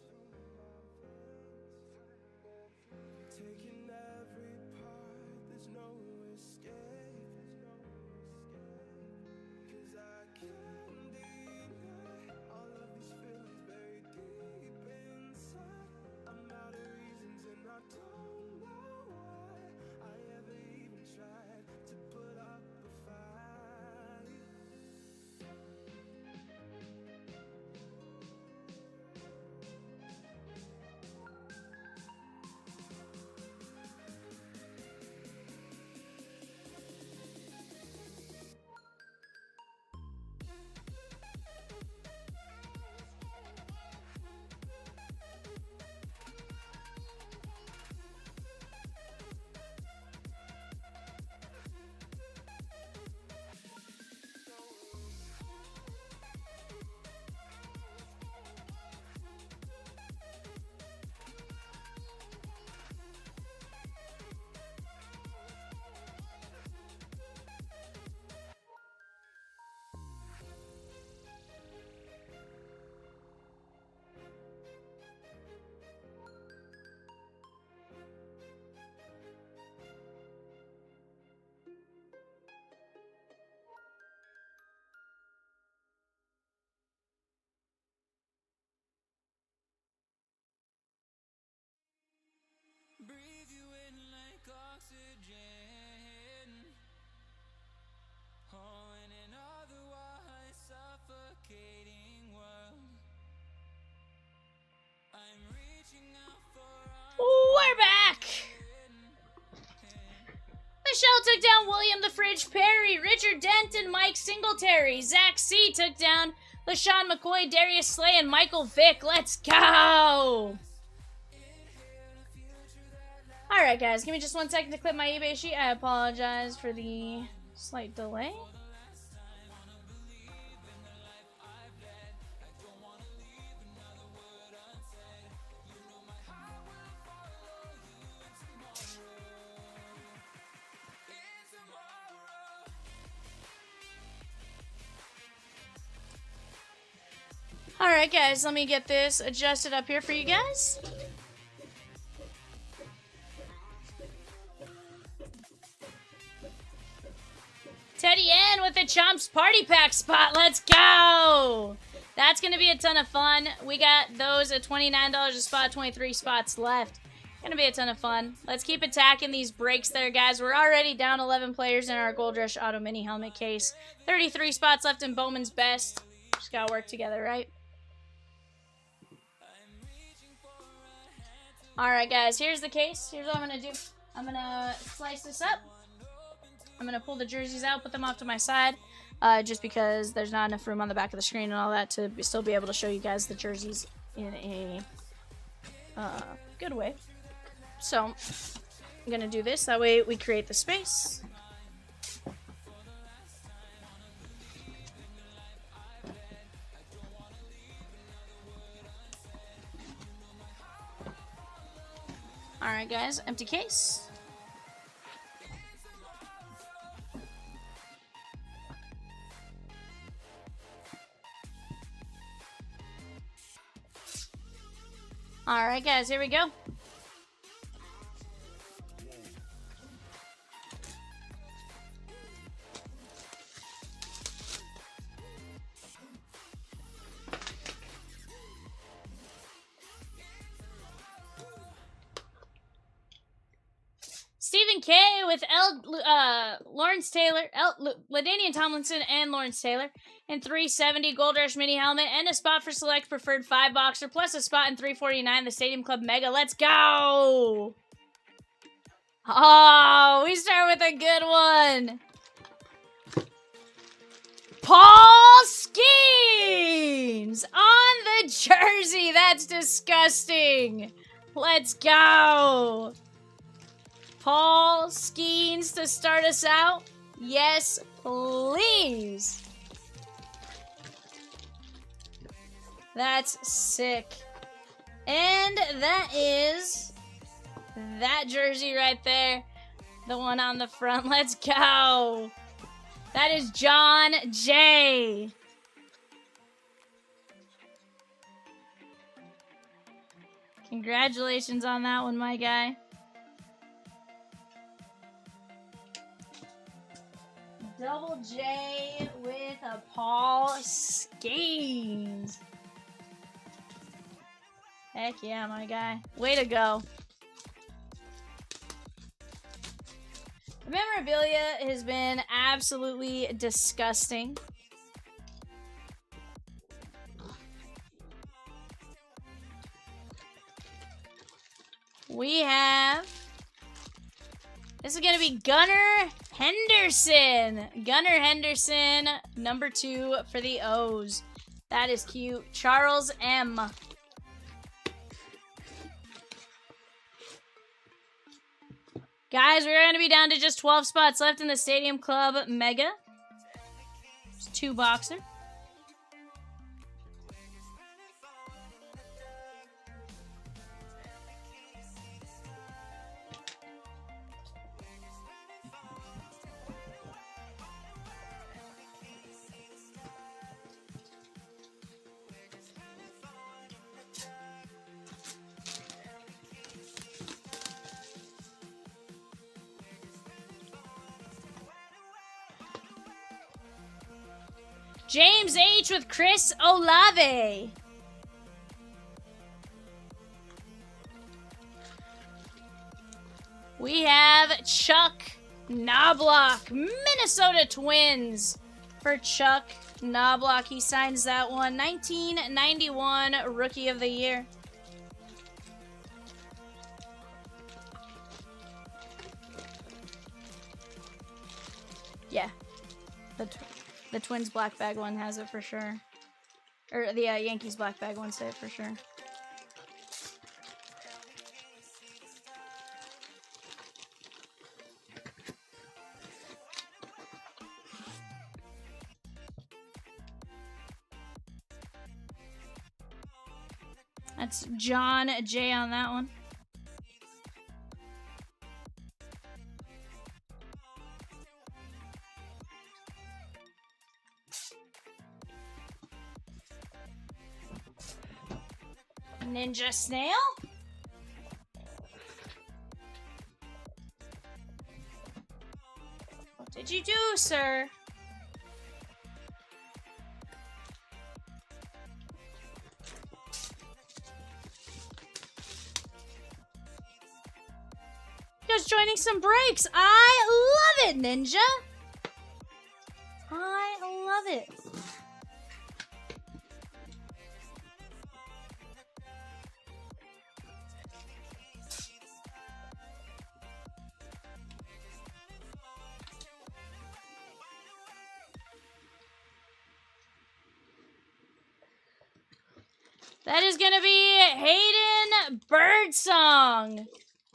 taking every part, there's no escape, 'cause I can't deny all of these feelings buried deep inside. I'm out of reasons and I don't know why I ever even tried to put up a fight. Breathe you in like oxygen. Oh, in an otherwise suffocating world, I'm reaching out for We're back! Michelle took down William the Fridge Perry, Richard Dent and Mike Singletary. Zach C took down LaShawn McCoy, Darius Slay, and Michael Vick. Let's go! Alright guys, give me just 1 second to clip my eBay sheet. I apologize for the slight delay. Alright guys, let me get this adjusted up here for you guys. Teddy Ann with the Chomps Party Pack spot. Let's go! That's going to be a ton of fun. We got those at $29 a spot, 23 spots left. Going to be a ton of fun. Let's keep attacking these breaks there, guys. We're already down 11 players in our Gold Rush Auto Mini Helmet case. 33 spots left in Bowman's Best. Just got to work together, right? Alright, guys. Here's the case. Here's what I'm going to do. I'm going to slice this up. I'm going to pull the jerseys out, put them off to my side, just because there's not enough room on the back of the screen and all that to still be able to show you guys the jerseys in a good way. So, I'm going to do this. That way we create the space. Alright guys, empty case. Alright guys, here we go. Stephen K with Lawrence Taylor, LaDainian Tomlinson and Lawrence Taylor. And 370 Gold Rush Mini Helmet and a spot for Select Preferred 5-boxer plus a spot in 349 the Stadium Club Mega. Let's go! Oh, we start with a good one. Paul Skeens on the jersey. That's disgusting. Let's go. Paul Skeens to start us out. Yes, please. That's sick. And that is that jersey right there. The one on the front. Let's go. That is John J. Congratulations on that one, my guy. Double J with a Paul Skeens. Heck yeah, my guy. Way to go. The memorabilia has been absolutely disgusting. We have... This is going to be Gunnar Henderson. Gunnar Henderson, number 2 for the O's. That is cute. Charles M. Guys, we're going to be down to just 12 spots left in the Stadium Club Mega. It's 2 boxer. James H. with Chris Olave. We have Chuck Knobloch, Minnesota Twins. For Chuck Knobloch, he signs that one. 1991 Rookie of the Year. Yeah. The Twins black bag one has it for sure. Or the Yankees black bag one say it for sure. That's John J on that one. Ninja Snail? What did you do, sir? Just joining some breaks. I love it, Ninja. I love it. That is going to be Hayden Birdsong.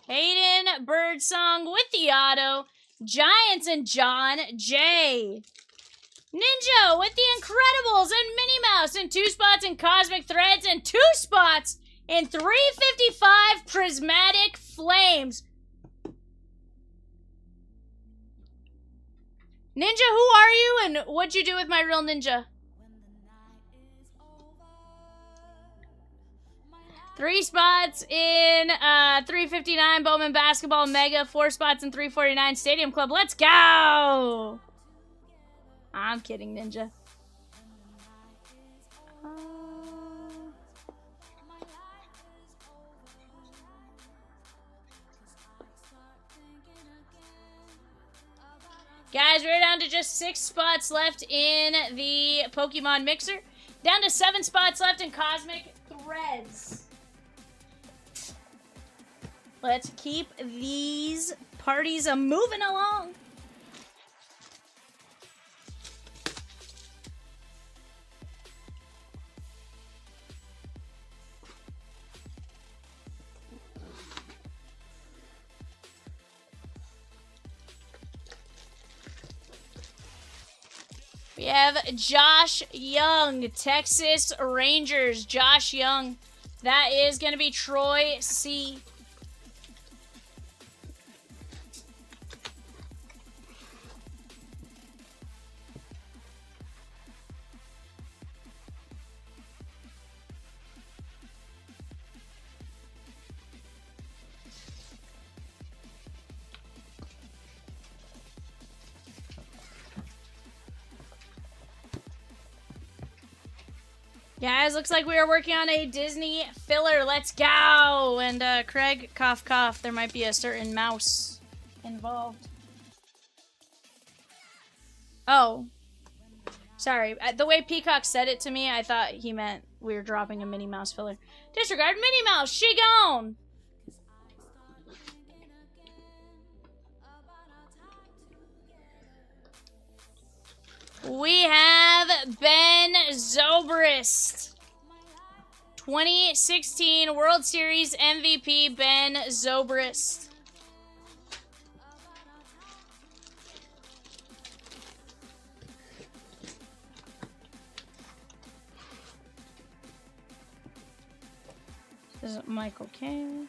Hayden Birdsong with the auto. Giants and John J. Ninja with the Incredibles and Minnie Mouse in 2 spots in Cosmic Threads and 2 spots in 355 Prismatic Flames. Ninja, who are you and what'd you do with my real ninja? 3 spots in 359 Bowman Basketball Mega. 4 spots in 349 Stadium Club. Let's go! I'm kidding, Ninja. Guys, we're down to just 6 spots left in the Pokemon Mixer. Down to 7 spots left in Cosmic Threads. Let's keep these parties moving along. We have Josh Young, Texas Rangers. Josh Young. That is going to be Troy C. Guys, looks like we are working on a Disney filler. Let's go! And Craig, cough, cough. There might be a certain mouse involved. Oh. Sorry. The way Peacock said it to me, I thought he meant we were dropping a Minnie Mouse filler. Disregard Minnie Mouse. She gone! We have Ben Zobrist. 2016 World Series MVP Ben Zobrist. This is Michael King.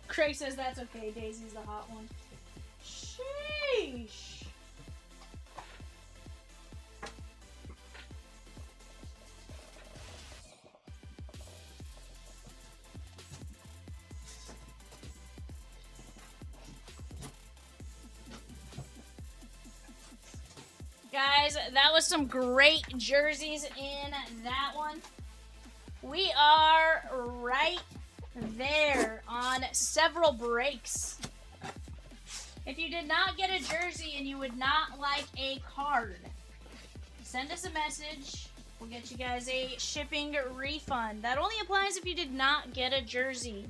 Craig says that's okay. Daisy's the hot one. Sheesh. Guys, that was some great jerseys in that one. We are right there on several breaks. If you did not get a jersey and you would not like a card, send us a message. We'll get you guys a shipping refund. That only applies if you did not get a jersey.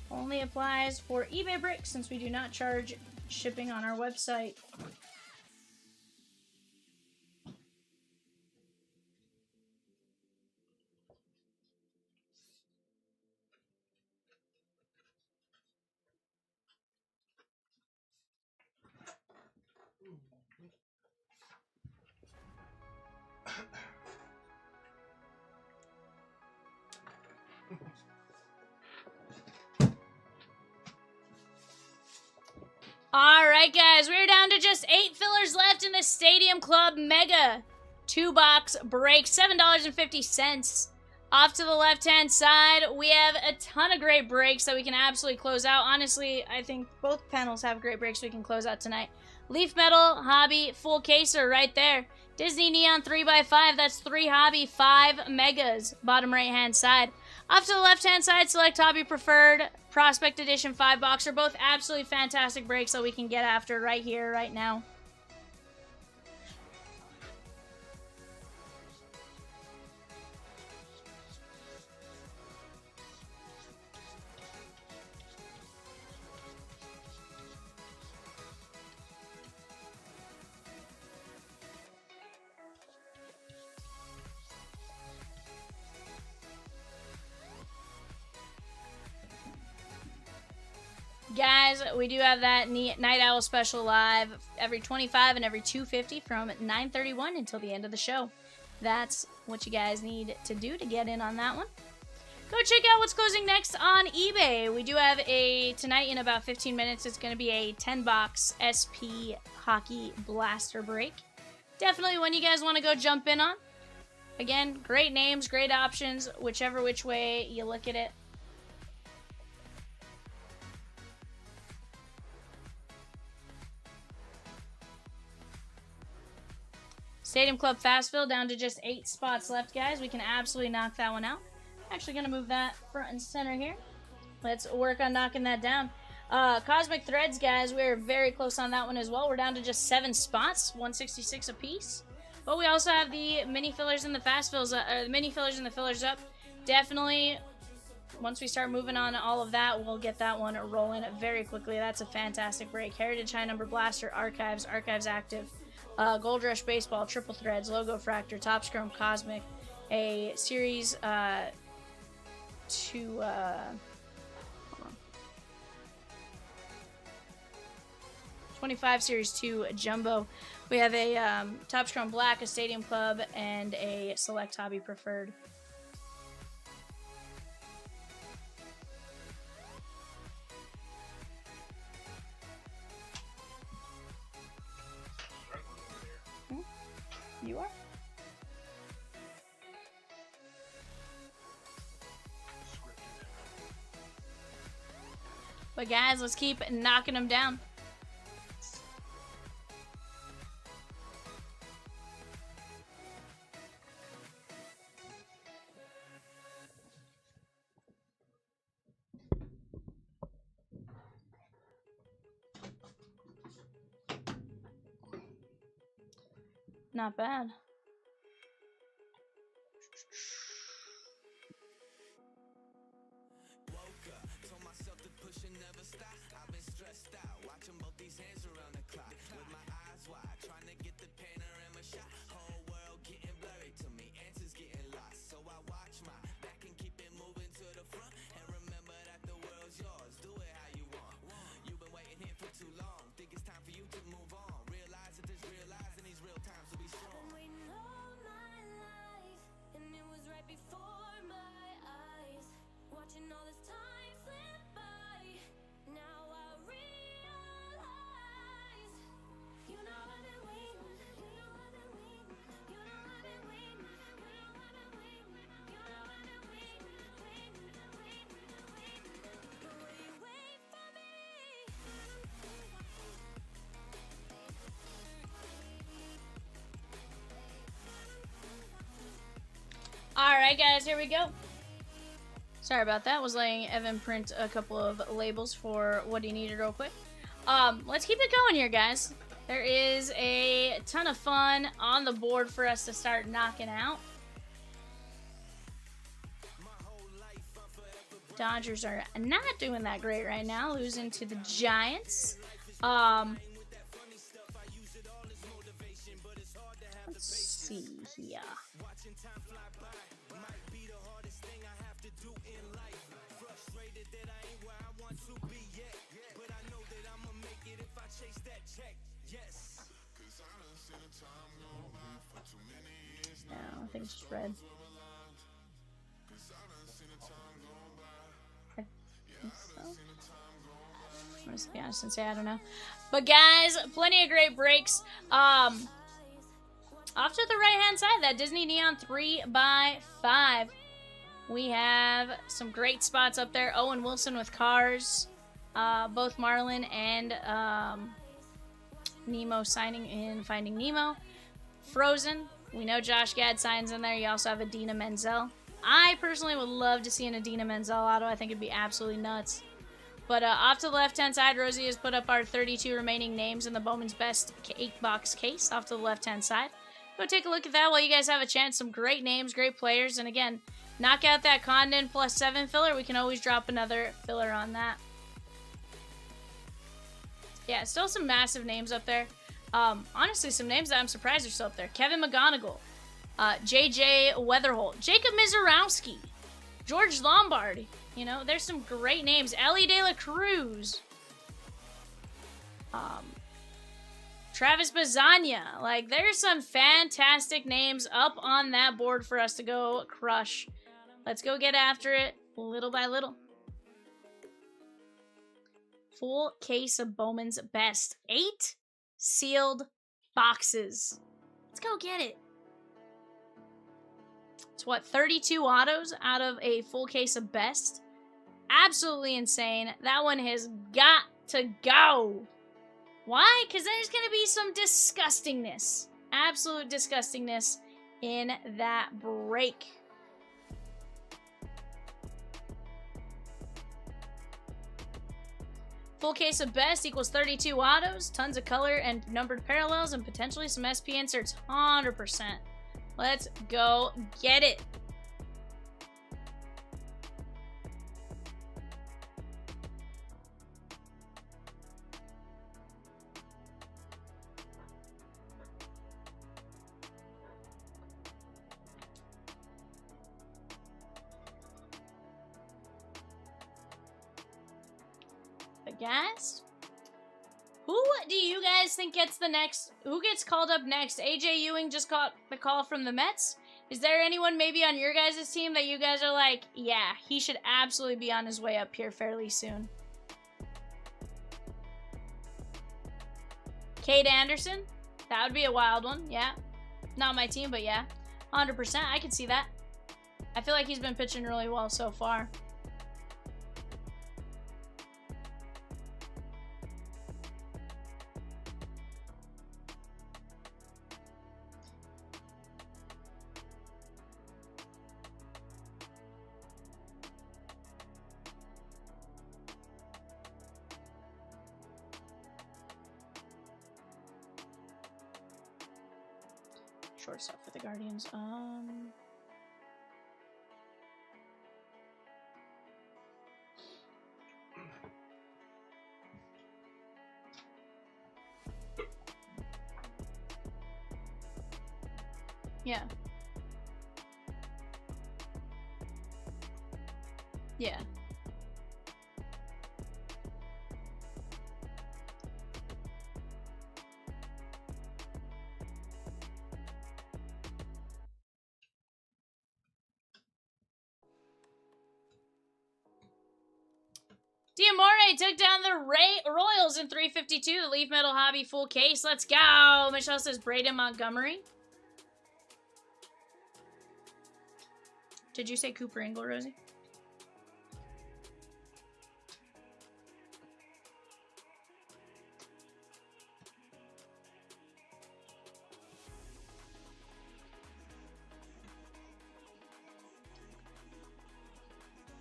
Only applies for eBay bricks since we do not charge shipping on our website. Alright guys, we're down to just 8 fillers left in the Stadium Club Mega 2-box break, $7.50. Off to the left-hand side, we have a ton of great breaks that we can absolutely close out. Honestly, I think both panels have great breaks we can close out tonight. Leaf Metal, Hobby, full caser right there. Disney Neon 3x5, that's 3 Hobby, 5 Megas, bottom right-hand side. Off to the left-hand side, select Hobby Preferred, Prospect Edition 5-box. Are both absolutely fantastic breaks that we can get after right here, right now. Guys, we do have that Night Owl special live every 25 and every 250 from 9:31 until the end of the show. That's what you guys need to do to get in on that one. Go check out what's closing next on eBay. We do have tonight in about 15 minutes, it's going to be a 10-box SP Hockey Blaster break. Definitely one you guys want to go jump in on. Again, great names, great options, whichever which way you look at it. Stadium Club Fastville down to just 8 spots left, guys. We can absolutely knock that one out. Actually going to move that front and center here. Let's work on knocking that down. Cosmic Threads, guys, we're very close on that one as well. We're down to just 7 spots, 166 apiece. But we also have the mini fillers and the fast fills, the mini fillers and the fillers up. Definitely, once we start moving on all of that, we'll get that one rolling very quickly. That's a fantastic break. Heritage High Number Blaster, Archives, Archives Active. Gold Rush Baseball, Triple Threads, Logo Fractor, Top Scrum, Cosmic, a Series 25 Series 2 Jumbo. We have a Top Scrum Black, a Stadium Club, and a Select Hobby Preferred. You are? But guys, let's keep knocking them down. Not bad. Alright guys, here we go. Sorry about that. Was letting Evan print a couple of labels for what he needed real quick. Let's keep it going here, guys. There is a ton of fun on the board for us to start knocking out. Dodgers are not doing that great right now, losing to the Giants. Let's see here. No, I think it's just red. I think so. I'm just be honest and say I don't know. But guys, plenty of great breaks. Off to the right hand side, that Disney Neon 3x5. We have some great spots up there. Owen Wilson with Cars. Both Marlin and Nemo signing in Finding Nemo. Frozen. We know Josh Gad signs in there. You also have Idina Menzel. I personally would love to see an Idina Menzel auto. I think it'd be absolutely nuts. But off to the left-hand side, Rosie has put up our 32 remaining names in the Bowman's Best 8-box case off to the left-hand side. Go take a look at that while you guys have a chance. Some great names, great players. And again, knock out that Condon +7 filler. We can always drop another filler on that. Yeah, still some massive names up there. Honestly, some names that I'm surprised are still up there. Kevin McGonigal, JJ Weatherholt, Jacob Mizorowski, George Lombard. You know, there's some great names. Ellie De La Cruz. Travis Bazania. Like, there's some fantastic names up on that board for us to go crush. Let's go get after it little by little. Full case of Bowman's Best. 8 sealed boxes. Let's go get it. It's what, 32 autos out of a full case of Best? Absolutely insane. That one has got to go. Why? Because there's going to be some disgustingness. Absolute disgustingness in that break. Full case of Best equals 32 autos, tons of color and numbered parallels, and potentially some SP inserts. 100%. Let's go get it. But guys, who do you guys think gets the next? Who gets called up next? AJ Ewing just got the call from the Mets. Is there anyone maybe on your guys' team that you guys are like, yeah, he should absolutely be on his way up here fairly soon? Cade Anderson, that would be a wild one. Yeah, not my team, but yeah, 100%. I can see that. I feel like he's been pitching really well so far. shortstop for the Guardians. Yeah. Yeah. Diamore took down the Royals in 352. The Leaf Metal Hobby full case. Let's go. Michelle says Braden Montgomery. Did you say Cooper Ingle, Rosie?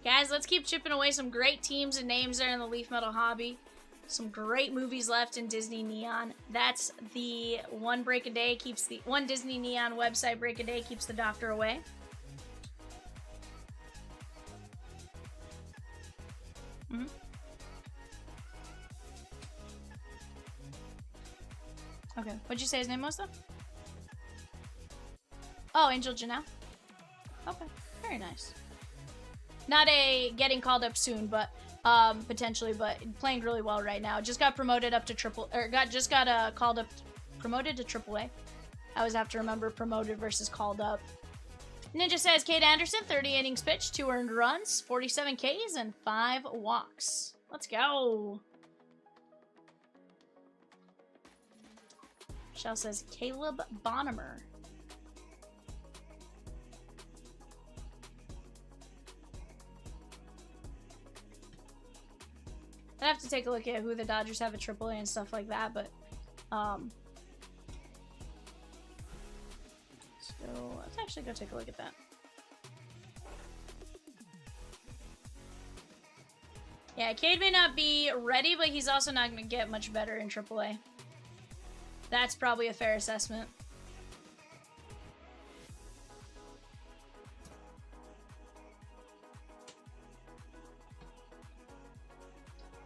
Guys, let's keep chipping away some great teams and names there in the Leaf Metal Hobby. Some great movies left in Disney Neon. That's the one break a day keeps the one Disney Neon website break a day keeps the doctor away. Okay, what'd you say his name was though? Oh, Angel Janelle. Okay, very nice. Not a getting called up soon, but potentially, but playing really well right now. Just got promoted up to called up, promoted to AAA. I always have to remember promoted versus called up. Ninja says Kate Anderson, 30 innings pitched, 2 earned runs, 47 Ks, and 5 walks. Let's go. Michelle says Caleb Bonham. I'd have to take a look at who the Dodgers have at AAA and stuff like that, but so let's actually go take a look at that. Yeah, Cade may not be ready, but he's also not going to get much better in AAA. That's probably a fair assessment.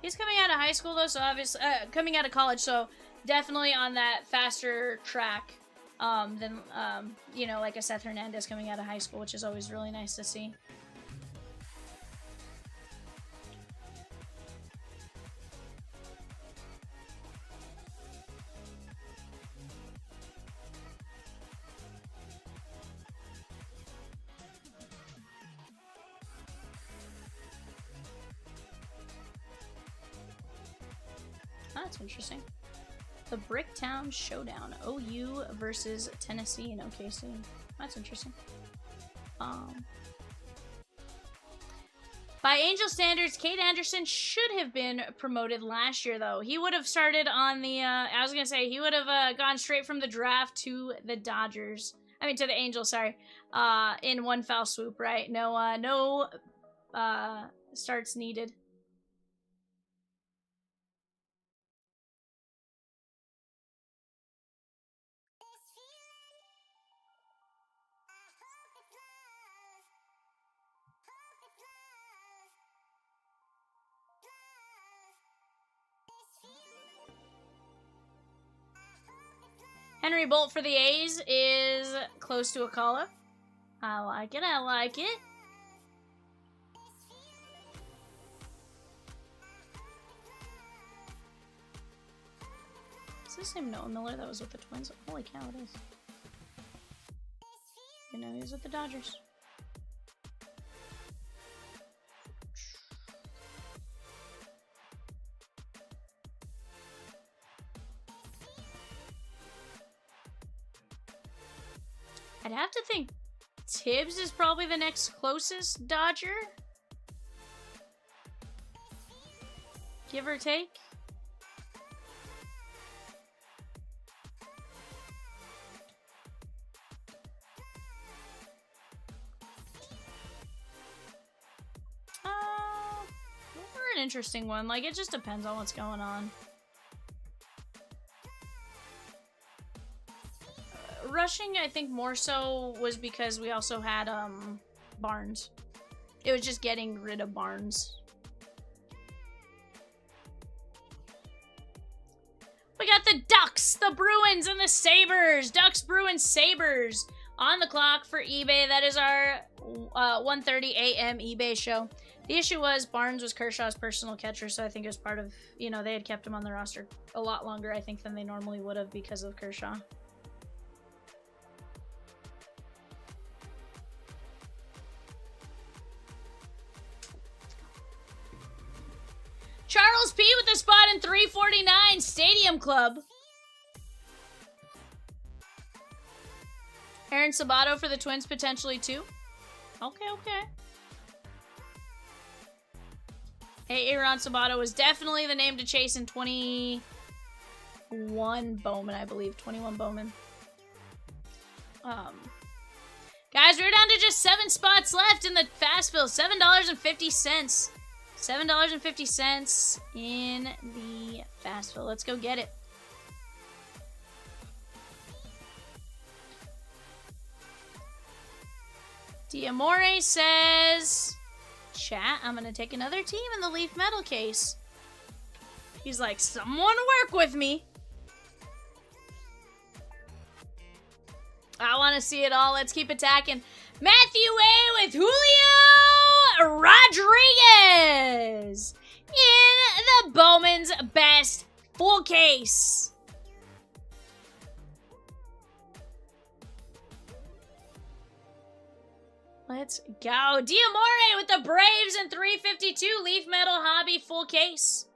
He's coming out of high school though, so obviously coming out of college, so definitely on that faster track than you know, like a Seth Hernandez coming out of high school, which is always really nice to see. That's interesting. The Bricktown Showdown. OU versus Tennessee and OKC. That's interesting. By Angel standards, Cade Anderson should have been promoted last year, though. He would have started on the, I was going to say, he would have gone straight from the draft to the Dodgers. I mean, to the Angels, sorry. In one foul swoop, right? No starts needed. Henry Bolt for the A's is close to a call-up. I like it, I like it. Is this the same Noah Miller that was with the Twins? Holy cow, it is. You know, he was with the Dodgers. I'd have to think Tibbs is probably the next closest Dodger. Give or take. We're an interesting one. Like, it just depends on what's going on. rushing, I think more so was because we also had Barnes. It was just getting rid of Barnes. We got the Ducks, the Bruins, and the Sabres. Ducks, Bruins, Sabres on the clock for eBay. That is our 1:30 a.m. eBay show. The issue was Barnes was Kershaw's personal catcher, so I think it was part of, you know, they had kept him on the roster a lot longer, I think, than they normally would have because of Kershaw. Charles P. with a spot in 349 Stadium Club. Aaron Sabato for the Twins potentially too. Okay, okay. Hey, Aaron Sabato was definitely the name to chase in 21 Bowman, I believe. 21 Bowman. Guys, we're down to just 7 spots left in the fast fill. $7.50. $7.50 in the fast fill. Let's go get it. Diamore says, chat, I'm going to take another team in the Leaf Metal case. He's like, someone work with me. I want to see it all. Let's keep attacking. Matthew A. with Julio Rodriguez in the Bowman's Best full case. Let's go. Diamore with the Braves in 352 Leaf Metal Hobby full case.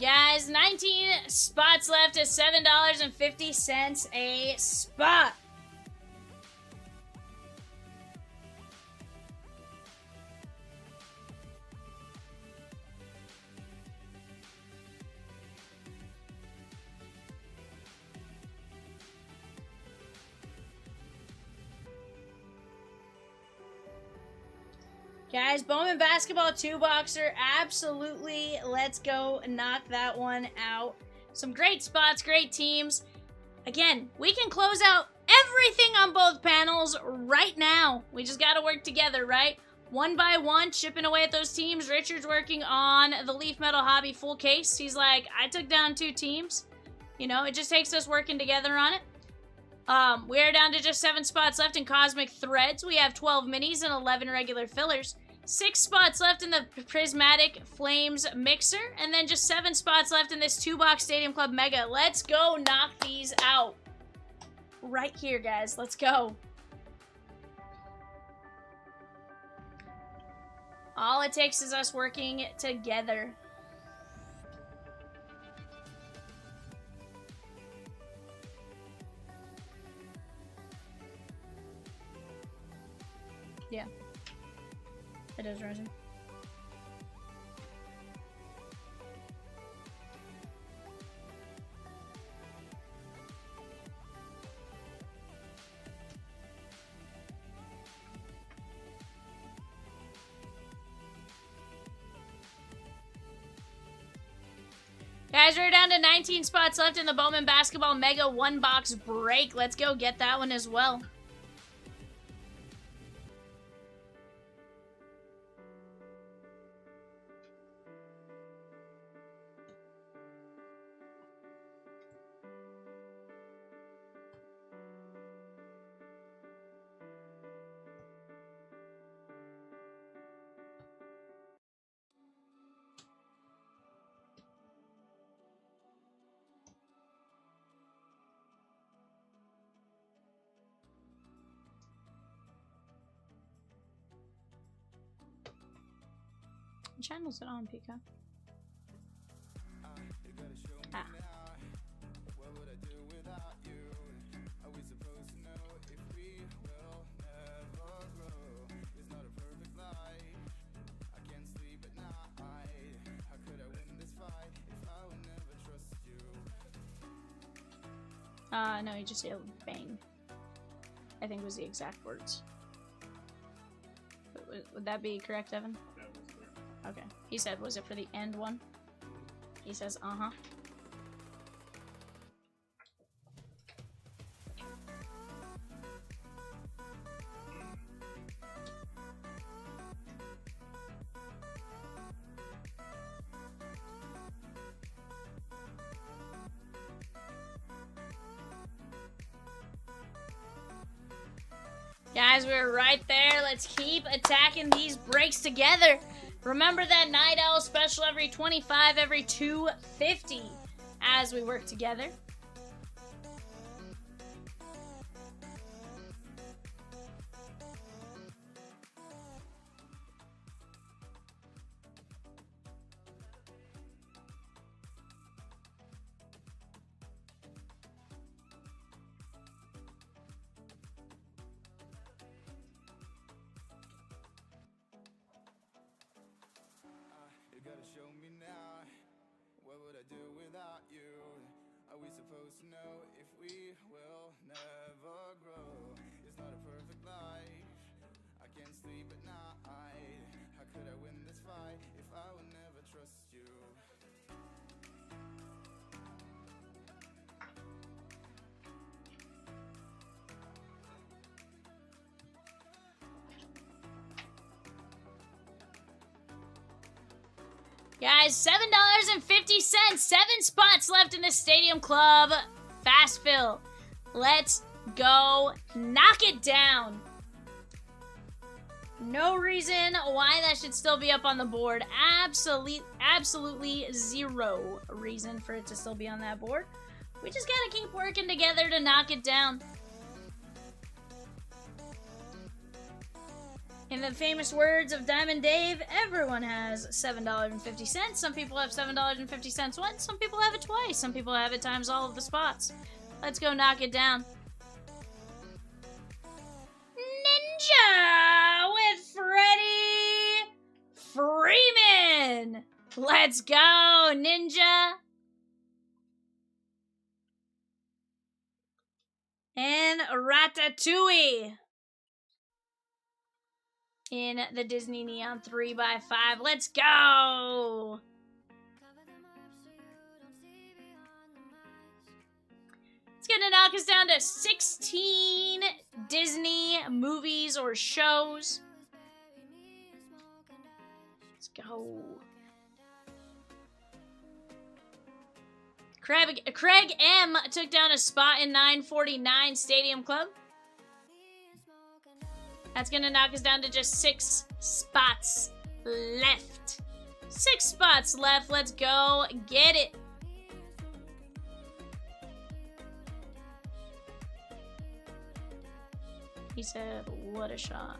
Guys, 19 spots left at $7.50 a spot. Guys, Bowman Basketball 2-boxer, absolutely. Let's go knock that one out. Some great spots, great teams. Again, we can close out everything on both panels right now. We just got to work together, right? One by one, chipping away at those teams. Richard's working on the Leaf Metal Hobby full case. He's like, I took down 2 teams. You know, it just takes us working together on it. We are down to just 7 spots left in Cosmic Threads. We have 12 minis and 11 regular fillers. 6 spots left in the Prismatic Flames Mixer. And then just 7 spots left in this 2-box Stadium Club Mega. Let's go knock these out. Right here, guys. Let's go. All it takes is us working together. Yeah. It is rising. Guys, we're down to 19 spots left in the Bowman Basketball Mega 1-box break. Let's go get that one as well. What channel is it on, Pika? Ah. No, he just yelled bang. I think was the exact words. Would that be correct, Evan? That was correct. Okay. He said, was it for the end one? He says, uh-huh. Guys, we're right there. Let's keep attacking these breaks together. Remember that Night Owl special every 25, every 250 as we work together. Guys, $7.50. 7 spots left in the Stadium Club fast fill. Let's go knock it down. No reason why that should still be up on the board. Absolutely zero reason for it to still be on that board. We just gotta keep working together to knock it down. In the famous words of Diamond Dave, everyone has $7.50. Some people have $7.50 once, some people have it twice, some people have it times all of the spots. Let's go knock it down. Ninja with Freddie Freeman. Let's go, Ninja. And Ratatouille in the Disney Neon 3x5. Let's go! It's gonna knock us down to 16 Disney movies or shows. Let's go. Craig M took down a spot in 949 Stadium Club. That's gonna knock us down to just 6 spots left. 6 spots left. Let's go get it. He said, what a shot.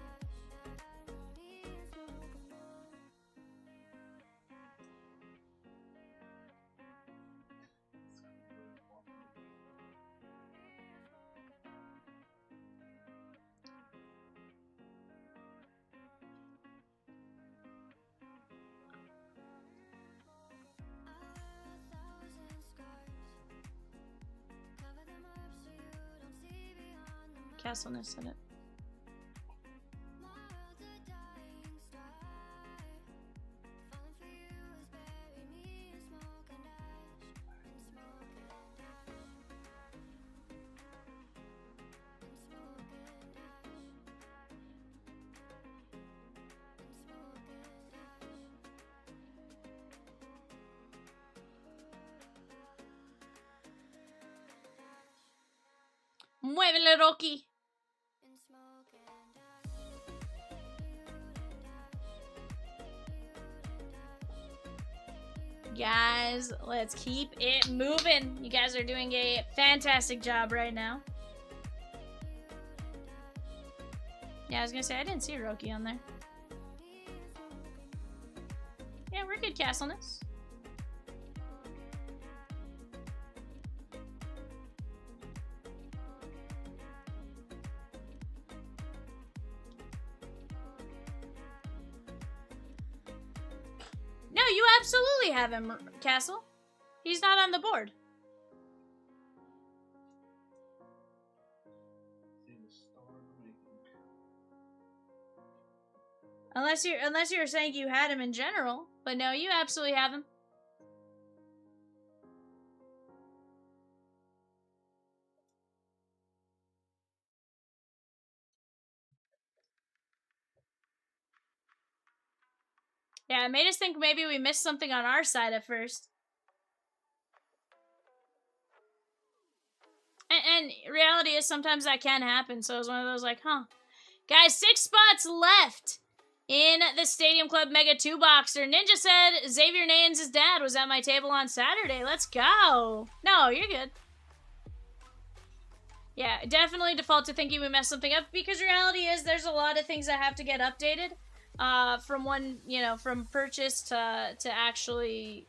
Castleness said it. Muévele, Rocky. Guys, let's keep it moving. You guys are doing a fantastic job right now. Yeah, I was gonna say, I didn't see Rocky on there. Yeah, we're good, Castleness. No, you absolutely have him, Castle. He's not on the board. Unless you're saying you had him in general, but no, you absolutely have him. Yeah, it made us think maybe we missed something on our side at first. And reality is sometimes that can happen, so it was one of those like, huh. Guys, 6 spots left in the Stadium Club Mega 2-Boxer. Ninja said Xavier Nayans' dad was at my table on Saturday. Let's go. No, you're good. Yeah, definitely default to thinking we messed something up, because reality is there's a lot of things that have to get updated. From one, from purchase to actually,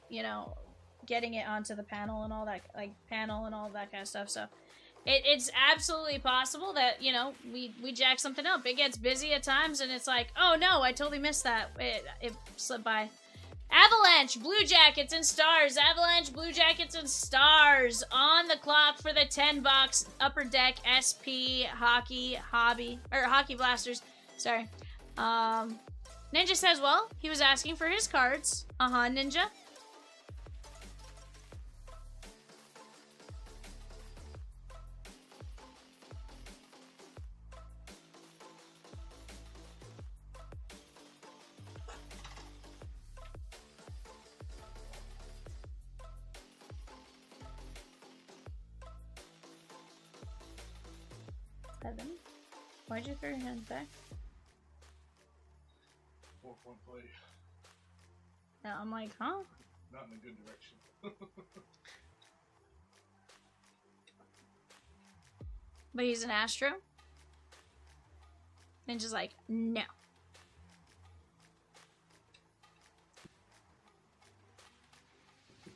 getting it onto the panel and all that, kind of stuff. So it's absolutely possible that, we jack something up. It gets busy at times and it's like, oh no, I totally missed that. It slipped by. Avalanche, Blue Jackets, and Stars. Avalanche, Blue Jackets, and Stars on the clock for the 10-box Upper Deck SP Hockey Blasters. Sorry. Ninja says, well, he was asking for his cards. Ninja. Evan, why'd you throw your hand back? 4-point play. Yeah, I'm like, huh? Not in a good direction. But he's an Astro? Ninja's like, no.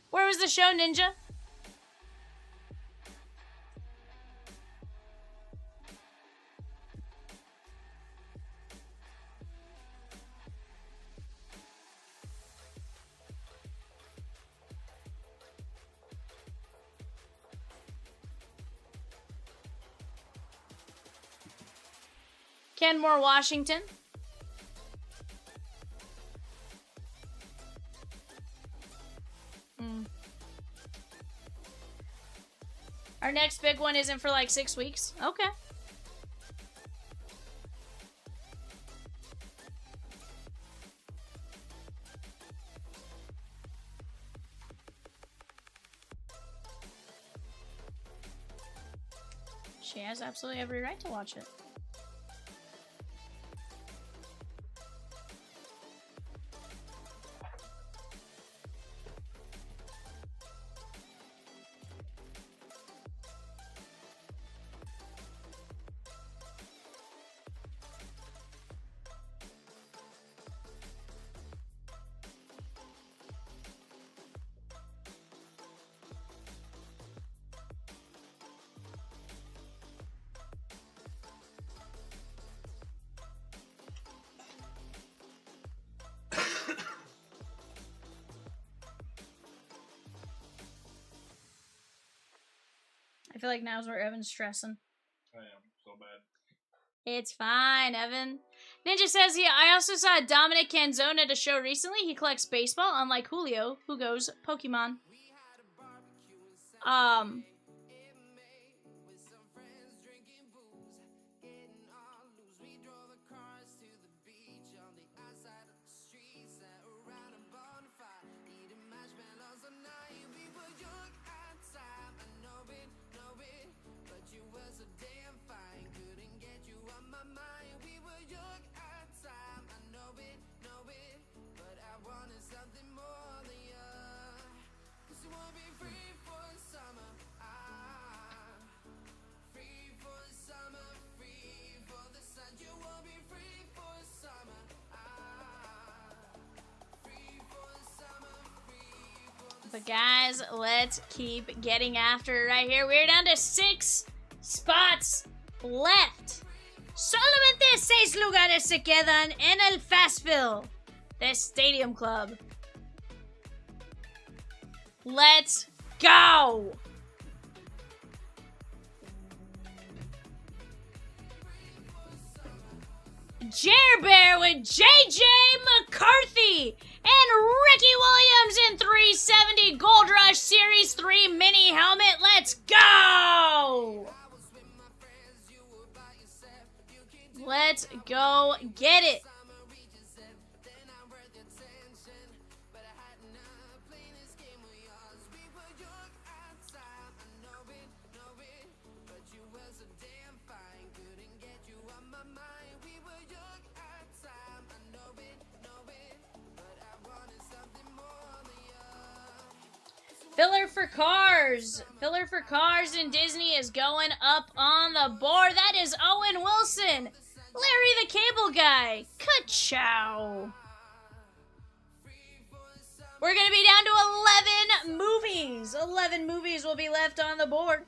Where was the show, Ninja? Kenmore, Washington. Our next big one isn't for like 6 weeks. Okay. She has absolutely every right to watch it. I feel like now's where Evan's stressing. I am so bad. It's fine, Evan. Ninja says, yeah, I also saw Dominic Canzone at a show recently. He collects baseball, unlike Julio, who goes Pokemon. But guys, let's keep getting after it right here. We're down to 6 spots left. Solamente 6 lugares se quedan en el Fastville, the Stadium Club. Let's go! Jer Bear with JJ McCarthy and Ricky Williams in 370 Gold Rush Series 3 mini helmet. Let's go! Let's go get it. Filler for cars. Filler for cars in Disney is going up on the board. That is Owen Wilson. Larry the Cable Guy. Ka-chow. We're going to be down to 11 movies. 11 movies will be left on the board.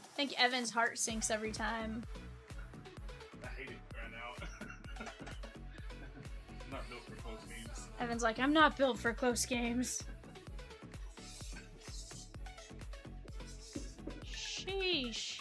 I think Evan's heart sinks every time. I hate it right now. I'm not built for close games. Evan's like, I'm not built for close games. Sheesh.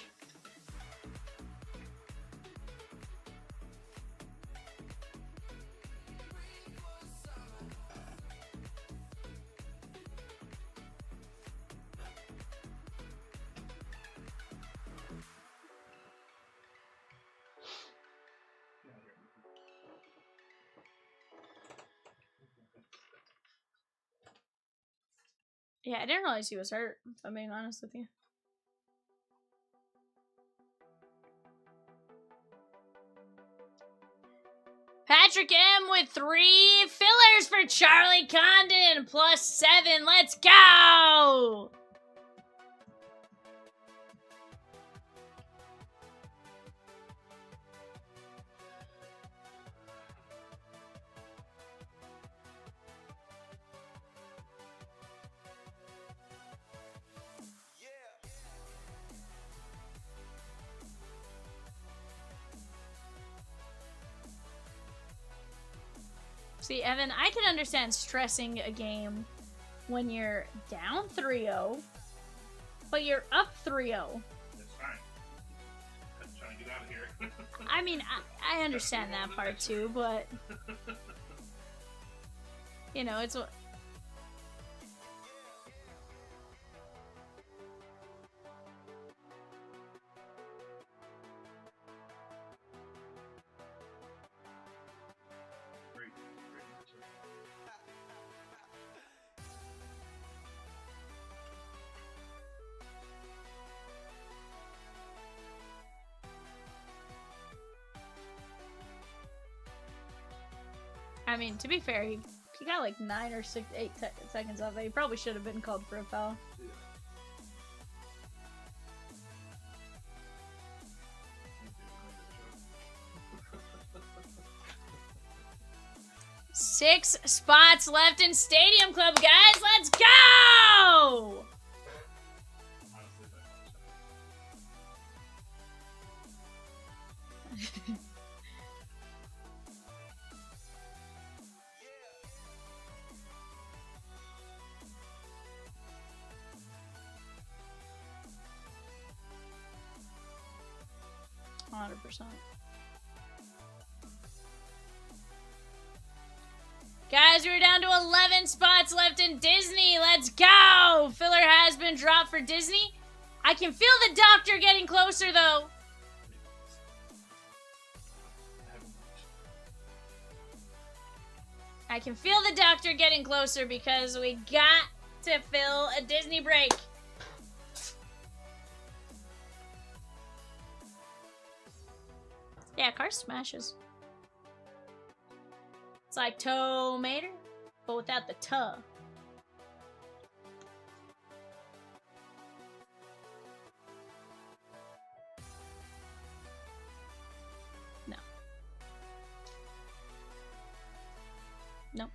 Yeah, I didn't realize he was hurt, if I'm being honest with you. Patrick M with 3 fillers for Charlie Condon, +7. Let's go! See, Evan, I can understand stressing a game when you're down 3-0, but you're up 3-0. That's fine. I'm trying to get out of here. I mean, I understand that part too, but you know, it's what. Great. I mean, to be fair, he got like 9 or 8 seconds off. He probably should have been called for a foul. Yeah. 6 spots left in Stadium Club, guys. Let's go! Honestly, that's Guys, we're down to 11 spots left in Disney. Let's go! Filler has been dropped for Disney. I can feel the doctor getting closer, though. I can feel the doctor getting closer because we got to fill a Disney break. Yeah, car smashes. It's like tomato, but without the tuh. No. Nope.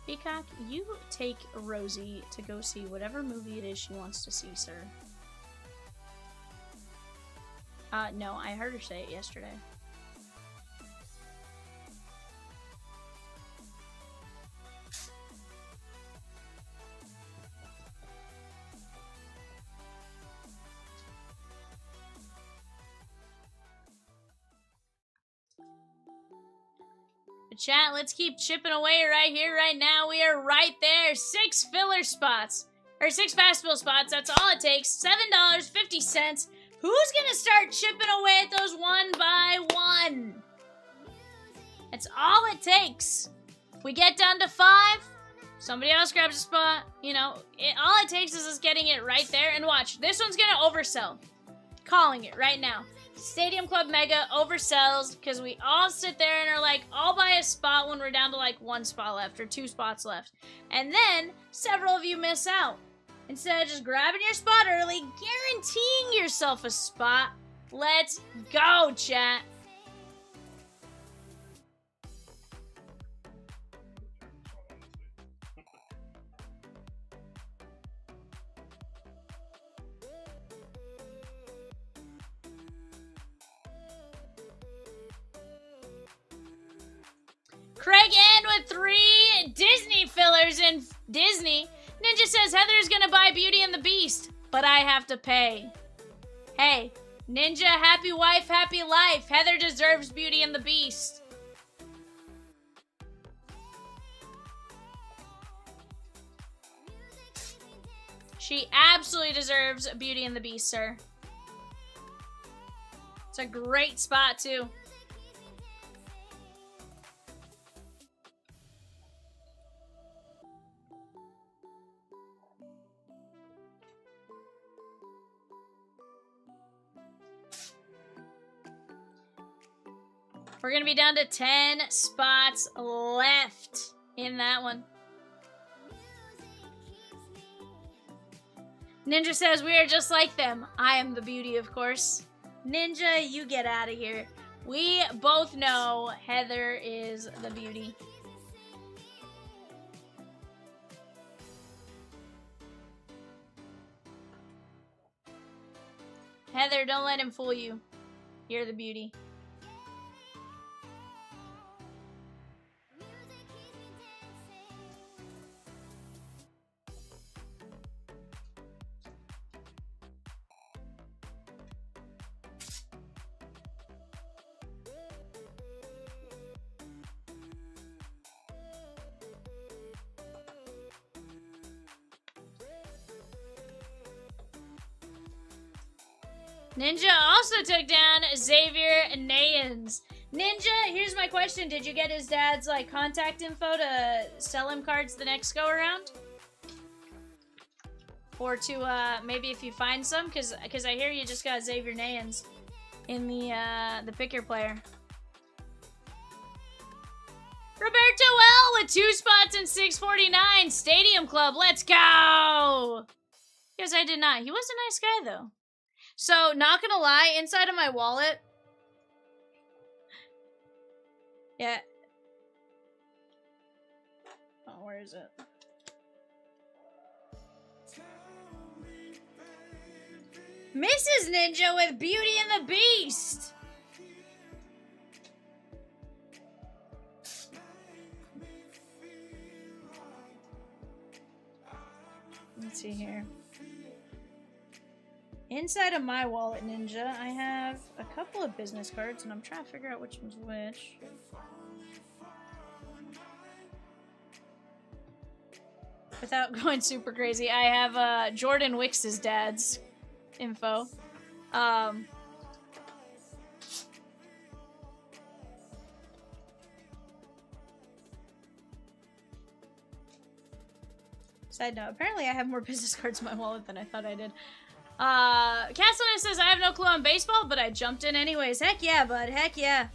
Peacock, you take Rosie to go see whatever movie it is she wants to see, sir. No, I heard her say it yesterday. Chat, let's keep chipping away right here, right now. We are right there. 6 filler spots. Or 6 fast fill spots. That's all it takes. $7.50. Who's gonna start chipping away at those one by one? That's all it takes. If we get down to 5, somebody else grabs a spot. You know, all it takes is us getting it right there. And watch, this one's gonna oversell. Calling it right now. Stadium Club Mega oversells because we all sit there and are like, I'll buy a spot when we're down to like 1 spot left or 2 spots left. And then several of you miss out. Instead of just grabbing your spot early, guaranteeing yourself a spot. Let's go, chat. Craig Ann with 3 Disney fillers in Disney. Ninja says Heather's gonna buy Beauty and the Beast, but I have to pay. Hey, Ninja, happy wife, happy life. Heather deserves Beauty and the Beast. She absolutely deserves Beauty and the Beast, sir. It's a great spot, too. We're going to be down to 10 spots left in that one. Ninja says, we are just like them. I am the beauty, of course. Ninja, you get out of here. We both know Heather is the beauty. Heather, don't let him fool you. You're the beauty. Ninja also took down Xavier Nayans. Ninja, here's my question. Did you get his dad's like contact info to sell him cards the next go around? Or to maybe if you find some, cause I hear you just got Xavier Nayans in the pick your player. Roberto L with 2 spots and 649 Stadium Club. Let's go. Yes, I did not. He was a nice guy though. So, not gonna lie, inside of my wallet... Yeah. Oh, where is it? Mrs. Ninja with Beauty and the Beast! see here. Inside of my wallet, Ninja, I have a couple of business cards, and I'm trying to figure out which one's which. Without going super crazy, I have Jordan Wicks' dad's info. Side note, apparently I have more business cards in my wallet than I thought I did. Castellan says, I have no clue on baseball, but I jumped in anyways. Heck yeah, bud. Heck yeah.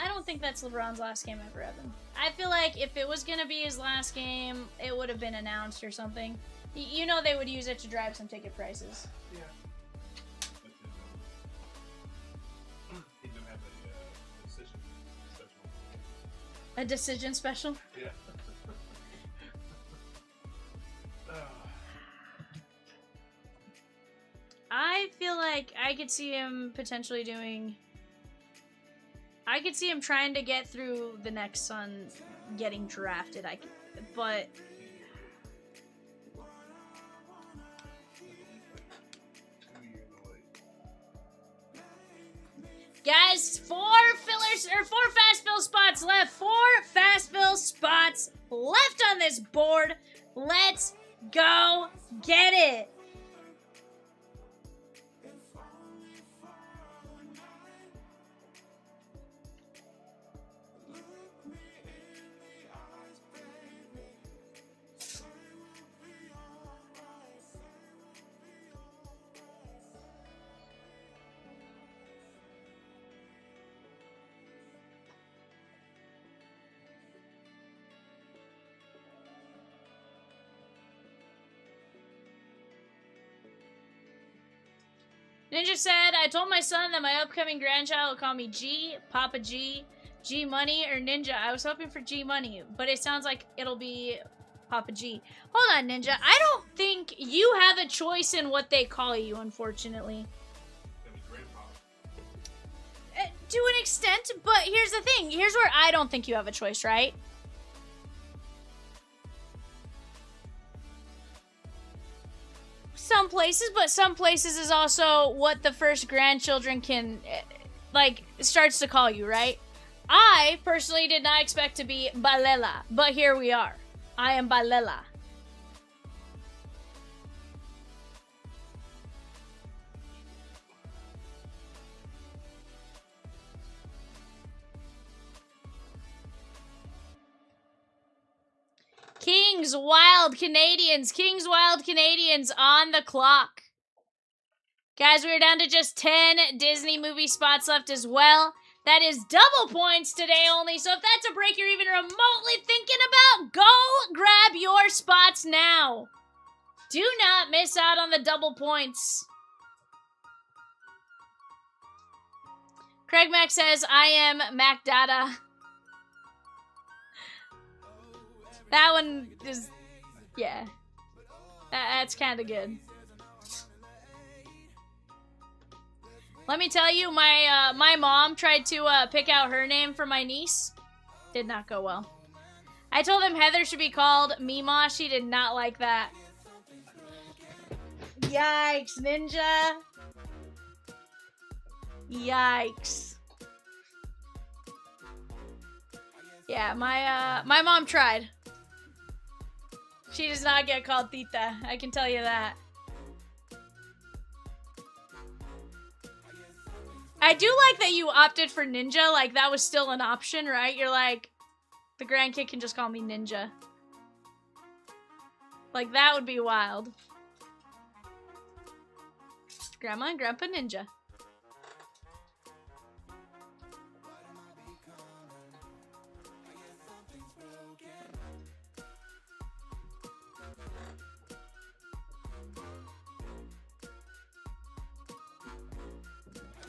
I don't think that's LeBron's last game ever, Evan. I feel like if it was gonna be his last game, it would have been announced or something. You know they would use it to drive some ticket prices. Yeah. He didn't have a decision special. A decision special? Yeah. I feel like I could see him potentially doing... I could see him trying to get through the next Sun getting drafted, but... Guys, 4 fast fill spots left. 4 fast fill spots left on this board. Let's go get it. Ninja said, I told my son that my upcoming grandchild will call me G, Papa G, G Money, or Ninja. I was hoping for G Money, but it sounds like it'll be Papa G. Hold on, Ninja. I don't think you have a choice in what they call you, unfortunately. To an extent, but here's the thing. Here's where I don't think you have a choice, right? Some places, but some places is also what the first grandchildren can, like, starts to call you, right? I personally did not expect to be Balela, but here we are. I am Balela. Kings Wild Canadians on the clock. Guys, we're down to just 10 Disney movie spots left as well. That is double points today only, so if that's a break you're even remotely thinking about, go grab your spots now. Do not miss out on the double points. Craig Mack says, I am Mac Dada. That one is, yeah. That's kind of good. Let me tell you, my mom tried to pick out her name for my niece. Did not go well. I told him Heather should be called Mima. She did not like that. Yikes, Ninja. Yikes. Yeah, my mom tried. She does not get called Tita. I can tell you that. I do like that you opted for Ninja. Like, that was still an option, right? You're like, the grandkid can just call me Ninja. Like, that would be wild. Grandma and Grandpa Ninja.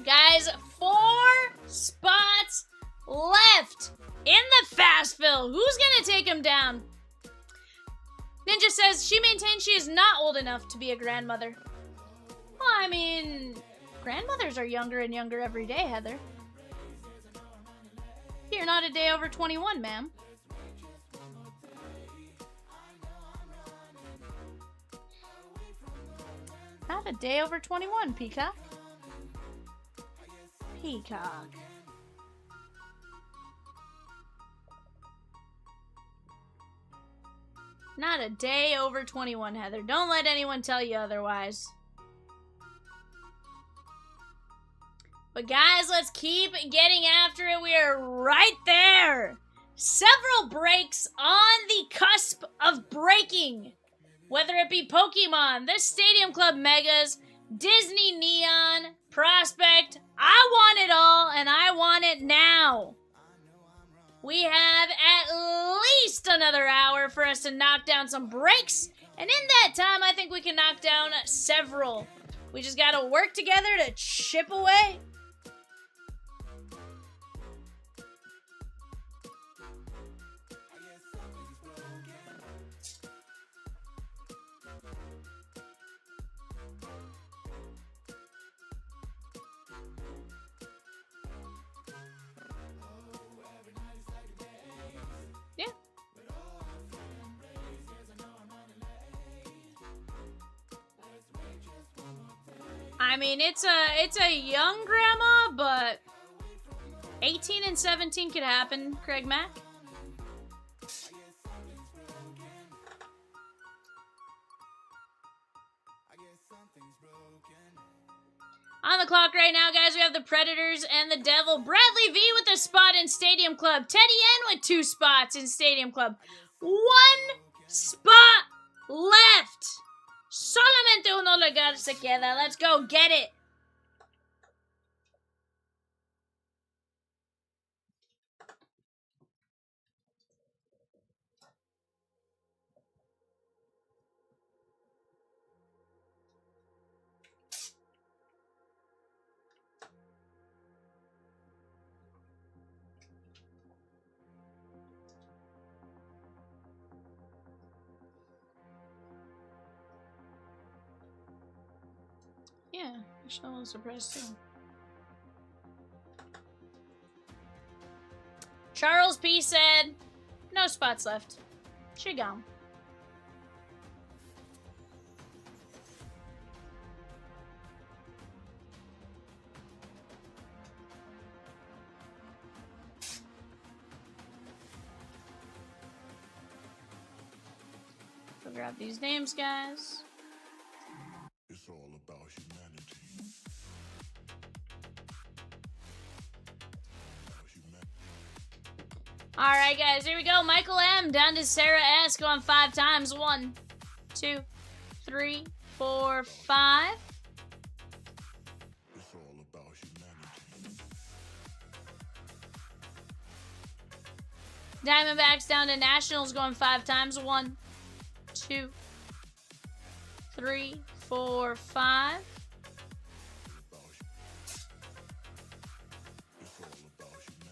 Guys, 4 spots left in the fast fill. Who's gonna take him down? Ninja says she maintains she is not old enough to be a grandmother. Well, I mean, Grandmothers are younger and younger every day, Heather. You're not a day over 21, ma'am. Not a day over 21, Peacock. Peacock. Not a day over 21, Heather. Don't let anyone tell you otherwise. But guys, let's keep getting after it. We are right there. Several breaks on the cusp of breaking. Whether it be Pokemon, the Stadium Club Megas, Disney Neon, Prospect. I want it all, and I want it now. We have at least another hour for us to knock down some breaks. And in that time, I think we can knock down several. We just gotta work together to chip away. Yeah. I mean, it's a young grandma, but 18 and 17 could happen, Craig Mack. On the clock right now, guys, we have the Predators and the Devil. Bradley V with a spot in Stadium Club. Teddy N with 2 spots in Stadium Club. 1 spot left. Solamente uno lugar se queda. Let's go get it. Yeah, actually, I'm surprised too. Charles P said, no spots left. She gone. Go grab these names, guys. It's all about humanity. Alright, guys, here we go. Michael M. down to Sarah S. Going 5 times. 1, 2, 3, 4, 5. It's all about humanity. Diamondbacks down to Nationals going 5 times. 1, 2, 3, 4, 5. It's all about humanity.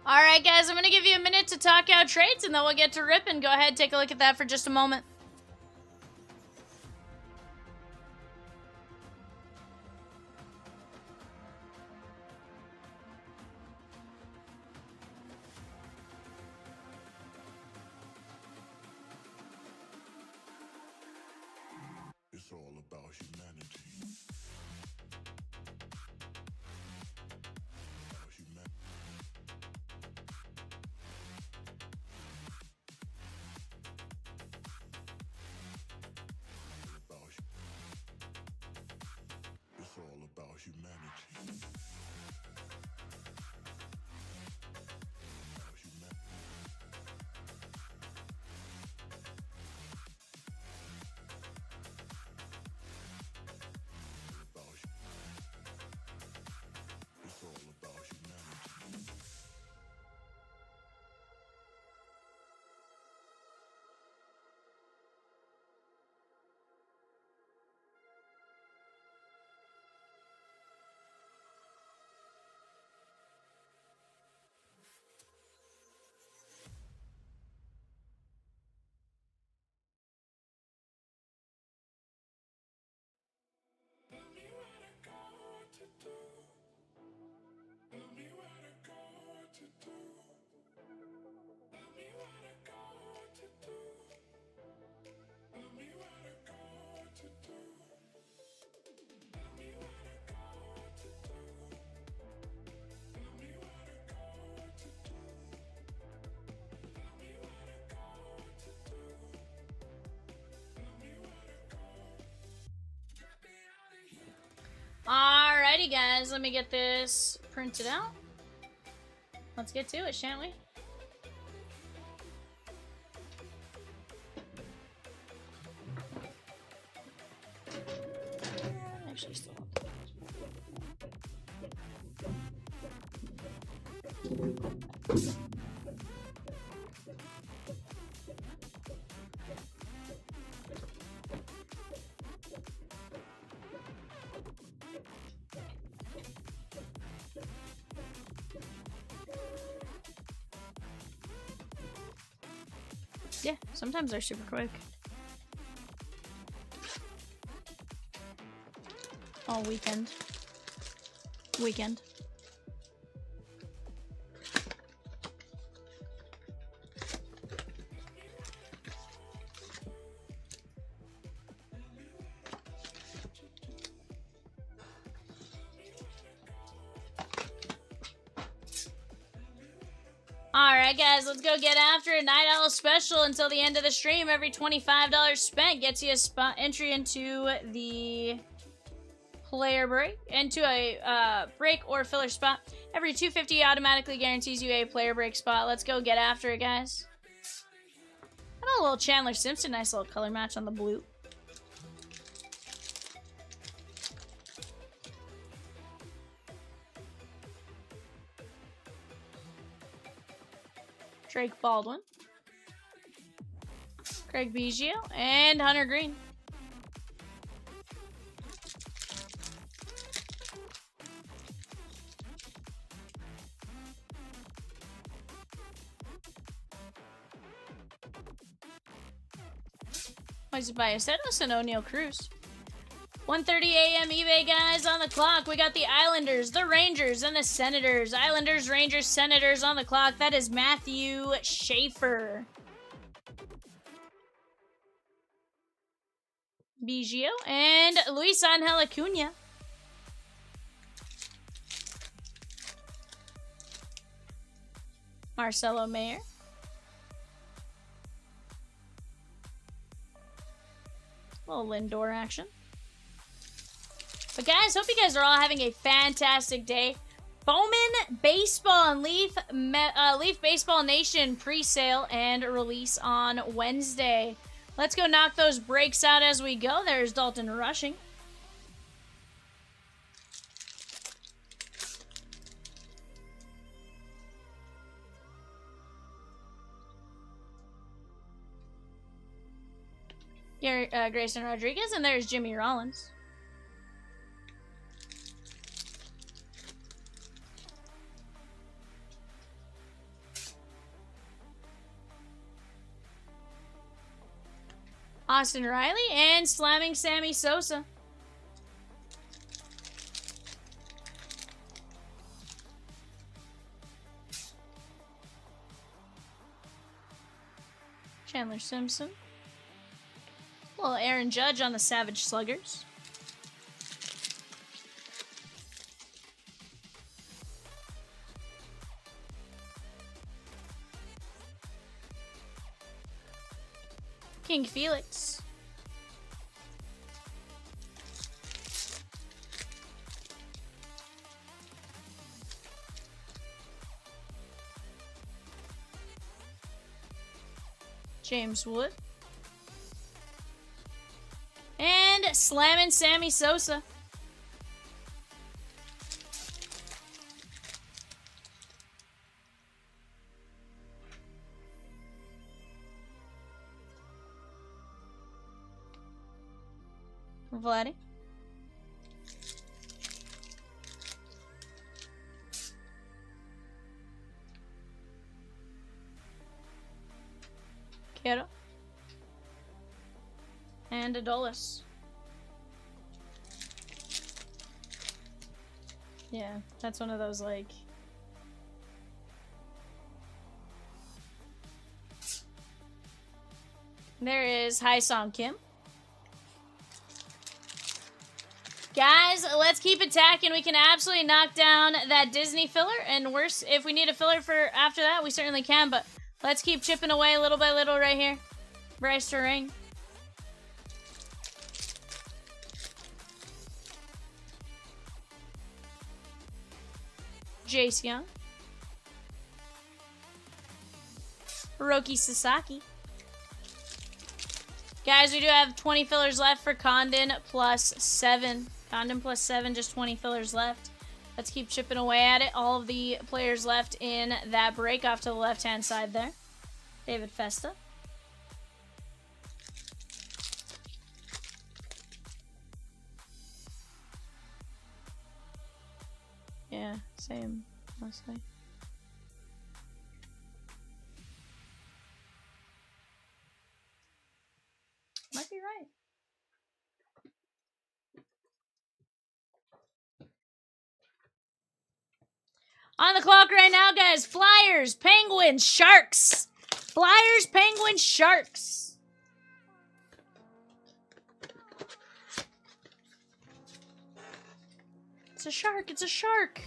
Alright, guys, I'm going to give you a minute to talk out trades, and then we'll get to ripping. Go ahead, take a look at that for just a moment. It's all about humanity. Alrighty, guys. Let me get this printed out. Let's get to it, shan't we? Actually, still yeah, sometimes they're super quick. All weekend. Alright guys, let's go get after it. Night Owl special until the end of the stream. Every $25 spent gets you a spot entry into the player break, into a break or filler spot. Every $2.50 automatically guarantees you a player break spot. Let's go get after it, guys. Got a little Chandler Simpson, nice little color match on the blue. Drake Baldwin, Craig Biggio, and Hunter Green. Moises Ballesteros and O'Neal Cruz. 1:30 a.m. eBay, guys, on the clock. We got the Islanders, the Rangers, and the Senators. Islanders, Rangers, Senators on the clock. That is Matthew Schaefer. Biggio and Luis Angel Acuna. Marcelo Mayer. Little Lindor action. But guys, hope you guys are all having a fantastic day. Bowman Baseball and Leaf Baseball Nation pre-sale and release on Wednesday. Let's go knock those breaks out as we go. There's Dalton rushing. Grayson Rodriguez, and there's Jimmy Rollins. Austin Riley and slamming Sammy Sosa. Chandler Simpson. Little Aaron Judge on the Savage Sluggers. King Felix. James Wood. And slamming Sammy Sosa. Vladdy. Quero. And Adolis. Yeah, that's one of those, like... There is Haesung Kim. Guys, let's keep attacking. We can absolutely knock down that Disney filler, and worse, if we need a filler for after that, we certainly can, but let's keep chipping away little by little right here. Bryce Terang. Jace Young. Hiroki Sasaki. Guys, we do have 20 fillers left for Condon plus 7. Condon plus 7, just 20 fillers left. Let's keep chipping away at it. All of the players left in that break off to the left-hand side there. David Festa. Yeah, same, mostly. Might be right. On the clock right now, guys. Flyers, Penguins, Sharks. Flyers, Penguins, Sharks. It's a shark. It's a shark.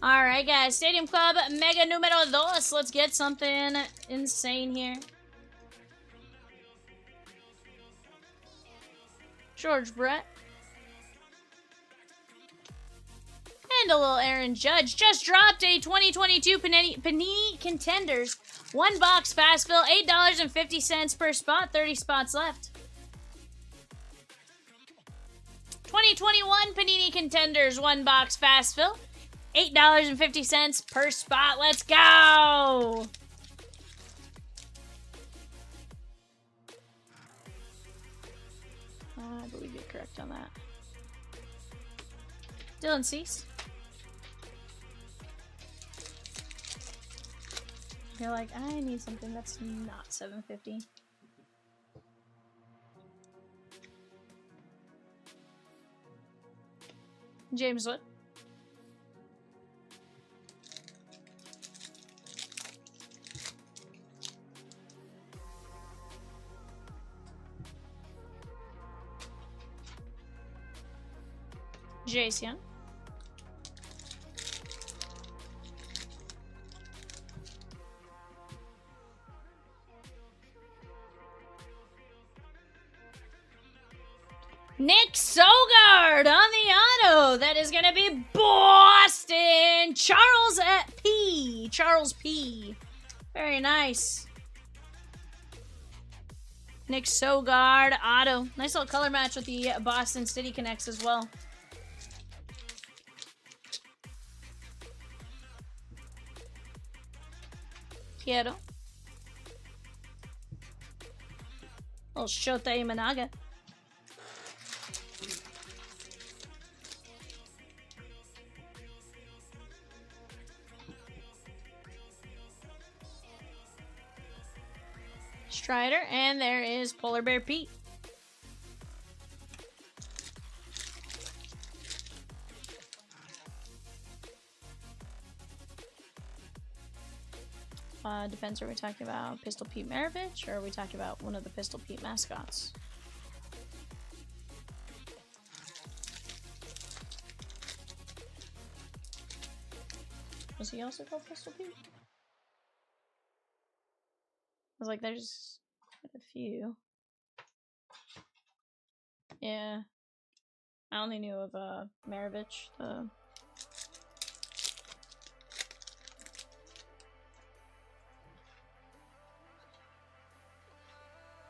Alright, guys. Stadium Club Mega Numero 2. Let's get something insane here. George Brett. And a little Aaron Judge. Just dropped a 2022 Panini Contenders. 1 box fast fill. $8.50 per spot. 30 spots left. 2021 Panini Contenders. 1 box fast fill. $8.50 per spot. Let's go! I believe you're correct on that. Dylan Cease. You're like, I need something that's not $7.50. James Wood. Jace Young. Nick Sogard on the auto. That is going to be Boston. Charles P. Charles P. Very nice. Nick Sogard auto. Nice little color match with the Boston City Connects as well. Quiero. Little Shota Imanaga. Strider, and there is Polar Bear Pete. Depends, are we talking about Pistol Pete Maravich, or are we talking about one of the Pistol Pete mascots? Was he also called Pistol Pete? I was like, there's quite a few. Yeah. I only knew of Maravich, the...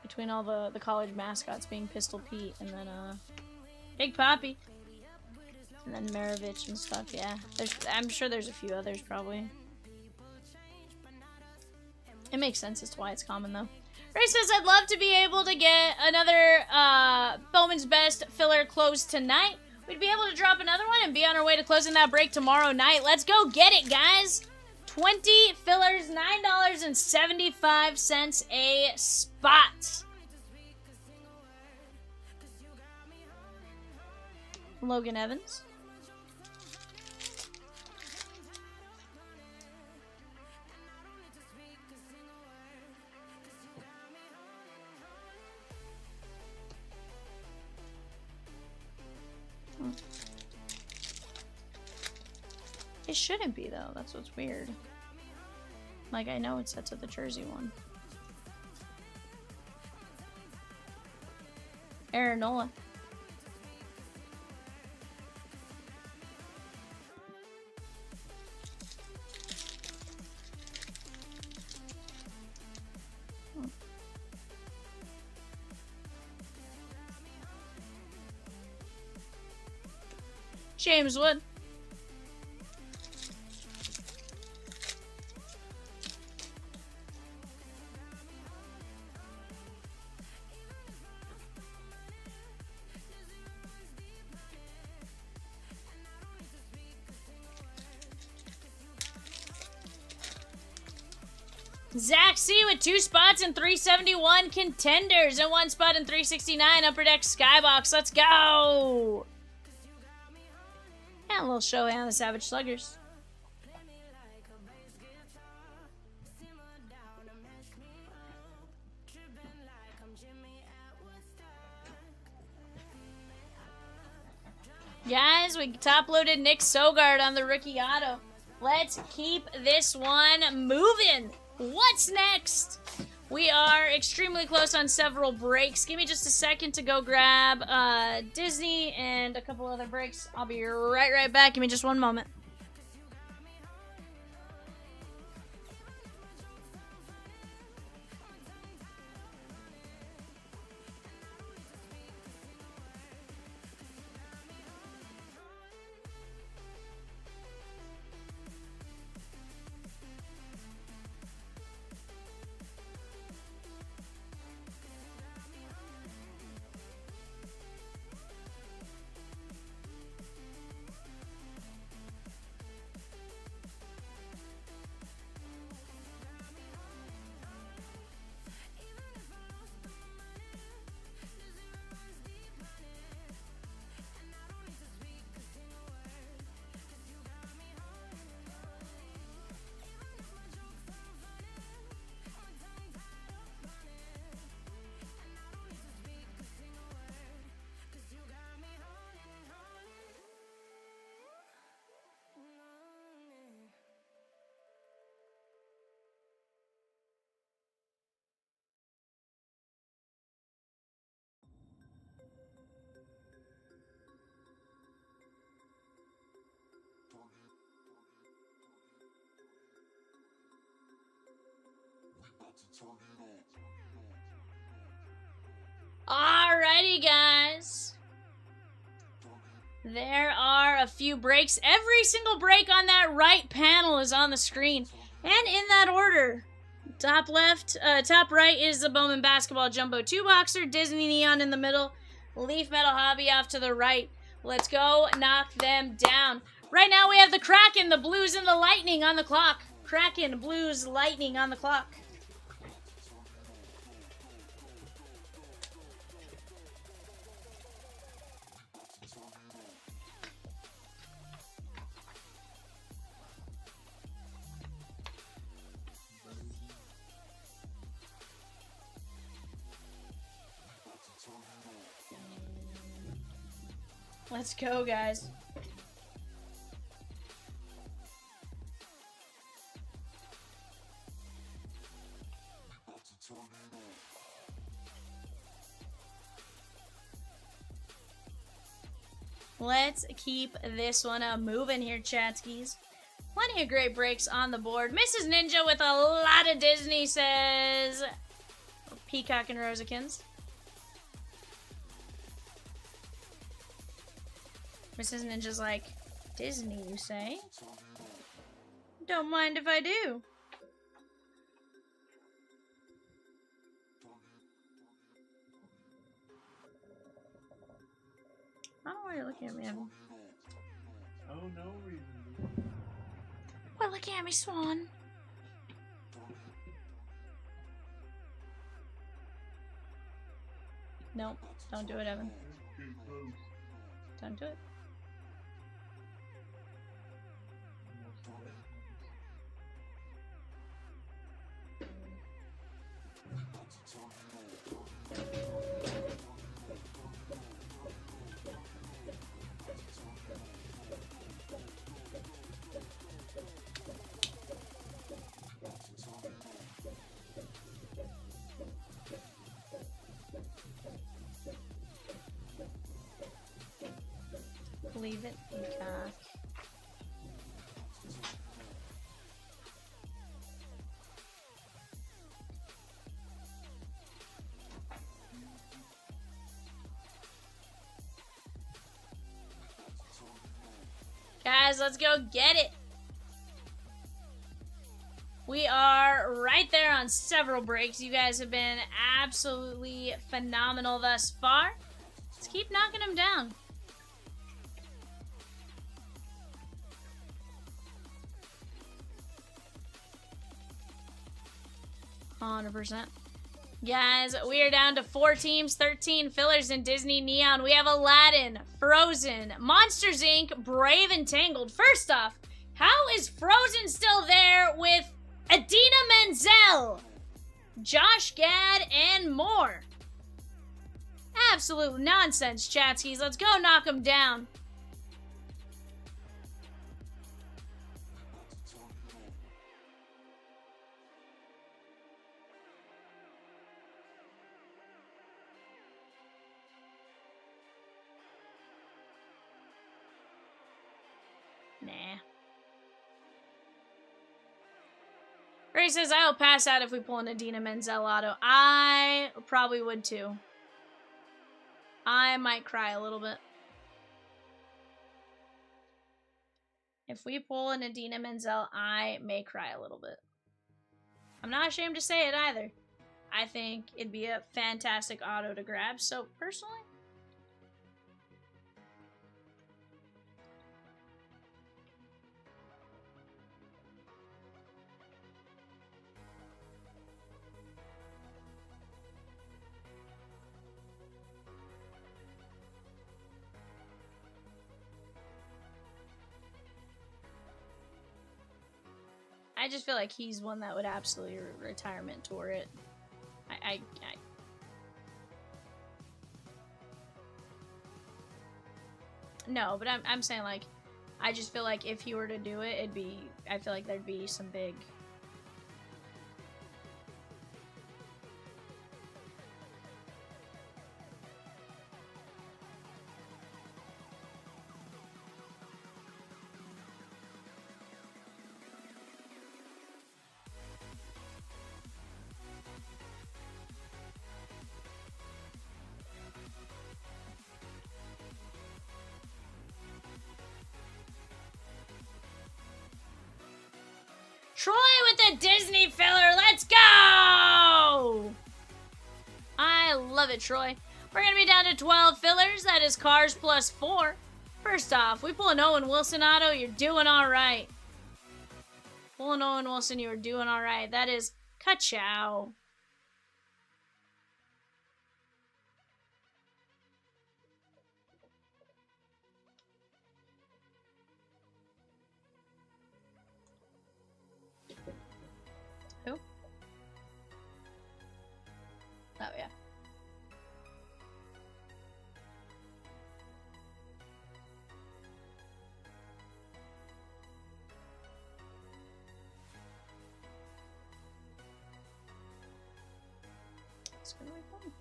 Between all the college mascots being Pistol Pete and then Big Poppy. And then Maravich and stuff, yeah. I'm sure there's a few others probably. It makes sense as to why it's common though. Ray says, I'd love to be able to get another Bowman's Best filler closed tonight. We'd be able to drop another one and be on our way to closing that break tomorrow night. Let's go get it, guys! 20 fillers, $9.75 a spot. Logan Evans. It shouldn't be, though. That's what's weird. Like, I know it's set to the Jersey one. Aaron Nola. James Wood. Zach C with 2 spots in 371 contenders and 1 spot in 369 upper deck Skybox. Let's go! And a little show on the Savage Sluggers. Guys, we top-loaded Nick Sogard on the rookie auto. Let's keep this one moving. What's next? We are extremely close on several breaks. Give me just a second to go grab Disney and a couple other breaks. I'll be right back. Give me just one moment. Alrighty, guys. There are a few breaks. Every single break on that right panel is on the screen. And in that order. Top left, top right is the Bowman Basketball Jumbo 2-boxer. Disney Neon in the middle. Leaf Metal Hobby off to the right. Let's go knock them down. Right now we have the Kraken, the Blues, and the Lightning on the clock. Kraken, Blues, Lightning on the clock. Let's go, guys. Let's keep this one moving here, chatskis. Plenty of great breaks on the board. Mrs. Ninja with a lot of Disney says Peacock and Rosikins. Mrs. Ninja's like, Disney, you say? Don't mind if I do. I don't know why you're looking at me, Evan. Oh, no reason. Well, look at me, Swan. Nope, don't do it, Evan. Don't do it. Leave it, Peacock. Guys, let's go get it. We are right there on several breaks. You guys have been absolutely phenomenal thus far. Let's keep knocking them down. %. Guys, we are down to 4 teams, 13 fillers in Disney Neon. We have Aladdin, Frozen, Monsters Inc., Brave and Tangled. First off, how is Frozen still there with Idina Menzel, Josh Gad, and more? Absolute nonsense, chatskis. Let's go knock them down. Nah. Ray says, I will pass out if we pull an Idina Menzel auto. I probably would too. I might cry a little bit. If we pull an Idina Menzel, I may cry a little bit. I'm not ashamed to say it either. I think it'd be a fantastic auto to grab, so personally, I just feel like he's one that would absolutely retirement tour it. No, but I'm saying, like, I just feel like if he were to do it, it'd be, I feel like there'd be some big... Troy with the Disney filler. Let's go! I love it, Troy. We're going to be down to 12 fillers. That is Cars plus 4. First off, we pull an Owen Wilson auto. You're doing all right. Pull an Owen Wilson. You are doing all right. That is ka-chow. Who? Oh, yeah. It's gonna be fun.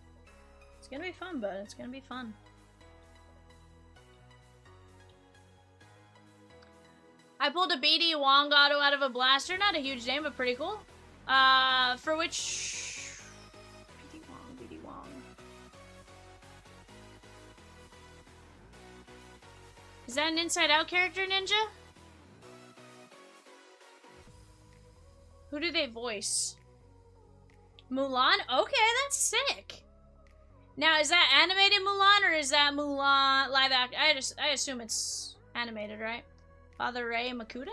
It's gonna be fun, bud. It's gonna be fun. I pulled a BD Wong auto out of a blaster. Not a huge name, but pretty cool. For which... BD Wong. Is that an Inside Out character, Ninja? Who do they voice? Mulan? Okay, that's sick. Now, is that animated Mulan, or is that Mulan live act? I assume it's animated, right? Father Ray Makuta?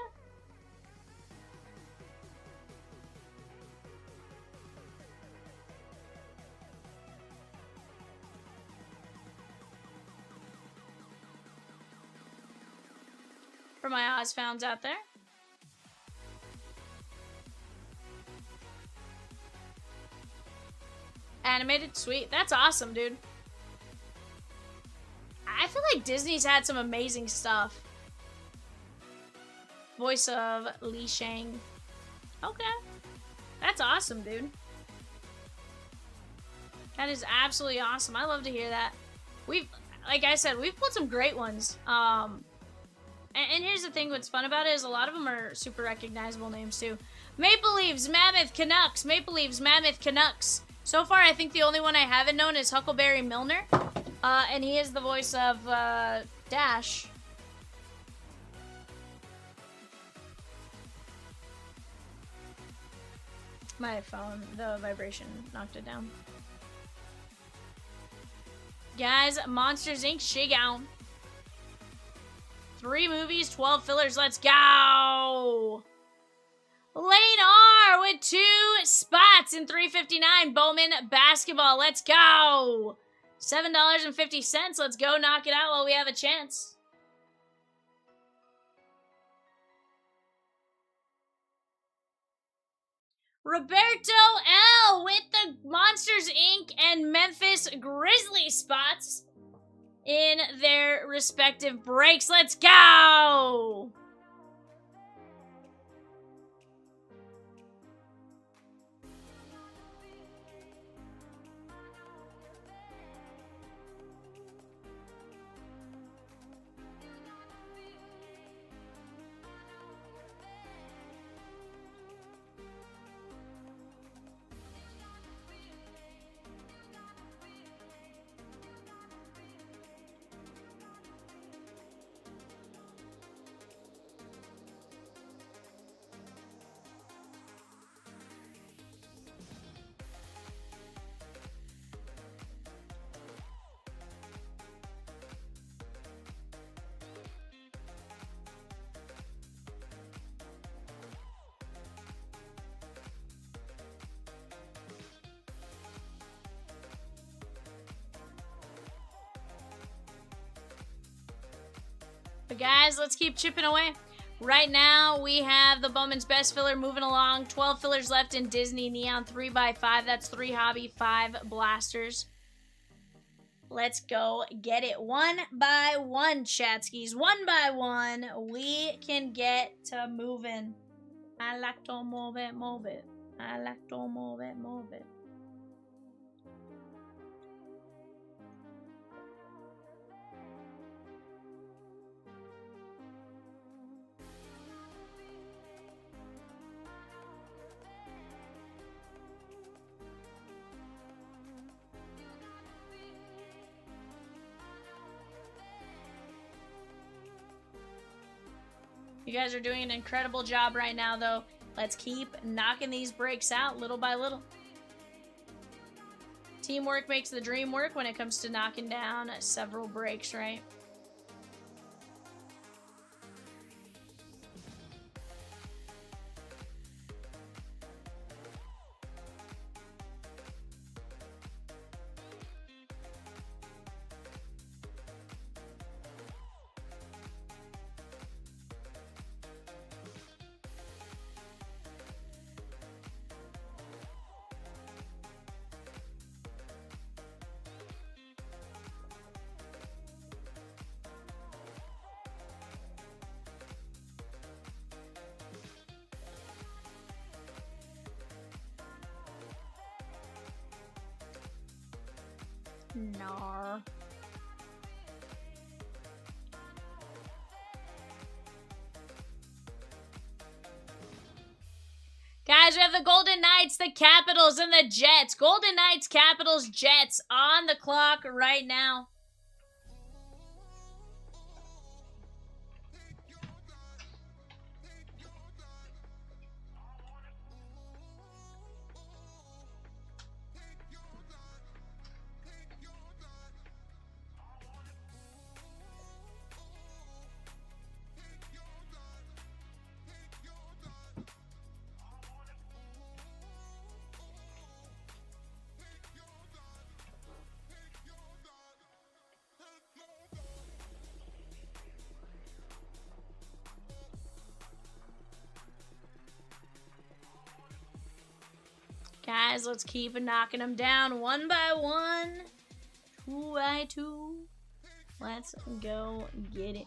For my Oz founds out there. Animated? Sweet. That's awesome, dude. I feel like Disney's had some amazing stuff. Voice of Li Shang. Okay. That's awesome, dude. That is absolutely awesome. I love to hear that. like I said, we've pulled some great ones. And here's the thing, what's fun about it is a lot of them are super recognizable names too. Maple Leaves, Mammoth, Canucks. Maple Leaves, Mammoth, Canucks. So far, I think the only one I haven't known is Huckleberry Milner. And he is the voice of Dash. My phone, the vibration knocked it down. Guys, Monsters Inc. Shigown. 3 movies, 12 fillers. Let's go! Lane R with 2 spots in 359. Bowman Basketball. Let's go! $7.50. Let's go knock it out while we have a chance. Roberto L with the Monsters Inc. and Memphis Grizzlies spots in their respective breaks. Let's go! But guys, let's keep chipping away. Right now, we have the Bowman's Best filler moving along. 12 fillers left in Disney Neon 3x5. That's 3 hobby, 5 blasters. Let's go get it one by one, chatskis. One by one, we can get to moving. I like to move it, move it. I like to move it, move it. You guys are doing an incredible job right now, though. Let's keep knocking these breaks out little by little. Teamwork makes the dream work when it comes to knocking down several breaks, right? Nar. Guys, we have the Golden Knights, the Capitals, and the Jets. Golden Knights, Capitals, Jets on the clock right now. Guys, let's keep knocking them down one by one, 2 by 2. Let's go get it.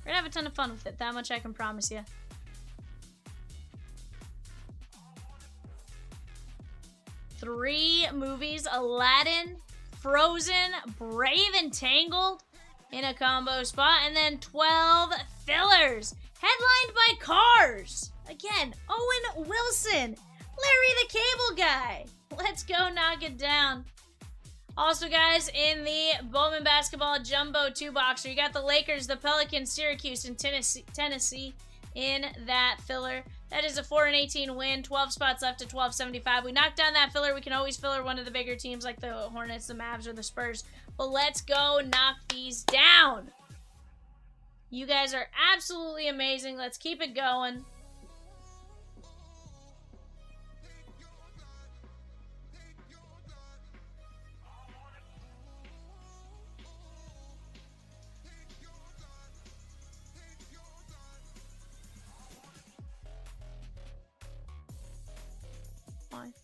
We're gonna have a ton of fun with it. That much I can promise you. Three movies: Aladdin, Frozen, Brave and Tangled in a combo spot. And then 12 fillers, headlined by Cars. Again, Owen Wilson, Larry the Cable Guy. Let's go knock it down. Also, guys, in the Bowman Basketball Jumbo 2-boxer, you got the Lakers, the Pelicans, Syracuse, and Tennessee in that filler. That is a 4-18 win, 12 spots left to 1275. We knocked down that filler. We can always filler one of the bigger teams like the Hornets, the Mavs, or the Spurs. But let's go knock these down. You guys are absolutely amazing. Let's keep it going. Fine.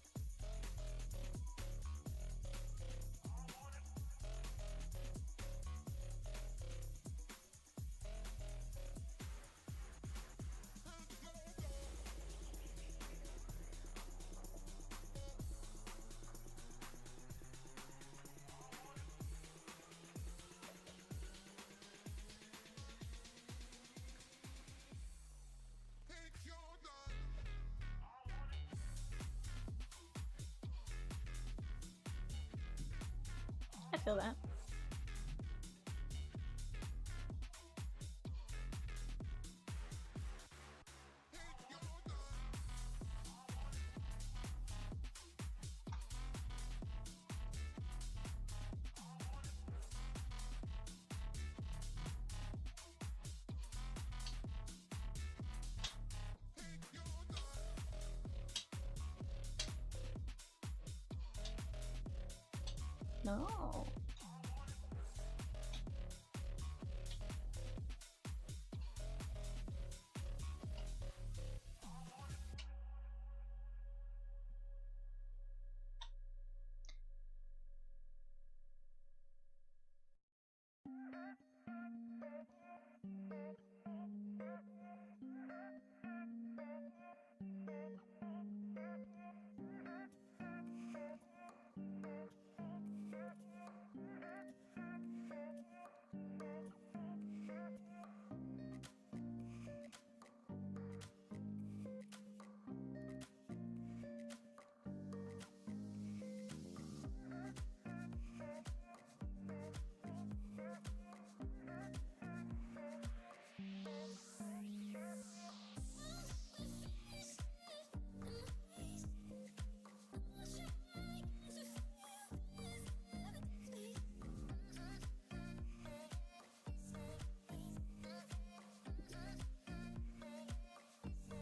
I feel that. No.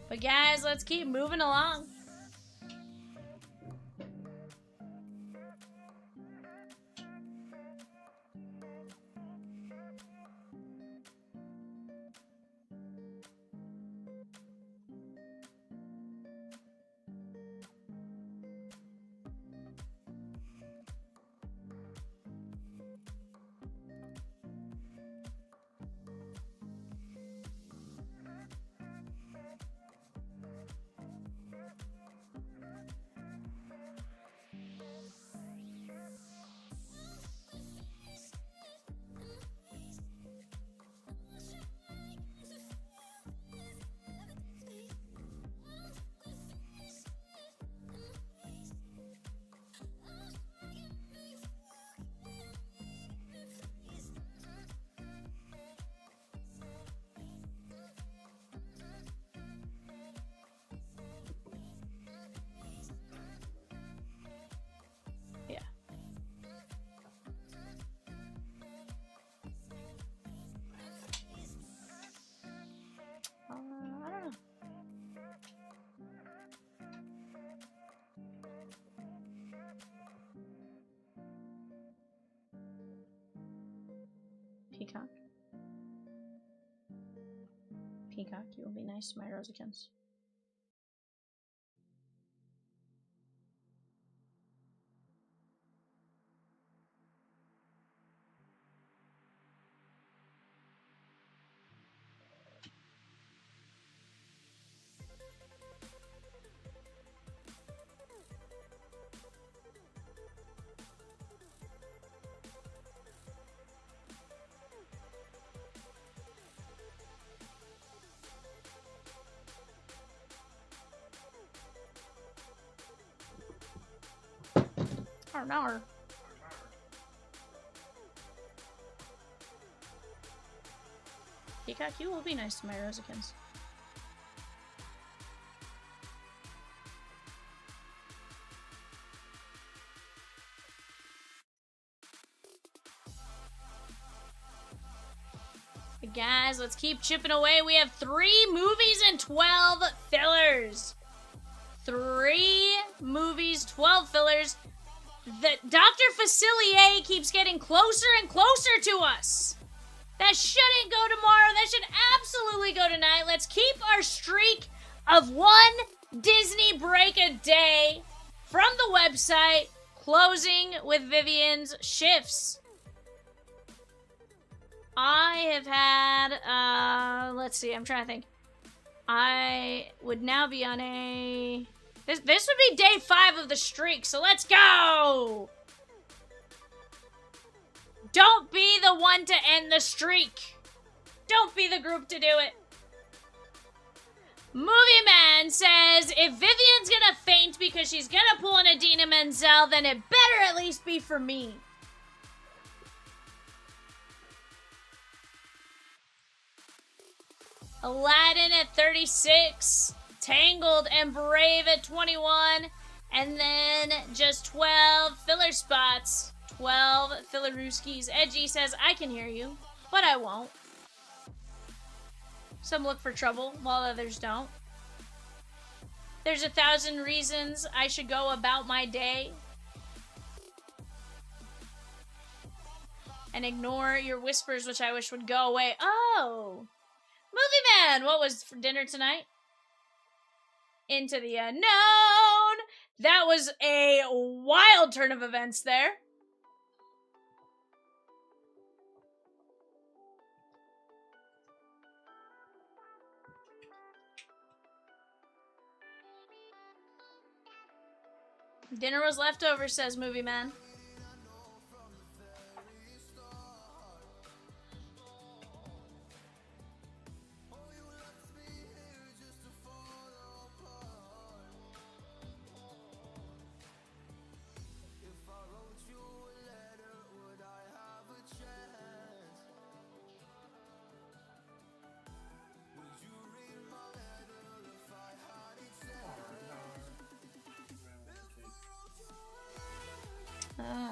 But guys, let's keep moving along. Yeah. I don't know. Peacock. Peacock, you will be nice to my Rosikins. Nar. Peacock, you will be nice to my Rosikins. Guys, let's keep chipping away. We have 3 movies and 12 fillers. 3 movies, 12 fillers. The Dr. Facilier keeps getting closer and closer to us. That shouldn't go tomorrow. That should absolutely go tonight. Let's keep our streak of 1 Disney break a day from the website, closing with Vivian's shifts. I have had, let's see, I'm trying to think. I would now be on a... This would be day 5 of the streak, so let's go! Don't be the one to end the streak. Don't be the group to do it. Movie Man says, if Vivian's gonna faint because she's gonna pull an Idina Menzel, then it better at least be for me. Aladdin at 36, Tangled and Brave at 21, and then just 12 filler spots. 12 filler rooskies. Edgy says, I can hear you, but I won't. Some look for trouble, while others don't. There's 1,000 reasons I should go about my day and ignore your whispers, which I wish would go away. Oh! Movie Man, what was for dinner tonight? Into the unknown. That was a wild turn of events there. Dinner was leftover, says Movie Man.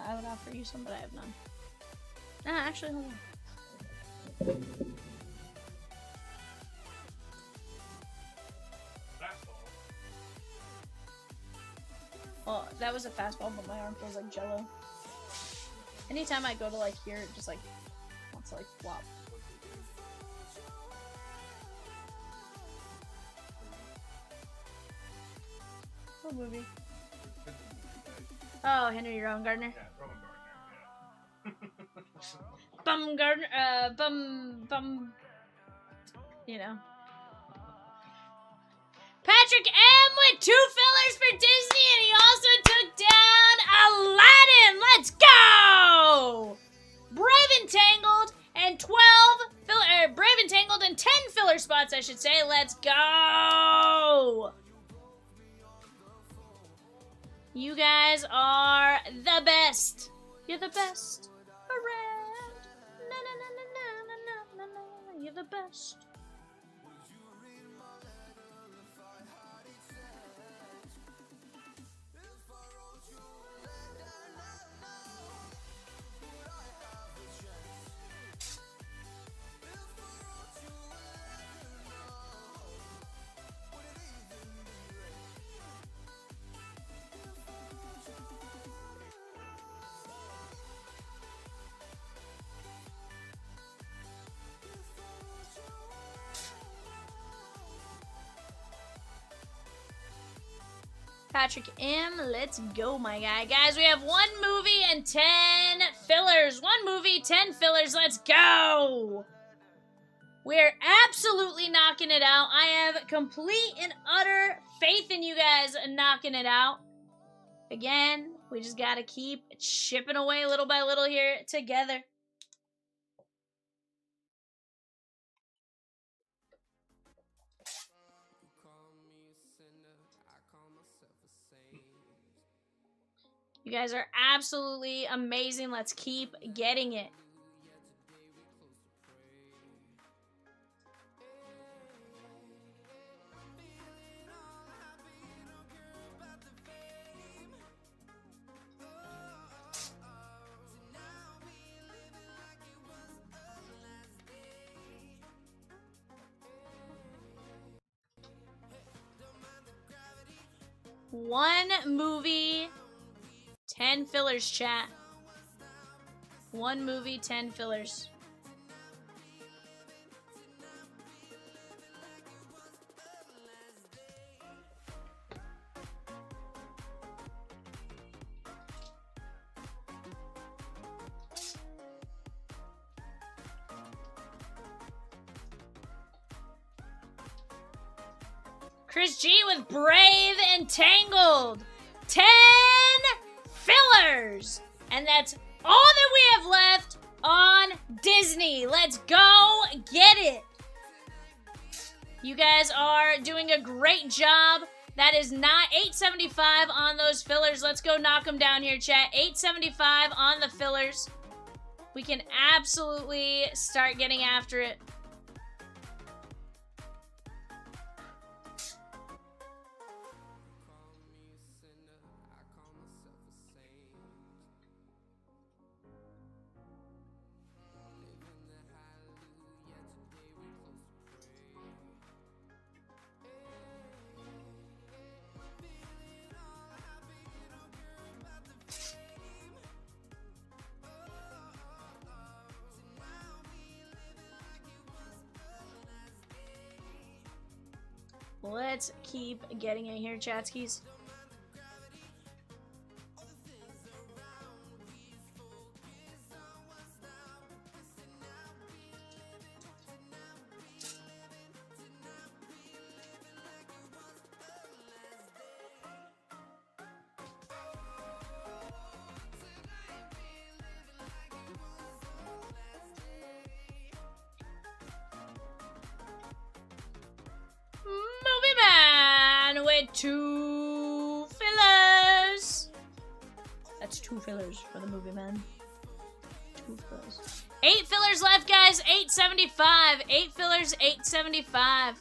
I would offer you some, but I have none. Actually, hold on. Well, that was a fastball, but my arm feels like jello. Anytime I go to, like, here, it just, like, wants to, like, flop. What movie? Oh, Henry Rowan-Gardner. Yeah, Rowan-Gardner, yeah. Bum, you know. Patrick M with 2 fillers for Disney, and he also took down Aladdin. Let's go! Brave and Tangled and 12 Brave and Tangled and 10 filler spots, I should say. Let's go! You guys are the best. You're the best around. Na na na na na na na na. You're the best. Patrick M, let's go, my guy. Guys, we have 1 movie and 10 fillers. 1 movie, 10 fillers. Let's go. We're absolutely knocking it out. I have complete and utter faith in you guys knocking it out. Again, we just got to keep chipping away little by little here together. You guys are absolutely amazing. Let's keep getting it. One movie, 10 fillers, chat. One movie, 10 fillers. Chris G with Brave and Tangled. 10 fillers. And that's all that we have left on Disney. Let's go get it. You guys are doing a great job. That is not 875 on those fillers. Let's go knock them down here, chat. 875 on the fillers. We can absolutely start getting after it. Let's keep getting it here, chatskis. Movie Man with 2 fillers. That's 2 fillers for the Movie Man. 2 fillers. 8 fillers left, guys. 875. 8 fillers, 875.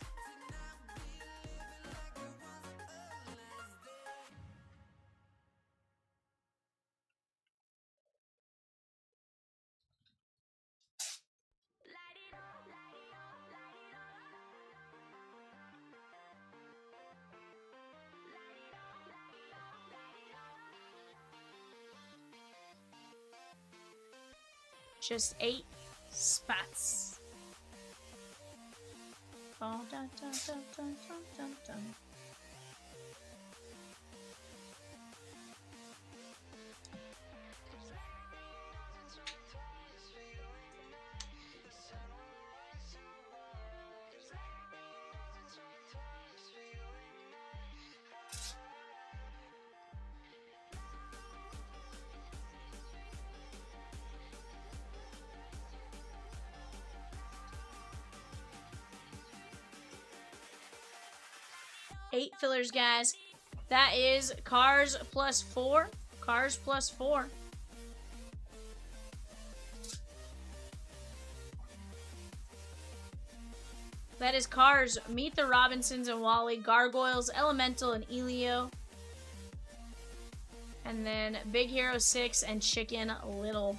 Just 8 spots. Oh, dun, dun, dun, dun, dun, dun, dun. Eight fillers, guys. That is Cars plus 4. Cars plus 4. That is Cars, Meet the Robinsons and Wally, Gargoyles, Elemental, and Elio. And then Big Hero 6 and Chicken Little.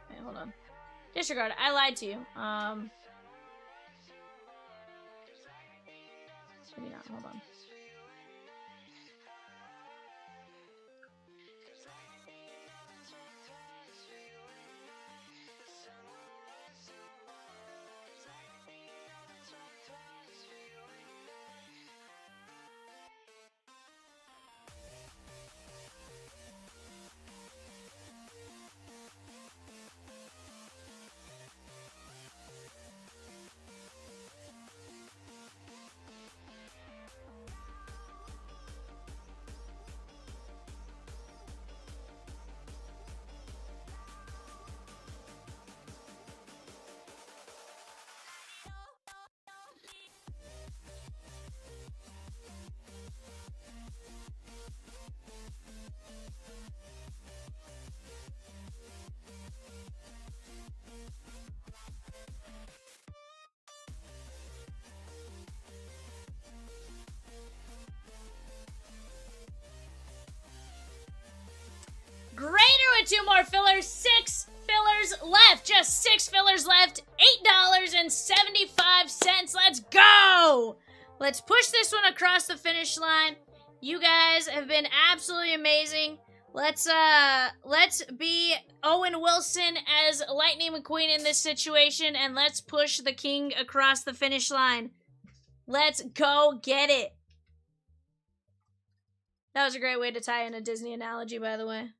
Wait, hold on. Disregard. I lied to you. Maybe not. Hold on. 2 more fillers. 6 fillers left. Just 6 fillers left. $8.75. Let's go! Let's push this one across the finish line. You guys have been absolutely amazing. Let's be Owen Wilson as Lightning McQueen in this situation, and let's push the king across the finish line. Let's go get it. That was a great way to tie in a Disney analogy, by the way.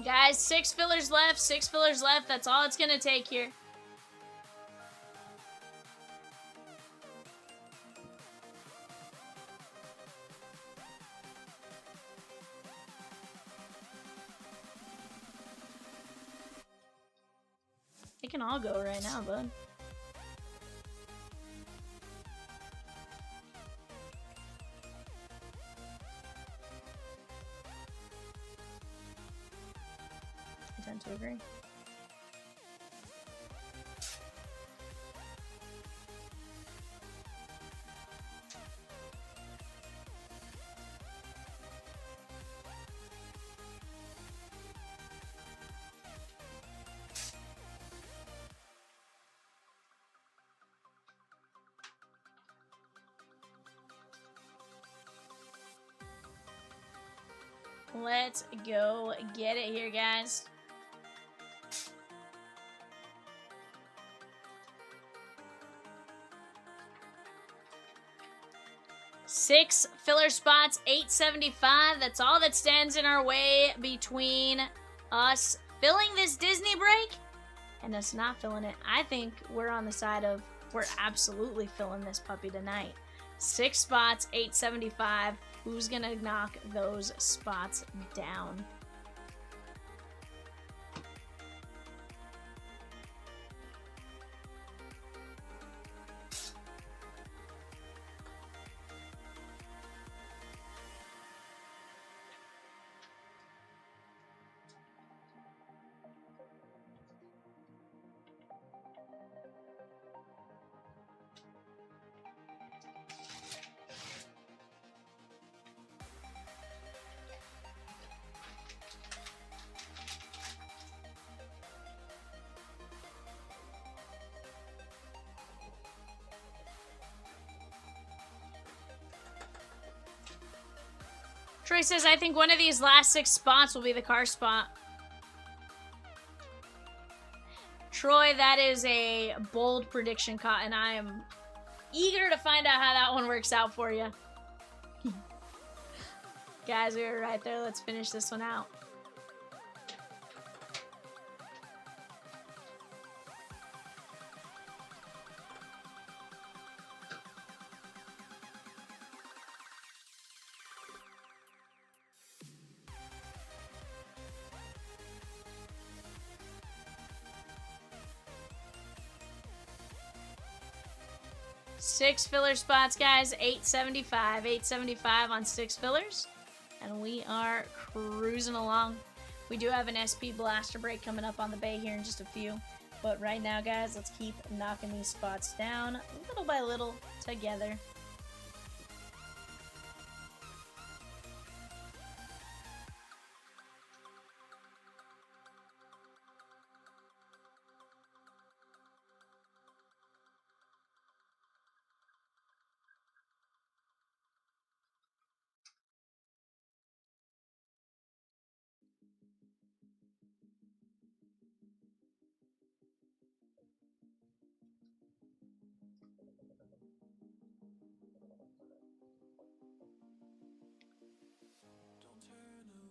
Guys, 6 fillers left, 6 fillers left. That's all it's gonna take here. They can all go right now, bud. I tend to agree. Let's go get it here, guys. Six filler spots, $8.75. That's all that stands in our way between us filling this Disney break and us not filling it. I think we're on the side of we're absolutely filling this puppy tonight. 6 spots, $8.75. Who's gonna knock those spots down? Troy says, I think one of these last 6 spots will be the car spot. Troy, that is a bold prediction, and I am eager to find out how that one works out for you. Guys, we were right there. Let's finish this one out. Six filler spots, guys. $8.75. $8.75 on 6 fillers. And we are cruising along. We do have an SP blaster break coming up on the bay here in just a few. But right now, guys, let's keep knocking these spots down little by little together.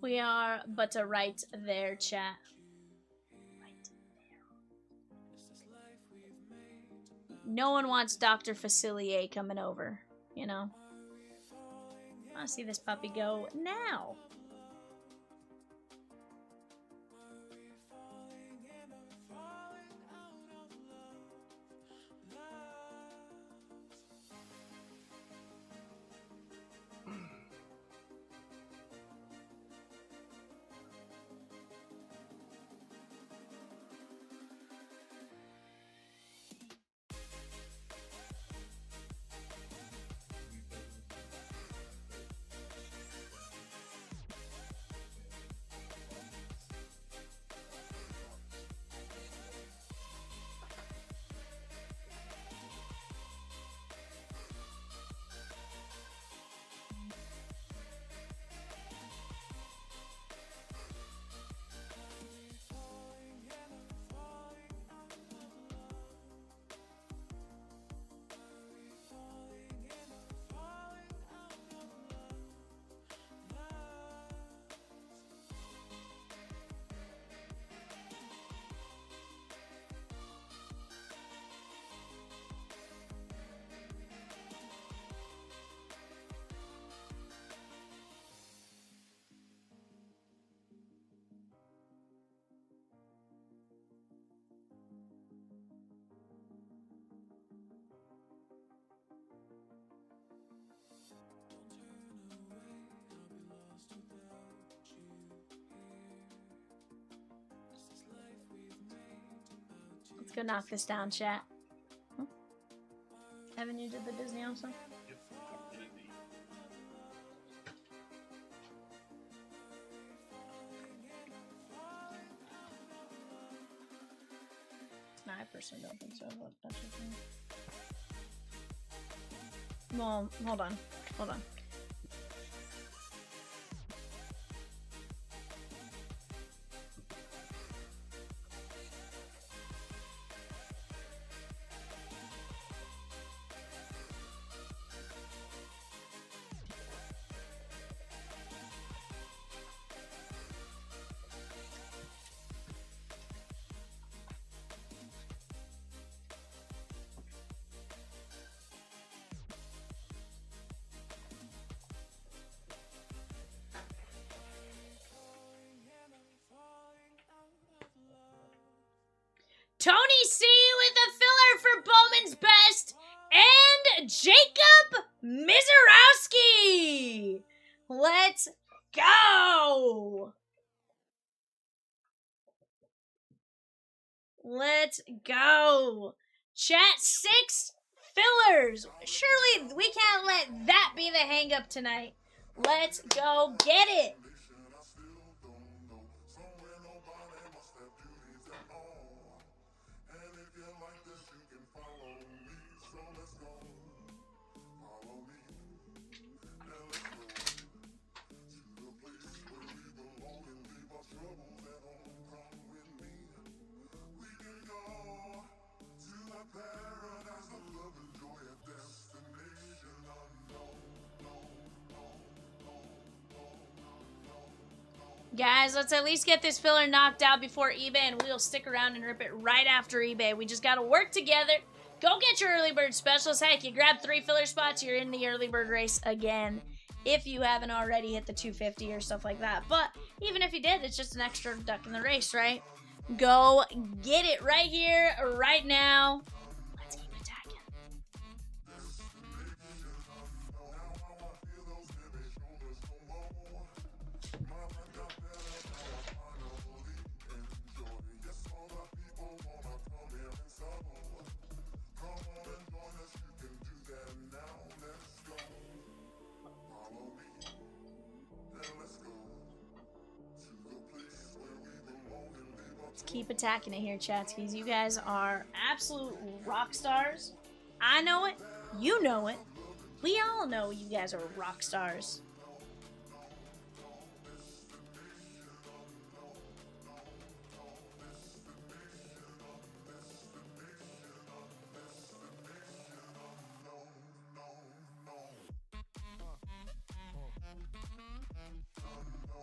We are but right there, chat. Right there. No one wants Dr. Facilier coming over, you know? I want to see this puppy go now. go knock this down, chat. Huh? Evan, you did the Disney also? No, I personally don't think so. That's your thing. Well, hold on. Hold on. Tony C with a filler for Bowman's Best and Jacob Mizorowski. Let's go. Let's go. Chat 6 fillers. Surely we can't let that be the hang up tonight. Let's go get it. Guys, let's at least get this filler knocked out before eBay, and we'll stick around and rip it right after eBay. We just got to work together. Go get your early bird specials. Heck, you grab 3 filler spots, you're in the early bird race again. If you haven't already hit the 250 or stuff like that. But even if you did, it's just an extra duck in the race, right? Go get it right here, right now. Let's keep attacking. Keep attacking it here, chatskis. You guys are absolute rock stars. I know it. You know it. We all know you guys are rock stars.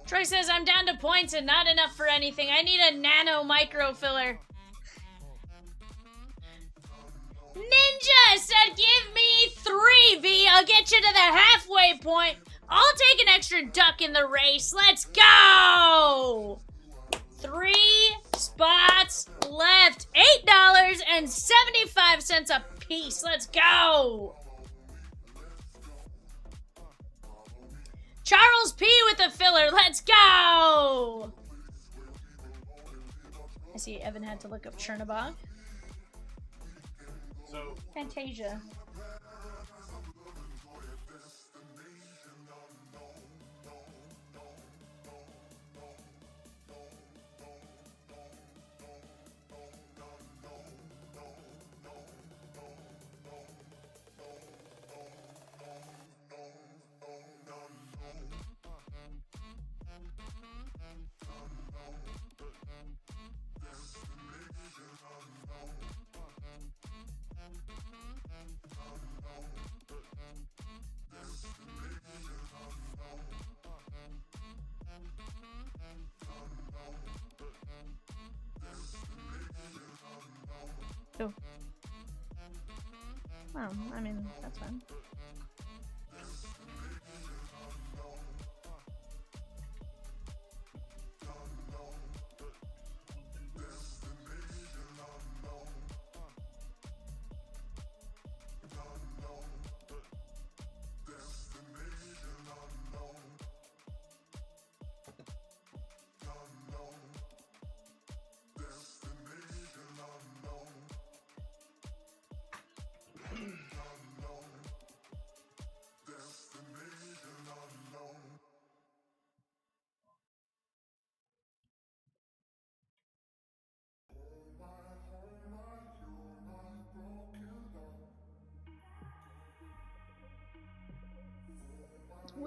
Troy says, I'm down to points and not enough for anything. I need a nano micro filler. Ninja said, give me 3, V. I'll get you to the halfway point. I'll take an extra duck in the race. Let's go. 3 spots left. $8.75 a piece. Let's go. Charles P with a filler. Let's go. I see Evan had to look up Chernobog. So Fantasia. Oh. Well, I mean, that's fine.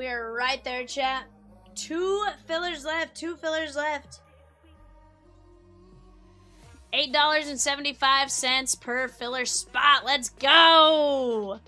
are right there, chat. 2 fillers left. 2 fillers left. $8.75 per filler spot. Let's go.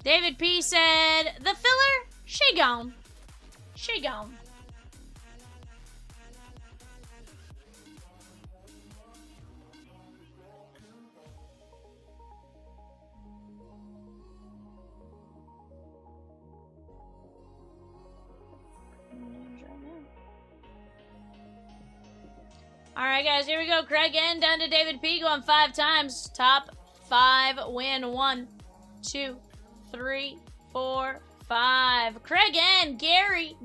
David P said, the filler, she gone. She gone. Alright guys, here we go. Craig N down to David P going 5 times. Top 5 win. 1, 2, 3, 4, 5. Craig N, Gary,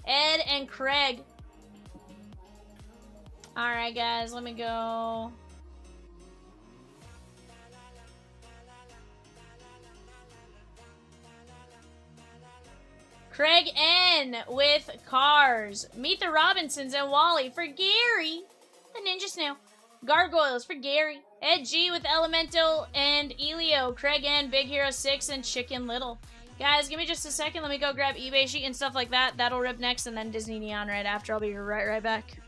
Ed, and Craig. Alright guys, let me go. Craig N with cars. Meet the Robinsons and Wally for Gary. The Ninja Snail. Gargoyles for Gary. Ed G with Elemental and Elio. Craig N, Big Hero 6, and Chicken Little. Guys, give me just a second. Let me go grab eBay sheet and stuff like that. That'll rip next, and then Disney Neon right after. I'll be right back.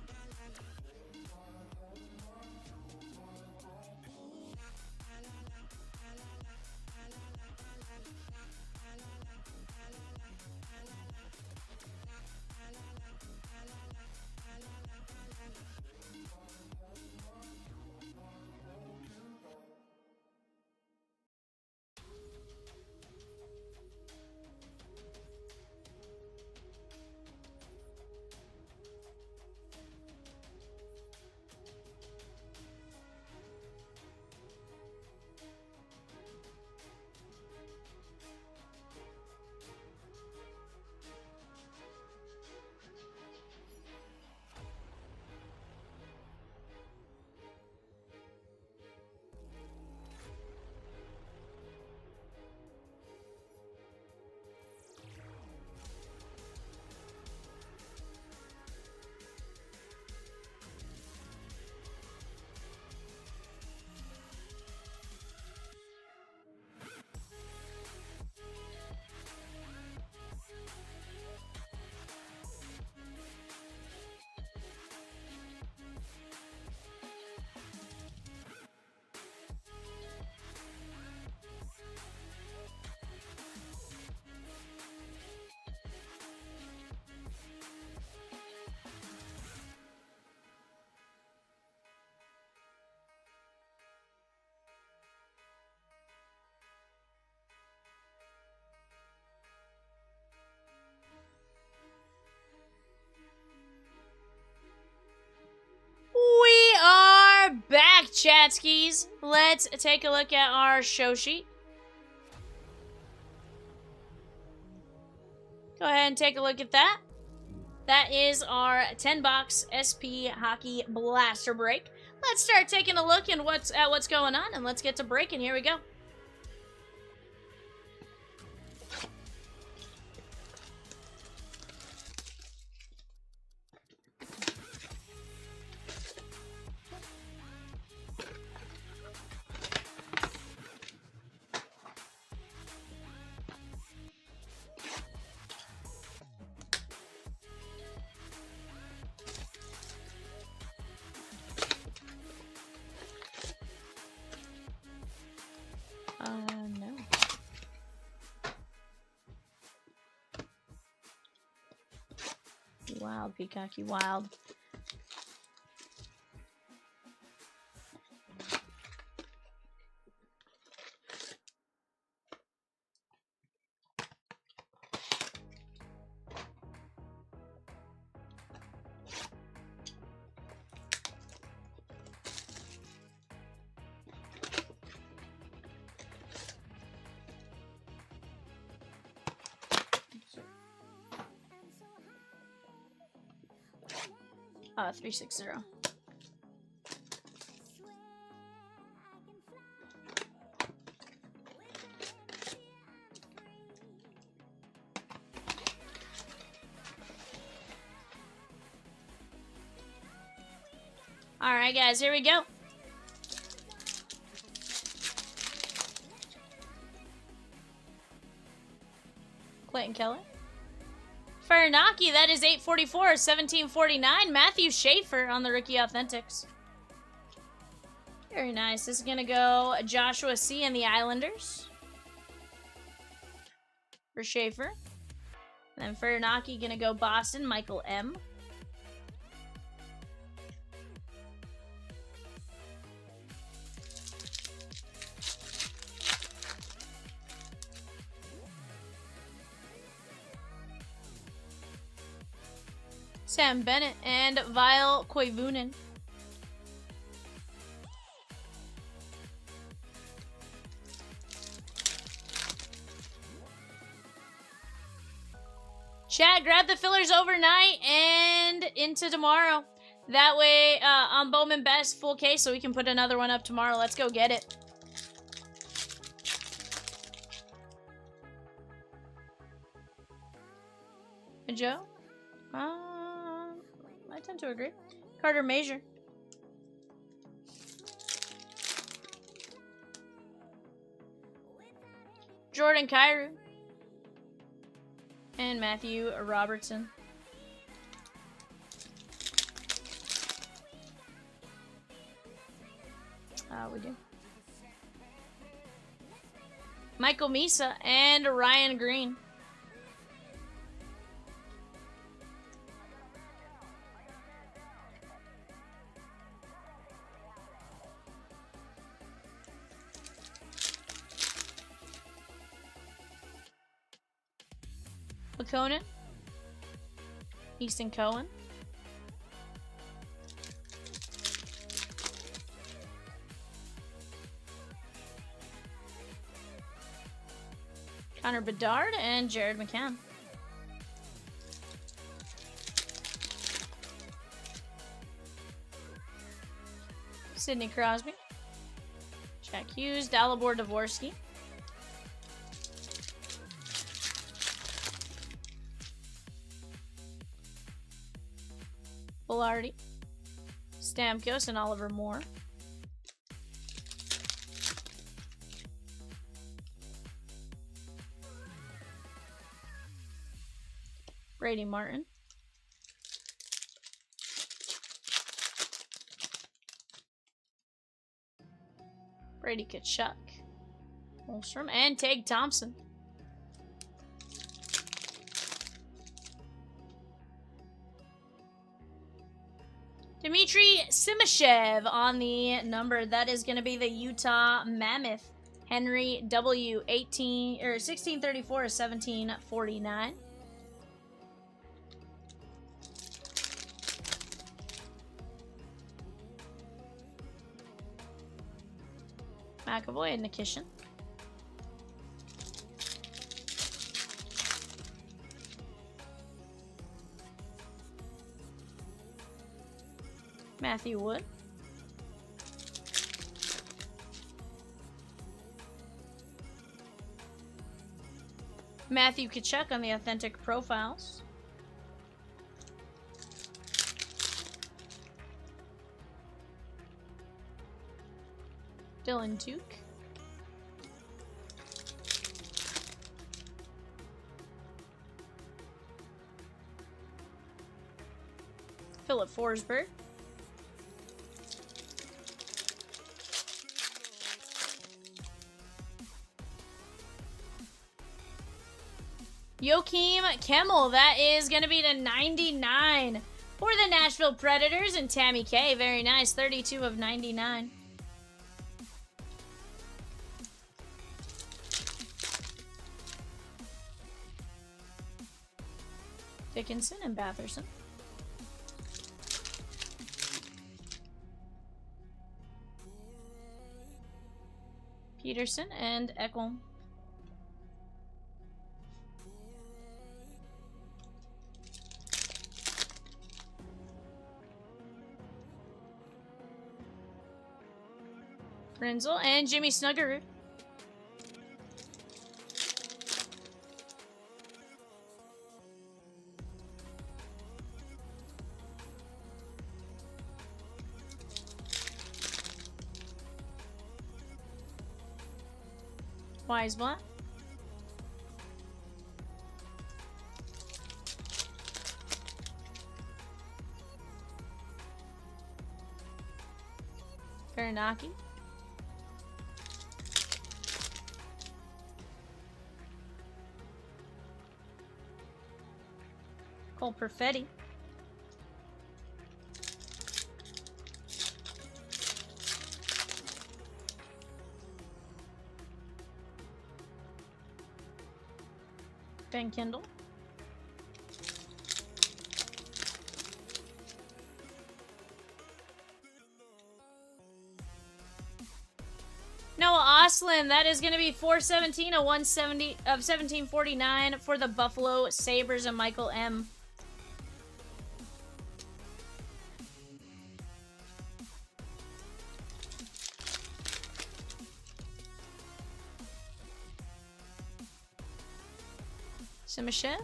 We are back, chatskis. Let's take a look at our show sheet. Go ahead and take a look at that. That is our 10-box SP Hockey Blaster Break. Let's start taking a look at what's going on, and let's get to breaking. Here we go. No. Wild, Peacock, you wild. 360. Alright, guys, here we go. Clayton Keller. Farinaki, that is 844, 1749. Matthew Schaefer on the Rookie Authentics. Very nice. This is going to go Joshua C. and the Islanders. For Schaefer. And then Farinaki going to go Boston, Michael M. Sam Bennett and VAL Koivunen. Chat, grab the fillers overnight and into tomorrow. That way, on Bowman Best full case, so we can put another one up tomorrow. Let's go get it. And Joe? I tend to agree. Carter Major. Jordan Kyrou. And Matthew Robertson. We do. Michael Misa and Ryan Green. Conan, Easton Cohen, Connor Bedard, and Jared McCann. Sidney Crosby, Jack Hughes, Dalibor Dvorsky. Velarde, Stamkos, and Oliver Moore. Brady Martin. Brady Tkachuk. Holmstrom, and Tage Thompson. Dmitry Simashev on the number. That is going to be the Utah Mammoth. Henry W. 1634 or 1749. McAvoy and Nikishin. Matthew Wood. Matthew Tkachuk on the authentic profiles. Dylan Duke. Philip Forsberg. Joakim Kemmel, that is going to be the 99 for the Nashville Predators, and Tammy K, very nice, 32 of 99. Dickinson and Batherson. Peterson and Ekholm. Renzel and Jimmy Snuggerud. Wise what? Garanaki. Cole Perfetti. Ben Kendall. Noah Oslin, that is going to be 417 of 170 of 1749 for the Buffalo Sabres and Michael M. Simashev.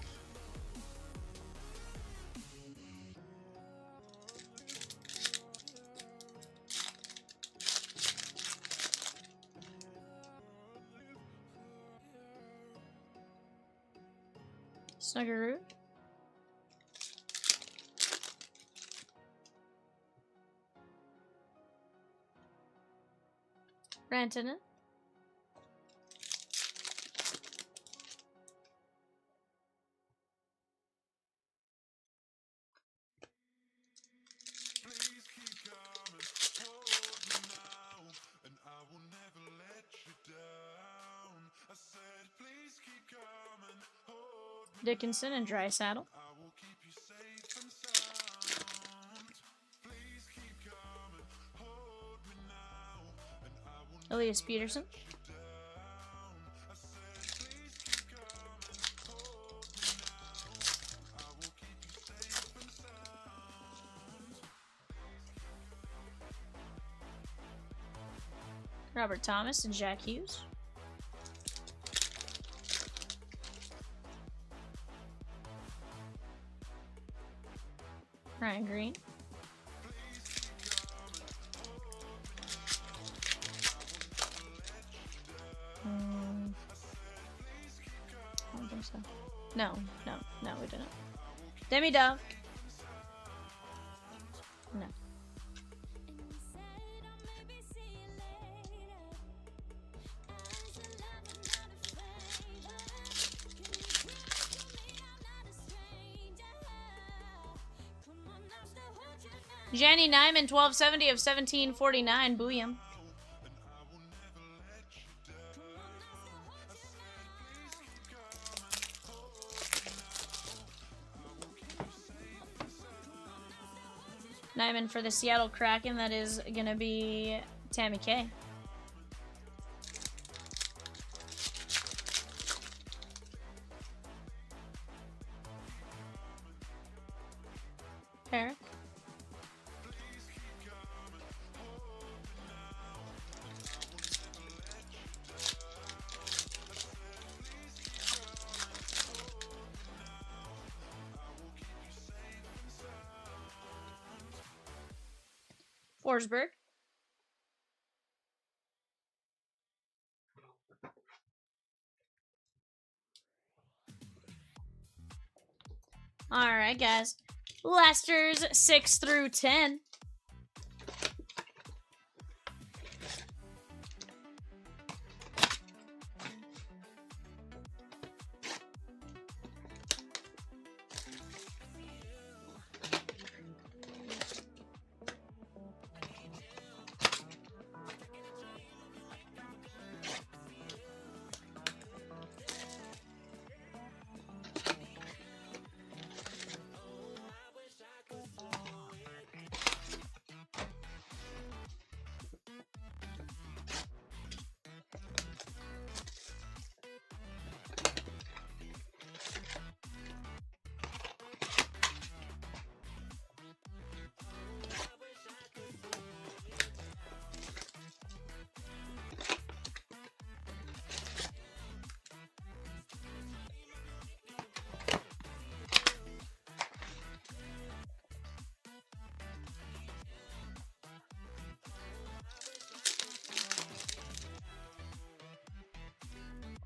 Snuggerud. Rantanen. Please keep coming, hold me now, and I will never let you down. I said, please keep coming, hold me. Dickinson and Draisaitl. I will keep you safe and sound. Please keep coming, hold me now, and I will Elias Peterson. down. I said, please keep coming, hold me now. I will keep you safe and sound. Robert Thomas and Jack Hughes. Ryan Green. I don't think so. No, we didn't. Demi Dove. No. Jenny Nyman, 1270 of 1749, Booyam. Nyman for the Seattle Kraken, that is going to be Tammy K. Eric. Forsberg. All right, guys. Lasters 6 through 10.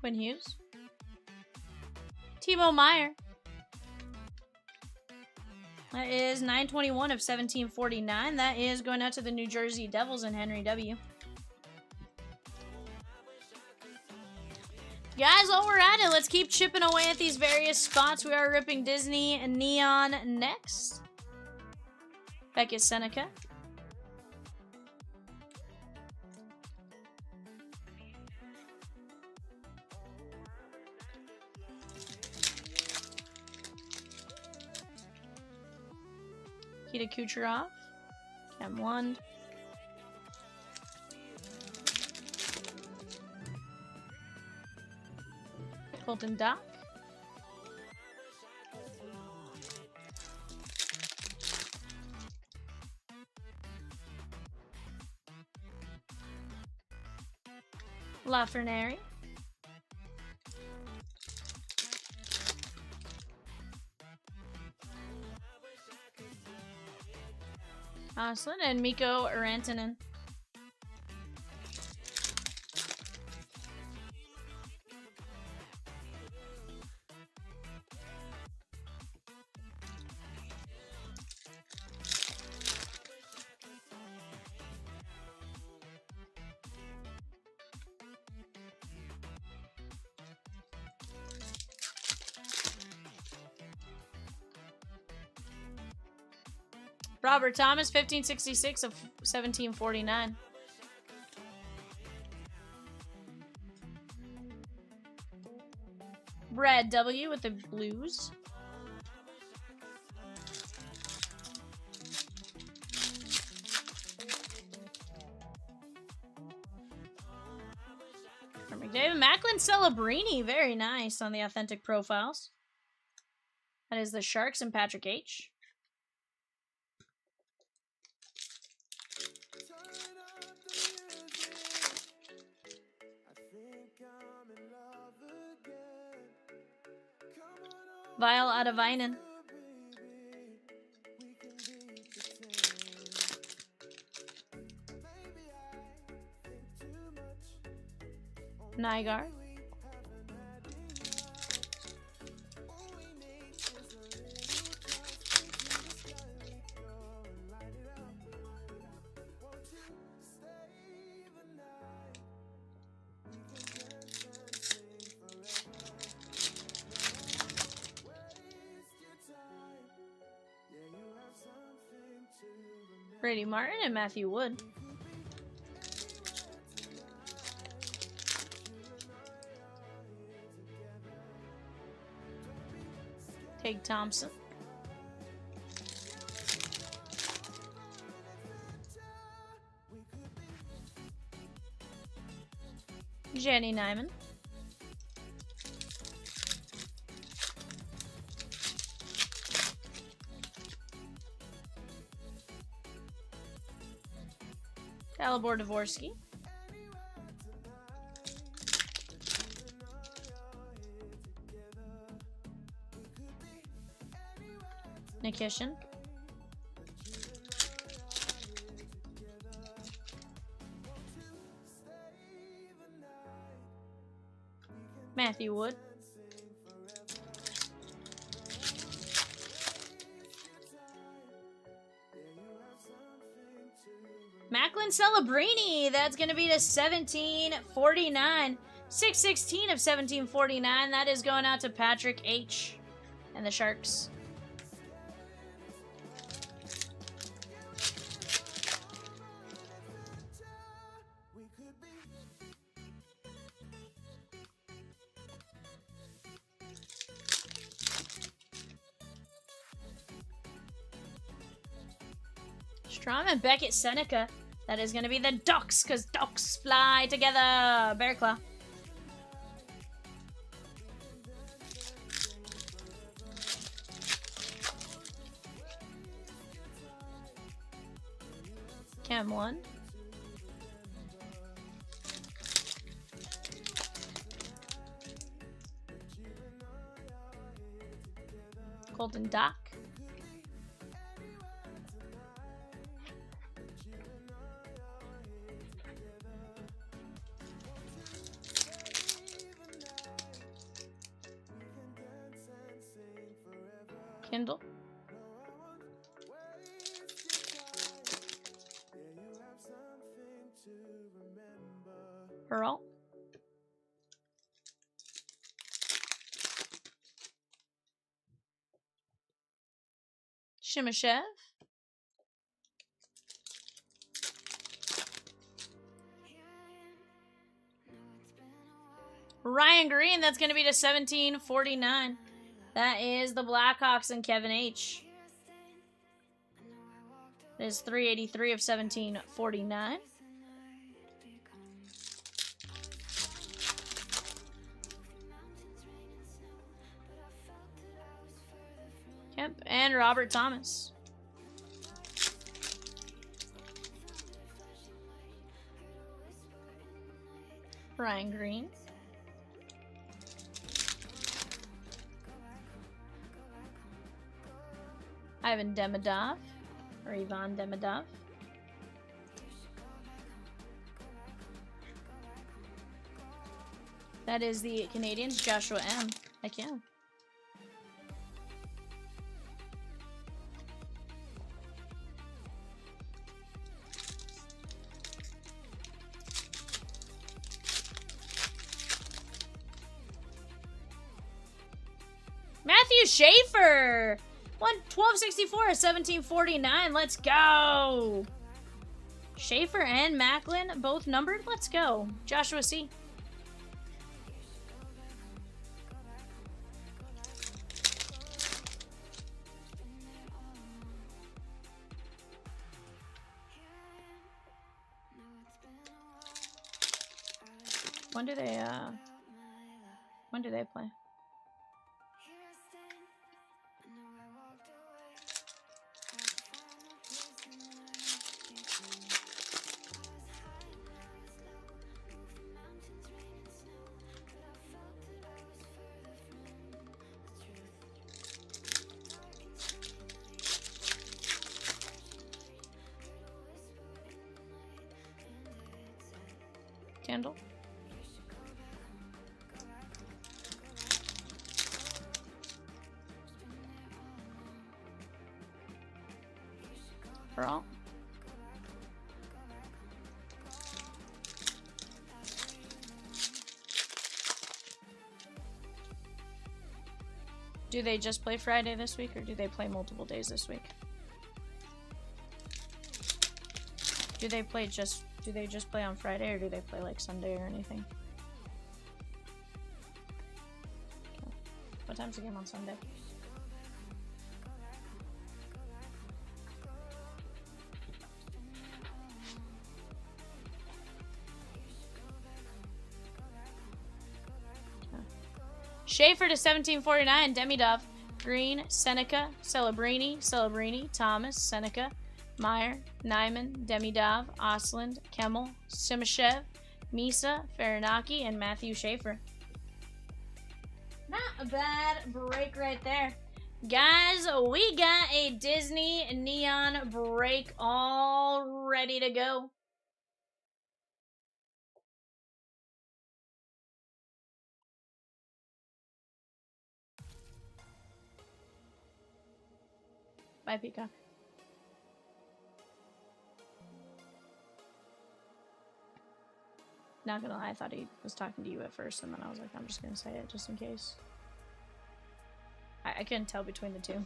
Quinn Hughes. Timo Meyer. That is 921 of 1749. That is going out to the New Jersey Devils and Henry W. Guys, while we're at it, let's keep chipping away at these various spots. We are ripping Disney and Neon next. Beckett Seneca. Nikita Kucherov. Cam Lund. Colton Dock. Lafreniere. Oslin and Mikko Rantanen. Robert Thomas, 1566 of 1749. Brad W. with the Blues. From McDavid. Macklin Celebrini, very nice on the authentic profiles. That is the Sharks and Patrick H. VAL out of Vinen. Nygaard. Brady Martin and Matthew Wood. Tig Thompson. Jenny Nyman. Dalibor Dvorsky. Nikishin. Matthew Wood. Macklin Celebrini, that's going to be to 1749. 616 of 1749. That is going out to Patrick H. and the Sharks. Strom and Beckett Seneca. That is going to be the Ducks, because Ducks fly together. Bear Claw. Cam 1. Colton Dock. Kendall. Earl. Shimashev. Ryan Green, that's going to be to 1749. That is the Blackhawks and Kevin H. It is 383 of 1749. Yep, and Robert Thomas. Ryan Green. Ivan Demidov, or Ivan Demidov. That is the Canadians, Joshua M. Heck yeah. Matthew Schaefer! 1264 of 1749. Let's go! Schaefer and Macklin both numbered. Let's go. Joshua C. When do they play? Candle. For all. Do they just play Friday this week, or do they play multiple days this week? Do they just play on Friday, or do they play like Sunday or anything? Okay. What time's the game on Sunday? Okay. Schaefer to 1749, Demidov, Green, Seneca, Celebrini, Thomas, Seneca, Meyer, Nyman, Demidov, Osland, Kemmel, Simashev, Misa, Farinaki, and Matthew Schaefer. Not a bad break right there. Guys, we got a Disney Neon break all ready to go. Bye, Peacock. Not gonna lie, I thought he was talking to you at first, and then I was like, I'm just gonna say it just in case. I couldn't tell between the two.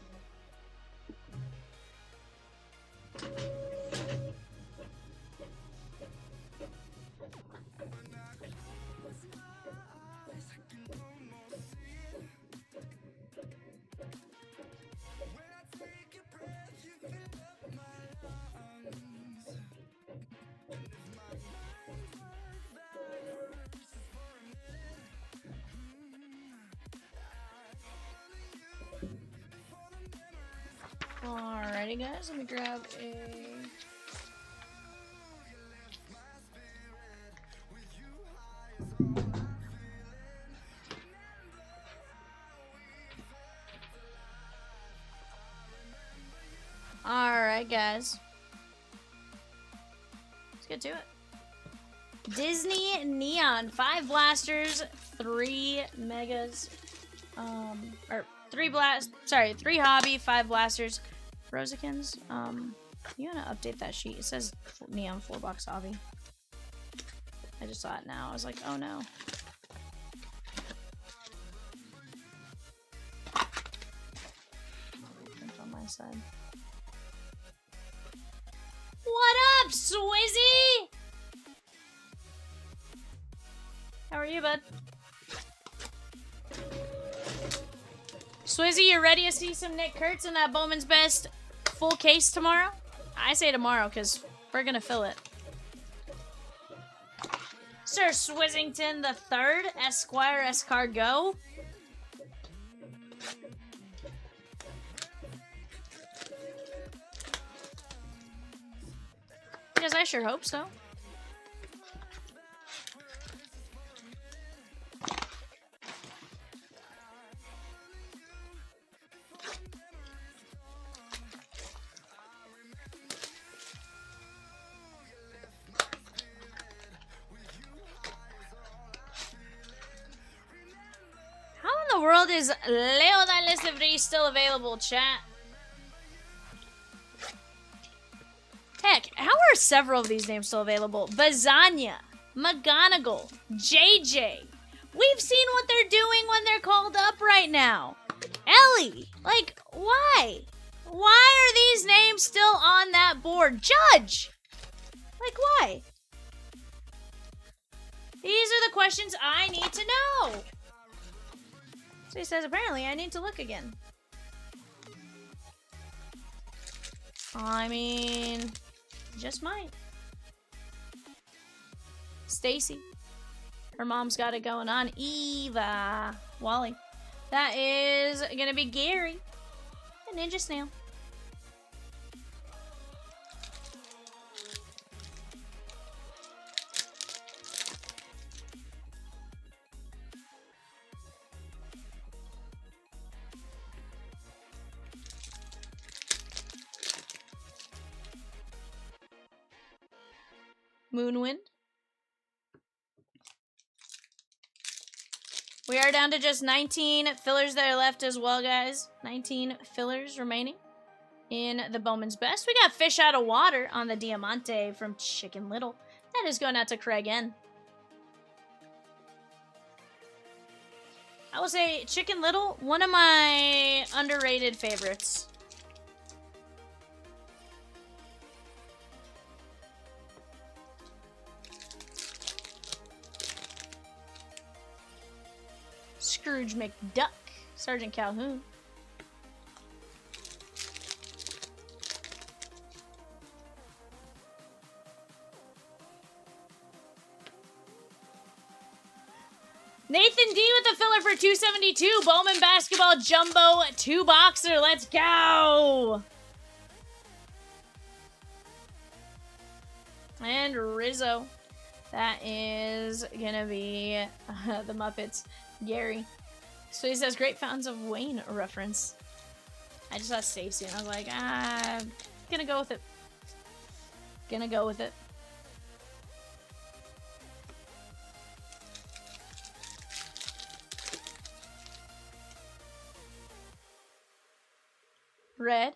Alrighty guys, let me grab a... Alright guys. Let's get to it. Disney Neon, 5 blasters, 3 megas, or 3 hobby, 5 blasters. Rosikins, you wanna update that sheet? It says Neon 4 box hobby. I just saw it now. I was like, oh no. Print on my side. What up, Swizzy? How are you, bud? Swizzy, you ready to see some Nick Kurtz in that Bowman's Best full case tomorrow? I say tomorrow because we're gonna fill it. Sir Swizzington the Third, Esquire Escargot. Because I sure hope so. How in the world is Leo Dales Livri still available, chat? Heck, how are several of these names still available? Bazania, McGonagall, JJ. We've seen what they're doing when they're called up right now. Ellie, like, why? Why are these names still on that board? Judge! Like, why? These are the questions I need to know. So he says, apparently, I need to look again. I mean, just might. Stacy. Her mom's got it going on. Eva. Wally. That is gonna be Gary. A Ninja Snail. Moonwind. We are down to just 19 fillers that are left as well, guys. 19 fillers remaining in the Bowman's Best. We got Fish Out of Water on the Diamante from Chicken Little. That is going out to Craig N. I will say Chicken Little, one of my underrated favorites. Scrooge McDuck, Sergeant Calhoun. Nathan D with the filler for 272. Bowman Basketball Jumbo 2-boxer. Let's go. And Rizzo. That is gonna be the Muppets. Gary. So he says, great Fountains of Wayne reference. I just saw Stacy and I was like, gonna go with it. Gonna go with it. Red.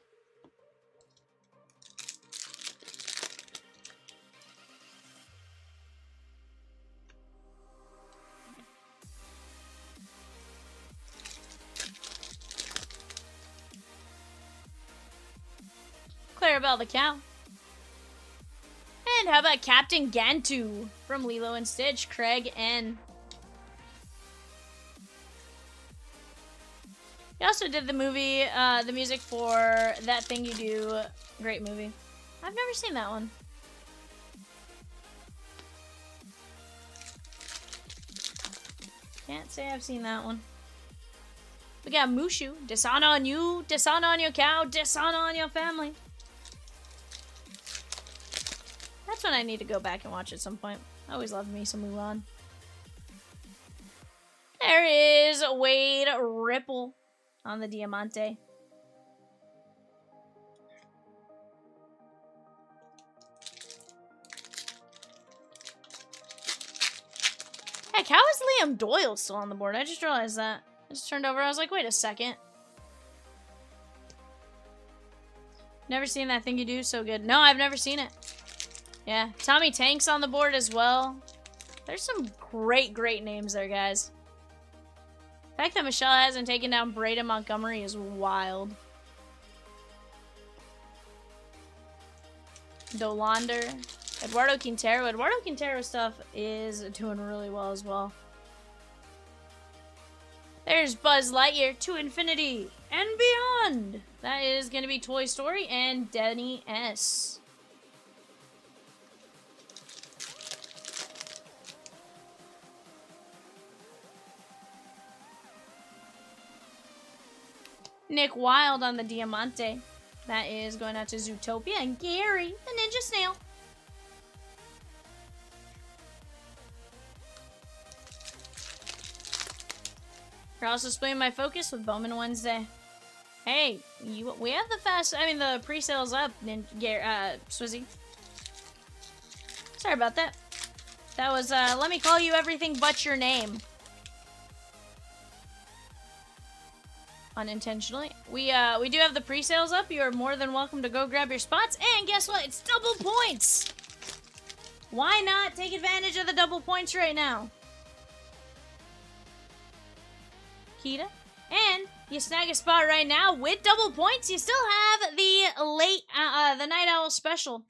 Clarabelle the Cow. And how about Captain Gantu from Lilo and Stitch, Craig N. He also did the movie, the music for That Thing You Do. Great movie. I've never seen that one. Can't say I've seen that one. We got Mushu. Dishonor on you, dishonor on your cow, dishonor on your family. That's what I need to go back and watch at some point. I always loved me some Mulan. There is Wade Ripple on the Diamante. Heck, how is Liam Doyle still on the board? I just realized that. I just turned over. I was like, wait a second. Never seen that thing you do so good. No, I've never seen it. Yeah, Tommy Tank's on the board as well. There's some great, great names there, guys. The fact that Michelle hasn't taken down Braden Montgomery is wild. Dolander. Eduardo Quintero. Eduardo Quintero stuff is doing really well as well. There's Buzz Lightyear to infinity and beyond. That is going to be Toy Story and Denny S. Nick Wilde on the Diamante. That is going out to Zootopia and Gary, the Ninja Snail. You're also splitting my focus with Bowman Wednesday. Hey, we have the pre-sales up, Swizzy. Sorry about that. That was, let me call you everything but your name. Unintentionally. We do have the pre-sales up. You are more than welcome to go grab your spots. And guess what? It's double points! Why not take advantage of the double points right now? Kita. And you snag a spot right now with double points. You still have the Night Owl special.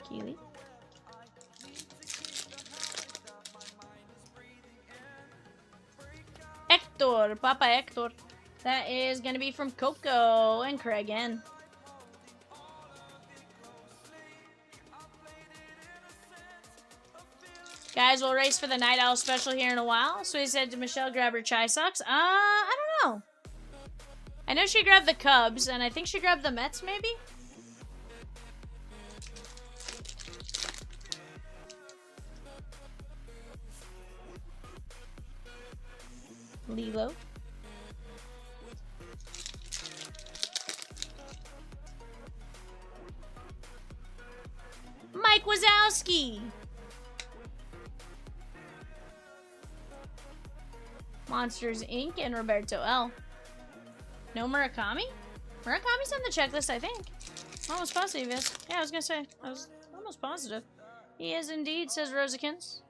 Keely. Hector, Papa Hector. That is going to be from Coco and Craig N. Guys, we'll race for the Night Owl special here in a while. So he said to Michelle, grab her chai socks. I don't know. I know she grabbed the Cubs, and I think she grabbed the Mets, maybe? Lilo. Mike Wazowski. Monsters Inc. and Roberto L. No Murakami? Murakami's on the checklist, I think. Almost positive, yes. Yeah, I was gonna say. I was almost positive. He is indeed, says Rosikins.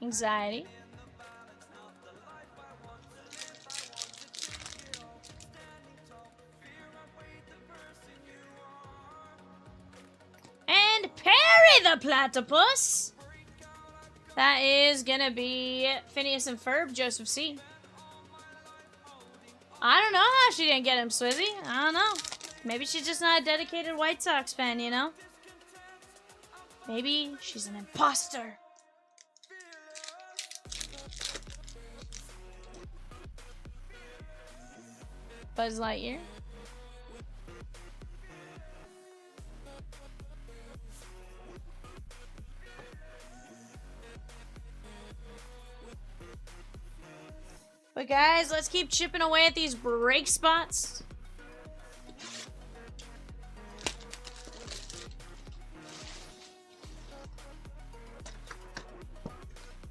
Anxiety. And Perry the Platypus. That is gonna be Phineas and Ferb, Joseph C. I don't know how she didn't get him, Swizzy. I don't know. Maybe she's just not a dedicated White Sox fan, you know? Maybe she's an imposter. Buzz Lightyear. But guys, let's keep chipping away at these break spots.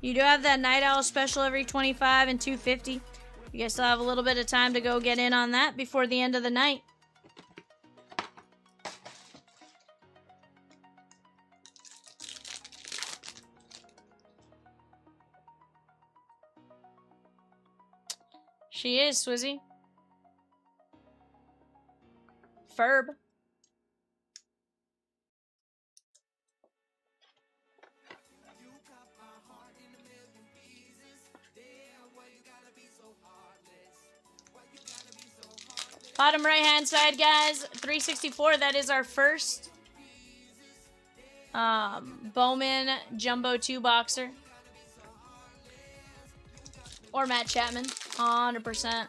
You do have that Night Owl special every 25 and 250. You guys still have a little bit of time to go get in on that before the end of the night. She is, Swizzy. Ferb. Bottom right-hand side, guys. 364. That is our first Bowman Jumbo 2 boxer. Or Matt Chapman. 100%.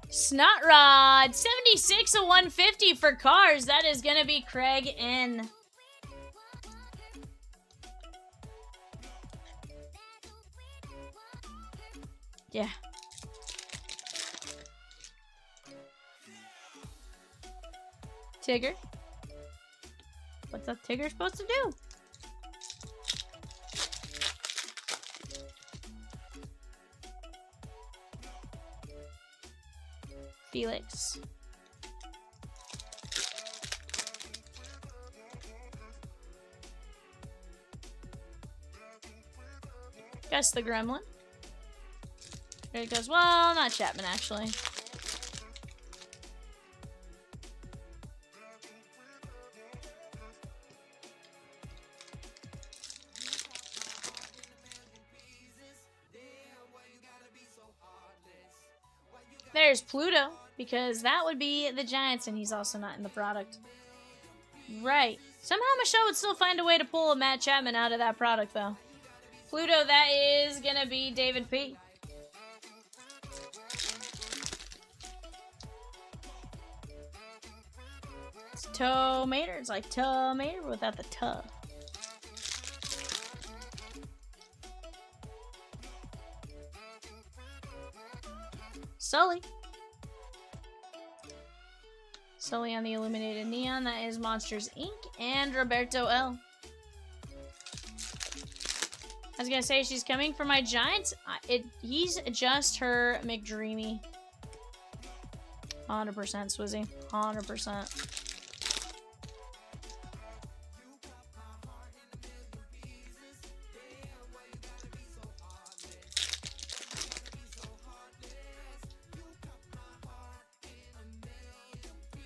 Snot Rod. 76 of 150 for cars. That is going to be Craig N. Yeah. Tigger. What's that Tigger supposed to do? Felix. Guess the Gremlin. There it goes. Well, not Chapman, actually. There's Pluto, because that would be the Giants, and he's also not in the product. Right. Somehow Michelle would still find a way to pull a Matt Chapman out of that product, though. Pluto, that is going to be David P. It's tomato. It's like tomato without the tuh. Sully. Sully on the Illuminated Neon. That is Monsters, Inc. And Roberto L. I was going to say, she's coming for my Giants. He's just her McDreamy. 100% Swizzy. 100%.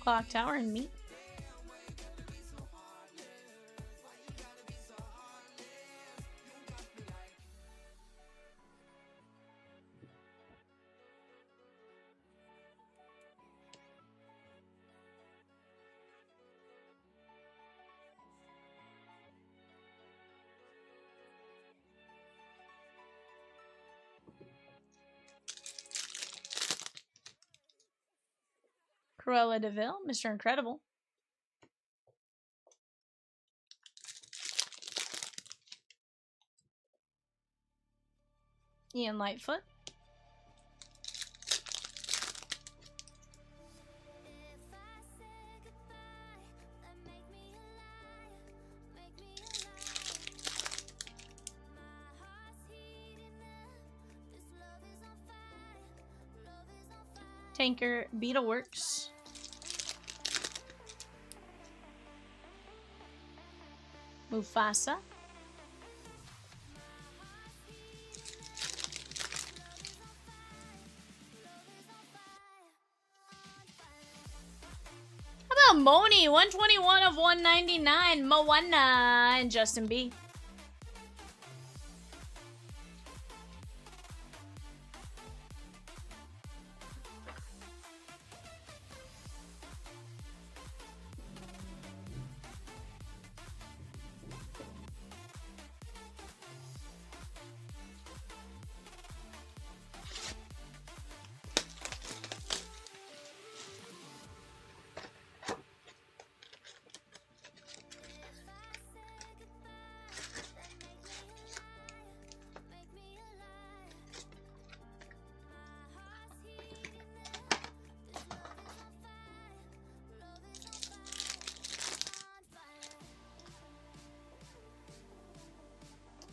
Clock Tower and meat. Cruella DeVille, Mr. Incredible. Ian Lightfoot. Tanker Beetleworks. Mufasa. How about Moni? 121 of 199. Moana and Justin B.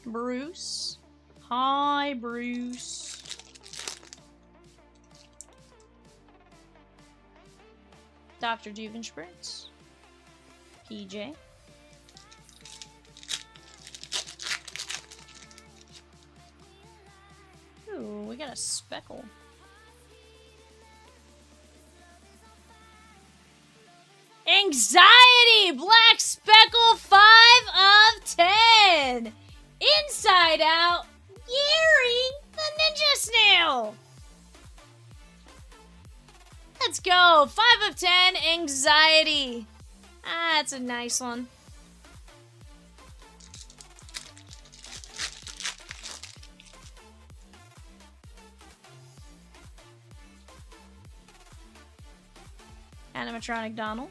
Bruce. Hi, Bruce. Dr. Juvenspritz. PJ. Ooh, we got a speckle. Anxiety! Black Speckle 5 of 10! Inside Out, Yeri, the Ninja Snail! go. 5 of 10, anxiety. Ah, that's a nice one. Animatronic Donald.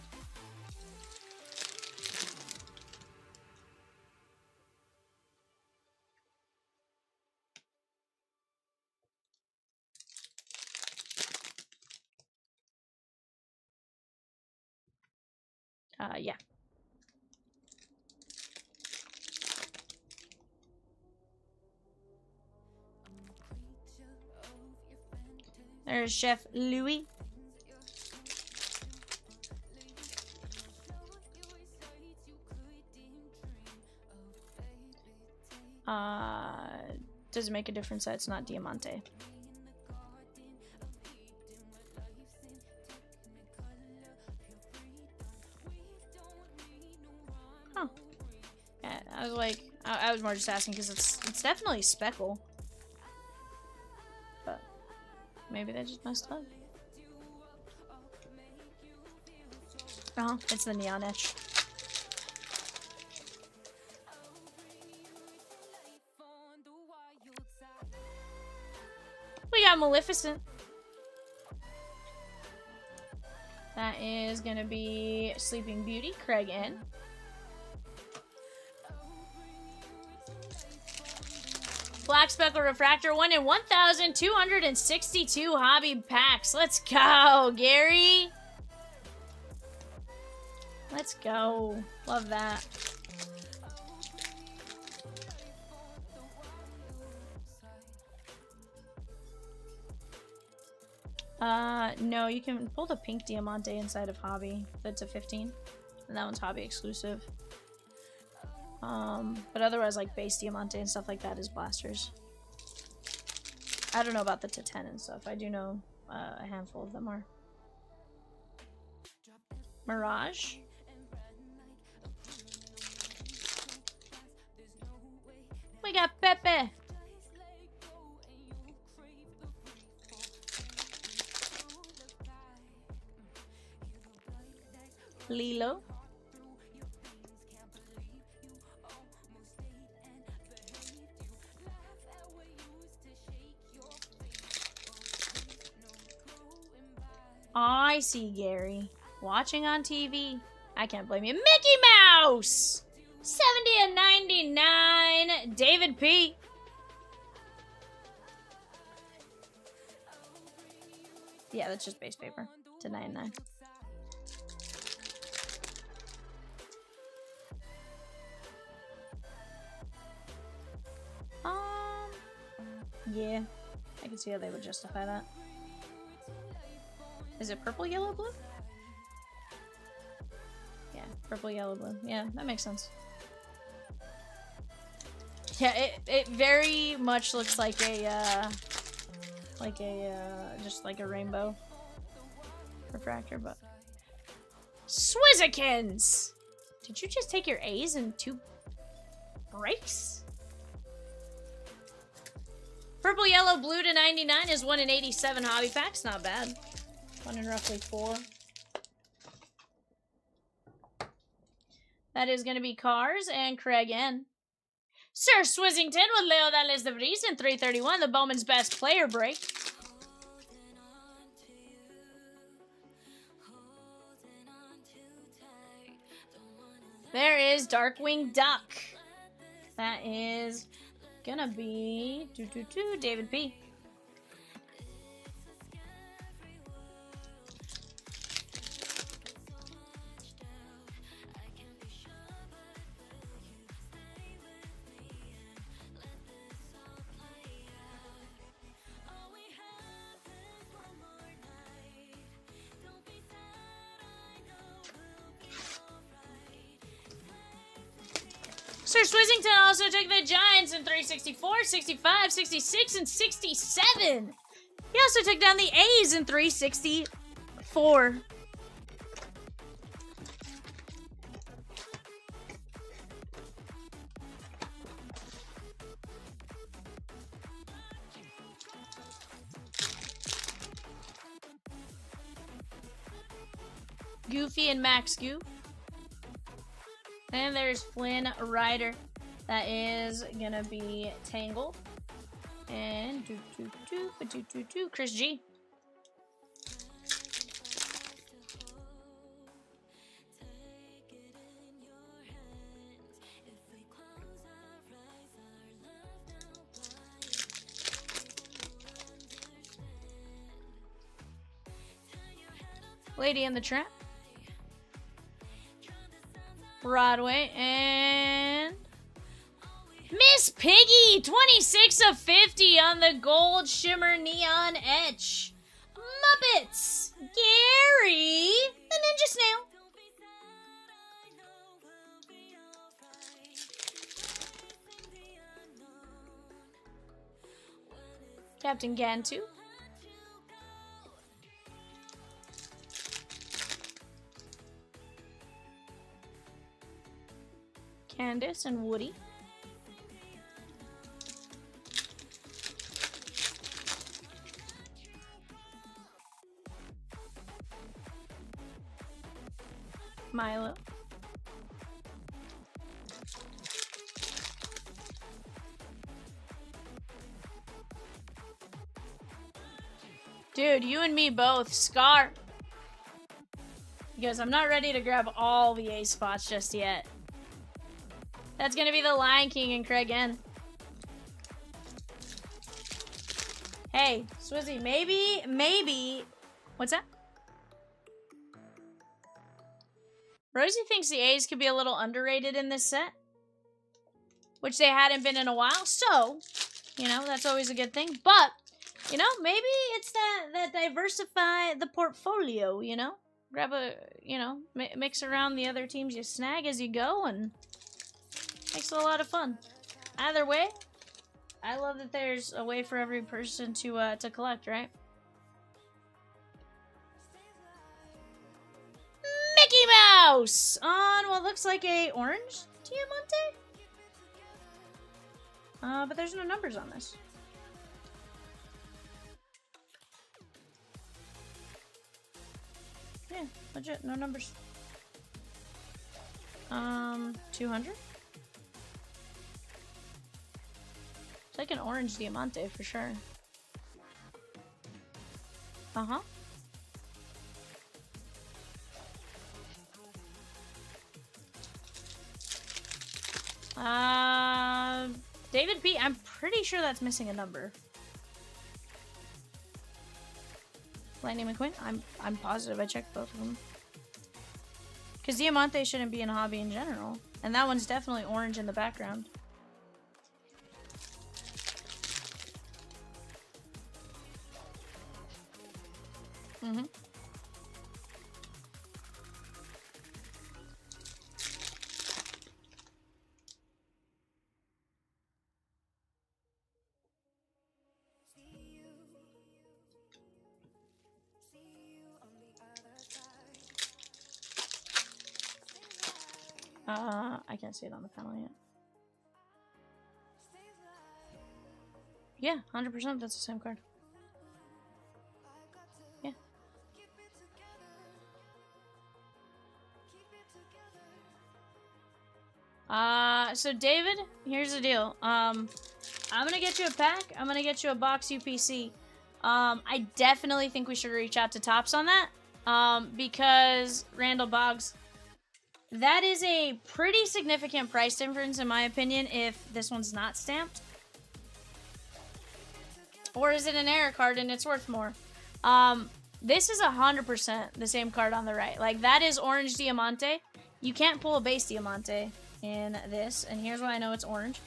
Yeah. There's Chef Louis. Does it make a difference that it's not Diamante? Huh. Yeah, I was like, I was more just asking because it's definitely speckle. But maybe they just messed up. It's the neon etch. We got Maleficent. That is gonna be Sleeping Beauty, Craig N. Black Speckle Refractor, 1 in 1,262 hobby packs. Let's go, Gary. Let's go. Love that. No, you can pull the pink Diamante inside of hobby. That's a 15. And that one's hobby exclusive. But otherwise, like base Diamante and stuff like that is blasters. I don't know about the to 10 and stuff. I do know a handful of them are. Mirage. We got Pepe. Lilo. I see Gary. Watching on TV. I can't blame you. Mickey Mouse! 70 and 99. David P. Yeah, that's just base paper. To 99. Yeah. I can see how they would justify that. Is it purple, yellow, blue? Yeah, purple, yellow, blue. Yeah, that makes sense. Yeah, it very much looks like a, just like a rainbow refractor, but... Swizzikins! Did you just take your A's in 2 breaks? Purple, yellow, blue to 99 is 1 in 87 hobby packs. Not bad. 1 in roughly 4. That is going to be Cars and Craig N. Sir Swizzington with Leo Dallas de Vries in 331. The Bowman's Best Player break. There is Darkwing Duck. That is gonna be David P. Sir Swizzington also took the Giants in 364, 65, 66, and 67. He also took down the A's in 364. Goofy and Max Goof. And there's Flynn Rider. That is gonna be Tangled. And Chris G. Lady in the Tramp. Broadway and Miss Piggy, 26 of 50 on the gold shimmer neon etch. Muppets, Gary, the Ninja Snail. Captain Gantu. Candace and Woody. Milo. Dude, you and me both. Scar. Because I'm not ready to grab all the A spots just yet. That's gonna be the Lion King and Craig N. Hey, Swizzy, maybe. What's that? Rosie thinks the A's could be a little underrated in this set, which they hadn't been in a while. So, you know, that's always a good thing. But, you know, maybe it's that diversify the portfolio, you know? Grab a, you know, mix around the other teams you snag as you go, and makes it a lot of fun. Either way, I love that there's a way for every person to collect, right? Mickey Mouse on what looks like a orange Diamante. But there's no numbers on this. Yeah, legit, no numbers. 200. It's like an orange Diamante for sure. Uh-huh. David P. I'm pretty sure that's missing a number. Lightning McQueen? I'm positive. I checked both of them. Because Diamante shouldn't be in a hobby in general. And that one's definitely orange in the background. Mm-hmm. I can't see it on the panel yet. Yeah, 100% that's the same card. Yeah. So David, here's the deal. I'm gonna get you a pack. I'm gonna get you a box UPC. I definitely think we should reach out to Topps on that. Because Randall Boggs, that is a pretty significant price difference in my opinion if this one's not stamped. Or is it an error card and it's worth more? This is 100% the same card on the right. Like, that is orange Diamante. You can't pull a base Diamante in this, and here's why I know it's orange.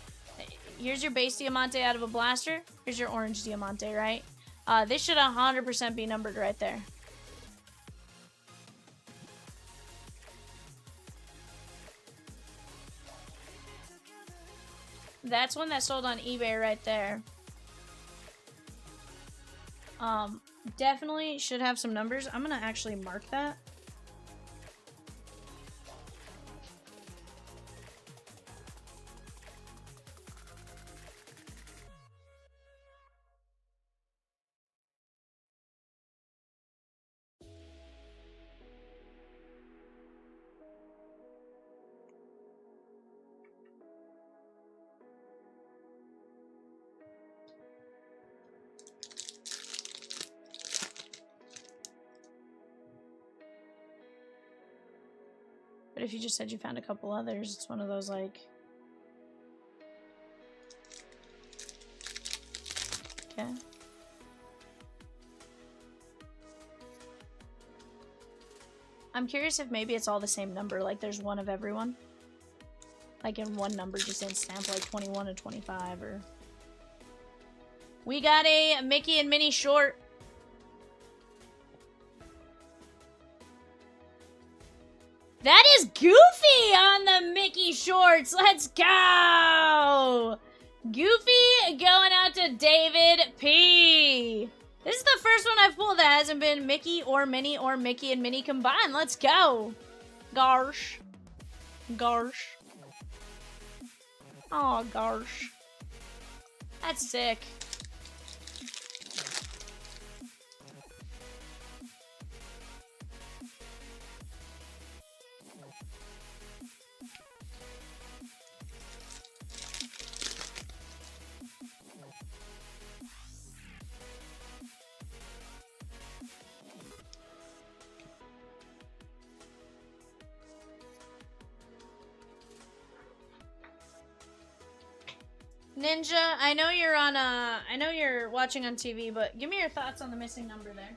Here's your base Diamante out of a blaster. Here's your orange Diamante, right? This should 100% be numbered right there. That's one that sold on eBay right there. Definitely should have some numbers. I'm gonna actually mark that. But if you just said you found a couple others, it's one of those like... Okay. I'm curious if maybe it's all the same number, like there's one of everyone. Like in one number just in stamp, like 21 and 25, or... We got a Mickey and Minnie short. That is Goofy on the Mickey shorts. Let's go! Goofy going out to David P. This is the first one I've pulled that hasn't been Mickey or Minnie or Mickey and Minnie combined. Let's go. Garsh. Garsh. Oh, garsh. That's sick. Ninja, I know you're on I know you're watching on TV, but give me your thoughts on the missing number there.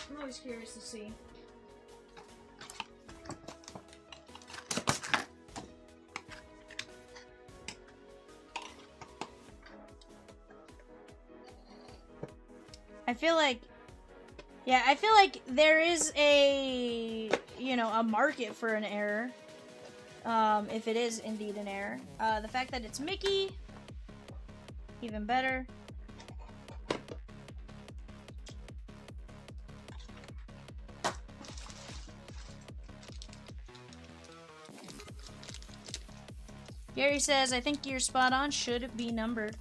I'm always curious to see. I feel like there is a, you know, a market for an error. If it is indeed an error. The fact that it's Mickey, even better. Gary says, I think you're spot on, should be numbered.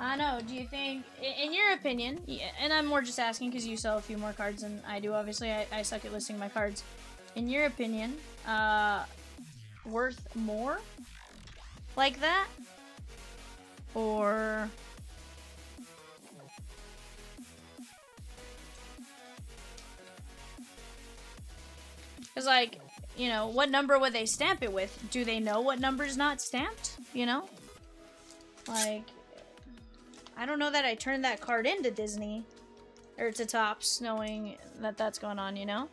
I know, do you think, in your opinion, and I'm more just asking because you sell a few more cards than I do, obviously, I suck at listing my cards. In your opinion, worth more like that? Or... Because, like, you know, what number would they stamp it with? Do they know what number's not stamped? You know? Like... I don't know that I turned that card into Disney, or to Topps, knowing that that's going on, you know?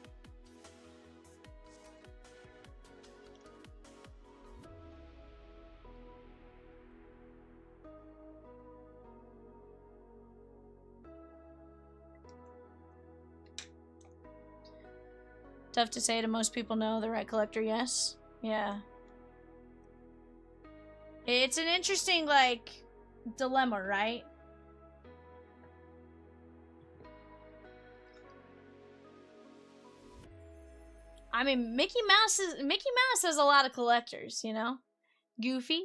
Tough to say to most people, no. The right collector, yes. Yeah. It's an interesting, like, dilemma, right? I mean, Mickey Mouse has a lot of collectors, you know? Goofy,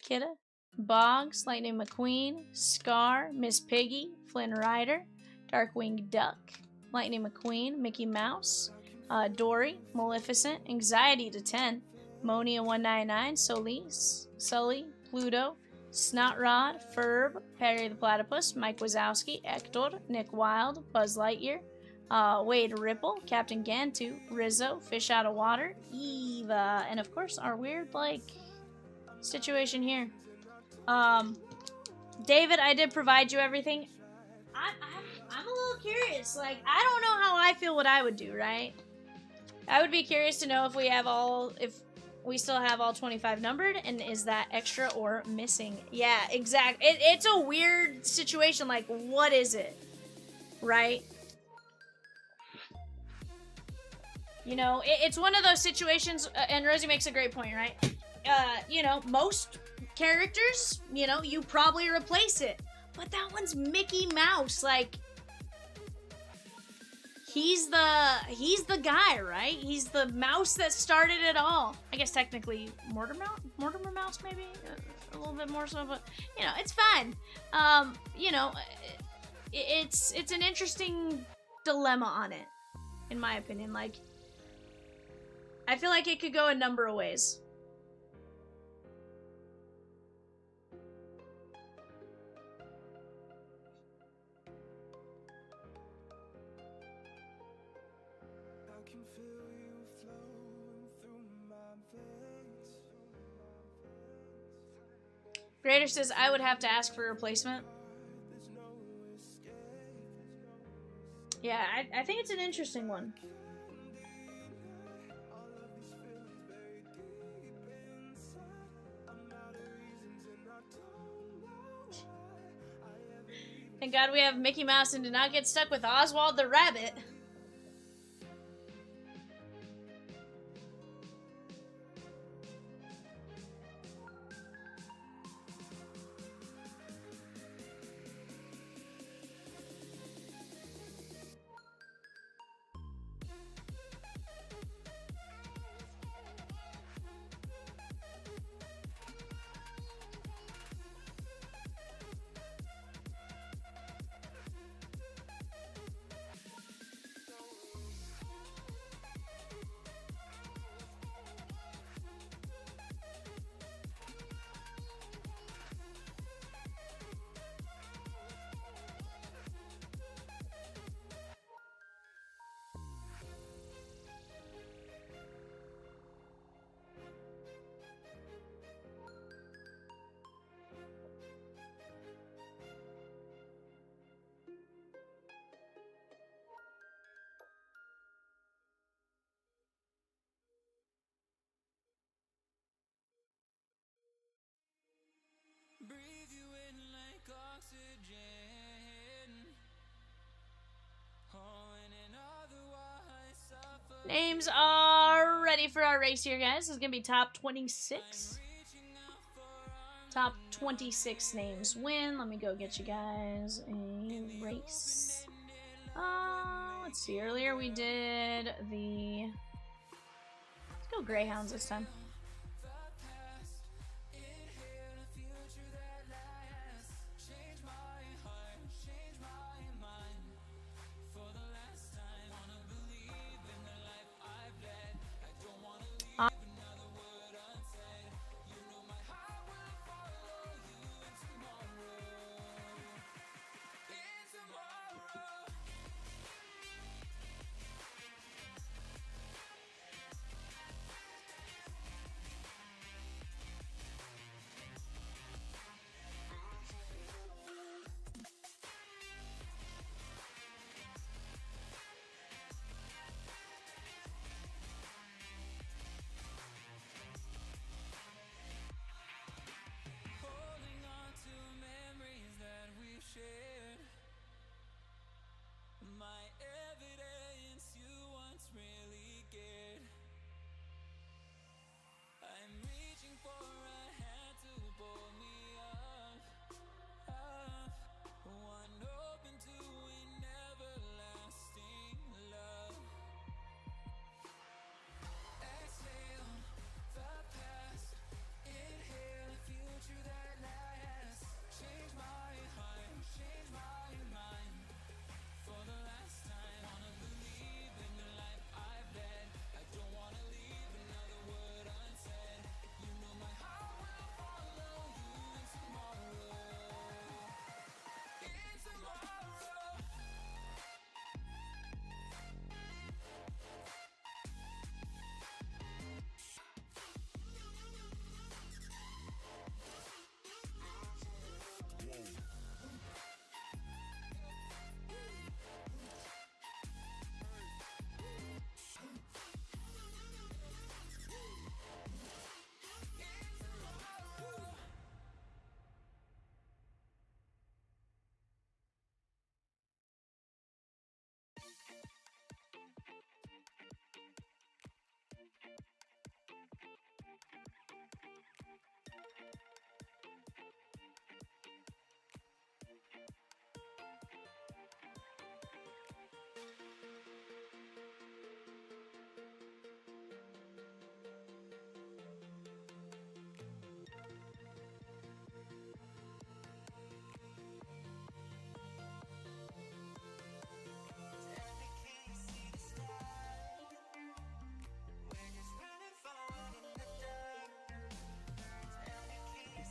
Kidda, Boggs, Lightning McQueen, Scar, Miss Piggy, Flynn Rider, Darkwing Duck, Lightning McQueen, Mickey Mouse, Dory, Maleficent, Anxiety to 10, Monia 199, Solis, Sully, Pluto, Snotrod, Ferb, Perry the Platypus, Mike Wazowski, Ector, Nick Wilde, Buzz Lightyear, Wade Ripple, Captain Gantu, Rizzo, Fish Out of Water, Eva, and of course our weird, like, situation here. David, I did provide you everything. I'm a little curious. Like, I don't know how I feel what I would do, right? I would be curious to know if we still have all 25 numbered, and is that extra or missing? Yeah, exactly. It's a weird situation. Like, what is it? Right? You know, it's one of those situations, and Rosie makes a great point, right? You know, most characters, you know, you probably replace it. But that one's Mickey Mouse. Like, he's the guy, right? He's the mouse that started it all. I guess technically Mortimer Mouse, maybe? A little bit more so, but, you know, it's fine. You know, it's an interesting dilemma on it, in my opinion. Like, I feel like it could go a number of ways. Grader says I would have to ask for a replacement. Yeah, I think it's an interesting one. Thank God we have Mickey Mouse and did not get stuck with Oswald the Rabbit. Breathe you in like oxygen. Oh, and in otherwise suffer. Names are ready for our race here, guys. This is going to be top 26. Top 26 names win. Let me go get you guys a race. Let's see. Earlier we did the... Let's go Greyhounds this time.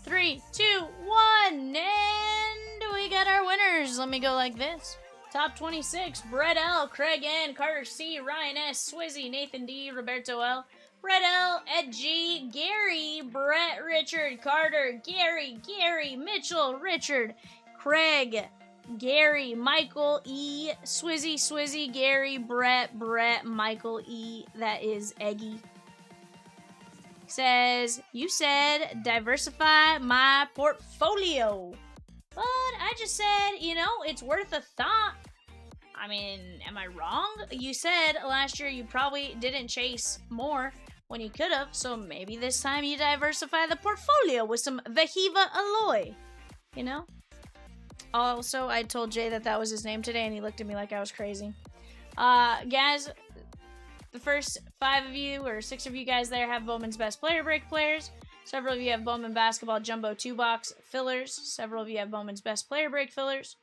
Three, two, one, and we got our winners. Let me go like this. Top 26, Brett L, Craig N, Carter C, Ryan S, Swizzy, Nathan D, Roberto L, Brett L, Ed G, Gary, Brett, Richard, Carter, Gary, Mitchell, Richard, Craig, Gary, Michael E, Swizzy, Gary, Brett, Michael E, that is Eggy. Says, you said diversify my portfolio. But I just said, you know, it's worth a thought. I mean, am I wrong? You said last year you probably didn't chase more when you could have, so maybe this time you diversify the portfolio with some Vahiva Alloy, you know? Also, I told Jay that was his name today, and he looked at me like I was crazy. Guys, the first 5 of you, or 6 of you guys there have Bowman's Best Player Break players. Several of you have Bowman Basketball Jumbo 2-box fillers. Several of you have Bowman's Best Player Break fillers.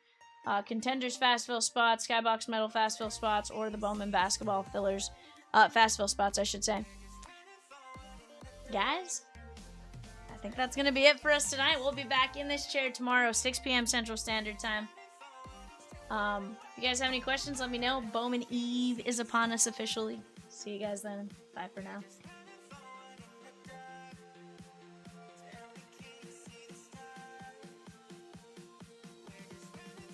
Contenders Fast Fill spots, Skybox Metal Fast Fill spots, or the Bowman Basketball fillers. Fast Fill spots, I should say. Guys, I think that's going to be it for us tonight. We'll be back in this chair tomorrow, 6 p.m. Central Standard Time. If you guys have any questions, let me know. Bowman Eve is upon us officially. See you guys then. Bye for now.